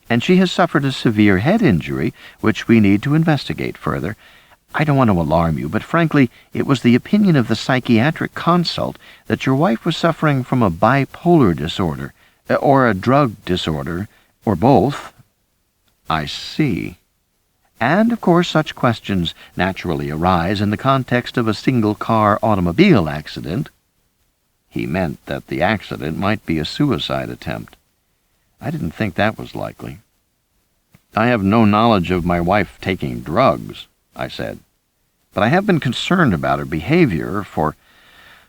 And she has suffered a severe head injury, which we need to investigate further. I don't want to alarm you, but frankly, it was the opinion of the psychiatric consult that your wife was suffering from a bipolar disorder, or a drug disorder, or both. I see. And, of course, such questions naturally arise in the context of a single-car automobile accident. He meant that the accident might be a suicide attempt. I didn't think that was likely. I have no knowledge of my wife taking drugs, I said, but I have been concerned about her behavior for,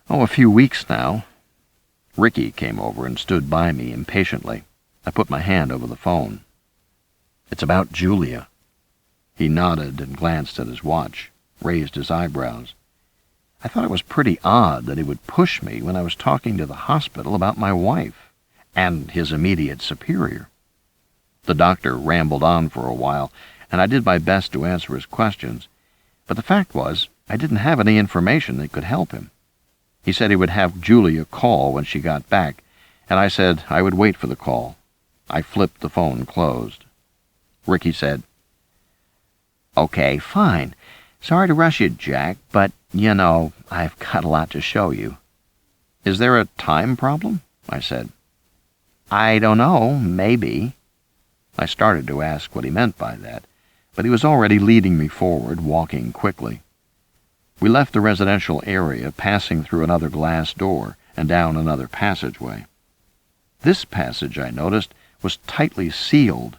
a few weeks now. Ricky came over and stood by me impatiently. I put my hand over the phone. It's about Julia. He nodded and glanced at his watch, raised his eyebrows. I thought it was pretty odd that he would push me when I was talking to the hospital about my wife and his immediate superior. The doctor rambled on for a while, and I did my best to answer his questions, but the fact was I didn't have any information that could help him. He said he would have Julia call when she got back, and I said I would wait for the call. I flipped the phone closed. Ricky said, "Okay, fine. Sorry to rush you, Jack, but, you know, I've got a lot to show you." "Is there a time problem?" I said. "I don't know, maybe." I started to ask what he meant by that, but he was already leading me forward, walking quickly. We left the residential area, passing through another glass door and down another passageway. This passage, I noticed, was tightly sealed.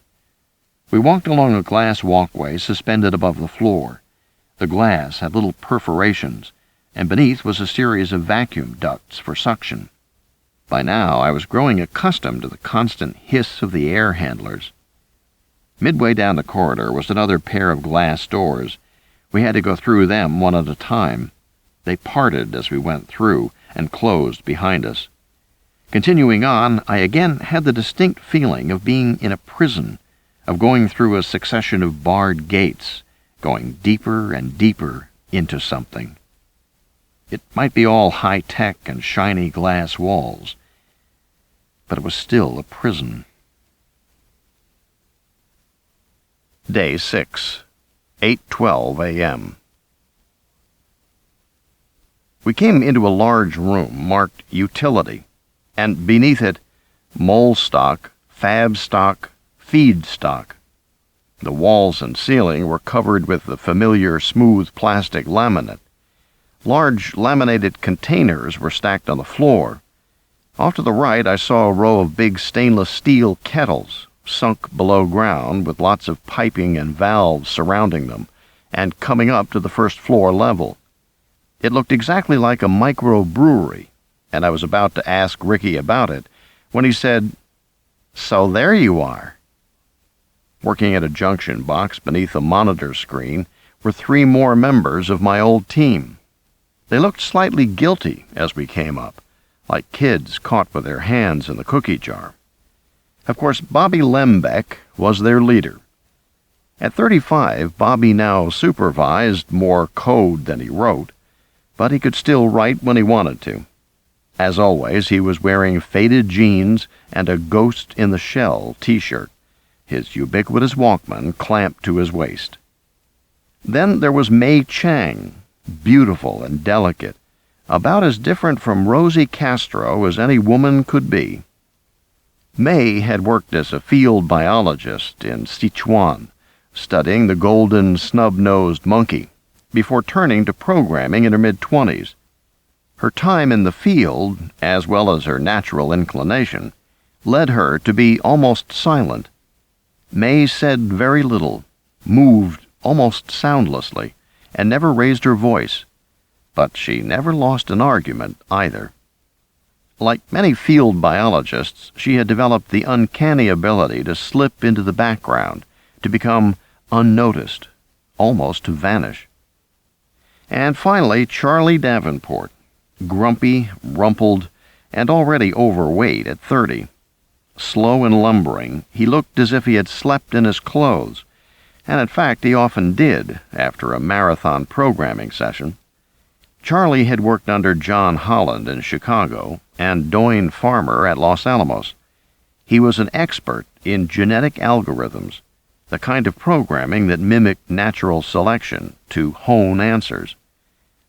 We walked along a glass walkway suspended above the floor. The glass had little perforations, and beneath was a series of vacuum ducts for suction. By now, I was growing accustomed to the constant hiss of the air handlers. Midway down the corridor was another pair of glass doors. We had to go through them one at a time. They parted as we went through and closed behind us. Continuing on, I again had the distinct feeling of being in a prison, of going through a succession of barred gates, going deeper and deeper into something. It might be all high-tech and shiny glass walls, but it was still a prison. Day 6, 8:12 a.m. We came into a large room marked Utility, and beneath it, Mole Stock, Fab Stock, Feed Stock. The walls and ceiling were covered with the familiar smooth plastic laminate. Large laminated containers were stacked on the floor. Off to the right, I saw a row of big stainless steel kettles, sunk below ground with lots of piping and valves surrounding them, and coming up to the first floor level. It looked exactly like a microbrewery, and I was about to ask Ricky about it when he said, "So there you are." Working at a junction box beneath a monitor screen were 3 more members of my old team. They looked slightly guilty as we came up, like kids caught with their hands in the cookie jar. Of course, Bobby Lembeck was their leader. At 35, Bobby now supervised more code than he wrote, but he could still write when he wanted to. As always, he was wearing faded jeans and a Ghost in the Shell t-shirt, his ubiquitous Walkman clamped to his waist. Then there was May Chang, beautiful and delicate, about as different from Rosie Castro as any woman could be. May had worked as a field biologist in Sichuan, studying the golden snub-nosed monkey, before turning to programming in her mid-20s. Her time in the field, as well as her natural inclination, led her to be almost silent. May said very little, moved almost soundlessly, and never raised her voice, but she never lost an argument either. Like many field biologists, she had developed the uncanny ability to slip into the background, to become unnoticed, almost to vanish. And finally, Charlie Davenport, grumpy, rumpled, and already overweight at 30. Slow and lumbering, he looked as if he had slept in his clothes, and in fact he often did after a marathon programming session. Charlie had worked under John Holland in Chicago and Doyne Farmer at Los Alamos. He was an expert in genetic algorithms, the kind of programming that mimicked natural selection to hone answers.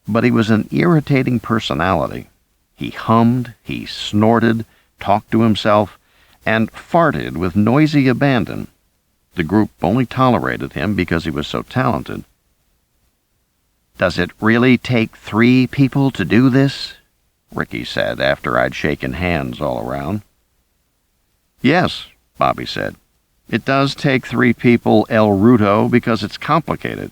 But he was an irritating personality. He hummed, he snorted, talked to himself, and farted with noisy abandon. The group only tolerated him because he was so talented. "Does it really take 3 people to do this?" Ricky said after I'd shaken hands all around. "Yes," Bobby said. "It does take 3 people El Ruto because it's complicated."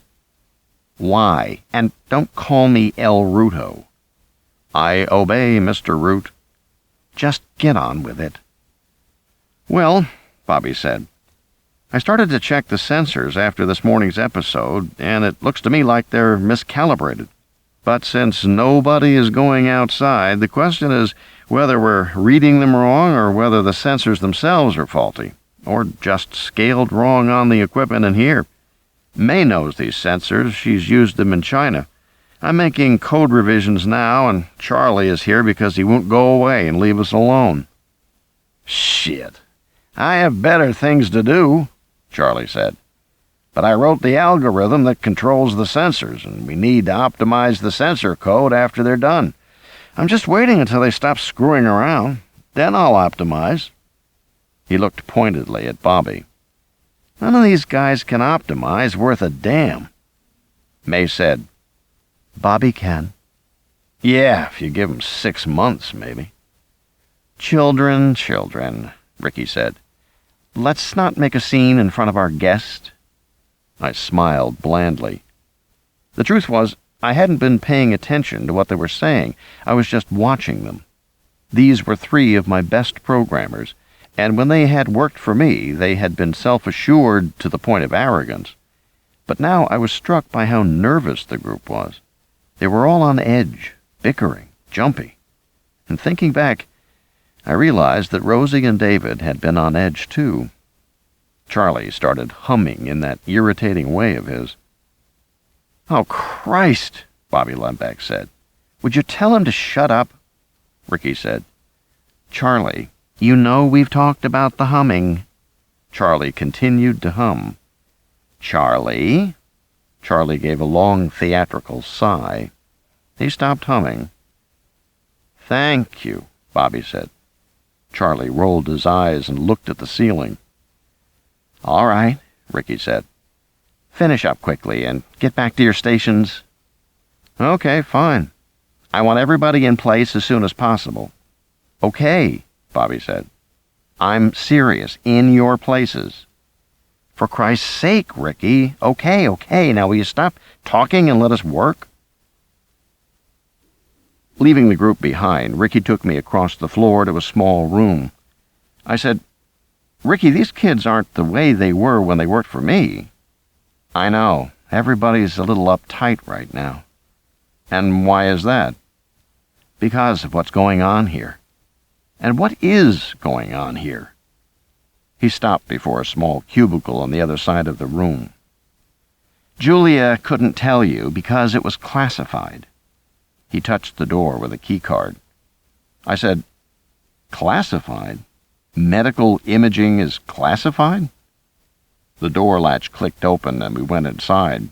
"Why? And don't call me El Ruto." "I obey, Mr. Root." "Just get on with it." "Well," Bobby said, "I started to check the sensors after this morning's episode, and it looks to me like they're miscalibrated." But since nobody is going outside, the question is whether we're reading them wrong or whether the sensors themselves are faulty, or just scaled wrong on the equipment in here. May knows these sensors. She's used them in China. I'm making code revisions now, and Charlie is here because he won't go away and leave us alone. Shit. I have better things to do, Charlie said. But I wrote the algorithm that controls the sensors, and we need to optimize the sensor code after they're done. I'm just waiting until they stop screwing around. Then I'll optimize. He looked pointedly at Bobby. None of these guys can optimize worth a damn. May said, Bobby can. Yeah, if you give him 6 months, maybe. Children, Ricky said. Let's not make a scene in front of our guest. I smiled blandly. The truth was, I hadn't been paying attention to what they were saying. I was just watching them. These were 3 of my best programmers, and when they had worked for me, they had been self-assured to the point of arrogance. But now I was struck by how nervous the group was. They were all on edge, bickering, jumpy. And thinking back, I realized that Rosie and David had been on edge too. Charlie started humming in that irritating way of his. Oh, Christ, Bobby Lembeck said. Would you tell him to shut up? Ricky said. Charlie, you know we've talked about the humming. Charlie continued to hum. Charlie? Charlie gave a long theatrical sigh. He stopped humming. Thank you, Bobby said. Charlie rolled his eyes and looked at the ceiling. All right, Ricky said. Finish up quickly and get back to your stations. Okay, fine. I want everybody in place as soon as possible. Okay, Bobby said. I'm serious. In your places. For Christ's sake, Ricky. Okay. Now will you stop talking and let us work? Leaving the group behind, Ricky took me across the floor to a small room. I said, Ricky, these kids aren't the way they were when they worked for me. I know. Everybody's a little uptight right now. And why is that? Because of what's going on here. And what is going on here? He stopped before a small cubicle on the other side of the room. Julia couldn't tell you because it was classified. He touched the door with a keycard. I said, Classified? Medical imaging is classified? The door latch clicked open and we went inside.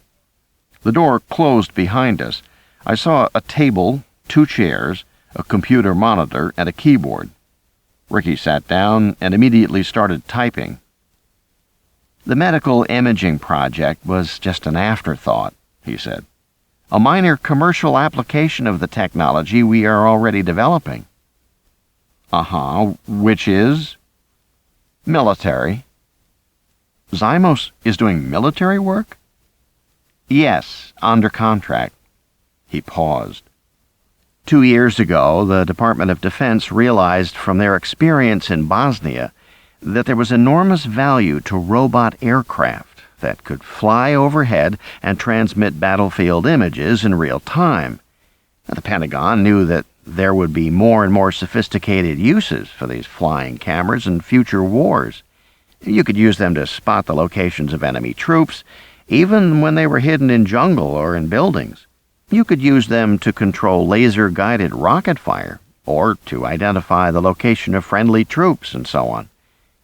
The door closed behind us. I saw a table, 2 chairs, a computer monitor, and a keyboard. Ricky sat down and immediately started typing. The medical imaging project was just an afterthought, he said. A minor commercial application of the technology we are already developing. Which is? Military. Xymos is doing military work? Yes, under contract. He paused. 2 years ago, the Department of Defense realized from their experience in Bosnia that there was enormous value to robot aircraft that could fly overhead and transmit battlefield images in real time. The Pentagon knew that there would be more and more sophisticated uses for these flying cameras in future wars. You could use them to spot the locations of enemy troops, even when they were hidden in jungle or in buildings. You could use them to control laser-guided rocket fire, or to identify the location of friendly troops, and so on.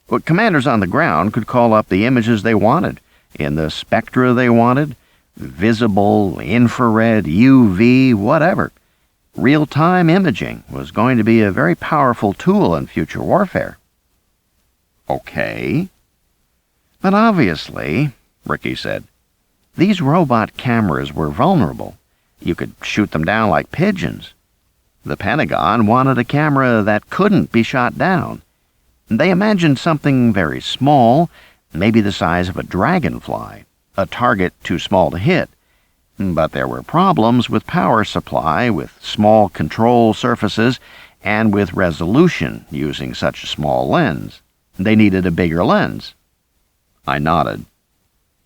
But commanders on the ground could call up the images they wanted, in the spectra they wanted, visible, infrared, UV, whatever. Real-time imaging was going to be a very powerful tool in future warfare. Okay. But obviously, Ricky said, these robot cameras were vulnerable. You could shoot them down like pigeons. The Pentagon wanted a camera that couldn't be shot down. They imagined something very small, maybe the size of a dragonfly, a target too small to hit. But there were problems with power supply, with small control surfaces, and with resolution using such a small lens. They needed a bigger lens. I nodded.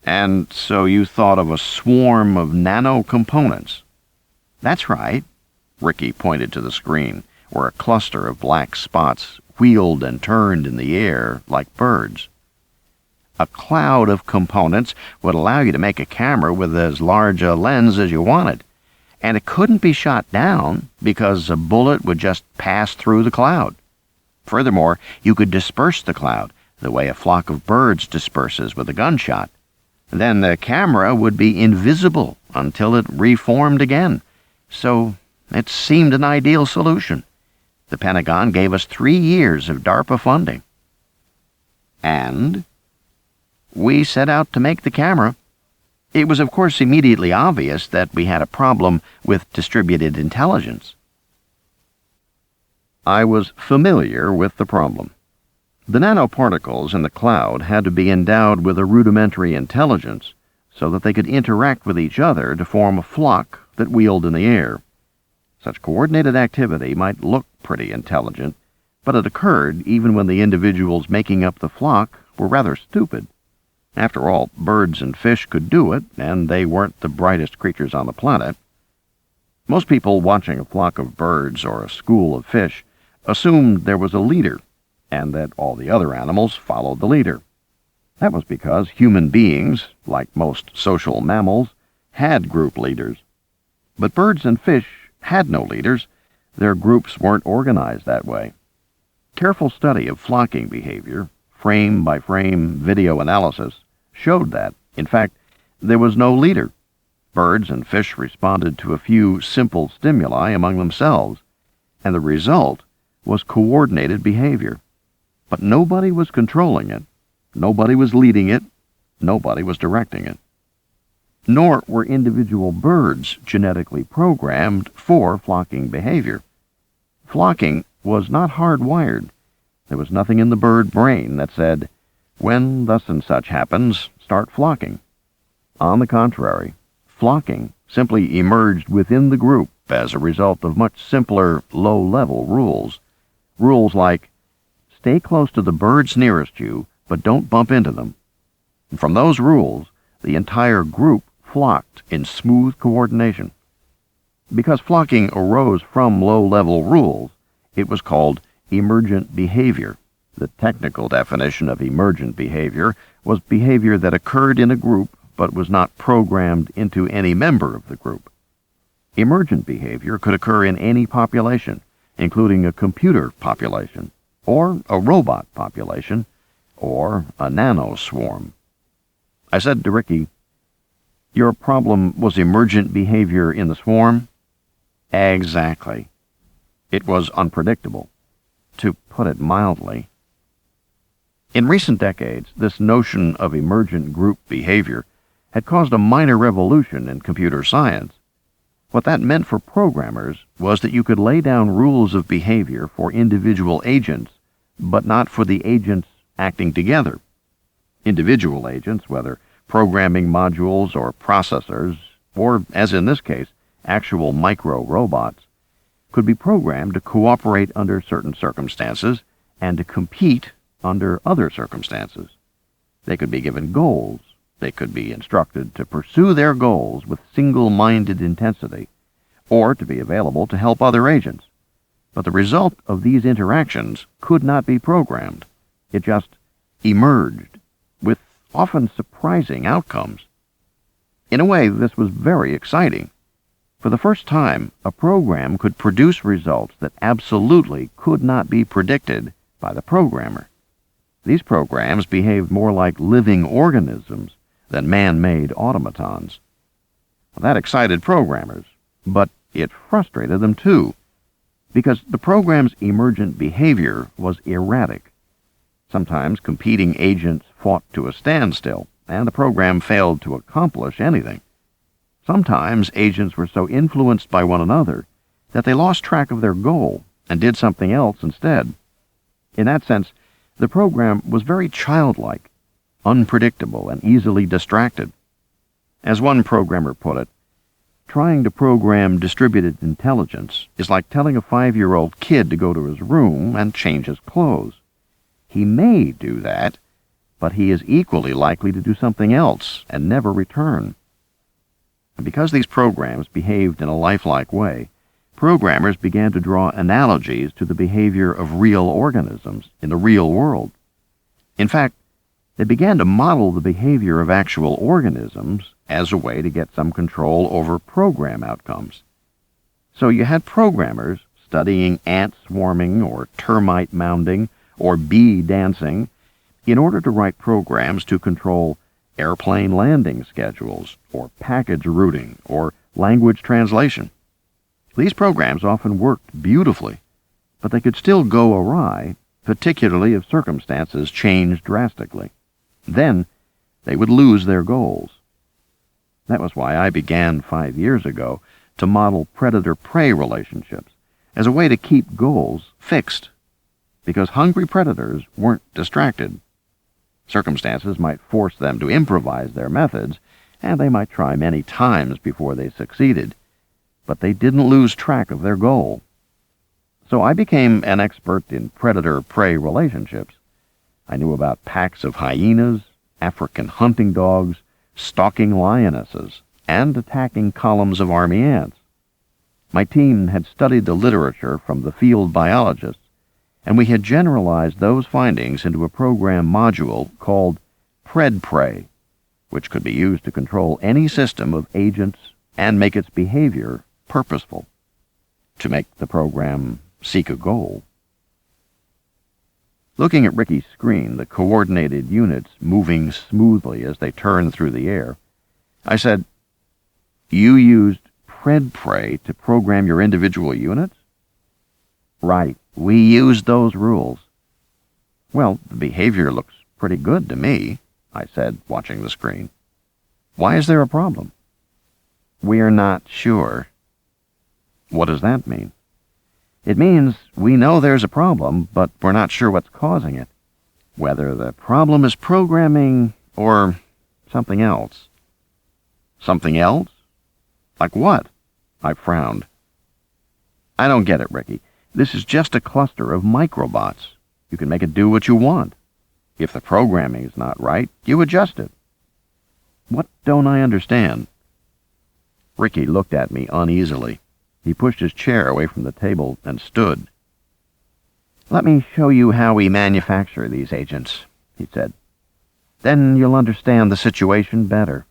And so you thought of a swarm of nano components? That's right. Ricky pointed to the screen, where a cluster of black spots wheeled and turned in the air like birds. A cloud of components would allow you to make a camera with as large a lens as you wanted, and it couldn't be shot down because a bullet would just pass through the cloud. Furthermore, you could disperse the cloud the way a flock of birds disperses with a gunshot. Then the camera would be invisible until it reformed again. So it seemed an ideal solution. The Pentagon gave us 3 years of DARPA funding. And we set out to make the camera. It was, of course, immediately obvious that we had a problem with distributed intelligence. I was familiar with the problem. The nanoparticles in the cloud had to be endowed with a rudimentary intelligence so that they could interact with each other to form a flock that wheeled in the air. Such coordinated activity might look pretty intelligent, but it occurred even when the individuals making up the flock were rather stupid. After all, birds and fish could do it, and they weren't the brightest creatures on the planet. Most people watching a flock of birds or a school of fish assumed there was a leader, and that all the other animals followed the leader. That was because human beings, like most social mammals, had group leaders. But birds and fish had no leaders. Their groups weren't organized that way. Careful study of flocking behavior, frame-by-frame video analysis, showed that, in fact, there was no leader. Birds and fish responded to a few simple stimuli among themselves, and the result was coordinated behavior. But nobody was controlling it, nobody was leading it, nobody was directing it. Nor were individual birds genetically programmed for flocking behavior. Flocking was not hardwired. There was nothing in the bird brain that said, "When thus and such happens, start flocking." On the contrary, flocking simply emerged within the group as a result of much simpler, low-level rules. Rules like, stay close to the birds nearest you, but don't bump into them. And from those rules, the entire group flocked in smooth coordination. Because flocking arose from low-level rules, it was called emergent behavior. The technical definition of emergent behavior was behavior that occurred in a group but was not programmed into any member of the group. Emergent behavior could occur in any population, including a computer population, or a robot population, or a nanoswarm. I said to Ricky, "Your problem was emergent behavior in the swarm?" "Exactly. It was unpredictable, to put it mildly." In recent decades, this notion of emergent group behavior had caused a minor revolution in computer science. What that meant for programmers was that you could lay down rules of behavior for individual agents, but not for the agents acting together. Individual agents, whether programming modules or processors, or, as in this case, actual micro-robots, could be programmed to cooperate under certain circumstances and to compete under other circumstances. They could be given goals. They could be instructed to pursue their goals with single-minded intensity, or to be available to help other agents. But the result of these interactions could not be programmed. It just emerged, with often surprising outcomes. In a way, this was very exciting. For the first time, a program could produce results that absolutely could not be predicted by the programmer. These programs behaved more like living organisms than man-made automatons. That excited programmers, but it frustrated them too, because the program's emergent behavior was erratic. Sometimes competing agents fought to a standstill, and the program failed to accomplish anything. Sometimes agents were so influenced by one another that they lost track of their goal and did something else instead. In that sense, the program was very childlike, unpredictable, and easily distracted. As one programmer put it, trying to program distributed intelligence is like telling a 5-year-old kid to go to his room and change his clothes. He may do that, but he is equally likely to do something else and never return. And because these programs behaved in a lifelike way, programmers began to draw analogies to the behavior of real organisms in the real world. In fact, they began to model the behavior of actual organisms as a way to get some control over program outcomes. So you had programmers studying ant swarming or termite mounding or bee dancing in order to write programs to control airplane landing schedules or package routing or language translation. These programs often worked beautifully, but they could still go awry, particularly if circumstances changed drastically. Then they would lose their goals. That was why I began 5 years ago to model predator-prey relationships as a way to keep goals fixed, because hungry predators weren't distracted. Circumstances might force them to improvise their methods, and they might try many times before they succeeded, but they didn't lose track of their goal. So I became an expert in predator-prey relationships. I knew about packs of hyenas, African hunting dogs, stalking lionesses, and attacking columns of army ants. My team had studied the literature from the field biologists, and we had generalized those findings into a program module called PredPrey, which could be used to control any system of agents and make its behavior purposeful, to make the program seek a goal. Looking at Ricky's screen, the coordinated units moving smoothly as they turned through the air, I said, "You used PredPrey to program your individual units?" "Right. We used those rules." "Well, the behavior looks pretty good to me," I said, watching the screen. "Why is there a problem?" "We're not sure." "What does that mean?" "It means we know there's a problem, but we're not sure what's causing it. Whether the problem is programming or something else." "Something else? Like what?" I frowned. "I don't get it, Ricky. This is just a cluster of microbots. You can make it do what you want. If the programming is not right, you adjust it." "What don't I understand?" Ricky looked at me uneasily. He pushed his chair away from the table and stood. "Let me show you how we manufacture these agents," he said. "Then you'll understand the situation better."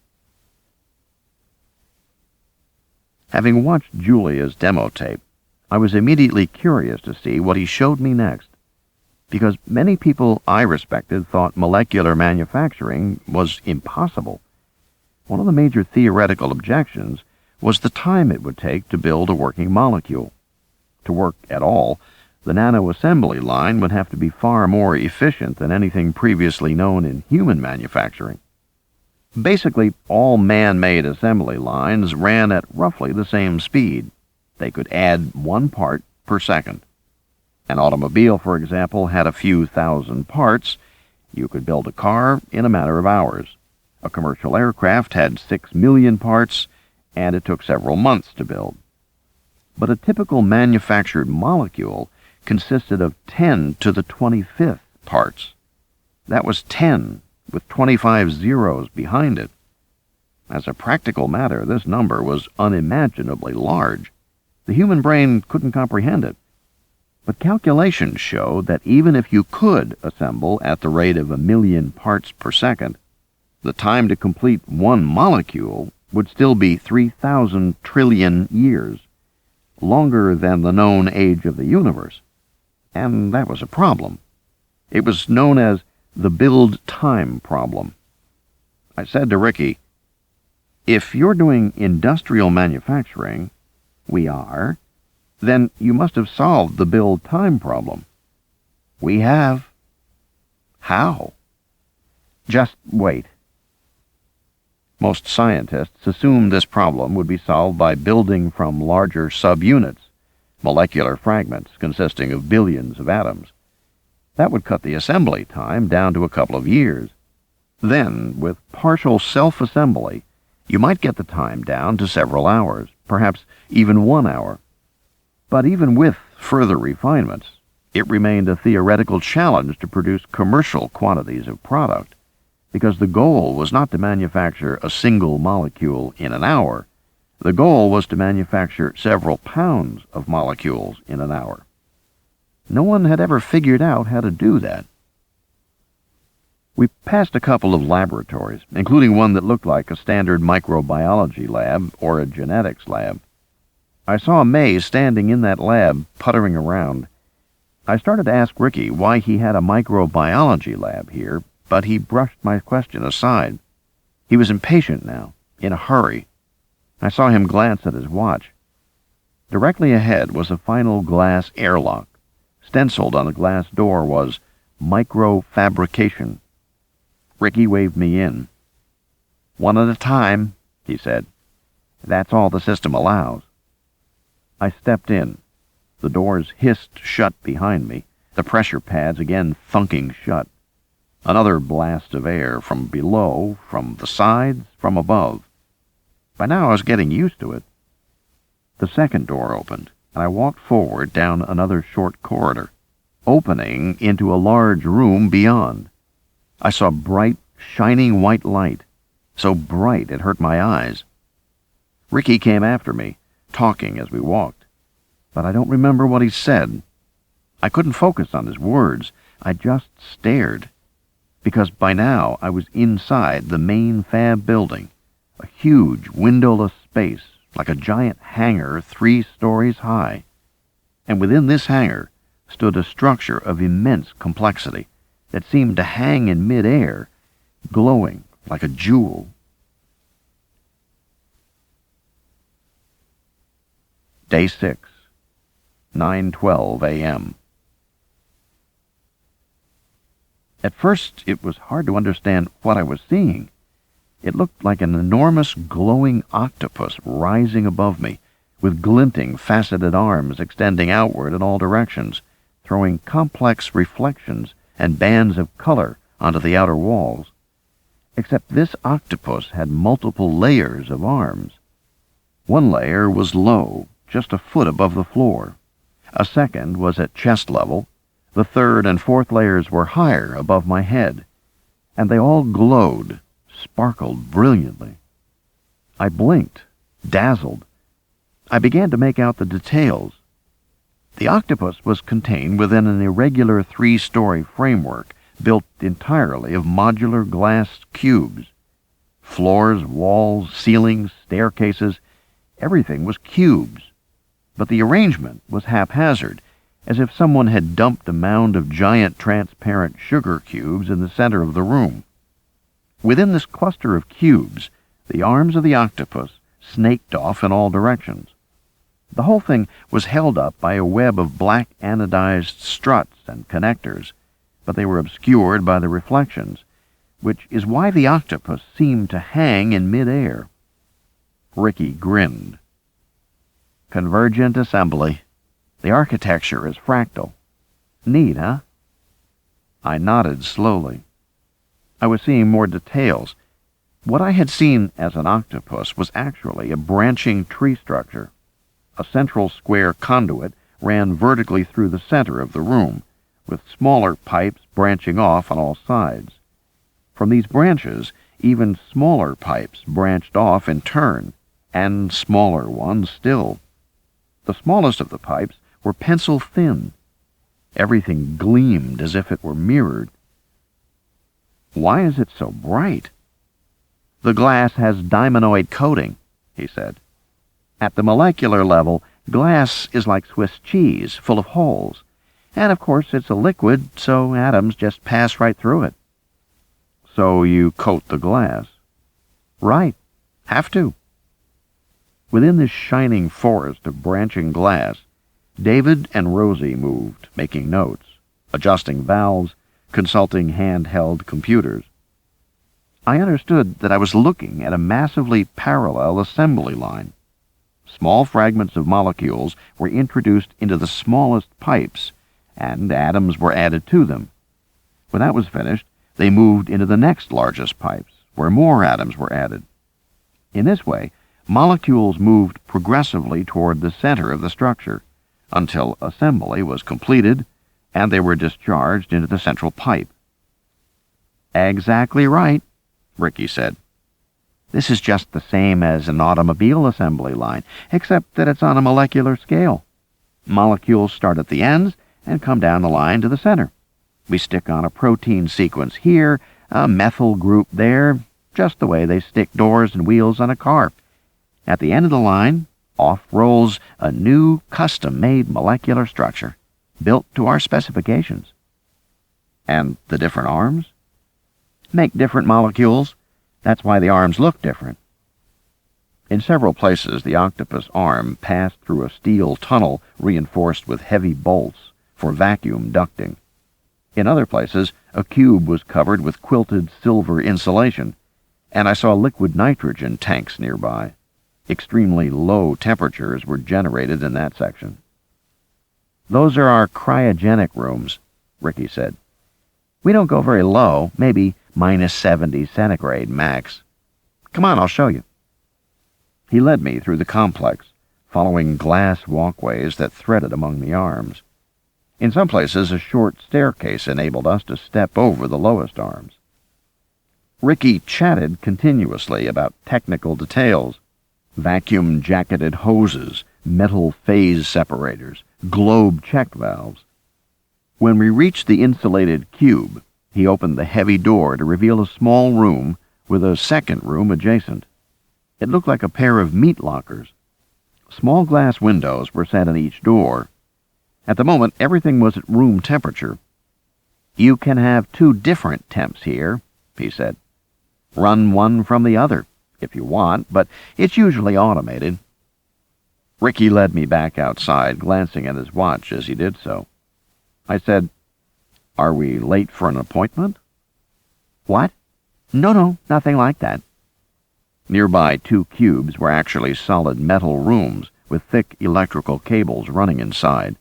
Having watched Julia's demo tape, I was immediately curious to see what he showed me next, because many people I respected thought molecular manufacturing was impossible. One of the major theoretical objections was the time it would take to build a working molecule. To work at all, the nanoassembly line would have to be far more efficient than anything previously known in human manufacturing. Basically, all man-made assembly lines ran at roughly the same speed. They could add 1 part per second. An automobile, for example, had a few thousand parts. You could build a car in a matter of hours. A commercial aircraft had 6 million parts, and it took several months to build. But a typical manufactured molecule consisted of 10 to the 25th parts. That was 10, with 25 zeros behind it. As a practical matter, this number was unimaginably large. The human brain couldn't comprehend it. But calculations showed that even if you could assemble at the rate of 1 million parts per second, the time to complete 1 molecule would still be 3,000 trillion years, longer than the known age of the universe. And that was a problem. It was known as the build time problem. I said to Ricky, "If you're doing industrial manufacturing," "We are," "then you must have solved the build time problem." "We have." "How?" "Just wait." Most scientists assumed this problem would be solved by building from larger subunits, molecular fragments consisting of billions of atoms. That would cut the assembly time down to a couple of years. Then, with partial self-assembly, you might get the time down to several hours, perhaps even 1 hour. But even with further refinements, it remained a theoretical challenge to produce commercial quantities of product, because the goal was not to manufacture a single molecule in an hour, The goal was to manufacture several pounds of molecules in an hour. No one had ever figured out how to do that. We passed a couple of laboratories, including one that looked like a standard microbiology lab or a genetics lab. I saw May standing in that lab, puttering around. I started to ask Ricky why he had a microbiology lab here, but he brushed my question aside. He was impatient now, in a hurry. I saw him glance at his watch. Directly ahead was a final glass airlock. Stenciled on the glass door was microfabrication. Ricky waved me in. "One at a time," he said. "That's all the system allows." I stepped in. The doors hissed shut behind me, the pressure pads again thunking shut. Another blast of air from below, from the sides, from above. By now I was getting used to it. The second door opened, and I walked forward down another short corridor, opening into a large room beyond. I saw bright, shining white light, so bright it hurt my eyes. Ricky came after me, talking as we walked, but I don't remember what he said. I couldn't focus on his words. I just stared, because by now I was inside the main fab building, a huge, windowless space like a giant hangar 3 stories high. And within this hangar stood a structure of immense complexity that seemed to hang in mid-air, glowing like a jewel. Day 6, 9:12 a.m. At first, it was hard to understand what I was seeing. It looked like an enormous glowing octopus rising above me, with glinting, faceted arms extending outward in all directions, throwing complex reflections and bands of color onto the outer walls. Except this octopus had multiple layers of arms. One layer was low, just a foot above the floor. A second was at chest level. The third and fourth layers were higher above my head, and they all glowed, sparkled brilliantly. I blinked, dazzled. I began to make out the details. The octopus was contained within an irregular 3-story framework built entirely of modular glass cubes. Floors, walls, ceilings, staircases, everything was cubes. But the arrangement was haphazard, as if someone had dumped a mound of giant transparent sugar cubes in the center of the room. Within this cluster of cubes, the arms of the octopus snaked off in all directions. The whole thing was held up by a web of black anodized struts and connectors, but they were obscured by the reflections, which is why the octopus seemed to hang in mid-air. Ricky grinned. "Convergent assembly. The architecture is fractal. Neat, huh?" I nodded slowly. I was seeing more details. What I had seen as an octopus was actually a branching tree structure. A central square conduit ran vertically through the center of the room, with smaller pipes branching off on all sides. From these branches, even smaller pipes branched off in turn, and smaller ones still. The smallest of the pipes were pencil-thin. Everything gleamed as if it were mirrored. "Why is it so bright?" "The glass has diamondoid coating," he said. "At the molecular level, glass is like Swiss cheese, full of holes. And of course it's a liquid, so atoms just pass right through it." "So you coat the glass?" "Right. Have to." Within this shining forest of branching glass, David and Rosie moved, making notes, adjusting valves, consulting handheld computers. I understood that I was looking at a massively parallel assembly line. Small fragments of molecules were introduced into the smallest pipes, and atoms were added to them. When that was finished, they moved into the next largest pipes, where more atoms were added. In this way, molecules moved progressively toward the center of the structure, until assembly was completed, and they were discharged into the central pipe. "Exactly right," Ricky said. This is just the same as an automobile assembly line, except that it's on a molecular scale. Molecules start at the ends and come down the line to the center. We stick on a protein sequence here, a methyl group there, just the way they stick doors and wheels on a car. At the end of the line, off rolls a new custom-made molecular structure, built to our specifications. And the different arms? Make different molecules. That's why the arms look different. In several places, the octopus arm passed through a steel tunnel reinforced with heavy bolts for vacuum ducting. In other places, a cube was covered with quilted silver insulation, and I saw liquid nitrogen tanks nearby. Extremely low temperatures were generated in that section. "Those are our cryogenic rooms," Ricky said. "We don't go very low, maybe -70 centigrade max. Come on, I'll show you." He led me through the complex, following glass walkways that threaded among the arms. In some places, a short staircase enabled us to step over the lowest arms. Ricky chatted continuously about technical details: vacuum-jacketed hoses, metal phase separators, globe check valves. When we reached the insulated cube, he opened the heavy door to reveal a small room with a second room adjacent. It looked like a pair of meat lockers. Small glass windows were set in each door. At the moment, everything was at room temperature. "You can have 2 different temps here," he said. "Run one from the other, if you want, but it's usually automated." Ricky led me back outside, glancing at his watch as he did so. I said, "Are we late for an appointment?" "What? No, nothing like that." Nearby 2 cubes were actually solid metal rooms with thick electrical cables running inside.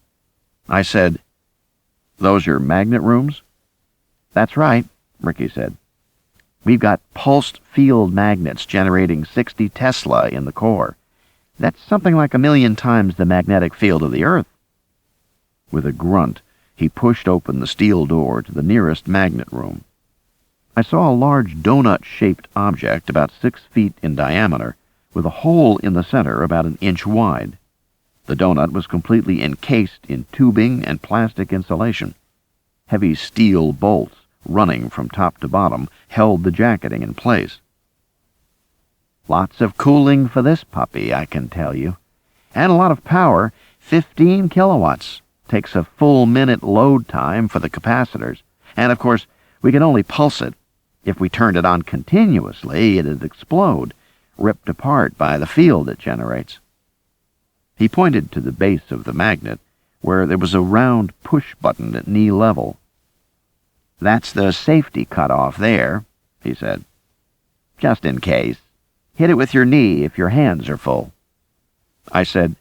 I said, "Those your magnet rooms?" "That's right," Ricky said. "We've got pulsed field magnets generating 60 Tesla in the core. That's something like 1,000,000 times the magnetic field of the Earth." With a grunt, he pushed open the steel door to the nearest magnet room. I saw a large donut-shaped object about 6 feet in diameter, with a hole in the center about 1 inch wide. The donut was completely encased in tubing and plastic insulation. Heavy steel bolts, running from top to bottom, held the jacketing in place. "Lots of cooling for this puppy, I can tell you. And a lot of power, 15 kilowatts. Takes a full minute load time for the capacitors. And, of course, we can only pulse it. If we turned it on continuously, it'd explode, ripped apart by the field it generates." He pointed to the base of the magnet, where there was a round push button at knee level. "That's the safety cutoff there," he said. "Just in case. Hit it with your knee if your hands are full." I said,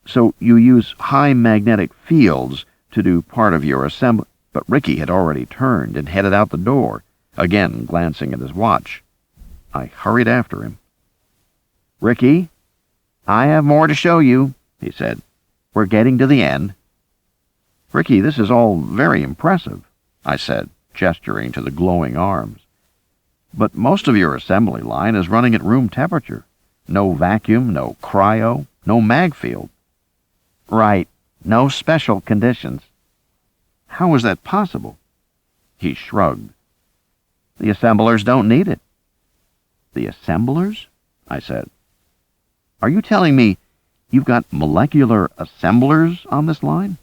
"So you use high magnetic fields to do part of your assembly?" But Ricky had already turned and headed out the door, again glancing at his watch. I hurried after him. "Ricky, I have more to show you," he said. "We're getting to the end." "Ricky, this is all very impressive," I said, gesturing to the glowing arms. "But most of your assembly line is running at room temperature. No vacuum, no cryo, no mag field." "Right. No special conditions." "How is that possible?" He shrugged. "The assemblers don't need it." "The assemblers?" I said. "Are you telling me you've got molecular assemblers on this line?"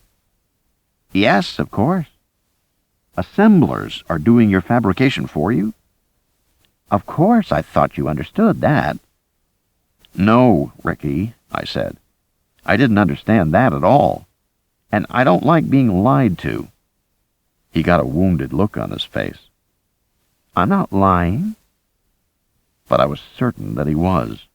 "Yes, of course." "Assemblers are doing your fabrication for you?" "Of course, I thought you understood that." "No, Ricky," I said. "I didn't understand that at all. And I don't like being lied to." He got a wounded look on his face. "I'm not lying." But I was certain that he was.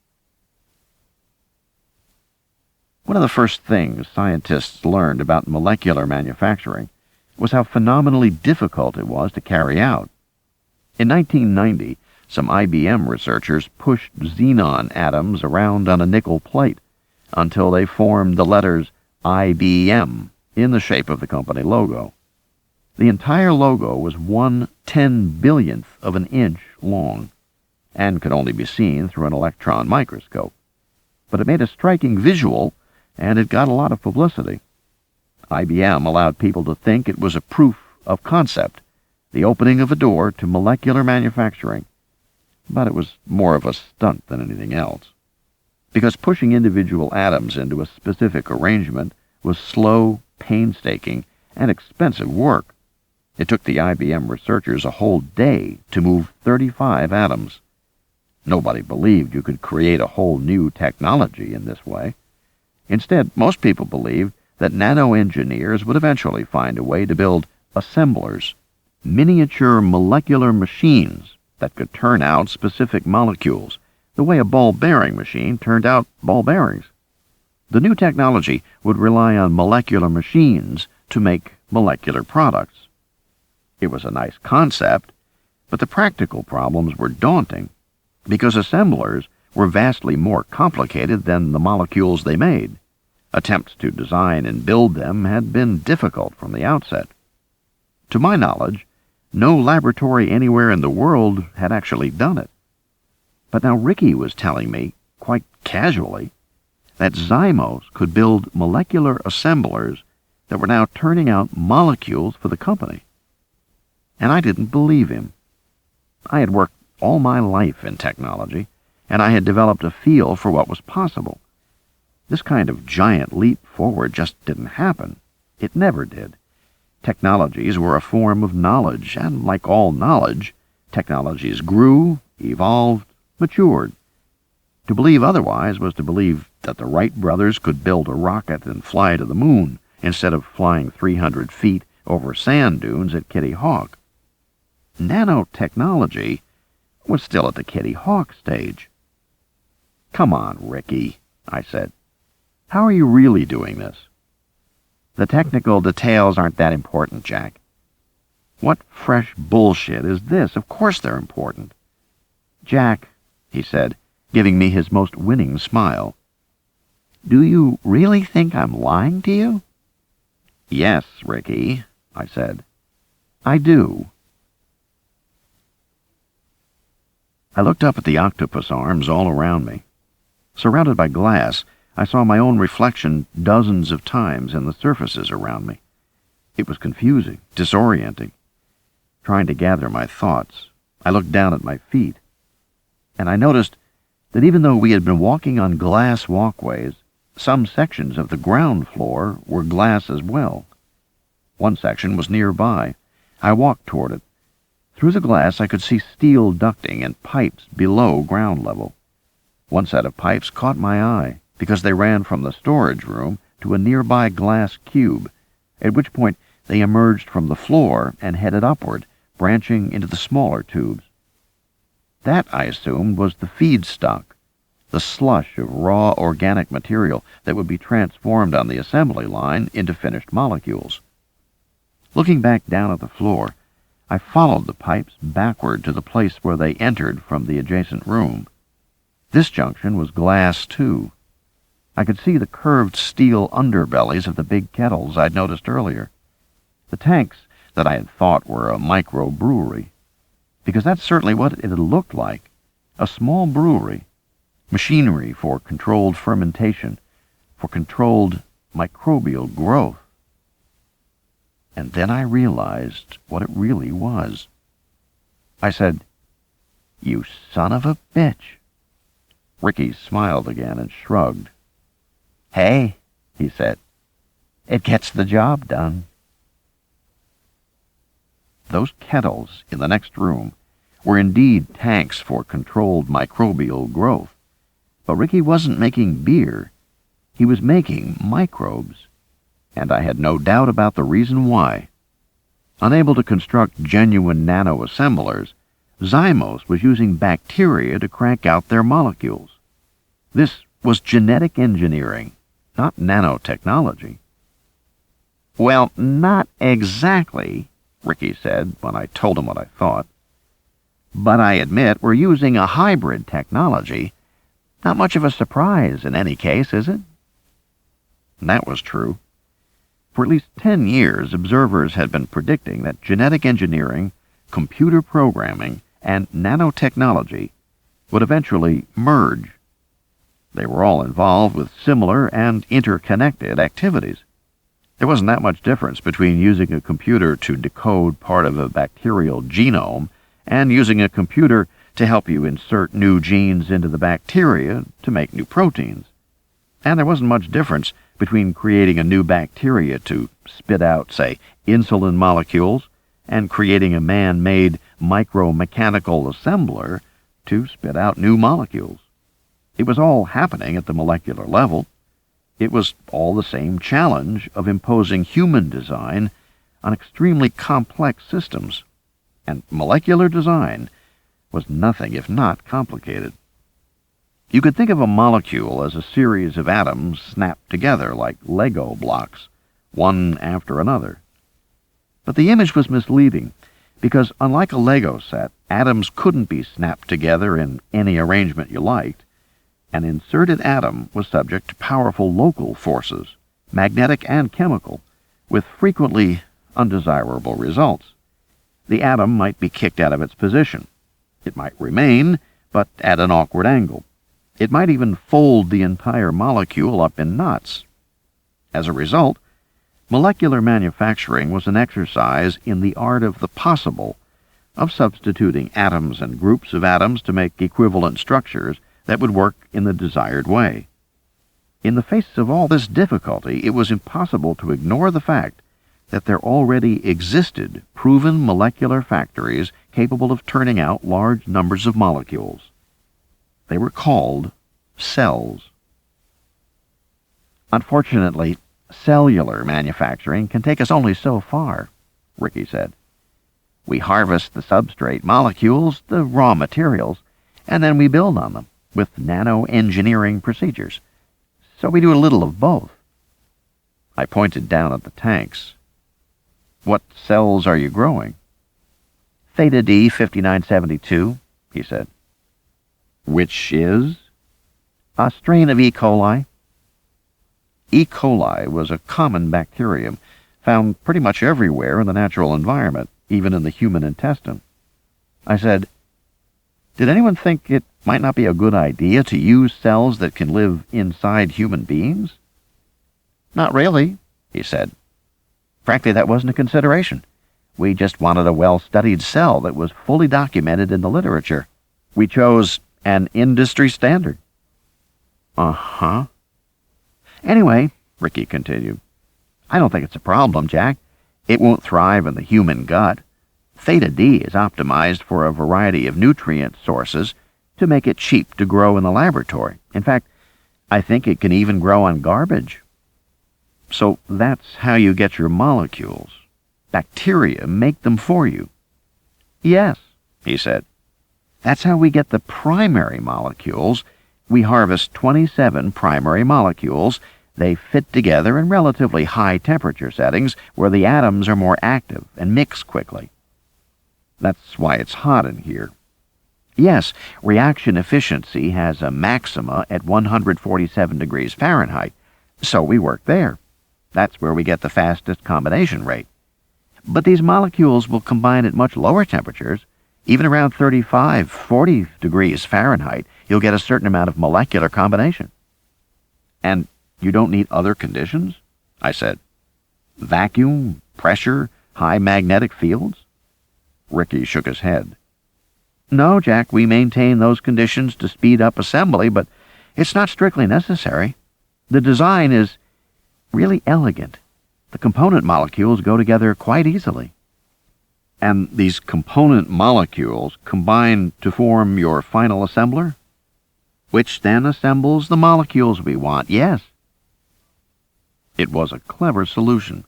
One of the first things scientists learned about molecular manufacturing was how phenomenally difficult it was to carry out. In 1990, some IBM researchers pushed xenon atoms around on a nickel plate until they formed the letters IBM in the shape of the company logo. The entire logo was 1/10 billionth of an inch long. and could only be seen through an electron microscope. But it made a striking visual, and it got a lot of publicity. IBM allowed people to think it was a proof of concept, the opening of a door to molecular manufacturing. But it was more of a stunt than anything else, because pushing individual atoms into a specific arrangement was slow, painstaking, and expensive work. It took the IBM researchers a whole day to move 35 atoms. Nobody believed you could create a whole new technology in this way. Instead, most people believed that nano-engineers would eventually find a way to build assemblers, miniature molecular machines that could turn out specific molecules, the way a ball bearing machine turned out ball bearings. The new technology would rely on molecular machines to make molecular products. It was a nice concept, but the practical problems were daunting, because assemblers were vastly more complicated than the molecules they made. Attempts to design and build them had been difficult from the outset. To my knowledge, no laboratory anywhere in the world had actually done it. But now Ricky was telling me, quite casually, that Xymos could build molecular assemblers that were now turning out molecules for the company. And I didn't believe him. I had worked all my life in technology, and I had developed a feel for what was possible. This kind of giant leap forward just didn't happen. It never did. Technologies were a form of knowledge, and like all knowledge, technologies grew, evolved, matured. To believe otherwise was to believe that the Wright brothers could build a rocket and fly to the moon instead of flying 300 feet over sand dunes at Kitty Hawk. Nanotechnology was still at the Kitty Hawk stage. "Come on, Ricky," I said. "How are you really doing this?" "The technical details aren't that important, Jack." "What fresh bullshit is this? Of course they're important." "Jack," he said, giving me his most winning smile, "do you really think I'm lying to you?" "Yes, Ricky," I said. "I do." I looked up at the octopus arms all around me. Surrounded by glass, I saw my own reflection dozens of times in the surfaces around me. It was confusing, disorienting. Trying to gather my thoughts, I looked down at my feet, and I noticed that even though we had been walking on glass walkways, some sections of the ground floor were glass as well. One section was nearby. I walked toward it. Through the glass I could see steel ducting and pipes below ground level. One set of pipes caught my eye, because they ran from the storage room to a nearby glass cube, at which point they emerged from the floor and headed upward, branching into the smaller tubes. That, I assumed, was the feedstock, the slush of raw organic material that would be transformed on the assembly line into finished molecules. Looking back down at the floor, I followed the pipes backward to the place where they entered from the adjacent room. This junction was glass, too. I could see the curved steel underbellies of the big kettles I'd noticed earlier. The tanks that I had thought were a microbrewery, because that's certainly what it had looked like, a small brewery, machinery for controlled fermentation, for controlled microbial growth. And then I realized what it really was. I said, "You son of a bitch." Ricky smiled again and shrugged. "Hey," he said, "it gets the job done." Those kettles in the next room were indeed tanks for controlled microbial growth. But Ricky wasn't making beer. He was making microbes. And I had no doubt about the reason why. Unable to construct genuine nano-assemblers, Xymos was using bacteria to crank out their molecules. This was genetic engineering, not nanotechnology. "Well, not exactly," Ricky said when I told him what I thought. "But I admit we're using a hybrid technology. Not much of a surprise in any case, is it?" And that was true. For at least 10 years, observers had been predicting that genetic engineering, computer programming, and nanotechnology would eventually merge. They were all involved with similar and interconnected activities. There wasn't that much difference between using a computer to decode part of a bacterial genome and using a computer to help you insert new genes into the bacteria to make new proteins. And there wasn't much difference between creating a new bacteria to spit out, say, insulin molecules, and creating a man-made micromechanical assembler to spit out new molecules. It was all happening at the molecular level. It was all the same challenge of imposing human design on extremely complex systems, and molecular design was nothing if not complicated. You could think of a molecule as a series of atoms snapped together like Lego blocks, one after another. But the image was misleading, because unlike a Lego set, atoms couldn't be snapped together in any arrangement you liked. An inserted atom was subject to powerful local forces, magnetic and chemical, with frequently undesirable results. The atom might be kicked out of its position. It might remain, but at an awkward angle. It might even fold the entire molecule up in knots. As a result, molecular manufacturing was an exercise in the art of the possible, of substituting atoms and groups of atoms to make equivalent structures that would work in the desired way. In the face of all this difficulty, it was impossible to ignore the fact that there already existed proven molecular factories capable of turning out large numbers of molecules. They were called cells. Unfortunately, cellular manufacturing can take us only so far, Ricky said. We harvest the substrate molecules, the raw materials, and then we build on them with nano-engineering procedures. So we do a little of both. I pointed down at the tanks. What cells are you growing? Theta D 5972, he said. Which is? A strain of E. coli. E. coli was a common bacterium found pretty much everywhere in the natural environment, even in the human intestine. I said, did anyone think it might not be a good idea to use cells that can live inside human beings? Not really, he said. Frankly, that wasn't a consideration. We just wanted a well-studied cell that was fully documented in the literature. We chose an industry standard. Uh-huh. Anyway, Ricky continued, I don't think it's a problem, Jack. It won't thrive in the human gut. Theta D is optimized for a variety of nutrient sources to make it cheap to grow in the laboratory. In fact, I think it can even grow on garbage. So that's how you get your molecules. Bacteria make them for you. Yes, he said. That's how we get the primary molecules. We harvest 27 primary molecules. They fit together in relatively high temperature settings where the atoms are more active and mix quickly. That's why it's hot in here. Yes, reaction efficiency has a maxima at 147 degrees Fahrenheit, so we work there. That's where we get the fastest combination rate. But these molecules will combine at much lower temperatures. Even around 35, 40 degrees Fahrenheit, you'll get a certain amount of molecular combination. And you don't need other conditions? I said. Vacuum, pressure, high magnetic fields? Ricky shook his head. No, Jack, we maintain those conditions to speed up assembly, but it's not strictly necessary. The design is really elegant. The component molecules go together quite easily. And these component molecules combine to form your final assembler? Which then assembles the molecules we want, yes. It was a clever solution,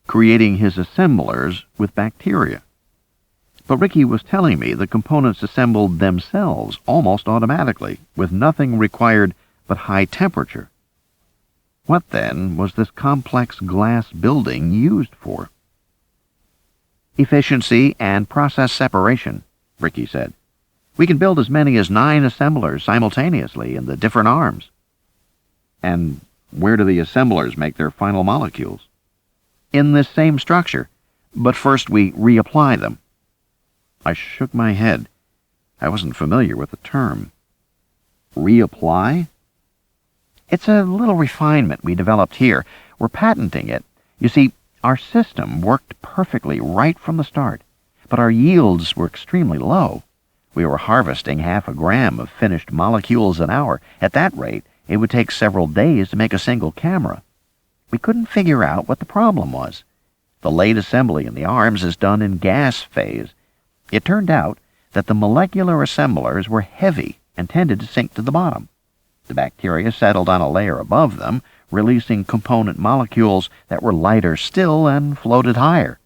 creating his assemblers with bacteria. But Ricky was telling me the components assembled themselves almost automatically, with nothing required but high temperature. What, then, was this complex glass building used for? Efficiency and process separation, Ricky said. We can build as many as 9 assemblers simultaneously in the different arms. And where do the assemblers make their final molecules? In this same structure, but first we reapply them. I shook my head. I wasn't familiar with the term. Reapply? It's a little refinement we developed here. We're patenting it. You see, our system worked perfectly right from the start, but our yields were extremely low. We were harvesting 0.5 gram of finished molecules an hour. At that rate, it would take several days to make a single camera. We couldn't figure out what the problem was. The late assembly in the arms is done in gas phase. It turned out that the molecular assemblers were heavy and tended to sink to the bottom. The bacteria settled on a layer above them, releasing component molecules that were lighter still and floated higher.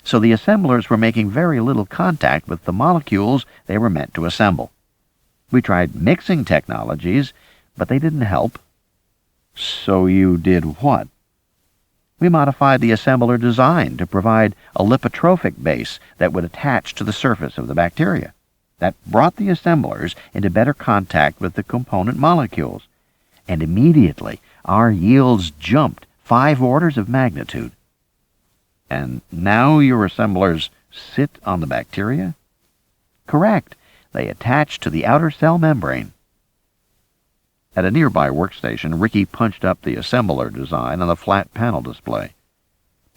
So the assemblers were making very little contact with the molecules they were meant to assemble. We tried mixing technologies, but they didn't help. So you did what? We modified the assembler design to provide a lipotrophic base that would attach to the surface of the bacteria. That brought the assemblers into better contact with the component molecules. And immediately, our yields jumped 5 orders of magnitude. And now your assemblers sit on the bacteria? Correct. They attach to the outer cell membrane. At a nearby workstation, Ricky punched up the assembler design on the flat panel display.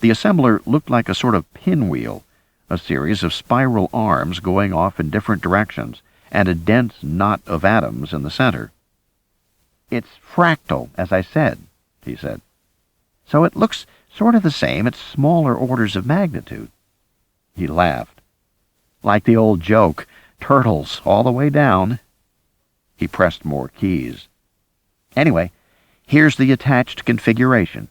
The assembler looked like a sort of pinwheel, a series of spiral arms going off in different directions, and a dense knot of atoms in the center. It's fractal, as I said, he said. So it looks sort of the same at smaller orders of magnitude. He laughed. Like the old joke, turtles all the way down. He pressed more keys. Anyway, here's the attached configuration.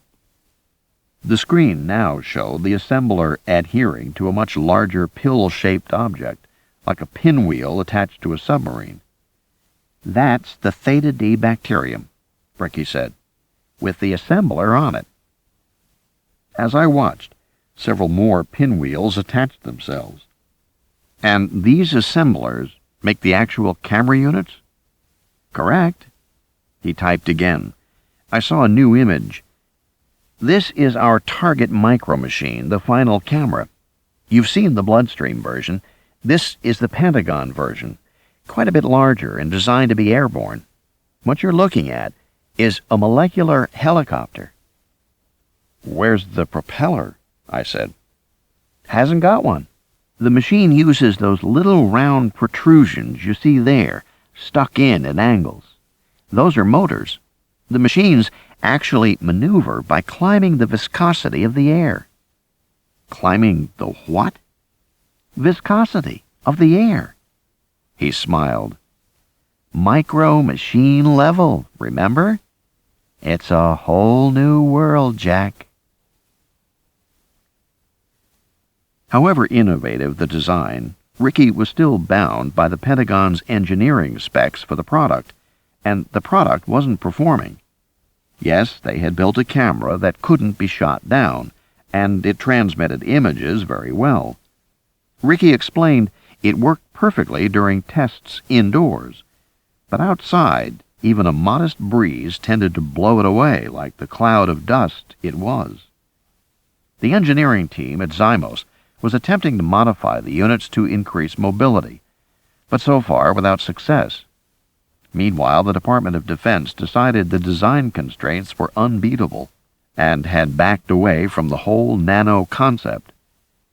The screen now showed the assembler adhering to a much larger pill-shaped object, like a pinwheel attached to a submarine. That's the Theta D bacterium, Ricky said, with the assembler on it. As I watched, several more pinwheels attached themselves. And these assemblers make the actual camera units? Correct. He typed again. I saw a new image. This is our target micro-machine, the final camera. You've seen the bloodstream version. This is the Pentagon version, quite a bit larger and designed to be airborne. What you're looking at is a molecular helicopter. Where's the propeller? I said. Hasn't got one. The machine uses those little round protrusions you see there, stuck in at angles. Those are motors. The machines actually maneuver by climbing the viscosity of the air. Climbing the what? Viscosity of the air. He smiled. Micro-machine level, remember? It's a whole new world, Jack. However innovative the design, Ricky was still bound by the Pentagon's engineering specs for the product, and the product wasn't performing. Yes, they had built a camera that couldn't be shot down, and it transmitted images very well. Ricky explained it worked perfectly during tests indoors, but outside, even a modest breeze tended to blow it away like the cloud of dust it was. The engineering team at Xymos was attempting to modify the units to increase mobility, but so far without success. Meanwhile, the Department of Defense decided the design constraints were unbeatable and had backed away from the whole nano concept.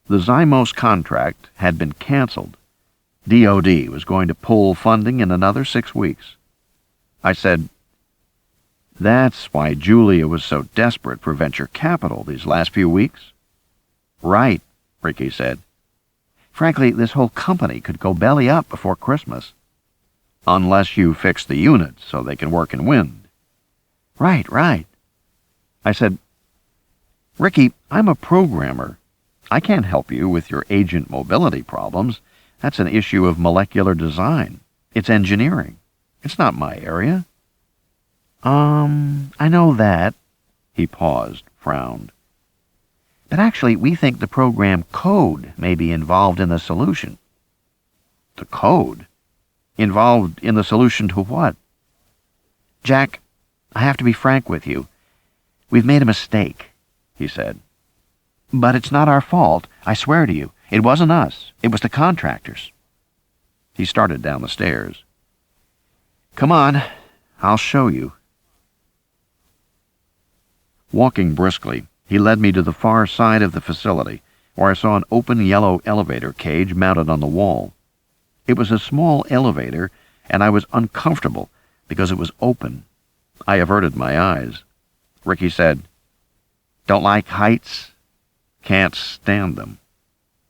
The Xymos contract had been canceled. DOD was going to pull funding in another 6 weeks. I said, "That's why Julia was so desperate for venture capital these last few weeks." "Right," Ricky said. "Frankly, this whole company could go belly up before Christmas." "Unless you fix the units so they can work in wind." Right. I said, "Ricky, I'm a programmer. I can't help you with your agent mobility problems. That's an issue of molecular design. It's engineering. It's not my area." I know that." He paused, frowned. "But actually, we think the program code may be involved in the solution." "The code? Involved in the solution to what?" "Jack, I have to be frank with you. We've made a mistake," he said. "But it's not our fault, I swear to you. It wasn't us. It was the contractors." He started down the stairs. Come on, I'll show you. Walking briskly, he led me to the far side of the facility, where I saw an open yellow elevator cage mounted on the wall. It was a small elevator, and I was uncomfortable because it was open. I averted my eyes. Ricky said, "Don't like heights? Can't stand them."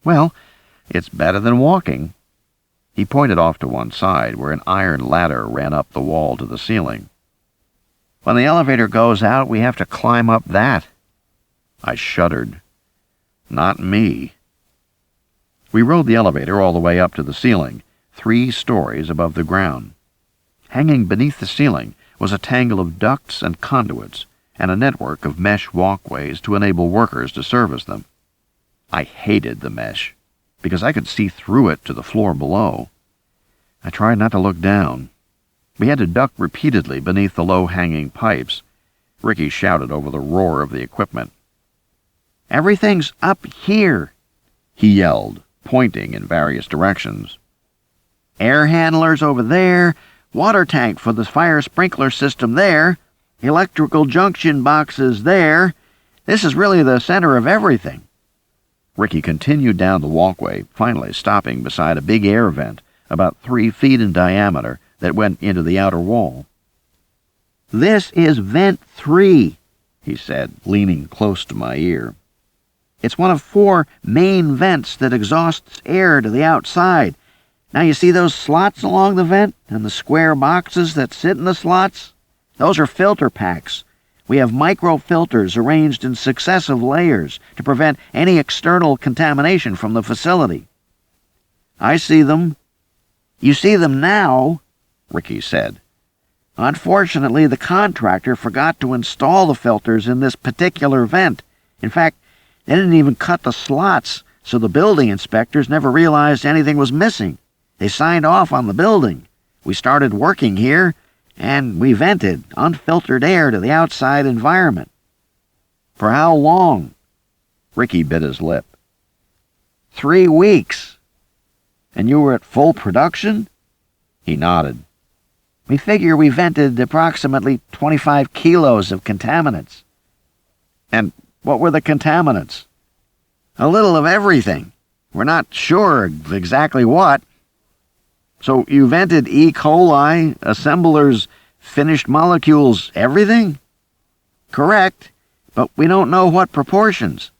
"Well, it's better than walking." He pointed off to one side, where an iron ladder ran up the wall to the ceiling. "When the elevator goes out, we have to climb up that." I shuddered. Not me. We rode the elevator all the way up to the ceiling, 3 stories above the ground. Hanging beneath the ceiling was a tangle of ducts and conduits, and a network of mesh walkways to enable workers to service them. I hated the mesh, because I could see through it to the floor below. I tried not to look down. We had to duck repeatedly beneath the low-hanging pipes. Ricky shouted over the roar of the equipment. "Everything's up here," he yelled, pointing in various directions. "Air handlers over there, water tank for the fire sprinkler system there, electrical junction boxes there. This is really the center of everything." Ricky continued down the walkway, finally stopping beside a big air vent about 3 feet in diameter that went into the outer wall. "This is vent 3, he said, leaning close to my ear. "It's one of 4 main vents that exhausts air to the outside. Now you see those slots along the vent and the square boxes that sit in the slots? Those are filter packs. We have microfilters arranged in successive layers to prevent any external contamination from the facility." "I see them." "You see them now," Ricky said. "Unfortunately, the contractor forgot to install the filters in this particular vent. In fact, they didn't even cut the slots, so the building inspectors never realized anything was missing. They signed off on the building. We started working here, and we vented unfiltered air to the outside environment." "For how long?" Ricky bit his lip. 3 weeks. "And you were at full production?" He nodded. "We figure we vented approximately 25 kilos of contaminants." "And what were the contaminants?" "A little of everything. We're not sure of exactly what." "So you vented E. coli, assemblers, finished molecules, everything?" "Correct, but we don't know what proportions."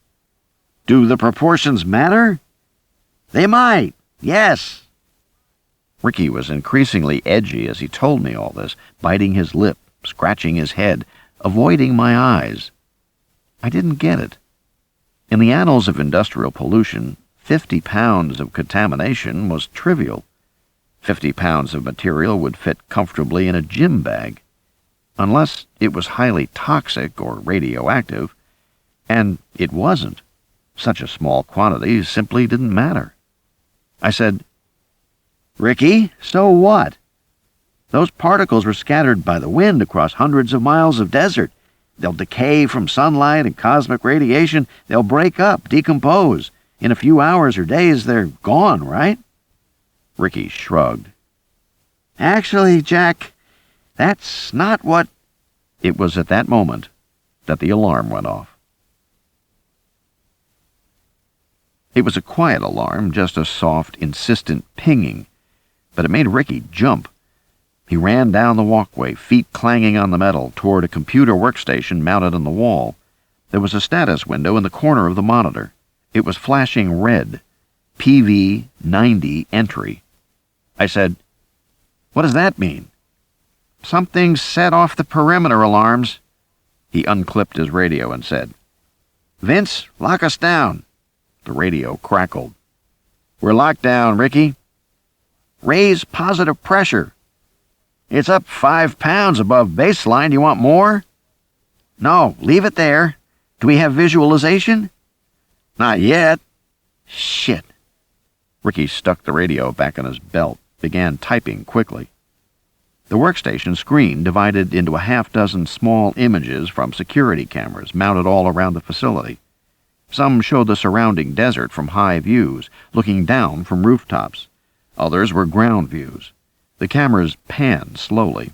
"Do the proportions matter?" "They might, yes." Ricky was increasingly edgy as he told me all this, biting his lip, scratching his head, avoiding my eyes. I didn't get it. In the annals of industrial pollution, 50 pounds of contamination was trivial. 50 pounds of material would fit comfortably in a gym bag, unless it was highly toxic or radioactive, and it wasn't. Such a small quantity simply didn't matter. I said, "Ricky, so what? Those particles were scattered by the wind across hundreds of miles of desert. They'll decay from sunlight and cosmic radiation. They'll break up, decompose. In a few hours or days, they're gone, right?" Ricky shrugged. "Actually, Jack, that's not what—" It was at that moment that the alarm went off. It was a quiet alarm, just a soft, insistent pinging, but it made Ricky jump. He ran down the walkway, feet clanging on the metal, toward a computer workstation mounted on the wall. There was a status window in the corner of the monitor. It was flashing red. PV 90 entry. I said, "What does that mean?" "Something set off the perimeter alarms." He unclipped his radio and said, "Vince, lock us down." The radio crackled. "We're locked down, Ricky." "Raise positive pressure." "It's up 5 pounds above baseline. Do you want more?" "No, leave it there. Do we have visualization?" "Not yet." "Shit." Ricky stuck the radio back in his belt, began typing quickly. The workstation screen divided into a half-dozen small images from security cameras mounted all around the facility. Some showed the surrounding desert from high views, looking down from rooftops. Others were ground views. The cameras panned slowly.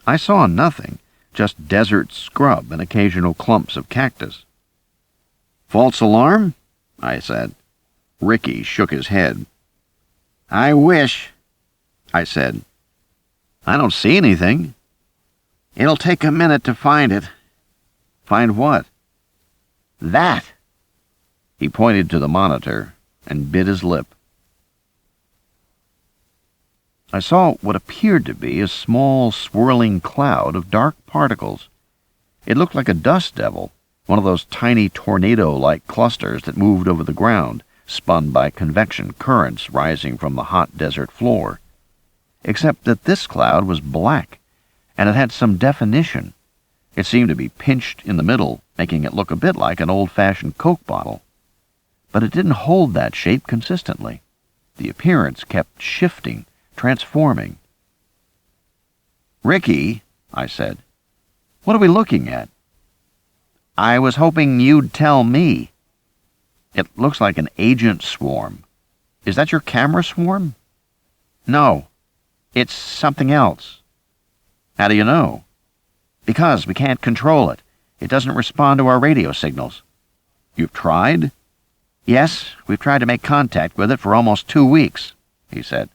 I saw nothing, just desert scrub and occasional clumps of cactus. "False alarm?" I said. Ricky shook his head. "I wish," I said. "I don't see anything." "It'll take a minute to find it." "Find what?" "That." He pointed to the monitor and bit his lip. I saw what appeared to be a small, swirling cloud of dark particles. It looked like a dust devil, one of those tiny tornado-like clusters that moved over the ground, spun by convection currents rising from the hot desert floor. Except that this cloud was black, and it had some definition. It seemed to be pinched in the middle, making it look a bit like an old-fashioned Coke bottle. But it didn't hold that shape consistently. The appearance kept shifting, transforming. "Ricky," I said, "what are we looking at?" "I was hoping you'd tell me." "It looks like an agent swarm. Is that your camera swarm?" "No, it's something else." "How do you know?" "Because we can't control it. It doesn't respond to our radio signals." "You've tried?" "Yes, we've tried to make contact with it for almost 2 weeks," he said.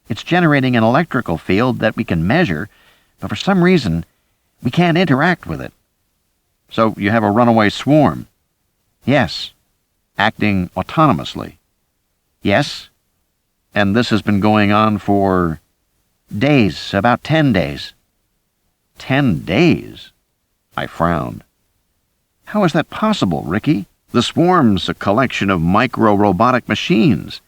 "It's generating an electrical field that we can measure, but for some reason, we can't interact with it." "So you have a runaway swarm?" "Yes." "Acting autonomously?" "Yes." "And this has been going on for—" "Days, about 10 days. 10 days? I frowned. "How is that possible, Ricky? The swarm's a collection of micro-robotic machines.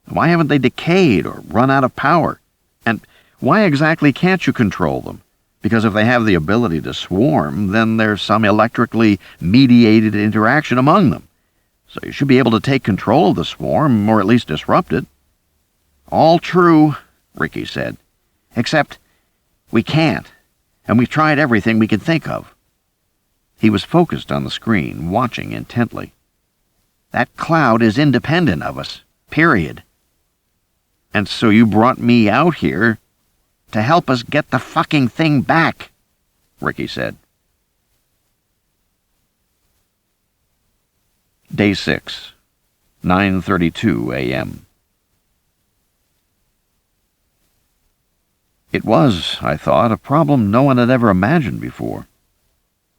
Why haven't they decayed or run out of power? And why exactly can't you control them? Because if they have the ability to swarm, then there's some electrically mediated interaction among them. So you should be able to take control of the swarm, or at least disrupt it." "All true," Ricky said. "Except we can't, and we've tried everything we could think of." He was focused on the screen, watching intently. "That cloud is independent of us, period." "And so you brought me out here to help us get the fucking thing back," Ricky said. Day 6, 9:32 a.m. It was, I thought, a problem no one had ever imagined before.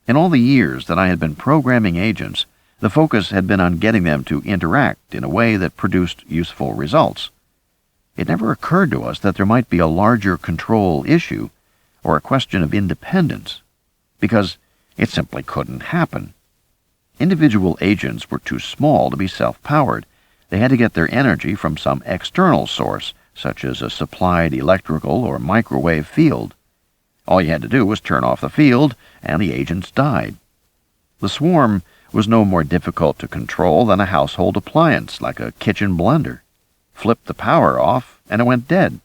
In all the years that I had been programming agents, the focus had been on getting them to interact in a way that produced useful results. It never occurred to us that there might be a larger control issue or a question of independence, because it simply couldn't happen. Individual agents were too small to be self-powered. They had to get their energy from some external source, such as a supplied electrical or microwave field. All you had to do was turn off the field, and the agents died. The swarm was no more difficult to control than a household appliance, like a kitchen blender. Flip the power off, and it went dead.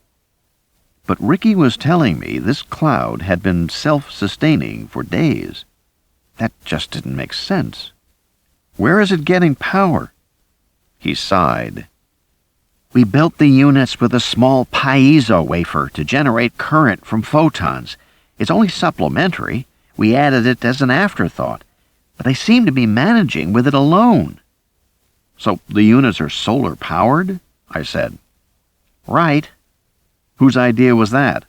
But Ricky was telling me this cloud had been self-sustaining for days. That just didn't make sense. Where is it getting power? He sighed. "We built the units with a small piezo wafer to generate current from photons. It's only supplementary. We added it as an afterthought. But they seem to be managing with it alone." "So the units are solar-powered?" I said. "Right." "Whose idea was that?"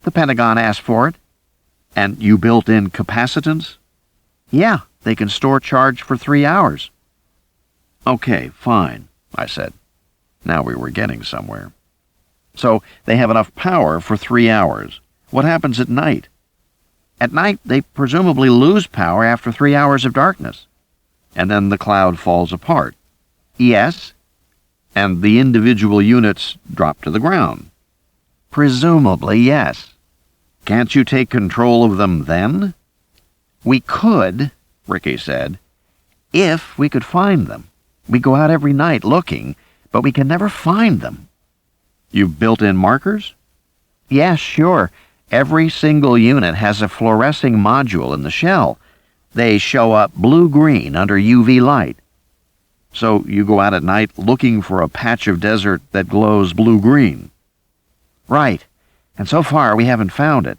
"The Pentagon asked for it." "And you built in capacitance?" "Yeah, they can store charge for 3 hours." "Okay, fine," I said. Now we were getting somewhere. "So they have enough power for 3 hours. What happens at night?" "At night, they presumably lose power after 3 hours of darkness." "And then the cloud falls apart?" "Yes." "And the individual units drop to the ground?" "Presumably, yes." "Can't you take control of them then?" "We could," Ricky said, "if we could find them. We go out every night looking, but we can never find them." "You've built in markers?" "Yes, sure. Every single unit has a fluorescing module in the shell. They show up blue-green under UV light." "So you go out at night looking for a patch of desert that glows blue-green?" Right. And so far we haven't found it.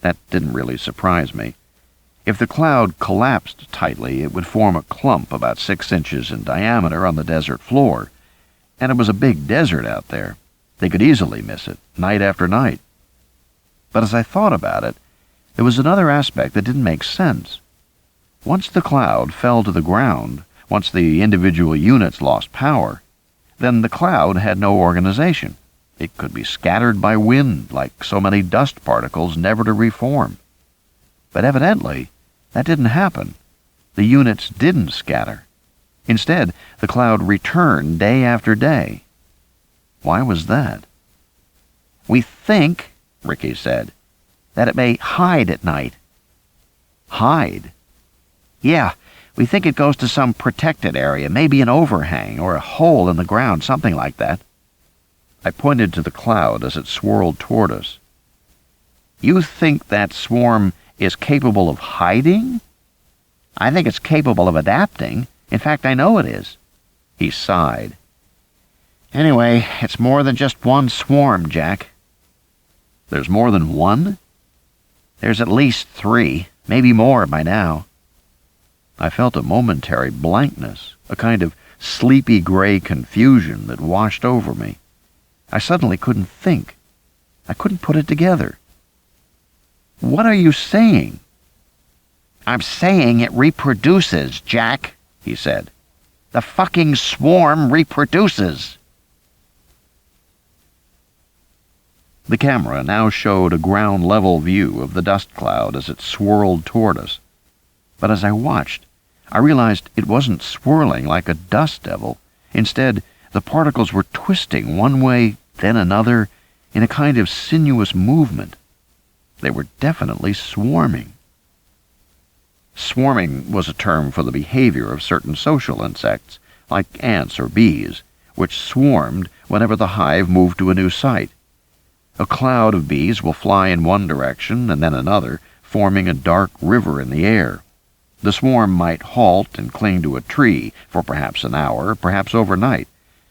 That didn't really surprise me. If the cloud collapsed tightly, it would form a clump about 6 inches in diameter on the desert floor. And it was a big desert out there. They could easily miss it, night after night. But as I thought about it, there was another aspect that didn't make sense. Once the cloud fell to the ground, once the individual units lost power, then the cloud had no organization. It could be scattered by wind, like so many dust particles, never to reform. But evidently, that didn't happen. The units didn't scatter. Instead, the cloud returned day after day. Why was that? "We think," Ricky said, "that it may hide at night." "Hide?" "Yeah, we think it goes to some protected area, maybe an overhang or a hole in the ground, something like that." I pointed to the cloud as it swirled toward us. "You think that swarm is capable of hiding?" "I think it's capable of adapting. In fact, I know it is." He sighed. "Anyway, it's more than just one swarm, Jack." "There's more than one?" "There's at least 3, maybe more by now." I felt a momentary blankness, a kind of sleepy gray confusion that washed over me. I suddenly couldn't think. I couldn't put it together. "What are you saying?" "I'm saying it reproduces, Jack," he said. "The fucking swarm reproduces." The camera now showed a ground-level view of the dust cloud as it swirled toward us. But as I watched, I realized it wasn't swirling like a dust devil. Instead, the particles were twisting one way, then another, in a kind of sinuous movement. They were definitely swarming. Swarming was a term for the behavior of certain social insects, like ants or bees, which swarmed whenever the hive moved to a new site. A cloud of bees will fly in one direction and then another, forming a dark river in the air. The swarm might halt and cling to a tree for perhaps an hour, perhaps overnight,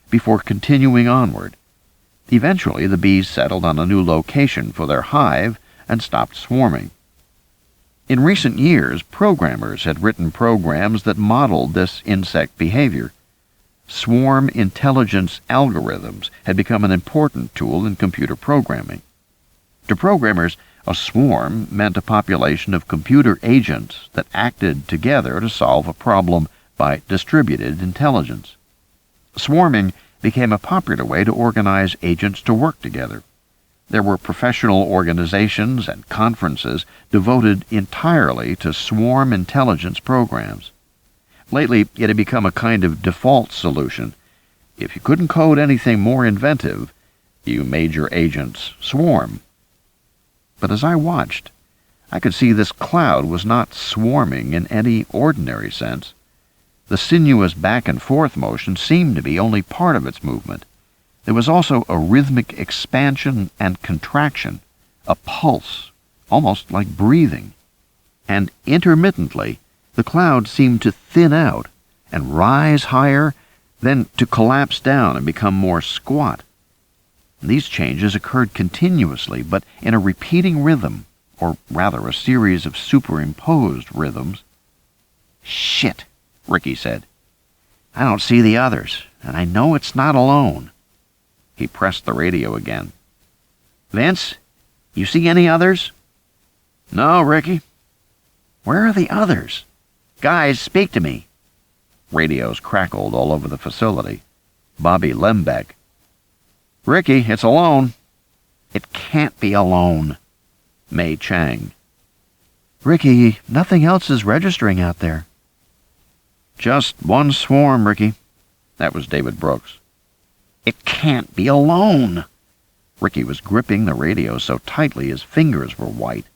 before continuing onward. Eventually, the bees settled on a new location for their hive and stopped swarming. In recent years, programmers had written programs that modeled this insect behavior. Swarm intelligence algorithms had become an important tool in computer programming. To programmers, a swarm meant a population of computer agents that acted together to solve a problem by distributed intelligence. Swarming became a popular way to organize agents to work together. There were professional organizations and conferences devoted entirely to swarm intelligence programs. Lately, it had become a kind of default solution. If you couldn't code anything more inventive, you made your agents swarm. But as I watched, I could see this cloud was not swarming in any ordinary sense. The sinuous back-and-forth motion seemed to be only part of its movement. There was also a rhythmic expansion and contraction, a pulse, almost like breathing. And intermittently, the cloud seemed to thin out and rise higher, then to collapse down and become more squat. These changes occurred continuously, but in a repeating rhythm, or rather a series of superimposed rhythms. "Shit," Ricky said. "I don't see the others, and I know it's not alone." He pressed the radio again. "Vince, you see any others?" "No, Ricky." "Where are the others? Guys, speak to me." Radios crackled all over the facility. Bobby Lembeck. "Ricky, it's alone." "It can't be alone." May Chang. "Ricky, nothing else is registering out there." "Just one swarm, Ricky." That was David Brooks. "It can't be alone." Ricky was gripping the radio so tightly his fingers were white.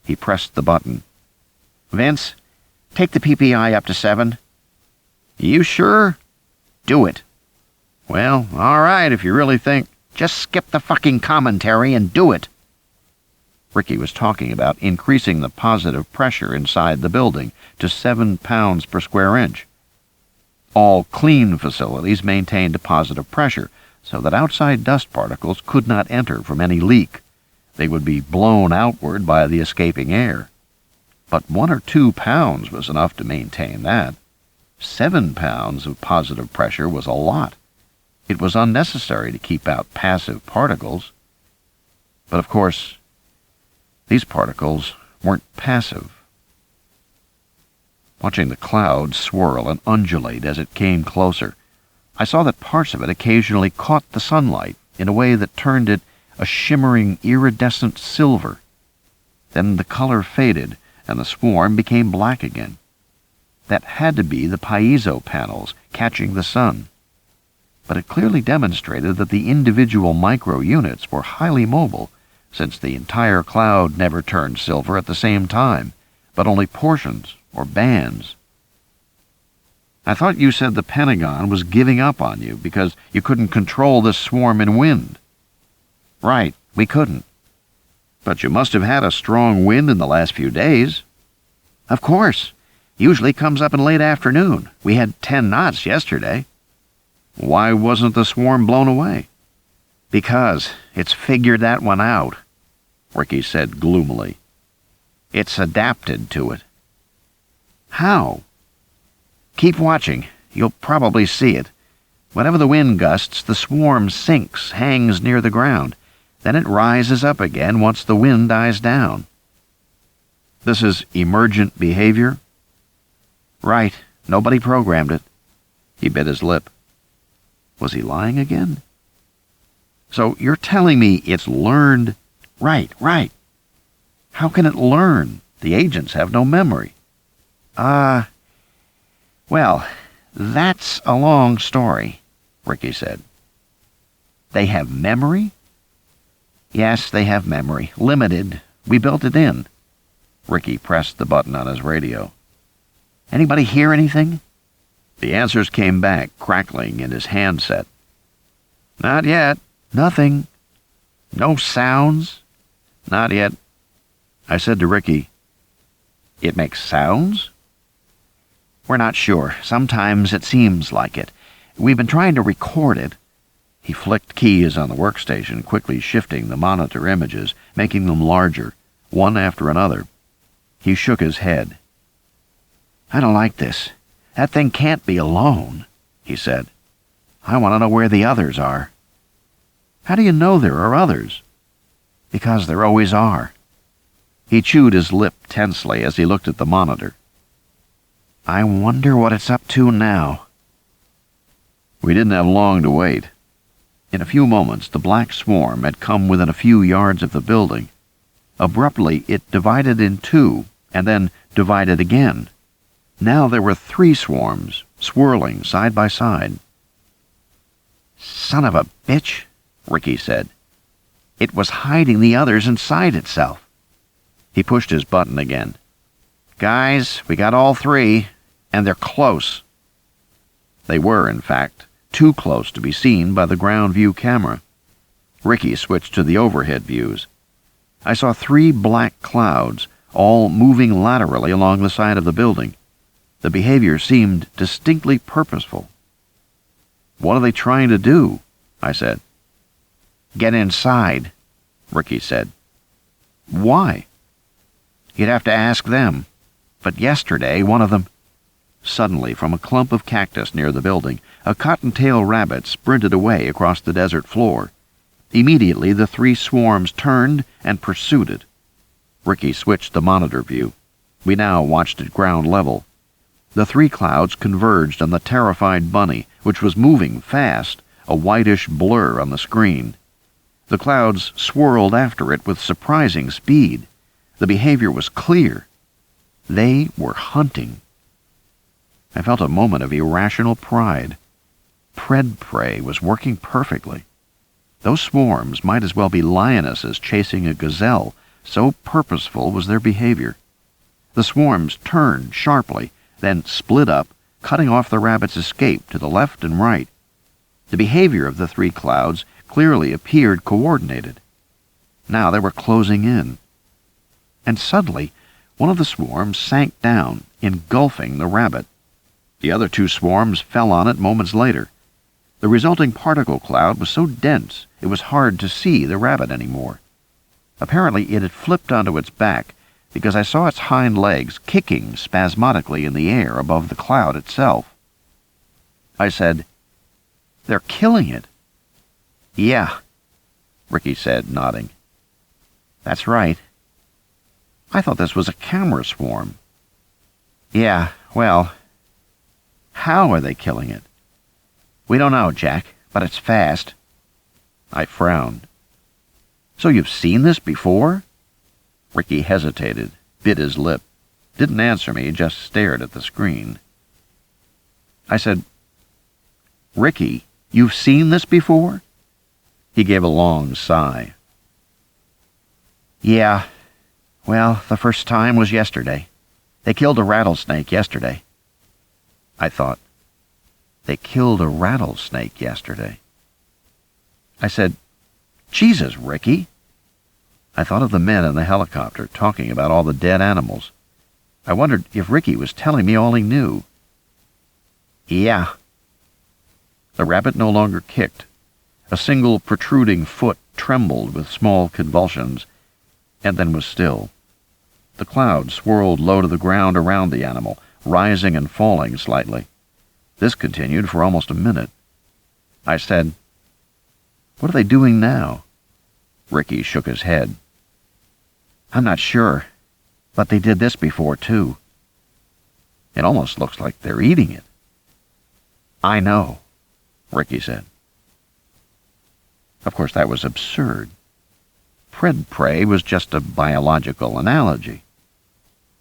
He pressed the button. "Vince, take the PPI up to 7. "You sure?" "Do it." "Well, all right, if you really think." "Just skip the fucking commentary and do it." Ricky was talking about increasing the positive pressure inside the building to 7 pounds per square inch. All clean facilities maintained a positive pressure, so that outside dust particles could not enter from any leak. They would be blown outward by the escaping air. But 1 or 2 pounds was enough to maintain that. 7 pounds of positive pressure was a lot. It was unnecessary to keep out passive particles. But of course, these particles weren't passive. Watching the cloud swirl and undulate as it came closer, I saw that parts of it occasionally caught the sunlight in a way that turned it a shimmering, iridescent silver. Then the color faded, and the swarm became black again. That had to be the piezo panels catching the sun. But it clearly demonstrated that the individual micro-units were highly mobile, since the entire cloud never turned silver at the same time, but only portions or bands. I thought you said the Pentagon was giving up on you because you couldn't control this swarm in wind. Right, we couldn't. But you must have had a strong wind in the last few days. Of course. Usually comes up in late afternoon. We had 10 knots yesterday. Why wasn't the swarm blown away? Because it's figured that one out, Ricky said gloomily. It's adapted to it. How? Keep watching. You'll probably see it. Whenever the wind gusts, the swarm sinks, hangs near the ground. Then it rises up again once the wind dies down. This is emergent behavior? Right. Nobody programmed it. He bit his lip. Was he lying again? So you're telling me it's learned? Right. How can it learn? The agents have no memory. Well, that's a long story, Ricky said. They have memory? Yes, they have memory. Limited. We built it in. Ricky pressed the button on his radio. Anybody hear anything? The answers came back, crackling in his handset. Not yet. Nothing. No sounds? Not yet. I said to Ricky, It makes sounds? We're not sure. Sometimes it seems like it. We've been trying to record it. He flicked keys on the workstation, quickly shifting the monitor images, making them larger, one after another. He shook his head. I don't like this. That thing can't be alone, he said. I want to know where the others are. How do you know there are others? Because there always are. He chewed his lip tensely as he looked at the monitor. I wonder what it's up to now. We didn't have long to wait. In a few moments, the black swarm had come within a few yards of the building. Abruptly, it divided in 2, and then divided again. Now there were 3 swarms, swirling side by side. Son of a bitch, Ricky said. It was hiding the others inside itself. He pushed his button again. Guys, we got all 3, and they're close. They were, in fact, too close to be seen by the ground view camera. Ricky switched to the overhead views. I saw 3 black clouds, all moving laterally along the side of the building. The behavior seemed distinctly purposeful. What are they trying to do? I said. Get inside, Ricky said. Why? You'd have to ask them. But yesterday, one of them... Suddenly, from a clump of cactus near the building, a cottontail rabbit sprinted away across the desert floor. Immediately, the 3 swarms turned and pursued it. Ricky switched the monitor view. We now watched at ground level. The 3 clouds converged on the terrified bunny, which was moving fast, a whitish blur on the screen. The clouds swirled after it with surprising speed. The behavior was clear. They were hunting. I felt a moment of irrational pride. Pred prey was working perfectly. Those swarms might as well be lionesses chasing a gazelle, so purposeful was their behavior. The swarms turned sharply, then split up, cutting off the rabbit's escape to the left and right. The behavior of the 3 clouds clearly appeared coordinated. Now they were closing in. And suddenly, one of the swarms sank down, engulfing the rabbit. The other 2 swarms fell on it moments later. The resulting particle cloud was so dense it was hard to see the rabbit anymore. Apparently it had flipped onto its back because I saw its hind legs kicking spasmodically in the air above the cloud itself. I said, "They're killing it." "Yeah," Ricky said, nodding. "That's right." I thought this was a camera swarm. "Yeah, well, how are they killing it?" "We don't know, Jack, but it's fast." I frowned. "So you've seen this before?" Ricky hesitated, bit his lip, didn't answer me, just stared at the screen. I said, "Ricky, you've seen this before?" He gave a long sigh. "Yeah, well, the first time was yesterday. They killed a rattlesnake yesterday." I thought, they killed a rattlesnake yesterday. I said, "Jesus, Ricky." I thought of the men in the helicopter talking about all the dead animals. I wondered if Ricky was telling me all he knew. "Yeah." The rabbit no longer kicked. A single protruding foot trembled with small convulsions, and then was still. The cloud swirled low to the ground around the animal, rising and falling slightly. This continued for almost a minute. I said, "What are they doing now?" Ricky shook his head. "I'm not sure, but they did this before, too." "It almost looks like they're eating it." "I know," Ricky said. Of course, that was absurd. Pred-prey was just a biological analogy.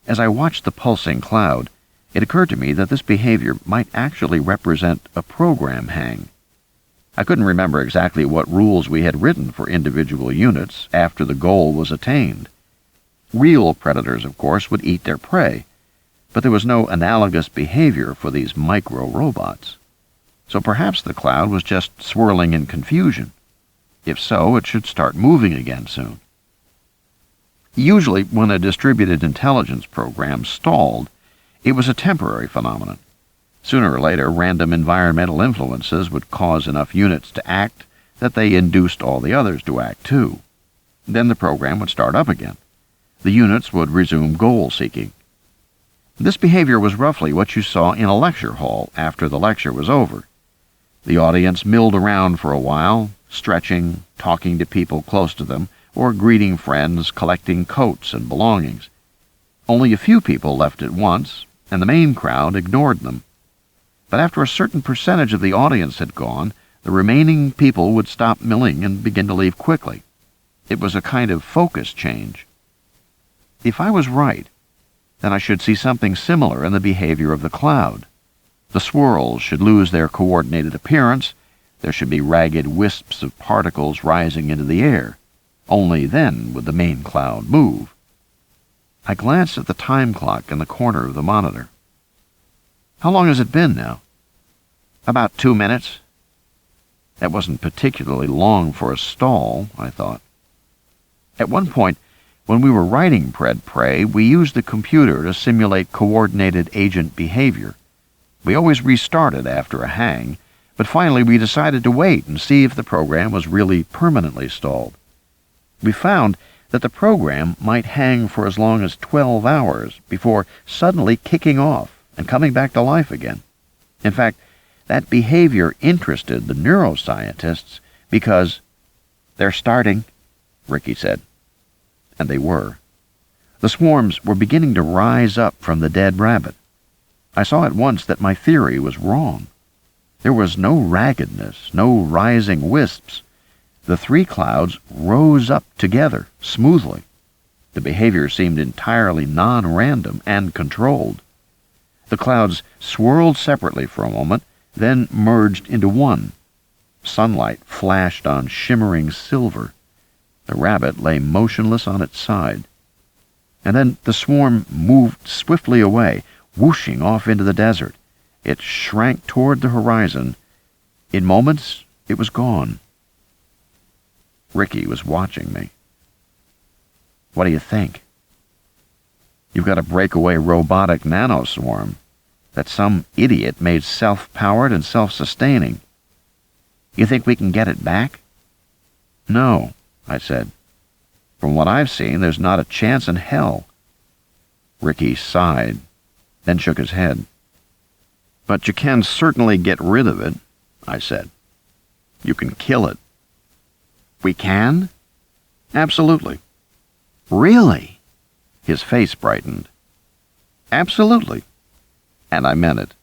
As I watched the pulsing cloud, it occurred to me that this behavior might actually represent a program hang. I couldn't remember exactly what rules we had written for individual units after the goal was attained. Real predators, of course, would eat their prey, but there was no analogous behavior for these micro-robots. So perhaps the cloud was just swirling in confusion. If so, it should start moving again soon. Usually, when a distributed intelligence program stalled, it was a temporary phenomenon. Sooner or later, random environmental influences would cause enough units to act that they induced all the others to act too. Then the program would start up again. The units would resume goal-seeking. This behavior was roughly what you saw in a lecture hall after the lecture was over. The audience milled around for a while, stretching, talking to people close to them, or greeting friends, collecting coats and belongings. Only a few people left at once, and the main crowd ignored them. But after a certain percentage of the audience had gone, the remaining people would stop milling and begin to leave quickly. It was a kind of focus change. If I was right, then I should see something similar in the behavior of the cloud. The swirls should lose their coordinated appearance. There should be ragged wisps of particles rising into the air. Only then would the main cloud move. I glanced at the time clock in the corner of the monitor. "How long has it been now?" "About 2 minutes." That wasn't particularly long for a stall, I thought. At one point, when we were writing Pred-Prey, we used the computer to simulate coordinated agent behavior. We always restarted after a hang, but finally we decided to wait and see if the program was really permanently stalled. We found that the program might hang for as long as 12 hours before suddenly kicking off and coming back to life again. In fact, that behavior interested the neuroscientists because, "They're starting," Ricky said. And they were. The swarms were beginning to rise up from the dead rabbit. I saw at once that my theory was wrong. There was no raggedness, no rising wisps. The three clouds rose up together, smoothly. The behavior seemed entirely non-random and controlled. The clouds swirled separately for a moment, then merged into one. Sunlight flashed on shimmering silver. The rabbit lay motionless on its side. And then the swarm moved swiftly away, whooshing off into the desert. It shrank toward the horizon. In moments, it was gone. Ricky was watching me. "What do you think?" "You've got a breakaway robotic nanoswarm that some idiot made self-powered and self-sustaining." You think we can get it back?" "No," I said. "From what I've seen, there's not a chance in hell." Ricky sighed, then shook his head. "But you can certainly get rid of it," I said. "You can kill it." "We can?" "Absolutely." "Really?" His face brightened. "Absolutely." And I meant it.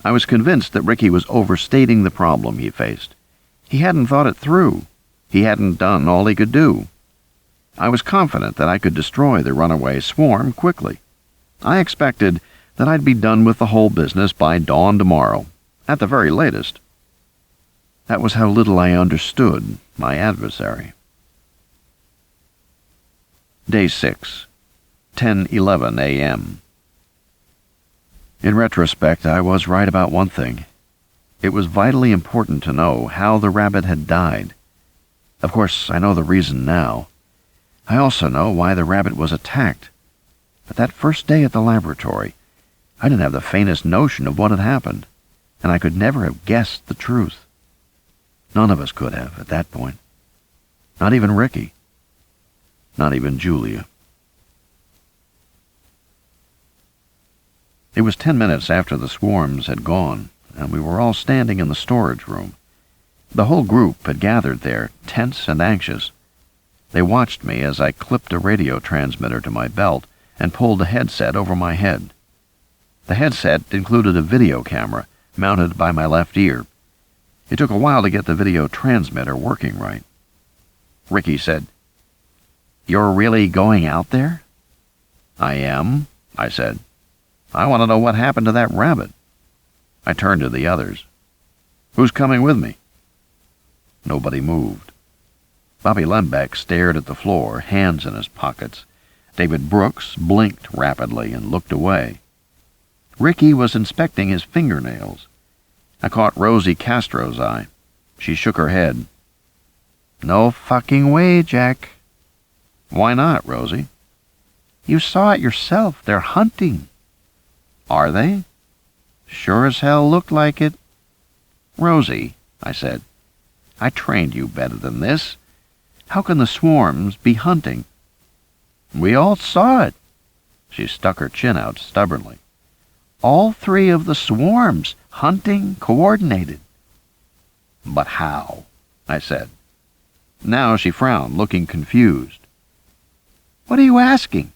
I was convinced that Ricky was overstating the problem he faced. He hadn't thought it through. He hadn't done all he could do. I was confident that I could destroy the runaway swarm quickly. I expected that I'd be done with the whole business by dawn tomorrow, at the very latest. That was how little I understood my adversary. Day 6, 10:11 a.m. In retrospect, I was right about one thing. It was vitally important to know how the rabbit had died. Of course, I know the reason now. I also know why the rabbit was attacked. But that first day at the laboratory, I didn't have the faintest notion of what had happened, and I could never have guessed the truth. None of us could have at that point. Not even Ricky. Not even Julia. It was 10 minutes after the swarms had gone, and we were all standing in the storage room. The whole group had gathered there, tense and anxious. They watched me as I clipped a radio transmitter to my belt and pulled a headset over my head. The headset included a video camera mounted by my left ear. It took a while to get the video transmitter working right. Ricky said, "You're really going out there?" "I am," I said. "I want to know what happened to that rabbit." I turned to the others. "Who's coming with me?" Nobody moved. Bobby Lembeck stared at the floor, hands in his pockets. David Brooks blinked rapidly and looked away. Ricky was inspecting his fingernails. I caught Rosie Castro's eye. She shook her head. "No fucking way, Jack." "Why not, Rosie?" "You saw it yourself. They're hunting." "Are they?" "Sure as hell looked like it." "Rosie," I said, "I trained you better than this. How can the swarms be hunting?" "We all saw it." She stuck her chin out stubbornly. "All 3 of the swarms, hunting, coordinated." "But how?" I said. Now she frowned, looking confused. "What are you asking?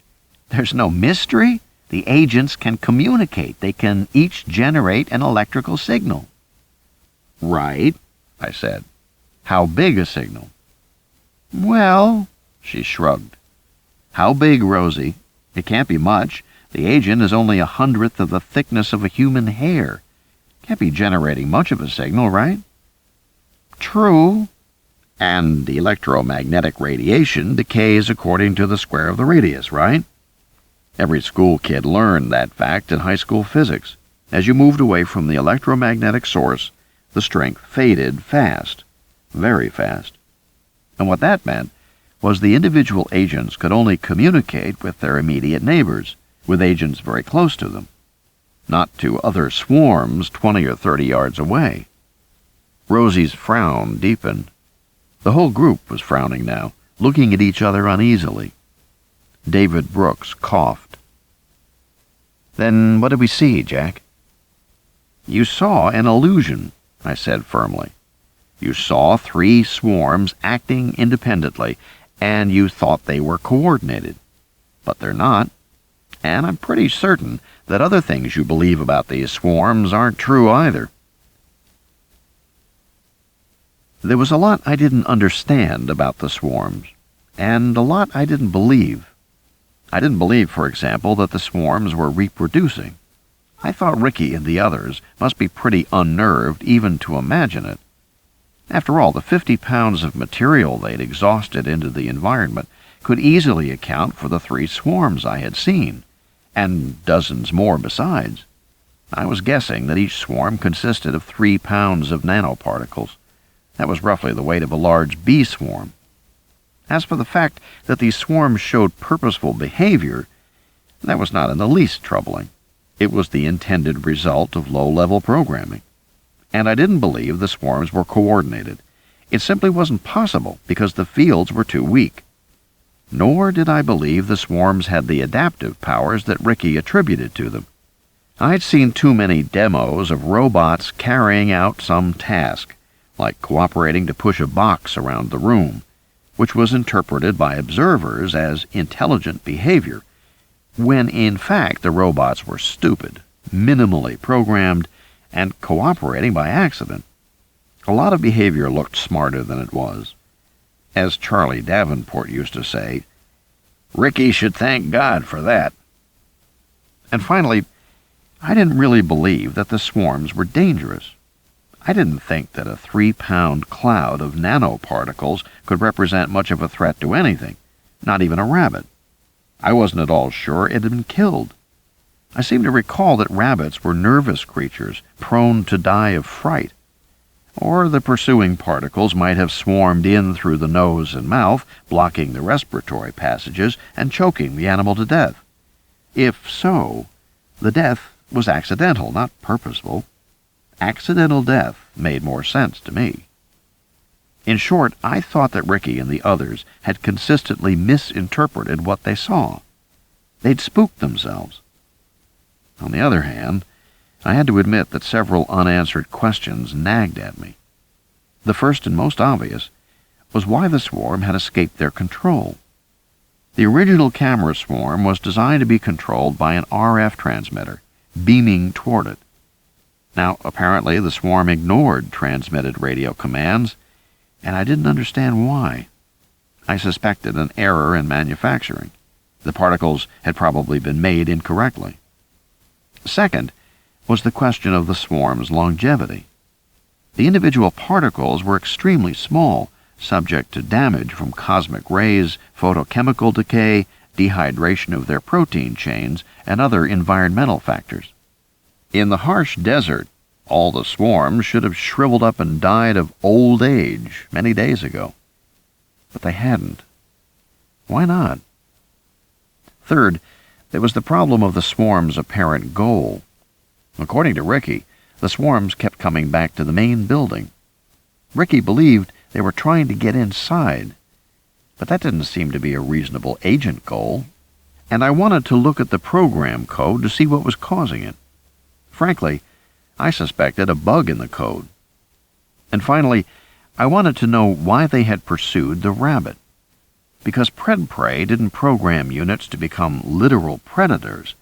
There's no mystery. The agents can communicate. They can each generate an electrical signal." "Right," I said. "How big a signal?" "Well," she shrugged. "How big, Rosie? It can't be much. The agent is only 1/100th of the thickness of a human hair. Can't be generating much of a signal, right?" "True." "And the electromagnetic radiation decays according to the square of the radius, right?" Every school kid learned that fact in high school physics. As you moved away from the electromagnetic source, the strength faded fast, very fast. And what that meant was the individual agents could only communicate with their immediate neighbors, with agents very close to them, not to other swarms 20 or 30 yards away. Rosie's frown deepened. The whole group was frowning now, looking at each other uneasily. David Brooks coughed. "Then what did we see, Jack?" "You saw an illusion," I said firmly. "You saw 3 swarms acting independently, and you thought they were coordinated. But they're not. And I'm pretty certain that other things you believe about these swarms aren't true either." There was a lot I didn't understand about the swarms, and a lot I didn't believe. I didn't believe, for example, that the swarms were reproducing. I thought Ricky and the others must be pretty unnerved even to imagine it. After all, the 50 pounds of material they'd exhausted into the environment could easily account for the 3 swarms I had seen, and dozens more besides. I was guessing that each swarm consisted of 3 pounds of nanoparticles. That was roughly the weight of a large bee swarm. As for the fact that these swarms showed purposeful behavior, that was not in the least troubling. It was the intended result of low-level programming. And I didn't believe the swarms were coordinated. It simply wasn't possible because the fields were too weak. Nor did I believe the swarms had the adaptive powers that Ricky attributed to them. I'd seen too many demos of robots carrying out some task, like cooperating to push a box around the room, which was interpreted by observers as intelligent behavior, when in fact the robots were stupid, minimally programmed, and cooperating by accident. A lot of behavior looked smarter than it was. As Charlie Davenport used to say, "Ricky should thank God for that." And finally, I didn't really believe that the swarms were dangerous. I didn't think that a 3-pound cloud of nanoparticles could represent much of a threat to anything, not even a rabbit. I wasn't at all sure it had been killed. I seem to recall that rabbits were nervous creatures, prone to die of fright. Or the pursuing particles might have swarmed in through the nose and mouth, blocking the respiratory passages and choking the animal to death. If so, the death was accidental, not purposeful. Accidental death made more sense to me. In short, I thought that Ricky and the others had consistently misinterpreted what they saw. They'd spooked themselves. On the other hand, I had to admit that several unanswered questions nagged at me. The first and most obvious was why the swarm had escaped their control. The original camera swarm was designed to be controlled by an RF transmitter, beaming toward it. Now, apparently, the swarm ignored transmitted radio commands, and I didn't understand why. I suspected an error in manufacturing. The particles had probably been made incorrectly. Second was the question of the swarm's longevity. The individual particles were extremely small, subject to damage from cosmic rays, photochemical decay, dehydration of their protein chains, and other environmental factors. In the harsh desert, all the swarms should have shriveled up and died of old age many days ago. But they hadn't. Why not? Third, there was the problem of the swarm's apparent goal. According to Ricky, the swarms kept coming back to the main building. Ricky believed they were trying to get inside, but that didn't seem to be a reasonable agent goal, and I wanted to look at the program code to see what was causing it. Frankly, I suspected a bug in the code. And finally, I wanted to know why they had pursued the rabbit. Because PredPrey didn't program units to become literal predators.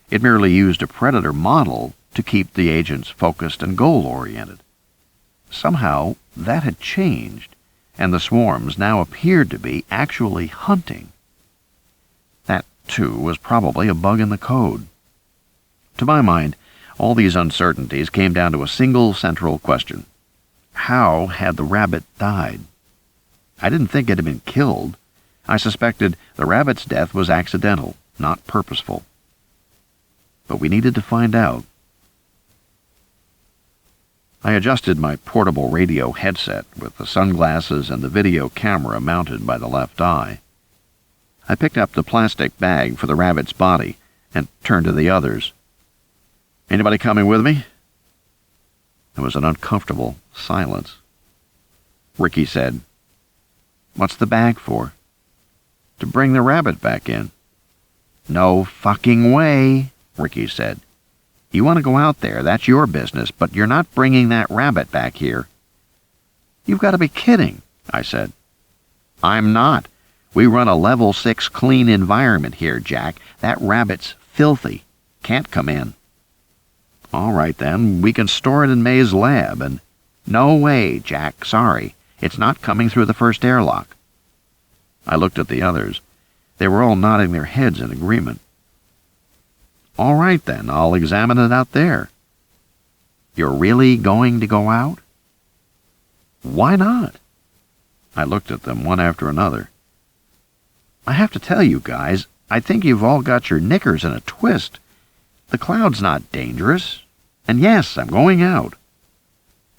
It merely used a predator model to keep the agents focused and goal-oriented. Somehow, that had changed, and the swarms now appeared to be actually hunting. That, too, was probably a bug in the code. To my mind, all these uncertainties came down to a single central question. How had the rabbit died? I didn't think it had been killed. I suspected the rabbit's death was accidental, not purposeful. But we needed to find out. I adjusted my portable radio headset with the sunglasses and the video camera mounted by the left eye. I picked up the plastic bag for the rabbit's body and turned to the others. "Anybody coming with me?" There was an uncomfortable silence. Ricky said, "What's the bag for?" "To bring the rabbit back in." "No fucking way," Ricky said. "You want to go out there, that's your business, but you're not bringing that rabbit back here." "You've got to be kidding," I said. "I'm not. We run a level 6 clean environment here, Jack. That rabbit's filthy. Can't come in." "All right, then. We can store it in May's lab, and—" "No way, Jack. Sorry. It's not coming through the first airlock." I looked at the others. They were all nodding their heads in agreement. "All right, then. I'll examine it out there." "You're really going to go out?" "Why not?" I looked at them one after another. "I have to tell you guys, I think you've all got your knickers in a twist. The cloud's not dangerous. And yes, I'm going out."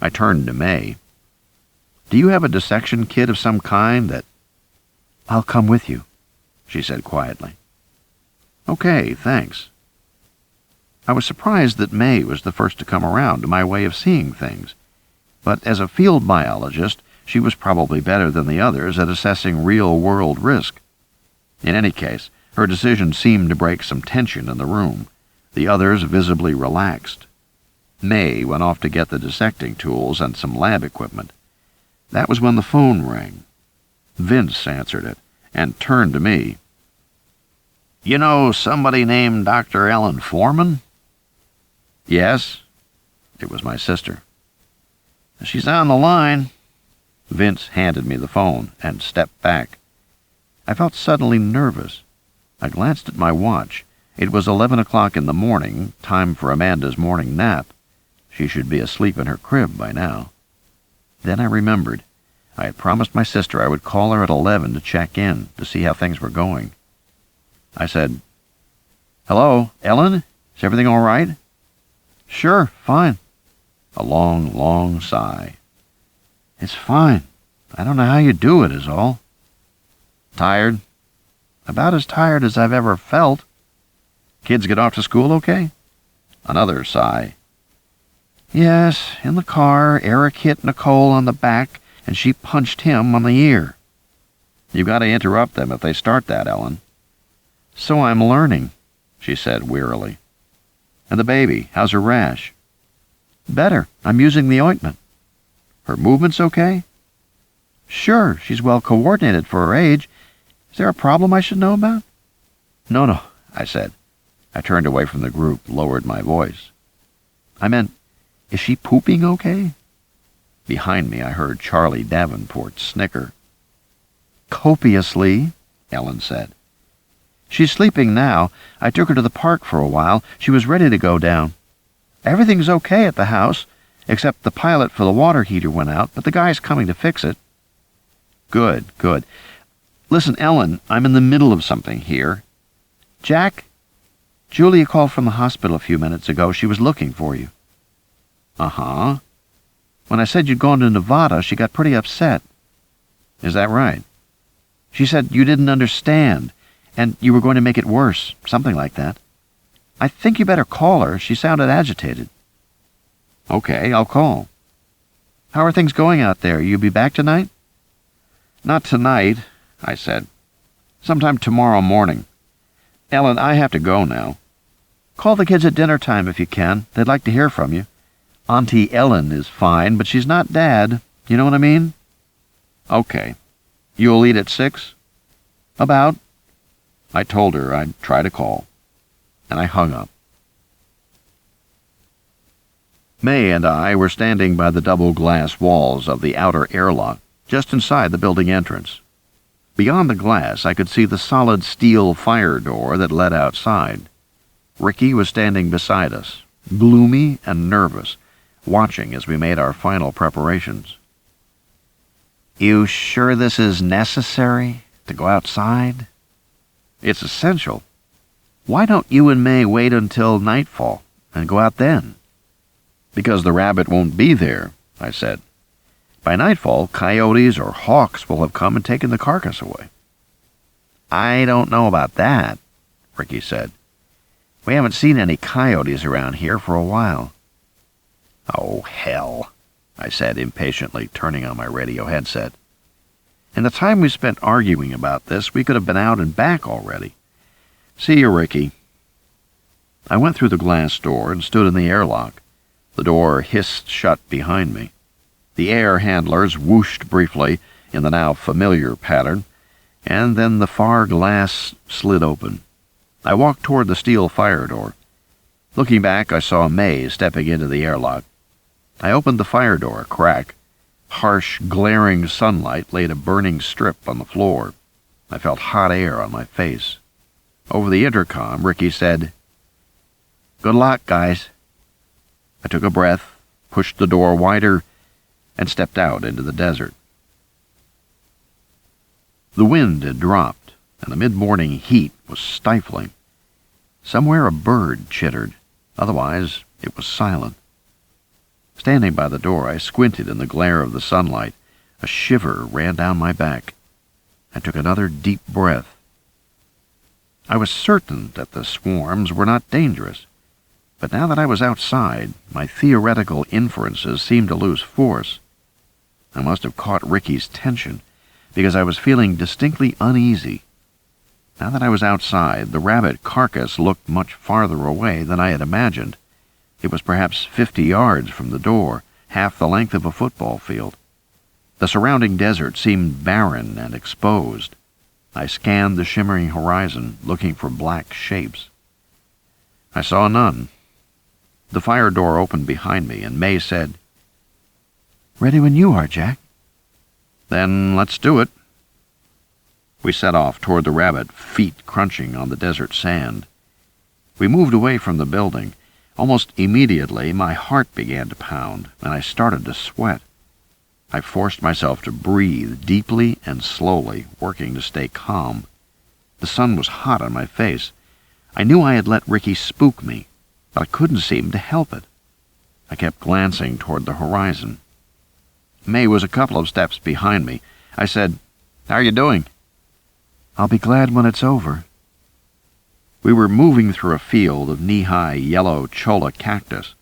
I turned to May. "Do you have a dissection kit of some kind that—" "I'll come with you," she said quietly. "Okay, thanks." I was surprised that May was the first to come around to my way of seeing things. But as a field biologist, she was probably better than the others at assessing real-world risk. In any case, her decision seemed to break some tension in the room. The others visibly relaxed. May went off to get the dissecting tools and some lab equipment. That was when the phone rang. Vince answered it and turned to me. "You know somebody named Dr. Ellen Foreman?" "Yes." It was my sister. "She's on the line." Vince handed me the phone and stepped back. I felt suddenly nervous. I glanced at my watch. It was 11 o'clock in the morning, time for Amanda's morning nap. She should be asleep in her crib by now. Then I remembered. I had promised my sister I would call her at 11 to check in, to see how things were going. I said, "Hello, Ellen? Is everything all right?" "Sure, fine." A long, long sigh. "It's fine. I don't know how you do it, is all." "Tired?" "About as tired as I've ever felt." "Kids get off to school okay?" Another sigh. "Yes, in the car, Eric hit Nicole on the back, and she punched him on the ear." "You've got to interrupt them if they start that, Ellen." "So I'm learning," she said wearily. "And the baby, how's her rash?" "Better. I'm using the ointment." "Her movement's okay?" "Sure, she's well coordinated for her age. Is there a problem I should know about?" No, I said. I turned away from the group, lowered my voice. "I meant, is she pooping okay?" Behind me I heard Charlie Davenport snicker. "Copiously," Ellen said. "She's sleeping now. I took her to the park for a while. She was ready to go down. Everything's okay at the house, except the pilot for the water heater went out, but the guy's coming to fix it." Good. "Listen, Ellen, I'm in the middle of something here." "Jack? Julia called from the hospital a few minutes ago. She was looking for you." "Uh-huh. When I said you'd gone to Nevada, she got pretty upset." "Is that right?" "She said you didn't understand, and you were going to make it worse, something like that. I think you better call her. She sounded agitated." "Okay, I'll call." "How are things going out there? You be back tonight?" "Not tonight," I said. "Sometime tomorrow morning. Ellen, I have to go now." "Call the kids at dinner time if you can. They'd like to hear from you. Auntie Ellen is fine, but she's not Dad. You know what I mean?" "Okay. You'll eat at 6? "About." I told her I'd try to call, and I hung up. May and I were standing by the double glass walls of the outer airlock, just inside the building entrance. Beyond the glass, I could see the solid steel fire door that led outside. Ricky was standing beside us, gloomy and nervous, watching as we made our final preparations. "You sure this is necessary, to go outside?" "It's essential. Why don't you and May wait until nightfall and go out then?" "Because the rabbit won't be there," I said. "By nightfall, coyotes or hawks will have come and taken the carcass away." "I don't know about that," Ricky said. "We haven't seen any coyotes around here for a while." "Oh, hell," I said impatiently, turning on my radio headset. In the time we spent arguing about this, we could have been out and back already. "See you, Ricky." I went through the glass door and stood in the airlock. The door hissed shut behind me. The air handlers whooshed briefly in the now familiar pattern, and then the far glass slid open. I walked toward the steel fire door. Looking back, I saw May stepping into the airlock. I opened the fire door a crack. Harsh, glaring sunlight laid a burning strip on the floor. I felt hot air on my face. Over the intercom, Ricky said, "Good luck, guys." I took a breath, pushed the door wider, and stepped out into the desert. The wind had dropped, and the mid-morning heat was stifling. Somewhere a bird chittered. Otherwise, it was silent. Standing by the door, I squinted in the glare of the sunlight. A shiver ran down my back. I took another deep breath. I was certain that the swarms were not dangerous. But now that I was outside, my theoretical inferences seemed to lose force. I must have caught Ricky's tension, because I was feeling distinctly uneasy. Now that I was outside, the rabbit carcass looked much farther away than I had imagined. It was perhaps 50 yards from the door, half the length of a football field. The surrounding desert seemed barren and exposed. I scanned the shimmering horizon, looking for black shapes. I saw none. The fire door opened behind me, and May said, "Ready when you are, Jack." "Then let's do it." We set off toward the rabbit, feet crunching on the desert sand. We moved away from the building. Almost immediately, my heart began to pound, and I started to sweat. I forced myself to breathe deeply and slowly, working to stay calm. The sun was hot on my face. I knew I had let Ricky spook me, but I couldn't seem to help it. I kept glancing toward the horizon. May was a couple of steps behind me. I said, "How are you doing?" "I'll be glad when it's over." We were moving through a field of knee-high yellow cholla cactus.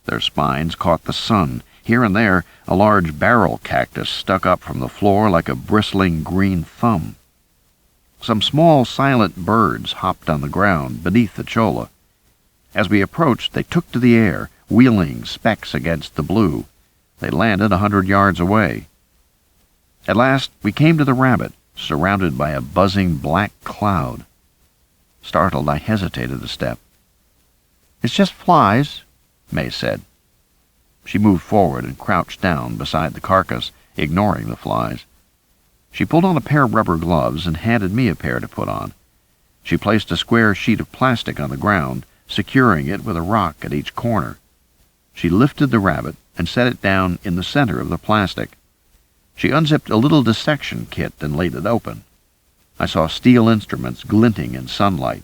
Their spines caught the sun. Here and there, a large barrel cactus stuck up from the floor like a bristling green thumb. Some small, silent birds hopped on the ground beneath the cholla. As we approached, they took to the air, wheeling specks against the blue. They landed 100 yards away. At last, we came to the rabbit, surrounded by a buzzing black cloud. Startled, I hesitated a step. "It's just flies," May said. She moved forward and crouched down beside the carcass, ignoring the flies. She pulled on a pair of rubber gloves and handed me a pair to put on. She placed a square sheet of plastic on the ground, securing it with a rock at each corner. She lifted the rabbit and set it down in the center of the plastic. She unzipped a little dissection kit and laid it open. I saw steel instruments glinting in sunlight.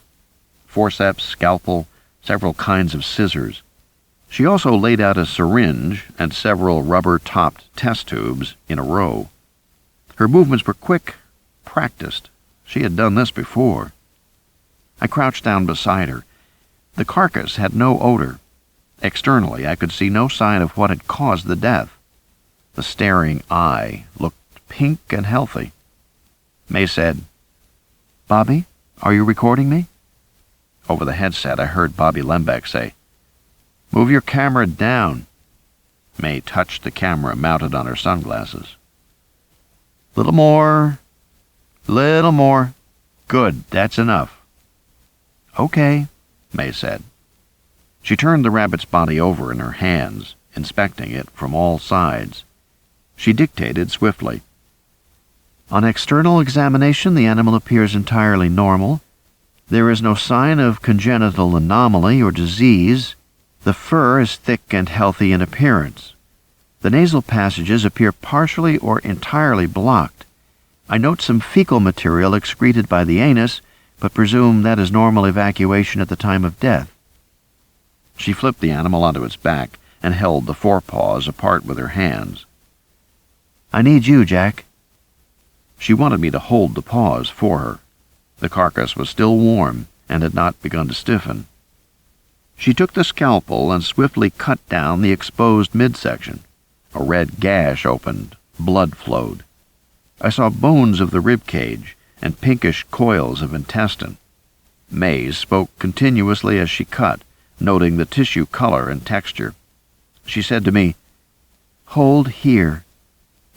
Forceps, scalpel, several kinds of scissors. She also laid out a syringe and several rubber-topped test tubes in a row. Her movements were quick, practiced. She had done this before. I crouched down beside her. The carcass had no odor. Externally, I could see no sign of what had caused the death. The staring eye looked pink and healthy. May said, "Bobby, are you recording me?" Over the headset, I heard Bobby Lembeck say, "Move your camera down." May touched the camera mounted on her sunglasses. Little more. Good, that's enough." "Okay," May said. She turned the rabbit's body over in her hands, inspecting it from all sides. She dictated swiftly. "On external examination, the animal appears entirely normal. There is no sign of congenital anomaly or disease. The fur is thick and healthy in appearance. The nasal passages appear partially or entirely blocked. I note some fecal material excreted by the anus, but presume that is normal evacuation at the time of death." She flipped the animal onto its back and held the forepaws apart with her hands. "I need you, Jack." She wanted me to hold the paws for her. The carcass was still warm and had not begun to stiffen. She took the scalpel and swiftly cut down the exposed midsection. A red gash opened. Blood flowed. I saw bones of the rib cage and pinkish coils of intestine. May spoke continuously as she cut, noting the tissue color and texture. She said to me, "Hold here,"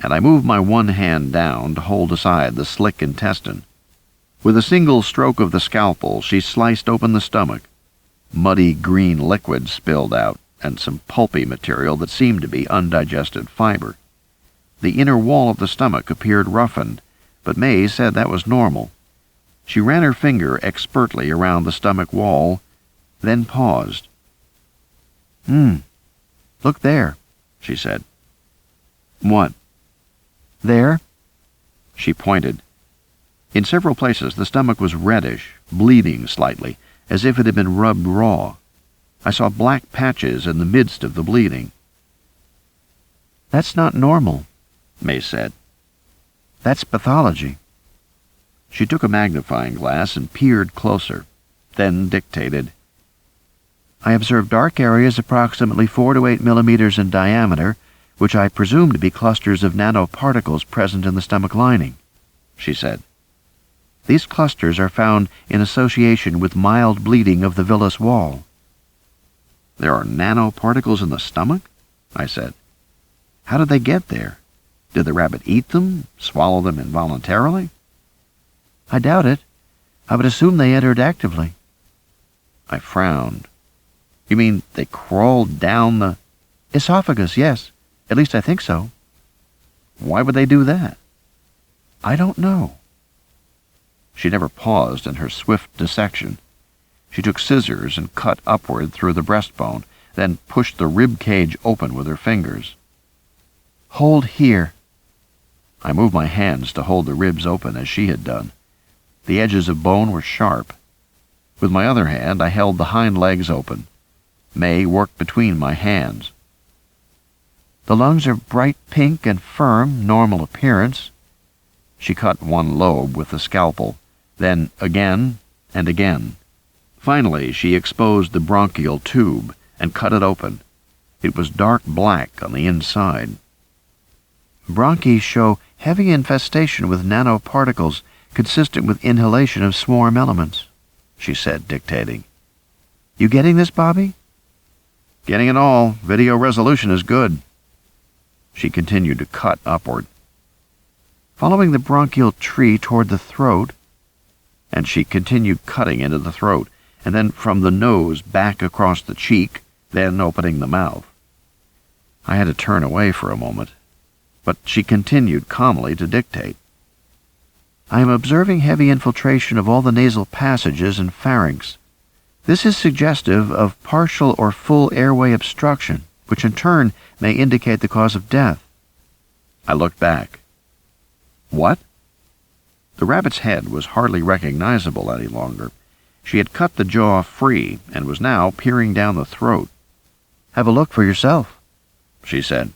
and I moved my one hand down to hold aside the slick intestine. With a single stroke of the scalpel, she sliced open the stomach. Muddy green liquid spilled out, and some pulpy material that seemed to be undigested fiber. The inner wall of the stomach appeared roughened, but May said that was normal. She ran her finger expertly around the stomach wall, then paused. Look there," she said. "What?" "There." She pointed. In several places the stomach was reddish, bleeding slightly, as if it had been rubbed raw. I saw black patches in the midst of the bleeding. "That's not normal," May said. "That's pathology." She took a magnifying glass and peered closer, then dictated, I observed dark areas approximately 4 to 8 millimeters in diameter, which I presume to be clusters of nanoparticles present in the stomach lining," she said. "These clusters are found in association with mild bleeding of the villus wall." "There are nanoparticles in the stomach?" I said. "How did they get there? Did the rabbit eat them, swallow them involuntarily?" "I doubt it. I would assume they entered actively." I frowned. "You mean they crawled down the—" "Esophagus, yes. At least I think so." "Why would they do that?" "I don't know." She never paused in her swift dissection. She took scissors and cut upward through the breastbone, then pushed the rib cage open with her fingers. "Hold here." I moved my hands to hold the ribs open as she had done. The edges of bone were sharp. With my other hand, I held the hind legs open. May worked between my hands. "The lungs are bright pink and firm, normal appearance." She cut one lobe with the scalpel, then again and again. Finally, she exposed the bronchial tube and cut it open. It was dark black on the inside. "Bronchi show heavy infestation with nanoparticles consistent with inhalation of swarm elements," she said, dictating. "You getting this, Bobby?" "Getting it all. Video resolution is good." She continued to cut upward. "Following the bronchial tree toward the throat," and she continued cutting into the throat, and then from the nose back across the cheek, then opening the mouth. I had to turn away for a moment, but she continued calmly to dictate. "I am observing heavy infiltration of all the nasal passages and pharynx. This is suggestive of partial or full airway obstruction, which in turn may indicate the cause of death." I looked back. "What?" The rabbit's head was hardly recognizable any longer. She had cut the jaw free and was now peering down the throat. "Have a look for yourself," she said.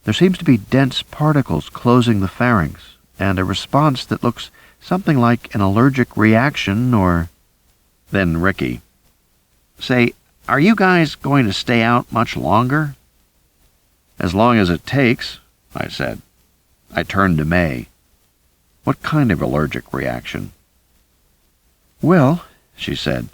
"There seems to be dense particles closing the pharynx, and a response that looks something like an allergic reaction or—" Then Ricky. "Say, are you guys going to stay out much longer?" "As long as it takes," I said. I turned to May. "What kind of allergic reaction?" "Well," she said,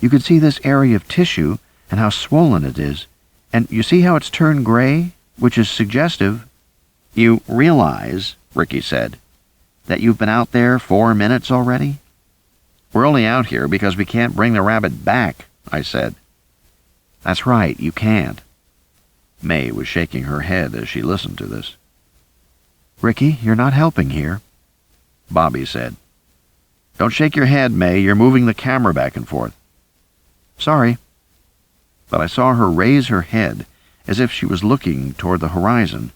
"you can see this area of tissue and how swollen it is, and you see how it's turned gray, which is suggestive—" "You realize," Ricky said, "that you've been out there 4 minutes already?" "We're only out here because we can't bring the rabbit back," I said. "That's right, you can't." May was shaking her head as she listened to this. "Ricky, you're not helping here," Bobby said. "Don't shake your head, May. You're moving the camera back and forth." "Sorry." But I saw her raise her head as if she was looking toward the horizon,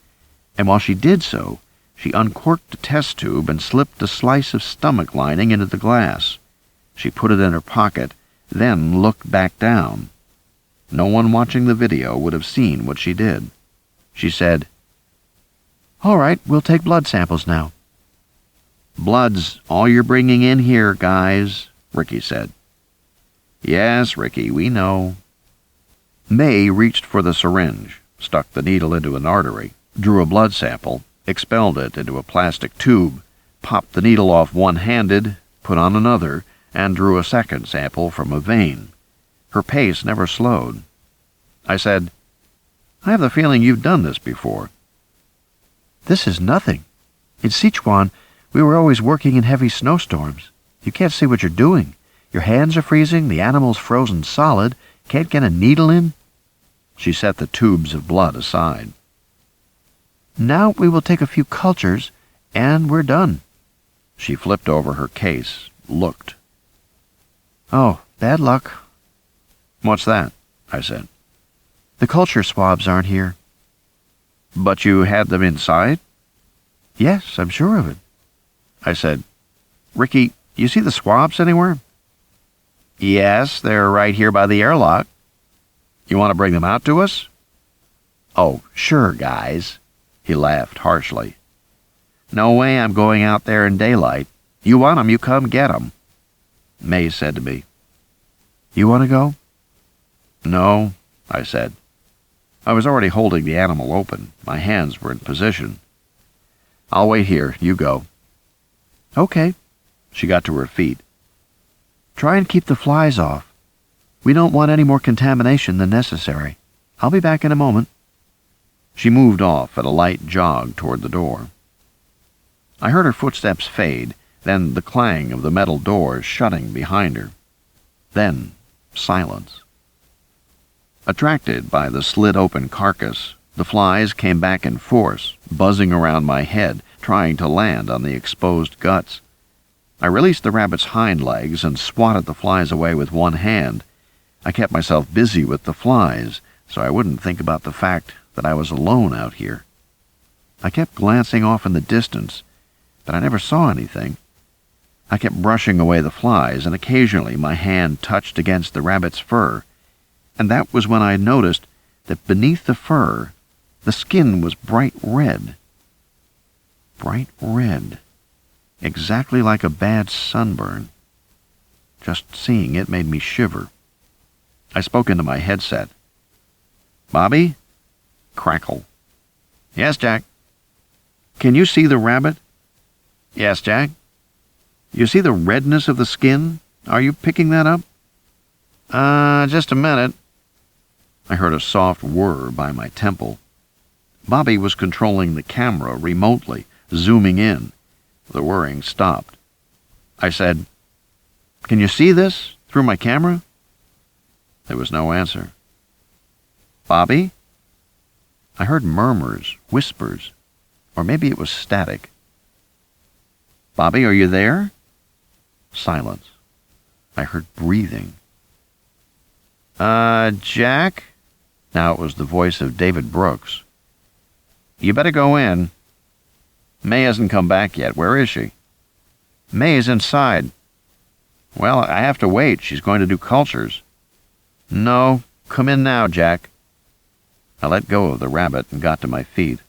and while she did so, she uncorked the test tube and slipped a slice of stomach lining into the glass. She put it in her pocket, then looked back down. No one watching the video would have seen what she did. She said, "All right, we'll take blood samples now." "Blood's all you're bringing in here, guys," Ricky said. "Yes, Ricky, we know." May reached for the syringe, stuck the needle into an artery, drew a blood sample, expelled it into a plastic tube, popped the needle off one-handed, put on another, and drew a second sample from a vein. Her pace never slowed. I said, "I have the feeling you've done this before." "This is nothing. In Sichuan, we were always working in heavy snowstorms. You can't see what you're doing. Your hands are freezing, the animal's frozen solid, can't get a needle in." She set the tubes of blood aside. "Now we will take a few cultures, and we're done." She flipped over her case, looked. "Oh, bad luck." "What's that?" I said. "The culture swabs aren't here." "But you had them inside?" "Yes, I'm sure of it." I said, "Ricky, you see the swabs anywhere?" "Yes, they're right here by the airlock." "You want to bring them out to us?" "Oh, sure, guys." He laughed harshly. "No way I'm going out there in daylight. You want 'em, you come get 'em." May said to me, "You want to go?" No, I said. I was already holding the animal open. My hands were in position. I'll wait here. You go. Okay. She got to her feet. Try and keep the flies off. We don't want any more contamination than necessary. I'll be back in a moment. She moved off at a light jog toward the door. I heard her footsteps fade, then the clang of the metal doors shutting behind her. Then silence. Attracted by the slit-open carcass, the flies came back in force, buzzing around my head, trying to land on the exposed guts. I released the rabbit's hind legs and swatted the flies away with one hand. I kept myself busy with the flies, so I wouldn't think about the fact that I was alone out here. I kept glancing off in the distance, but I never saw anything. I kept brushing away the flies, and occasionally my hand touched against the rabbit's fur, and that was when I noticed that beneath the fur, the skin was bright red. Bright red. Exactly like a bad sunburn. Just seeing it made me shiver. I spoke into my headset. Bobby? Crackle. Yes, Jack. Can you see the rabbit? Yes, Jack. You see the redness of the skin? Are you picking that up? Just a minute. I heard a soft whir by my temple. Bobby was controlling the camera remotely, zooming in. The whirring stopped. I said, Can you see this through my camera? There was no answer. Bobby? I heard murmurs, whispers, or maybe it was static. Bobby, are you there? Silence. I heard breathing. Jack? Now it was the voice of David Brooks. You better go in. May hasn't come back yet. Where is she? May is inside. Well, I have to wait. She's going to do cultures. No, come in now, Jack. I let go of the rabbit and got to my feet.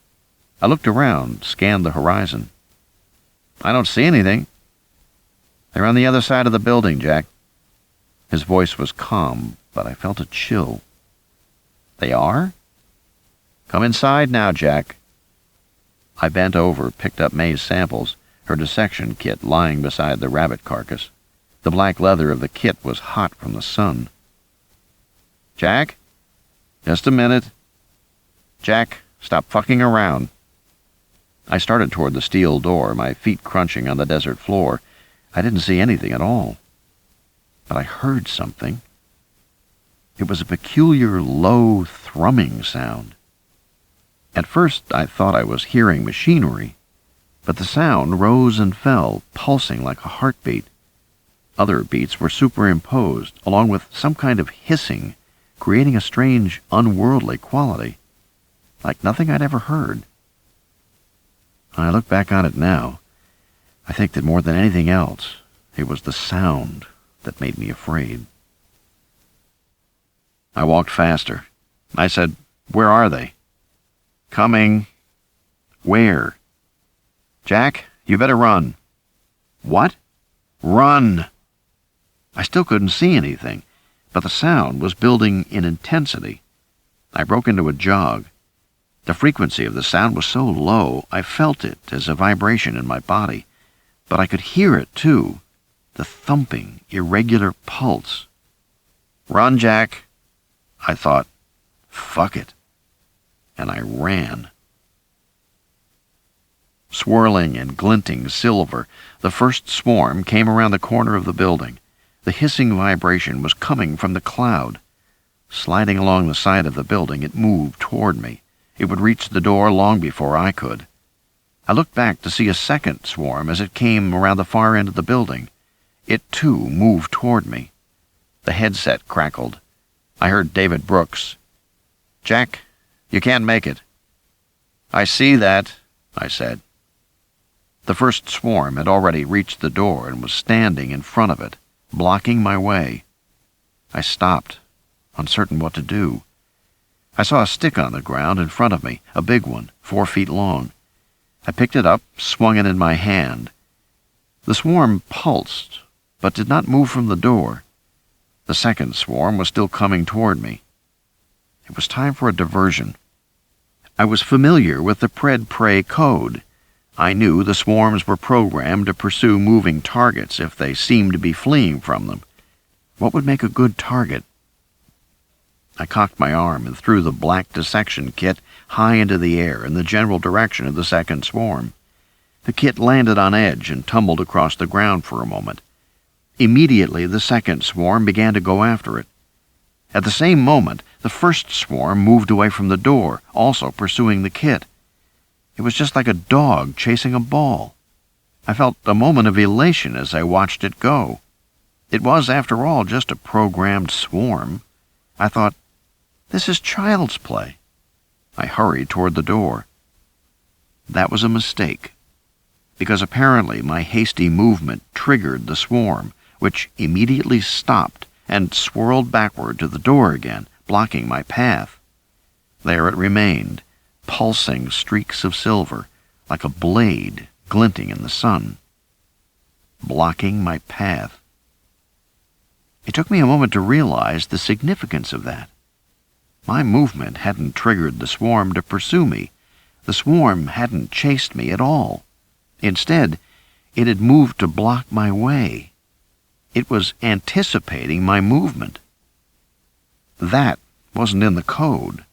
I looked around, scanned the horizon. I don't see anything. They're on the other side of the building, Jack. His voice was calm, but I felt a chill. They are? Come inside now, Jack. I bent over, picked up May's samples, her dissection kit lying beside the rabbit carcass. The black leather of the kit was hot from the sun. Jack? Just a minute. Jack, stop fucking around. I started toward the steel door, my feet crunching on the desert floor. I didn't see anything at all. But I heard something. It was a peculiar, low, thrumming sound. At first, I thought I was hearing machinery, but the sound rose and fell, pulsing like a heartbeat. Other beats were superimposed, along with some kind of hissing, creating a strange, unworldly quality, like nothing I'd ever heard. When I look back on it now, I think that more than anything else, it was the sound that made me afraid. I walked faster. I said, Where are they? Coming. Where? Jack, you better run. What? Run! I still couldn't see anything, but the sound was building in intensity. I broke into a jog. The frequency of the sound was so low, I felt it as a vibration in my body, but I could hear it, too, the thumping, irregular pulse. Run, Jack. I thought, fuck it. And I ran. Swirling and glinting silver, the first swarm came around the corner of the building. The hissing vibration was coming from the cloud. Sliding along the side of the building, it moved toward me. It would reach the door long before I could. I looked back to see a second swarm as it came around the far end of the building. It, too, moved toward me. The headset crackled. I heard David Brooks. Jack, you can't make it. I see that, I said. The first swarm had already reached the door and was standing in front of it, blocking my way. I stopped, uncertain what to do. I saw a stick on the ground in front of me, a big one, 4 feet long. I picked it up, swung it in my hand. The swarm pulsed, but did not move from the door. The second swarm was still coming toward me. It was time for a diversion. I was familiar with the pred-prey code. I knew the swarms were programmed to pursue moving targets if they seemed to be fleeing from them. What would make a good target? I cocked my arm and threw the black dissection kit high into the air in the general direction of the second swarm. The kit landed on edge and tumbled across the ground for a moment. Immediately, the second swarm began to go after it. At the same moment, the first swarm moved away from the door, also pursuing the kit. It was just like a dog chasing a ball. I felt a moment of elation as I watched it go. It was, after all, just a programmed swarm. I thought, this is child's play. I hurried toward the door. That was a mistake, because apparently my hasty movement triggered the swarm, which immediately stopped and swirled backward to the door again, blocking my path. There it remained, pulsing streaks of silver, like a blade glinting in the sun, blocking my path. It took me a moment to realize the significance of that. My movement hadn't triggered the swarm to pursue me. The swarm hadn't chased me at all. Instead, it had moved to block my way. It was anticipating my movement. That wasn't in the code.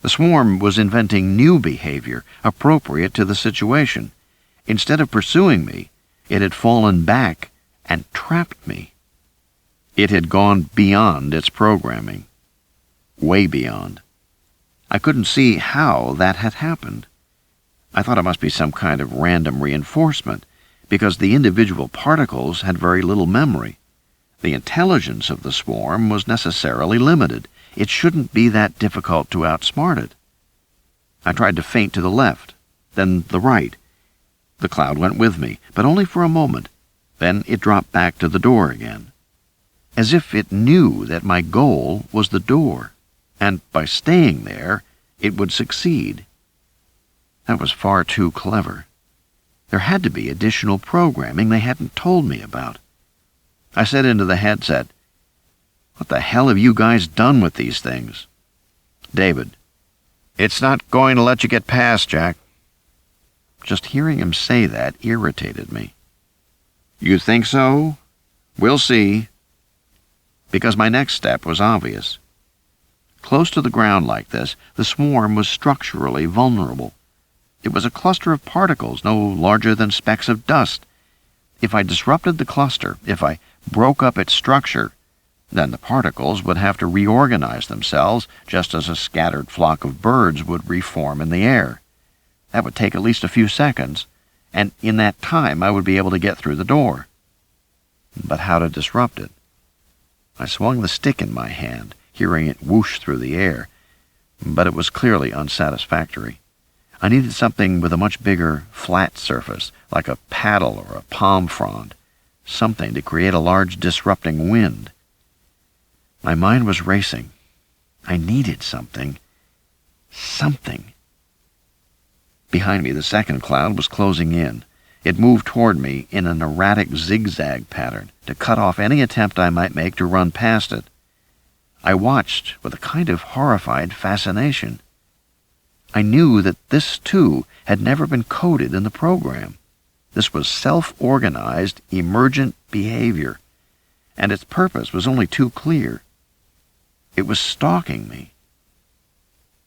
The swarm was inventing new behavior appropriate to the situation. Instead of pursuing me, it had fallen back and trapped me. It had gone beyond its programming. Way beyond. I couldn't see how that had happened. I thought it must be some kind of random reinforcement, because the individual particles had very little memory. The intelligence of the swarm was necessarily limited. It shouldn't be that difficult to outsmart it. I tried to feint to the left, then the right. The cloud went with me, but only for a moment. Then it dropped back to the door again, as if it knew that my goal was the door, and by staying there, it would succeed. That was far too clever. There had to be additional programming they hadn't told me about. I said into the headset, "What the hell have you guys done with these things?" David, "It's not going to let you get past, Jack." Just hearing him say that irritated me. "You think so? We'll see." Because my next step was obvious. Close to the ground like this, the swarm was structurally vulnerable. It was a cluster of particles no larger than specks of dust. If I disrupted the cluster, if I broke up its structure, then the particles would have to reorganize themselves just as a scattered flock of birds would reform in the air. That would take at least a few seconds, and in that time I would be able to get through the door. But how to disrupt it? I swung the stick in my hand, hearing it whoosh through the air, but it was clearly unsatisfactory. I needed something with a much bigger, flat surface, like a paddle or a palm frond, something to create a large disrupting wind. My mind was racing. I needed something. Something. Behind me, the second cloud was closing in. It moved toward me in an erratic zigzag pattern to cut off any attempt I might make to run past it. I watched with a kind of horrified fascination. I knew that this, too, had never been coded in the program. This was self-organized, emergent behavior, and its purpose was only too clear. It was stalking me.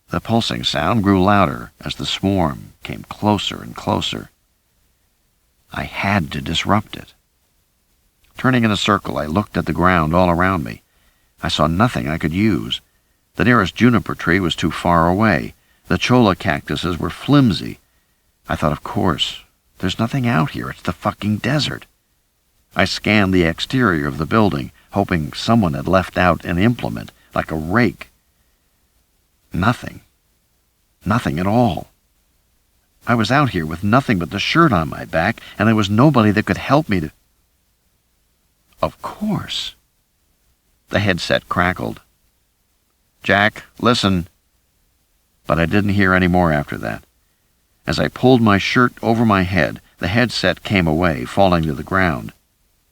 The pulsing sound grew louder as the swarm came closer and closer. I had to disrupt it. Turning in a circle, I looked at the ground all around me. I saw nothing I could use. The nearest juniper tree was too far away. The cholla cactuses were flimsy. I thought, of course, there's nothing out here. It's the fucking desert. I scanned the exterior of the building, hoping someone had left out an implement, like a rake. Nothing. Nothing at all. I was out here with nothing but the shirt on my back, and there was nobody that could help me to... Of course. The headset crackled. "Jack, listen." But I didn't hear any more after that. As I pulled my shirt over my head, the headset came away, falling to the ground.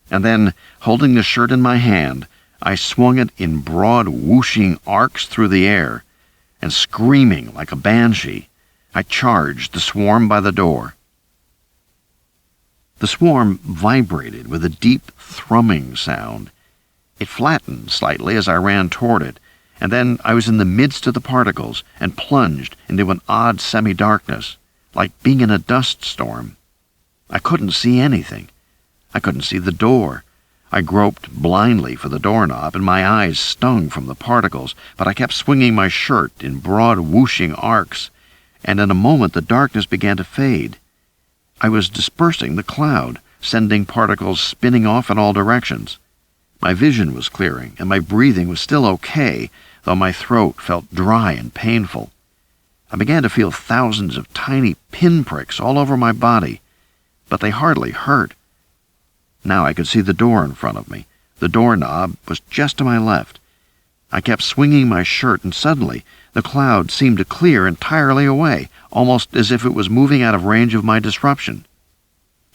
And then, holding the shirt in my hand, I swung it in broad, whooshing arcs through the air, and screaming like a banshee, I charged the swarm by the door. The swarm vibrated with a deep, thrumming sound. It flattened slightly as I ran toward it, and then I was in the midst of the particles and plunged into an odd semi-darkness, like being in a dust storm. I couldn't see anything. I couldn't see the door. I groped blindly for the doorknob, and my eyes stung from the particles, but I kept swinging my shirt in broad, whooshing arcs, and in a moment the darkness began to fade. I was dispersing the cloud, sending particles spinning off in all directions. My vision was clearing, and my breathing was still okay, though my throat felt dry and painful. I began to feel thousands of tiny pinpricks all over my body, but they hardly hurt. Now I could see the door in front of me. The doorknob was just to my left. I kept swinging my shirt, and suddenly the cloud seemed to clear entirely away, almost as if it was moving out of range of my disruption.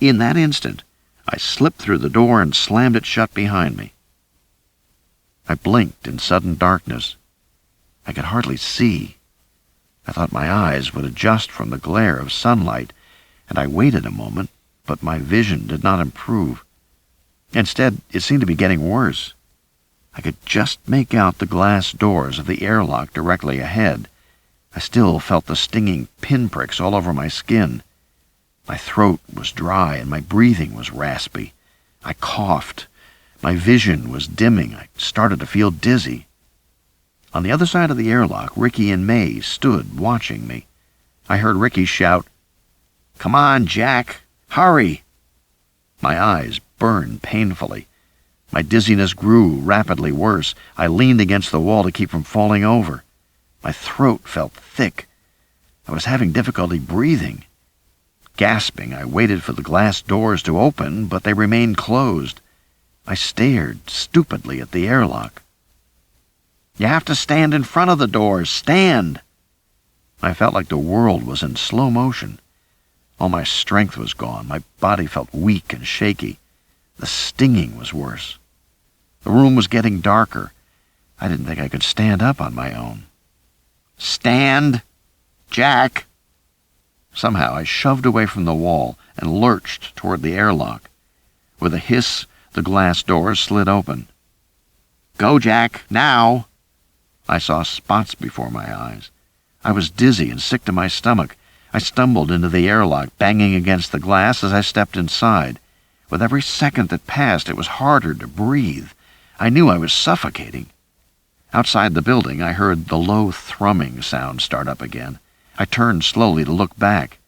In that instant, I slipped through the door and slammed it shut behind me. I blinked in sudden darkness. I could hardly see. I thought my eyes would adjust from the glare of sunlight, and I waited a moment, but my vision did not improve. Instead, it seemed to be getting worse. I could just make out the glass doors of the airlock directly ahead. I still felt the stinging pinpricks all over my skin. My throat was dry and my breathing was raspy. I coughed. My vision was dimming. I started to feel dizzy. On the other side of the airlock, Ricky and May stood watching me. I heard Ricky shout, "Come on, Jack! Hurry!" My eyes burned painfully. My dizziness grew rapidly worse. I leaned against the wall to keep from falling over. My throat felt thick. I was having difficulty breathing. Gasping, I waited for the glass doors to open, but they remained closed. I stared stupidly at the airlock. "You have to stand in front of the doors. Stand!" I felt like the world was in slow motion. All my strength was gone. My body felt weak and shaky. The stinging was worse. The room was getting darker. I didn't think I could stand up on my own. "Stand! Jack!" Somehow I shoved away from the wall and lurched toward the airlock. With a hiss, the glass doors slid open. "Go, Jack, now!" I saw spots before my eyes. I was dizzy and sick to my stomach. I stumbled into the airlock, banging against the glass as I stepped inside. With every second that passed, it was harder to breathe. I knew I was suffocating. Outside the building, I heard the low thrumming sound start up again. I turned slowly to look back.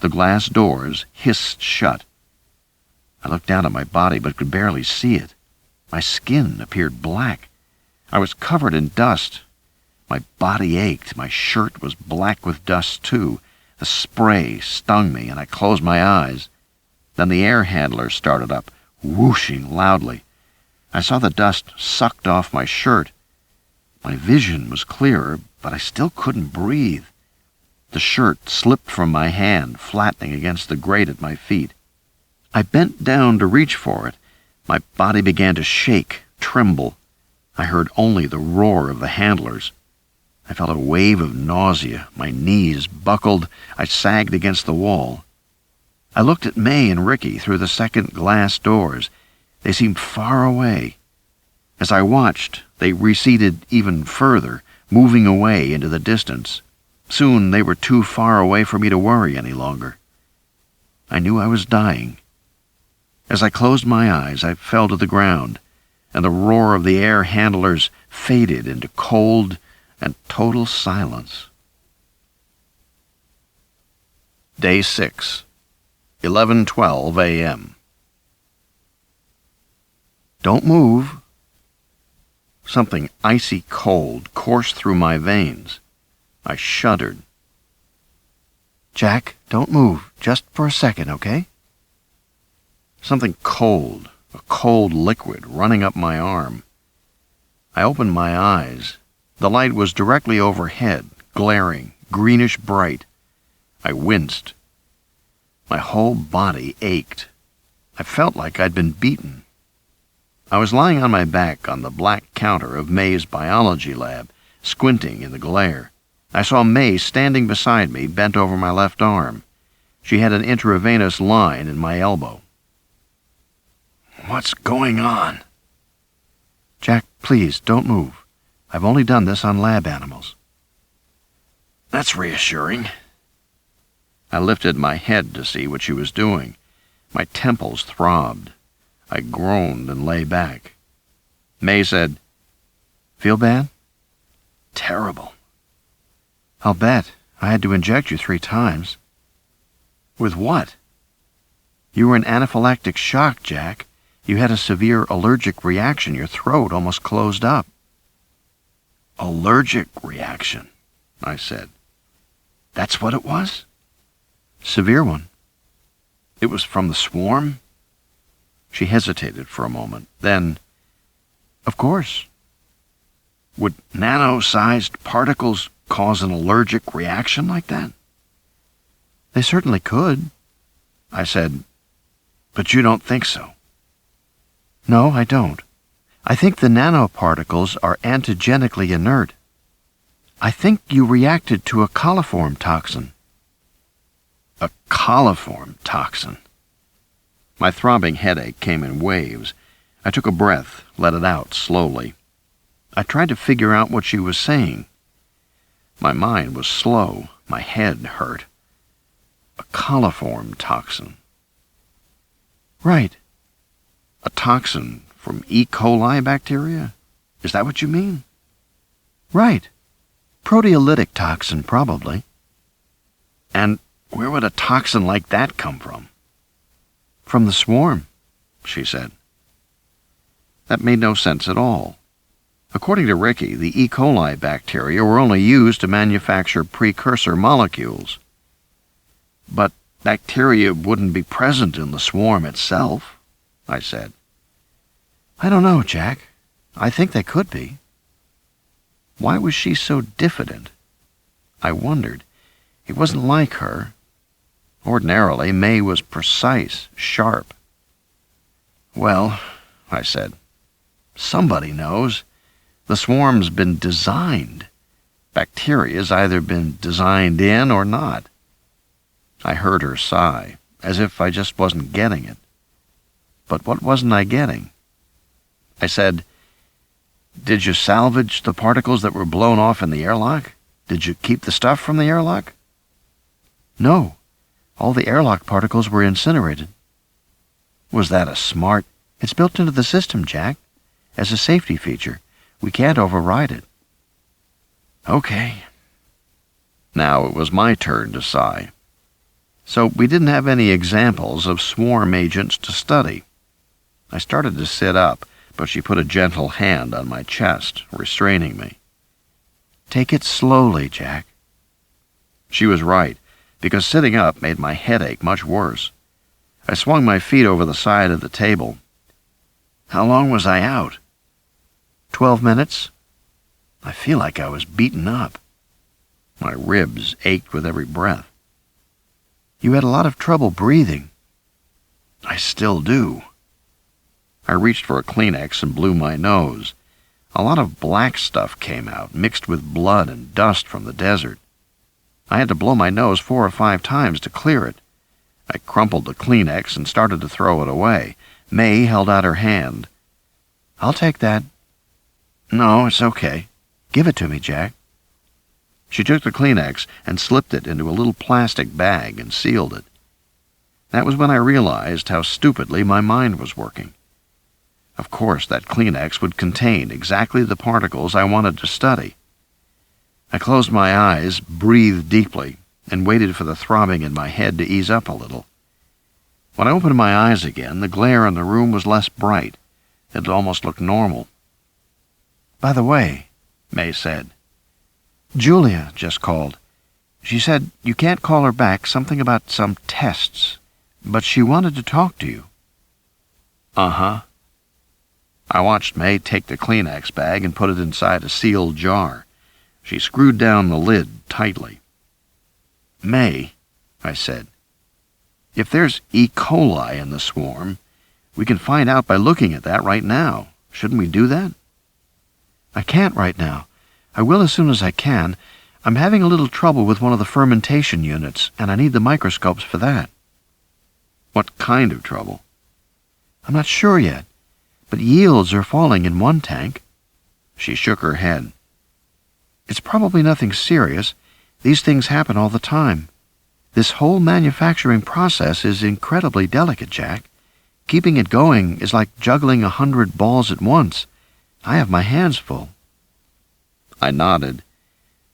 The glass doors hissed shut. I looked down at my body but could barely see it. My skin appeared black. I was covered in dust. My body ached. My shirt was black with dust, too. The spray stung me, and I closed my eyes. Then the air handler started up, whooshing loudly. I saw the dust sucked off my shirt. My vision was clearer, but I still couldn't breathe. The shirt slipped from my hand, flattening against the grate at my feet. I bent down to reach for it. My body began to shake, tremble. I heard only the roar of the handlers. I felt a wave of nausea. My knees buckled. I sagged against the wall. I looked at May and Ricky through the second glass doors. They seemed far away. As I watched, they receded even further, moving away into the distance. Soon they were too far away for me to worry any longer. I knew I was dying. As I closed my eyes, I fell to the ground, and the roar of the air handlers faded into cold and total silence. Day 6, 11:12 a.m. "Don't move." Something icy cold coursed through my veins. I shuddered. "Jack, don't move, just for a second, okay?" Something cold, a cold liquid running up my arm. I opened my eyes. The light was directly overhead, glaring, greenish bright. I winced. My whole body ached. I felt like I'd been beaten. I was lying on my back on the black counter of May's biology lab, squinting in the glare. I saw May standing beside me, bent over my left arm. She had an intravenous line in my elbow. "What's going on?" "Jack, please, don't move. I've only done this on lab animals." "That's reassuring." I lifted my head to see what she was doing. My temples throbbed. I groaned and lay back. May said, "Feel bad?" "Terrible." "I'll bet. I had to inject you 3 times. "With what?" "You were in anaphylactic shock, Jack. You had a severe allergic reaction. Your throat almost closed up." "Allergic reaction," I said. "That's what it was?" "Severe one." "It was from the swarm?" She hesitated for a moment. Then, "Of course." "Would nano-sized particles cause an allergic reaction like that?" "They certainly could." I said, "But you don't think so?" "No, I don't. I think the nanoparticles are antigenically inert. I think you reacted to a coliform toxin." A coliform toxin. My throbbing headache came in waves. I took a breath, let it out slowly. I tried to figure out what she was saying. My mind was slow. My head hurt. A coliform toxin. "Right." "A toxin from E. coli bacteria? Is that what you mean?" "Right. Proteolytic toxin, probably." "And where would a toxin like that come from?" "From the swarm," she said. That made no sense at all. According to Ricky, the E. coli bacteria were only used to manufacture precursor molecules. "But bacteria wouldn't be present in the swarm itself," I said. "I don't know, Jack. I think they could be." Why was she so diffident? I wondered. It wasn't like her. Ordinarily, May was precise, sharp. "Well," I said, "somebody knows. The swarm's been designed. Bacteria's either been designed in or not." I heard her sigh, as if I just wasn't getting it. But what wasn't I getting? I said, "Did you salvage the particles that were blown off in the airlock? Did you keep the stuff from the airlock?" "No. All the airlock particles were incinerated." "Was that a smart—" "It's built into the system, Jack, as a safety feature. We can't override it." "Okay." Now it was my turn to sigh. So we didn't have any examples of swarm agents to study. I started to sit up, but she put a gentle hand on my chest, restraining me. "Take it slowly, Jack." She was right, because sitting up made my headache much worse. I swung my feet over the side of the table. "How long was I out?" 12 minutes. I feel like I was beaten up. My ribs ached with every breath. "You had a lot of trouble breathing." "I still do." I reached for a Kleenex and blew my nose. A lot of black stuff came out, mixed with blood and dust from the desert. I had to blow my nose 4 or 5 times to clear it. I crumpled the Kleenex and started to throw it away. May held out her hand. "I'll take that." "No, it's okay." "Give it to me, Jack." She took the Kleenex and slipped it into a little plastic bag and sealed it. That was when I realized how stupidly my mind was working. Of course, that Kleenex would contain exactly the particles I wanted to study. I closed my eyes, breathed deeply, and waited for the throbbing in my head to ease up a little. When I opened my eyes again, the glare in the room was less bright. It almost looked normal. "By the way," May said, "Julia just called. She said you can't call her back, something about some tests, but she wanted to talk to you." "Uh-huh." I watched May take the Kleenex bag and put it inside a sealed jar. She screwed down the lid tightly. "May," I said, "if there's E. coli in the swarm, We can find out by looking at that right now. Shouldn't we do that? I can't right now. I will as soon as I can. I'm having a little trouble with one of the fermentation units, and I need the microscopes for that. What kind of trouble? I'm not sure yet, but yields are falling in one tank. She shook her head. It's probably nothing serious. These things happen all the time. This whole manufacturing process is incredibly delicate, Jack. Keeping it going is like juggling 100 balls at once. I have my hands full. I nodded,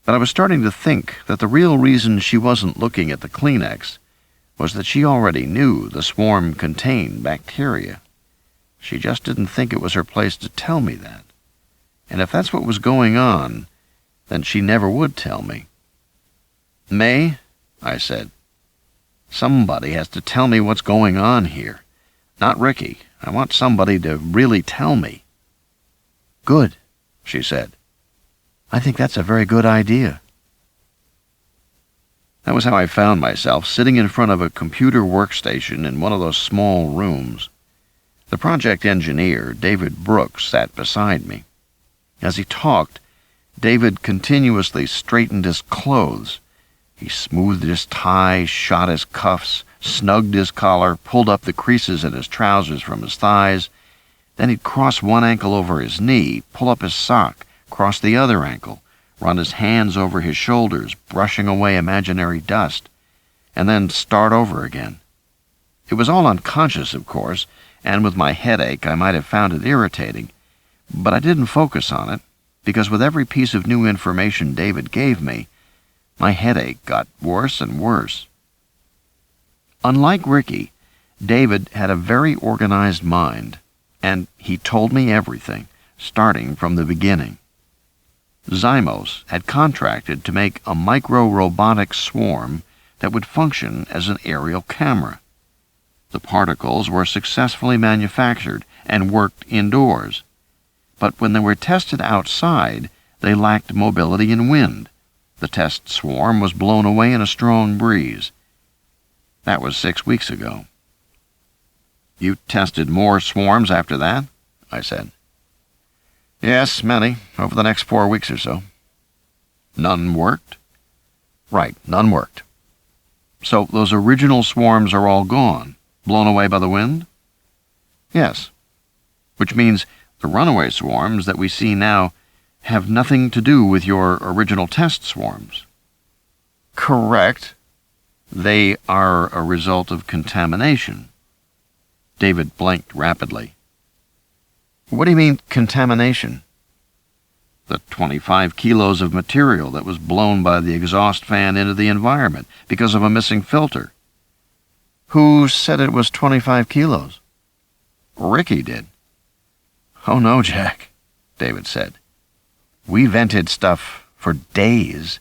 but I was starting to think that the real reason she wasn't looking at the Kleenex was that she already knew the swarm contained bacteria. She just didn't think it was her place to tell me that. And if that's what was going on, then she never would tell me. "May," I said, "somebody has to tell me what's going on here. Not Ricky. I want somebody to really tell me." "Good," she said. "I think that's a very good idea." That was how I found myself sitting in front of a computer workstation in one of those small rooms. The project engineer, David Brooks, sat beside me. As he talked, David continuously straightened his clothes. He smoothed his tie, shot his cuffs, snugged his collar, pulled up the creases in his trousers from his thighs. Then he'd cross one ankle over his knee, pull up his sock, cross the other ankle, run his hands over his shoulders, brushing away imaginary dust, and then start over again. It was all unconscious, of course, and with my headache I might have found it irritating, but I didn't focus on it, because with every piece of new information David gave me, my headache got worse and worse. Unlike Ricky, David had a very organized mind, and he told me everything, starting from the beginning. Xymos had contracted to make a micro-robotic swarm that would function as an aerial camera. The particles were successfully manufactured and worked indoors, but when they were tested outside, they lacked mobility in wind. The test swarm was blown away in a strong breeze. That was 6 weeks ago. "You tested more swarms after that?" I said. "Yes, many, over the next 4 weeks or so." "None worked?" "Right, none worked." "So those original swarms are all gone, blown away by the wind?" "Yes. Which means the runaway swarms that we see now have nothing to do with your original test swarms." "Correct. They are a result of contamination." David blinked rapidly. "What do you mean, contamination?" "The 25 kilos of material that was blown by the exhaust fan into the environment because of a missing filter." "Who said it was 25 kilos? "Ricky did." "Oh no, Jack," David said. "We vented stuff for days.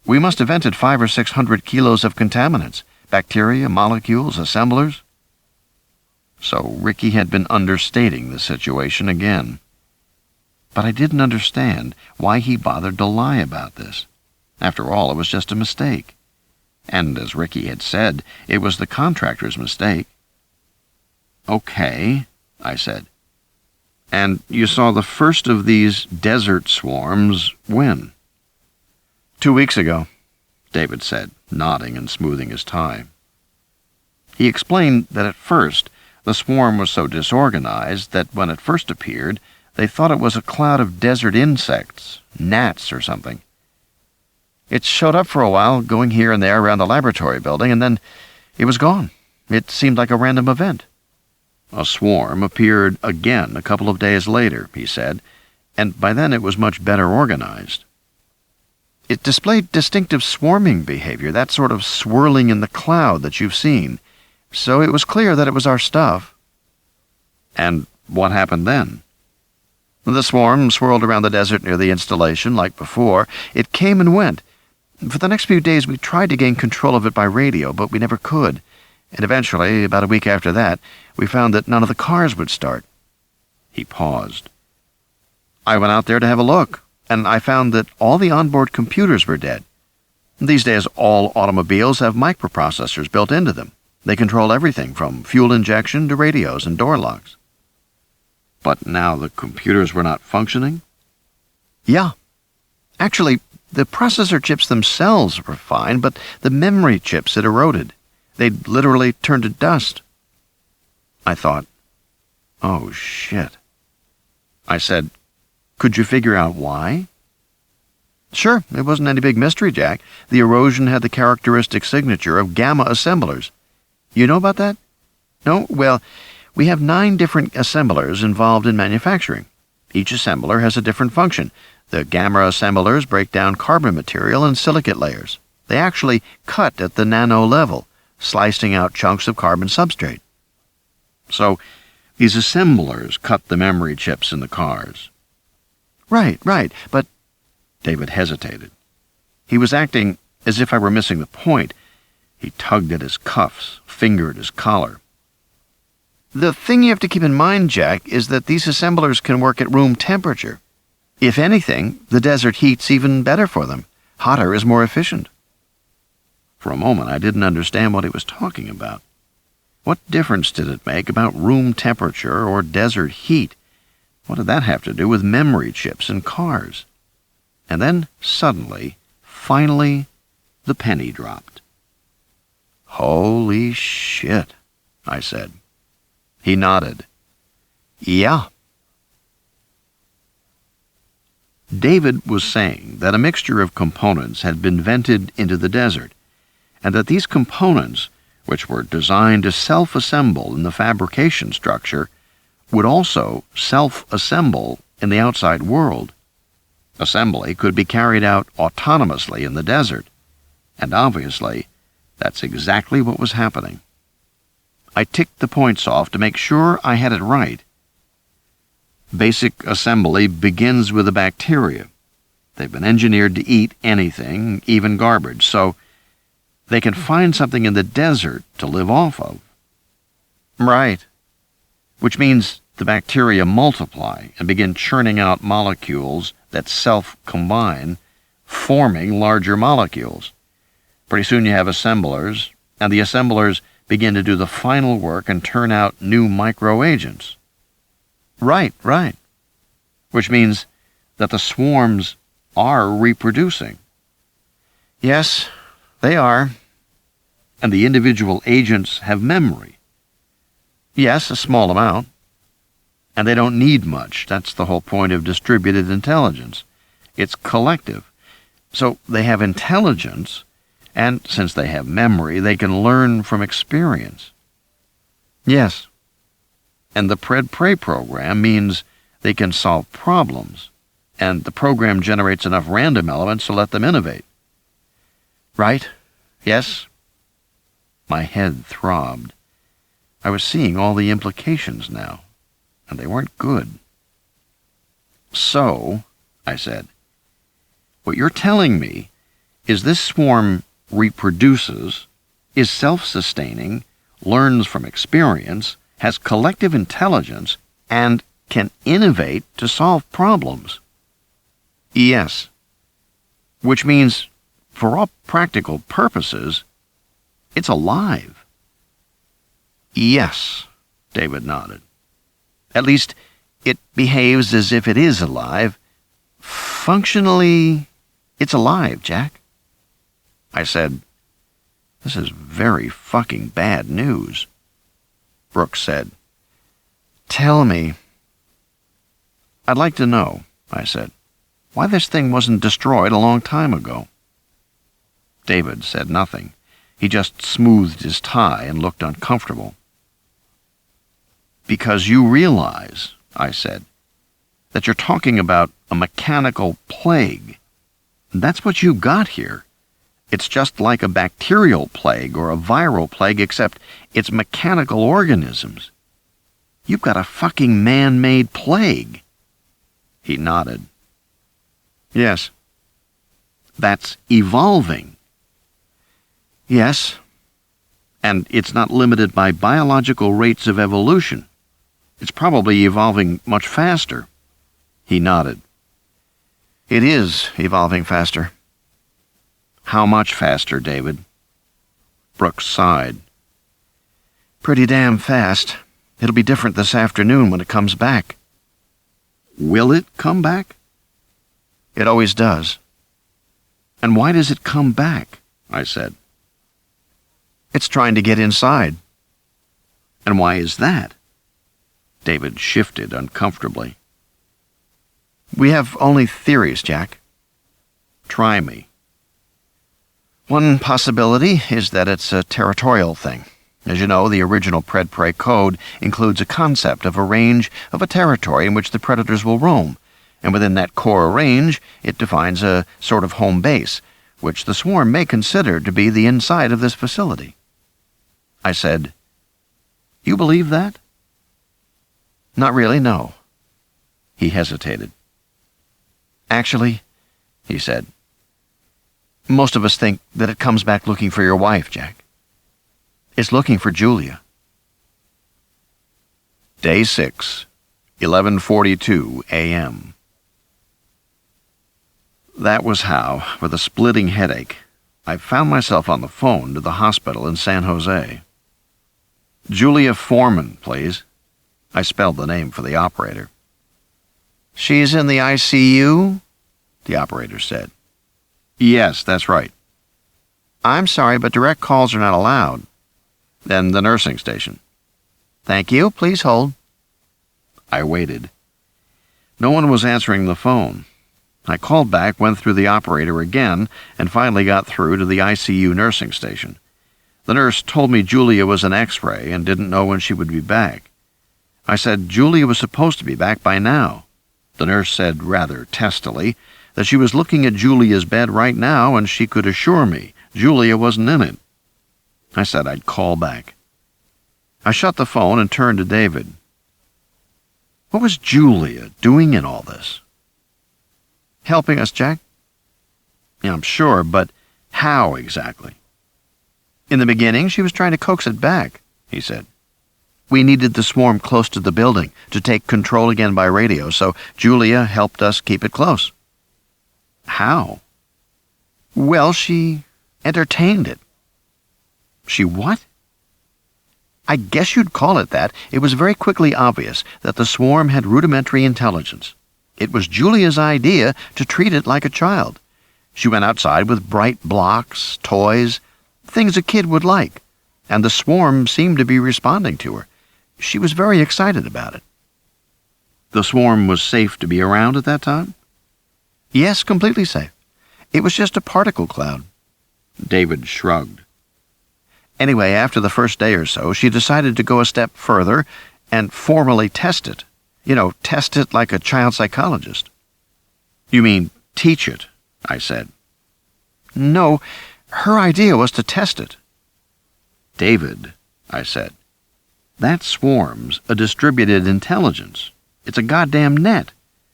We must have vented 500 or 600 kilos of contaminants, bacteria, molecules, assemblers." So Ricky had been understating the situation again. But I didn't understand why he bothered to lie about this. After all, it was just a mistake. And as Ricky had said, it was the contractor's mistake. "Okay," I said. "And you saw the first of these desert swarms when?" 2 weeks ago, David said, nodding and smoothing his tie. He explained that at first the swarm was so disorganized that when it first appeared, they thought it was a cloud of desert insects, gnats or something. It showed up for a while, going here and there around the laboratory building, and then it was gone. It seemed like a random event. A swarm appeared again a couple of days later, he said, and by then it was much better organized. It displayed distinctive swarming behavior, that sort of swirling in the cloud that you've seen, so it was clear that it was our stuff." "And what happened then?" "The swarm swirled around the desert near the installation like before. It came and went. For the next few days we tried to gain control of it by radio, but we never could. And eventually, about a week after that, we found that none of the cars would start." He paused. "I went out there to have a look, and I found that all the onboard computers were dead. These days all automobiles have microprocessors built into them. They control everything from fuel injection to radios and door locks. But now the computers were not functioning? Yeah. Actually, the processor chips themselves were fine, but the memory chips had eroded. They'd literally turned to dust. I thought, oh shit. I said, could you figure out why? Sure, it wasn't any big mystery, Jack. The erosion had the characteristic signature of gamma assemblers. You know about that? No? Well, we have 9 different assemblers involved in manufacturing. Each assembler has a different function. The gamma assemblers break down carbon material in silicate layers. They actually cut at the nano level, slicing out chunks of carbon substrate. So, these assemblers cut the memory chips in the cars. Right, but David hesitated. He was acting as if I were missing the point. He tugged at his cuffs, fingered his collar. The thing you have to keep in mind, Jack, is that these assemblers can work at room temperature. If anything, the desert heat's even better for them. Hotter is more efficient. For a moment, I didn't understand what he was talking about. What difference did it make about room temperature or desert heat? What did that have to do with memory chips and cars? And then, suddenly, finally, the penny dropped. Holy shit, I said. He nodded. Yeah. David was saying that a mixture of components had been vented into the desert, and that these components, which were designed to self-assemble in the fabrication structure, would also self-assemble in the outside world. Assembly could be carried out autonomously in the desert, and obviously, that's exactly what was happening. I ticked the points off to make sure I had it right. Basic assembly begins with the bacteria. They've been engineered to eat anything, even garbage, so they can find something in the desert to live off of. Right. Which means the bacteria multiply and begin churning out molecules that self-combine, forming larger molecules. Pretty soon you have assemblers, and the assemblers begin to do the final work and turn out new microagents. Right. Which means that the swarms are reproducing. Yes, they are. And the individual agents have memory. Yes, a small amount. And they don't need much. That's the whole point of distributed intelligence. It's collective. So they have intelligence, and since they have memory, they can learn from experience. Yes. And the Pred-Prey program means they can solve problems, and the program generates enough random elements to let them innovate. Right? Yes? My head throbbed. I was seeing all the implications now, and they weren't good. So, I said, what you're telling me is this swarm reproduces, is self-sustaining, learns from experience, has collective intelligence, and can innovate to solve problems. Yes. Which means, for all practical purposes, it's alive. Yes, David nodded. At least, it behaves as if it is alive. Functionally, it's alive, Jack. I said, this is very fucking bad news. Brooks said, tell me. I'd like to know, I said, why this thing wasn't destroyed a long time ago. David said nothing. He just smoothed his tie and looked uncomfortable. Because you realize, I said, that you're talking about a mechanical plague. That's what you got here. It's just like a bacterial plague or a viral plague, except it's mechanical organisms. You've got a fucking man-made plague. He nodded. Yes. That's evolving. Yes. And it's not limited by biological rates of evolution. It's probably evolving much faster. He nodded. It is evolving faster. How much faster, David? Brooks sighed. Pretty damn fast. It'll be different this afternoon when it comes back. Will it come back? It always does. And why does it come back? I said. It's trying to get inside. And why is that? David shifted uncomfortably. We have only theories, Jack. Try me. One possibility is that it's a territorial thing. As you know, the original Pred-Prey code includes a concept of a range of a territory in which the predators will roam, and within that core range it defines a sort of home base, which the swarm may consider to be the inside of this facility. I said, You believe that? Not really, no. He hesitated. Actually, he said, most of us think that it comes back looking for your wife, Jack. It's looking for Julia. Day 6, 11:42 a.m. That was how, with a splitting headache, I found myself on the phone to the hospital in San Jose. Julia Foreman, please. I spelled the name for the operator. She's in the ICU? The operator said. Yes, that's right. I'm sorry, but direct calls are not allowed. Then the nursing station. Thank you. Please hold. I waited. No one was answering the phone. I called back, went through the operator again, and finally got through to the ICU nursing station. The nurse told me Julia was an X-ray and didn't know when she would be back. I said Julia was supposed to be back by now. The nurse said rather testily that she was looking at Julia's bed right now and she could assure me Julia wasn't in it. I said I'd call back. I shut the phone and turned to David. What was Julia doing in all this? Helping us, Jack? Yeah, I'm sure, but how exactly? In the beginning, she was trying to coax it back, he said. We needed the swarm close to the building to take control again by radio, so Julia helped us keep it close. How? Well, she entertained it. She what? I guess you'd call it that. It was very quickly obvious that the swarm had rudimentary intelligence. It was Julia's idea to treat it like a child. She went outside with bright blocks, toys, things a kid would like, and the swarm seemed to be responding to her. She was very excited about it. The swarm was safe to be around at that time? Yes, completely safe. It was just a particle cloud. David shrugged. Anyway, after the first day or so, she decided to go a step further and formally test it. You know, test it like a child psychologist. You mean teach it, I said. No, her idea was to test it. David, I said, that swarm's a distributed intelligence. It's a goddamn net.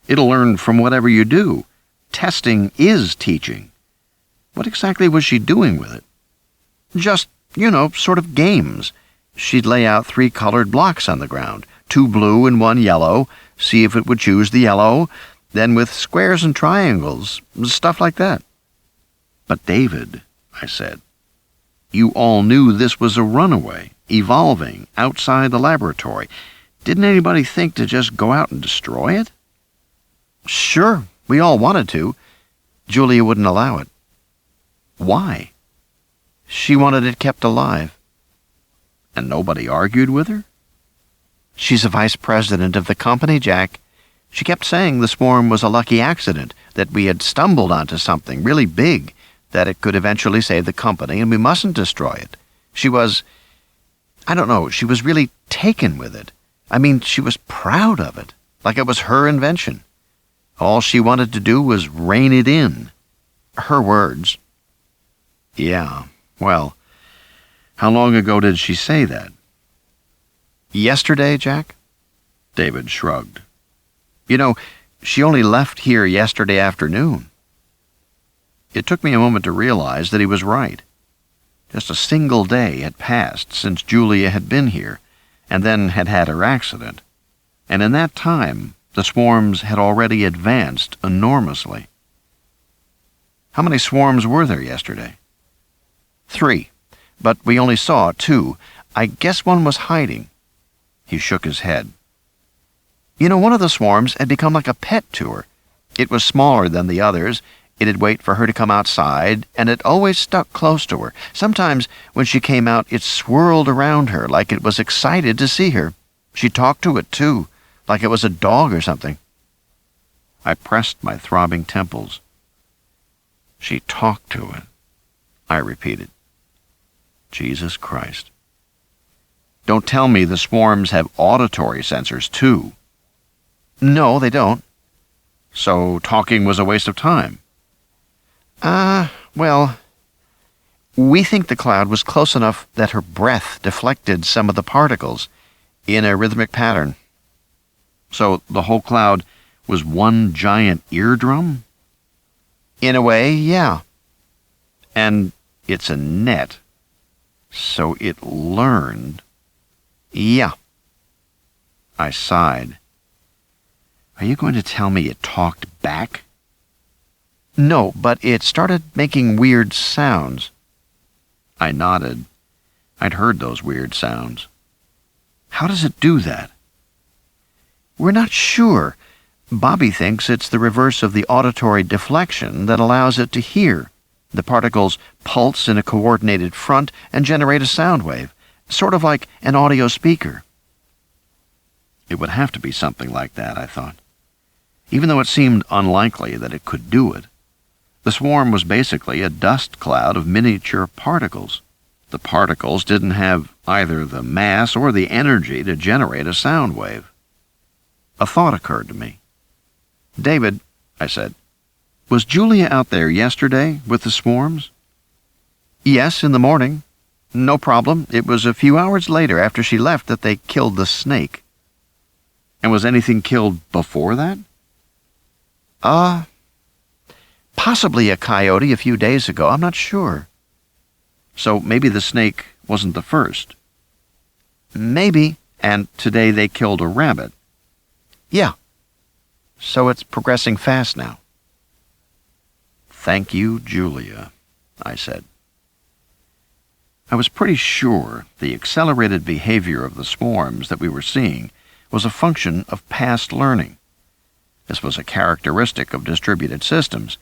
It'll learn from whatever you do. Testing is teaching. What exactly was she doing with it? Just, sort of games. She'd lay out 3 colored blocks on the ground, 2 blue and 1 yellow, see if it would choose the yellow, then with squares and triangles, stuff like that. But David, I said, you all knew this was a runaway, evolving, outside the laboratory. Didn't anybody think to just go out and destroy it? Sure, we all wanted to. Julia wouldn't allow it. Why? She wanted it kept alive. And nobody argued with her? She's a vice president of the company, Jack. She kept saying the swarm was a lucky accident, that we had stumbled onto something really big, that it could eventually save the company, and we mustn't destroy it. She was, she was really taken with it. I mean, she was proud of it, like it was her invention. All she wanted to do was rein it in. Her words. Yeah, well, how long ago did she say that? Yesterday, Jack? David shrugged. She only left here yesterday afternoon. It took me a moment to realize that he was right. Just a single day had passed since Julia had been here, and then had had her accident. And in that time, the swarms had already advanced enormously. How many swarms were there yesterday? 3, but we only saw 2. I guess one was hiding." He shook his head. "You know, one of the swarms had become like a pet to her. It was smaller than the others. It'd wait for her to come outside, and it always stuck close to her. Sometimes, when she came out, it swirled around her like it was excited to see her. She talked to it, too, like it was a dog or something." I pressed my throbbing temples. "She talked to it," I repeated. Jesus Christ. "Don't tell me the swarms have auditory sensors, too." "No, they don't." "So talking was a waste of time?" Well, we think the cloud was close enough that her breath deflected some of the particles in a rhythmic pattern." "So the whole cloud was one giant eardrum?" "In a way, yeah." "And it's a net. So it learned." "Yeah." I sighed. "Are you going to tell me it talked back?" "No, but it started making weird sounds." I nodded. I'd heard those weird sounds. "How does it do that?" "We're not sure. Bobby thinks it's the reverse of the auditory deflection that allows it to hear. The particles pulse in a coordinated front and generate a sound wave, sort of like an audio speaker." It would have to be something like that, I thought. Even though it seemed unlikely that it could do it. The swarm was basically a dust cloud of miniature particles. The particles didn't have either the mass or the energy to generate a sound wave. A thought occurred to me. "David," I said, "was Julia out there yesterday with the swarms?" "Yes, in the morning. No problem. It was a few hours later after she left that they killed the snake." "And was anything killed before that?" Possibly a coyote a few days ago. I'm not sure." "So maybe the snake wasn't the first." "Maybe." "And today they killed a rabbit." "Yeah. So it's progressing fast now." "Thank you, Julia," I said. I was pretty sure the accelerated behavior of the swarms that we were seeing was a function of past learning. This was a characteristic of distributed systems,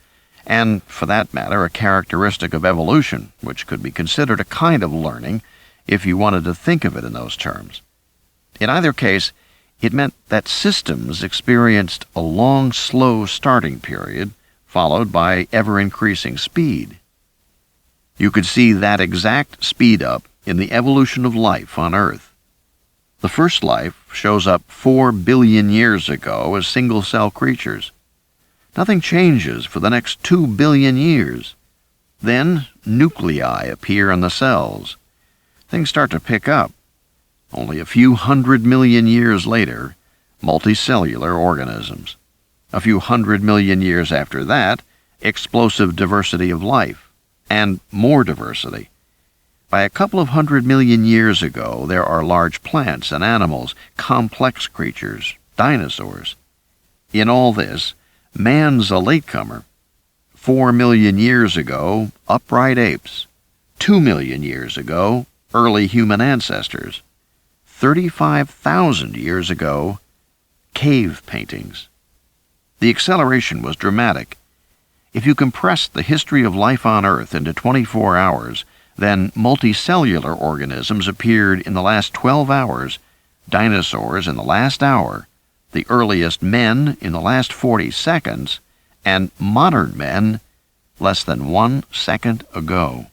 and, for that matter, a characteristic of evolution, which could be considered a kind of learning if you wanted to think of it in those terms. In either case, it meant that systems experienced a long, slow starting period, followed by ever-increasing speed. You could see that exact speed-up in the evolution of life on Earth. The first life shows up 4 billion years ago as single-cell creatures. Nothing changes for the next 2 billion years. Then nuclei appear in the cells. Things start to pick up. Only a few 100 million years later, multicellular organisms. A few 100 million years after that, explosive diversity of life, and more diversity. By a couple of 100 million years ago, there are large plants and animals, complex creatures, dinosaurs. In all this, man's a latecomer. 4 million years ago, upright apes. 2 million years ago, early human ancestors. 35,000 years ago, cave paintings. The acceleration was dramatic. If you compressed the history of life on Earth into 24 hours, then multicellular organisms appeared in the last 12 hours, dinosaurs in the last hour, the earliest men in the last 40 seconds, and modern men less than 1 second ago.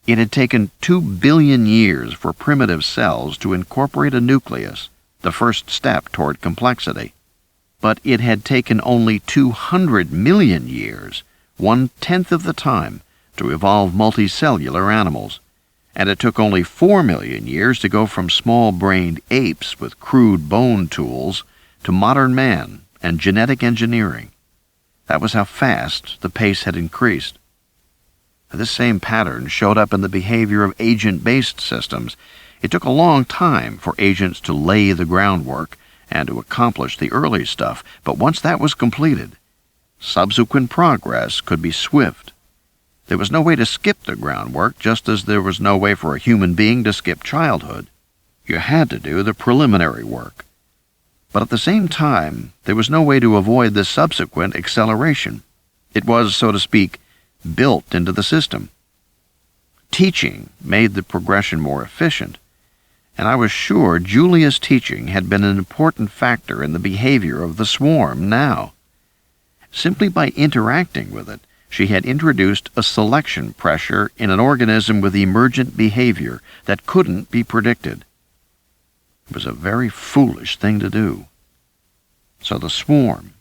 It had taken 2 billion years for primitive cells to incorporate a nucleus, the first step toward complexity. But it had taken only 200 million years, 1/10 of the time, to evolve multicellular animals, and it took only 4 million years to go from small-brained apes with crude bone tools to modern man and genetic engineering. That was how fast the pace had increased. This same pattern showed up in the behavior of agent-based systems. It took a long time for agents to lay the groundwork and to accomplish the early stuff, but once that was completed, subsequent progress could be swift. There was no way to skip the groundwork, just as there was no way for a human being to skip childhood. You had to do the preliminary work. But at the same time, there was no way to avoid the subsequent acceleration. It was, so to speak, built into the system. Teaching made the progression more efficient, and I was sure Julia's teaching had been an important factor in the behavior of the swarm now. Simply by interacting with it, she had introduced a selection pressure in an organism with emergent behavior that couldn't be predicted. It was a very foolish thing to do. So the swarm,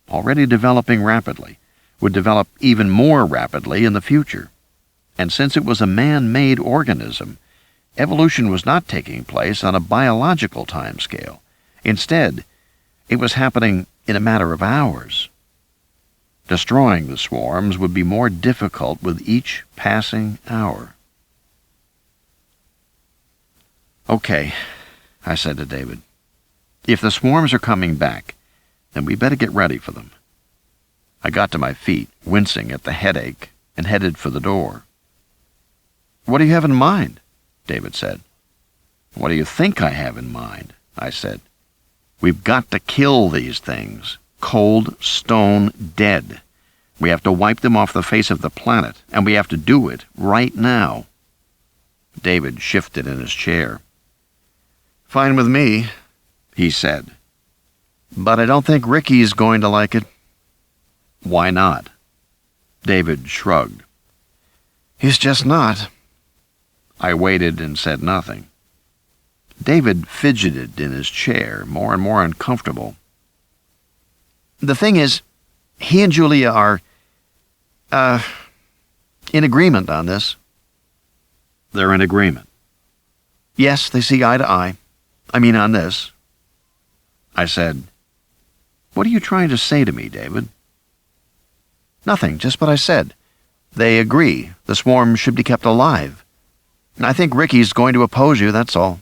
already developing rapidly, would develop even more rapidly in the future. And since it was a man-made organism, evolution was not taking place on a biological timescale. Instead, it was happening in a matter of hours. Destroying the swarms would be more difficult with each passing hour. "Okay," I said to David. "If the swarms are coming back, then we better get ready for them." I got to my feet, wincing at the headache, and headed for the door. "What do you have in mind?" David said. "What do you think I have in mind?" I said. "We've got to kill these things. Cold, stone, dead. We have to wipe them off the face of the planet, and we have to do it right now." David shifted in his chair. "Fine with me," he said. "But I don't think Ricky's going to like it." "Why not?" David shrugged. "He's just not." I waited and said nothing. David fidgeted in his chair, more and more uncomfortable. "The thing is, he and Julia are, in agreement on this." "They're in agreement?" "Yes, they see eye to eye. I mean on this." I said, "What are you trying to say to me, David?" "Nothing, just what I said. They agree the swarm should be kept alive. I think Ricky's going to oppose you, that's all."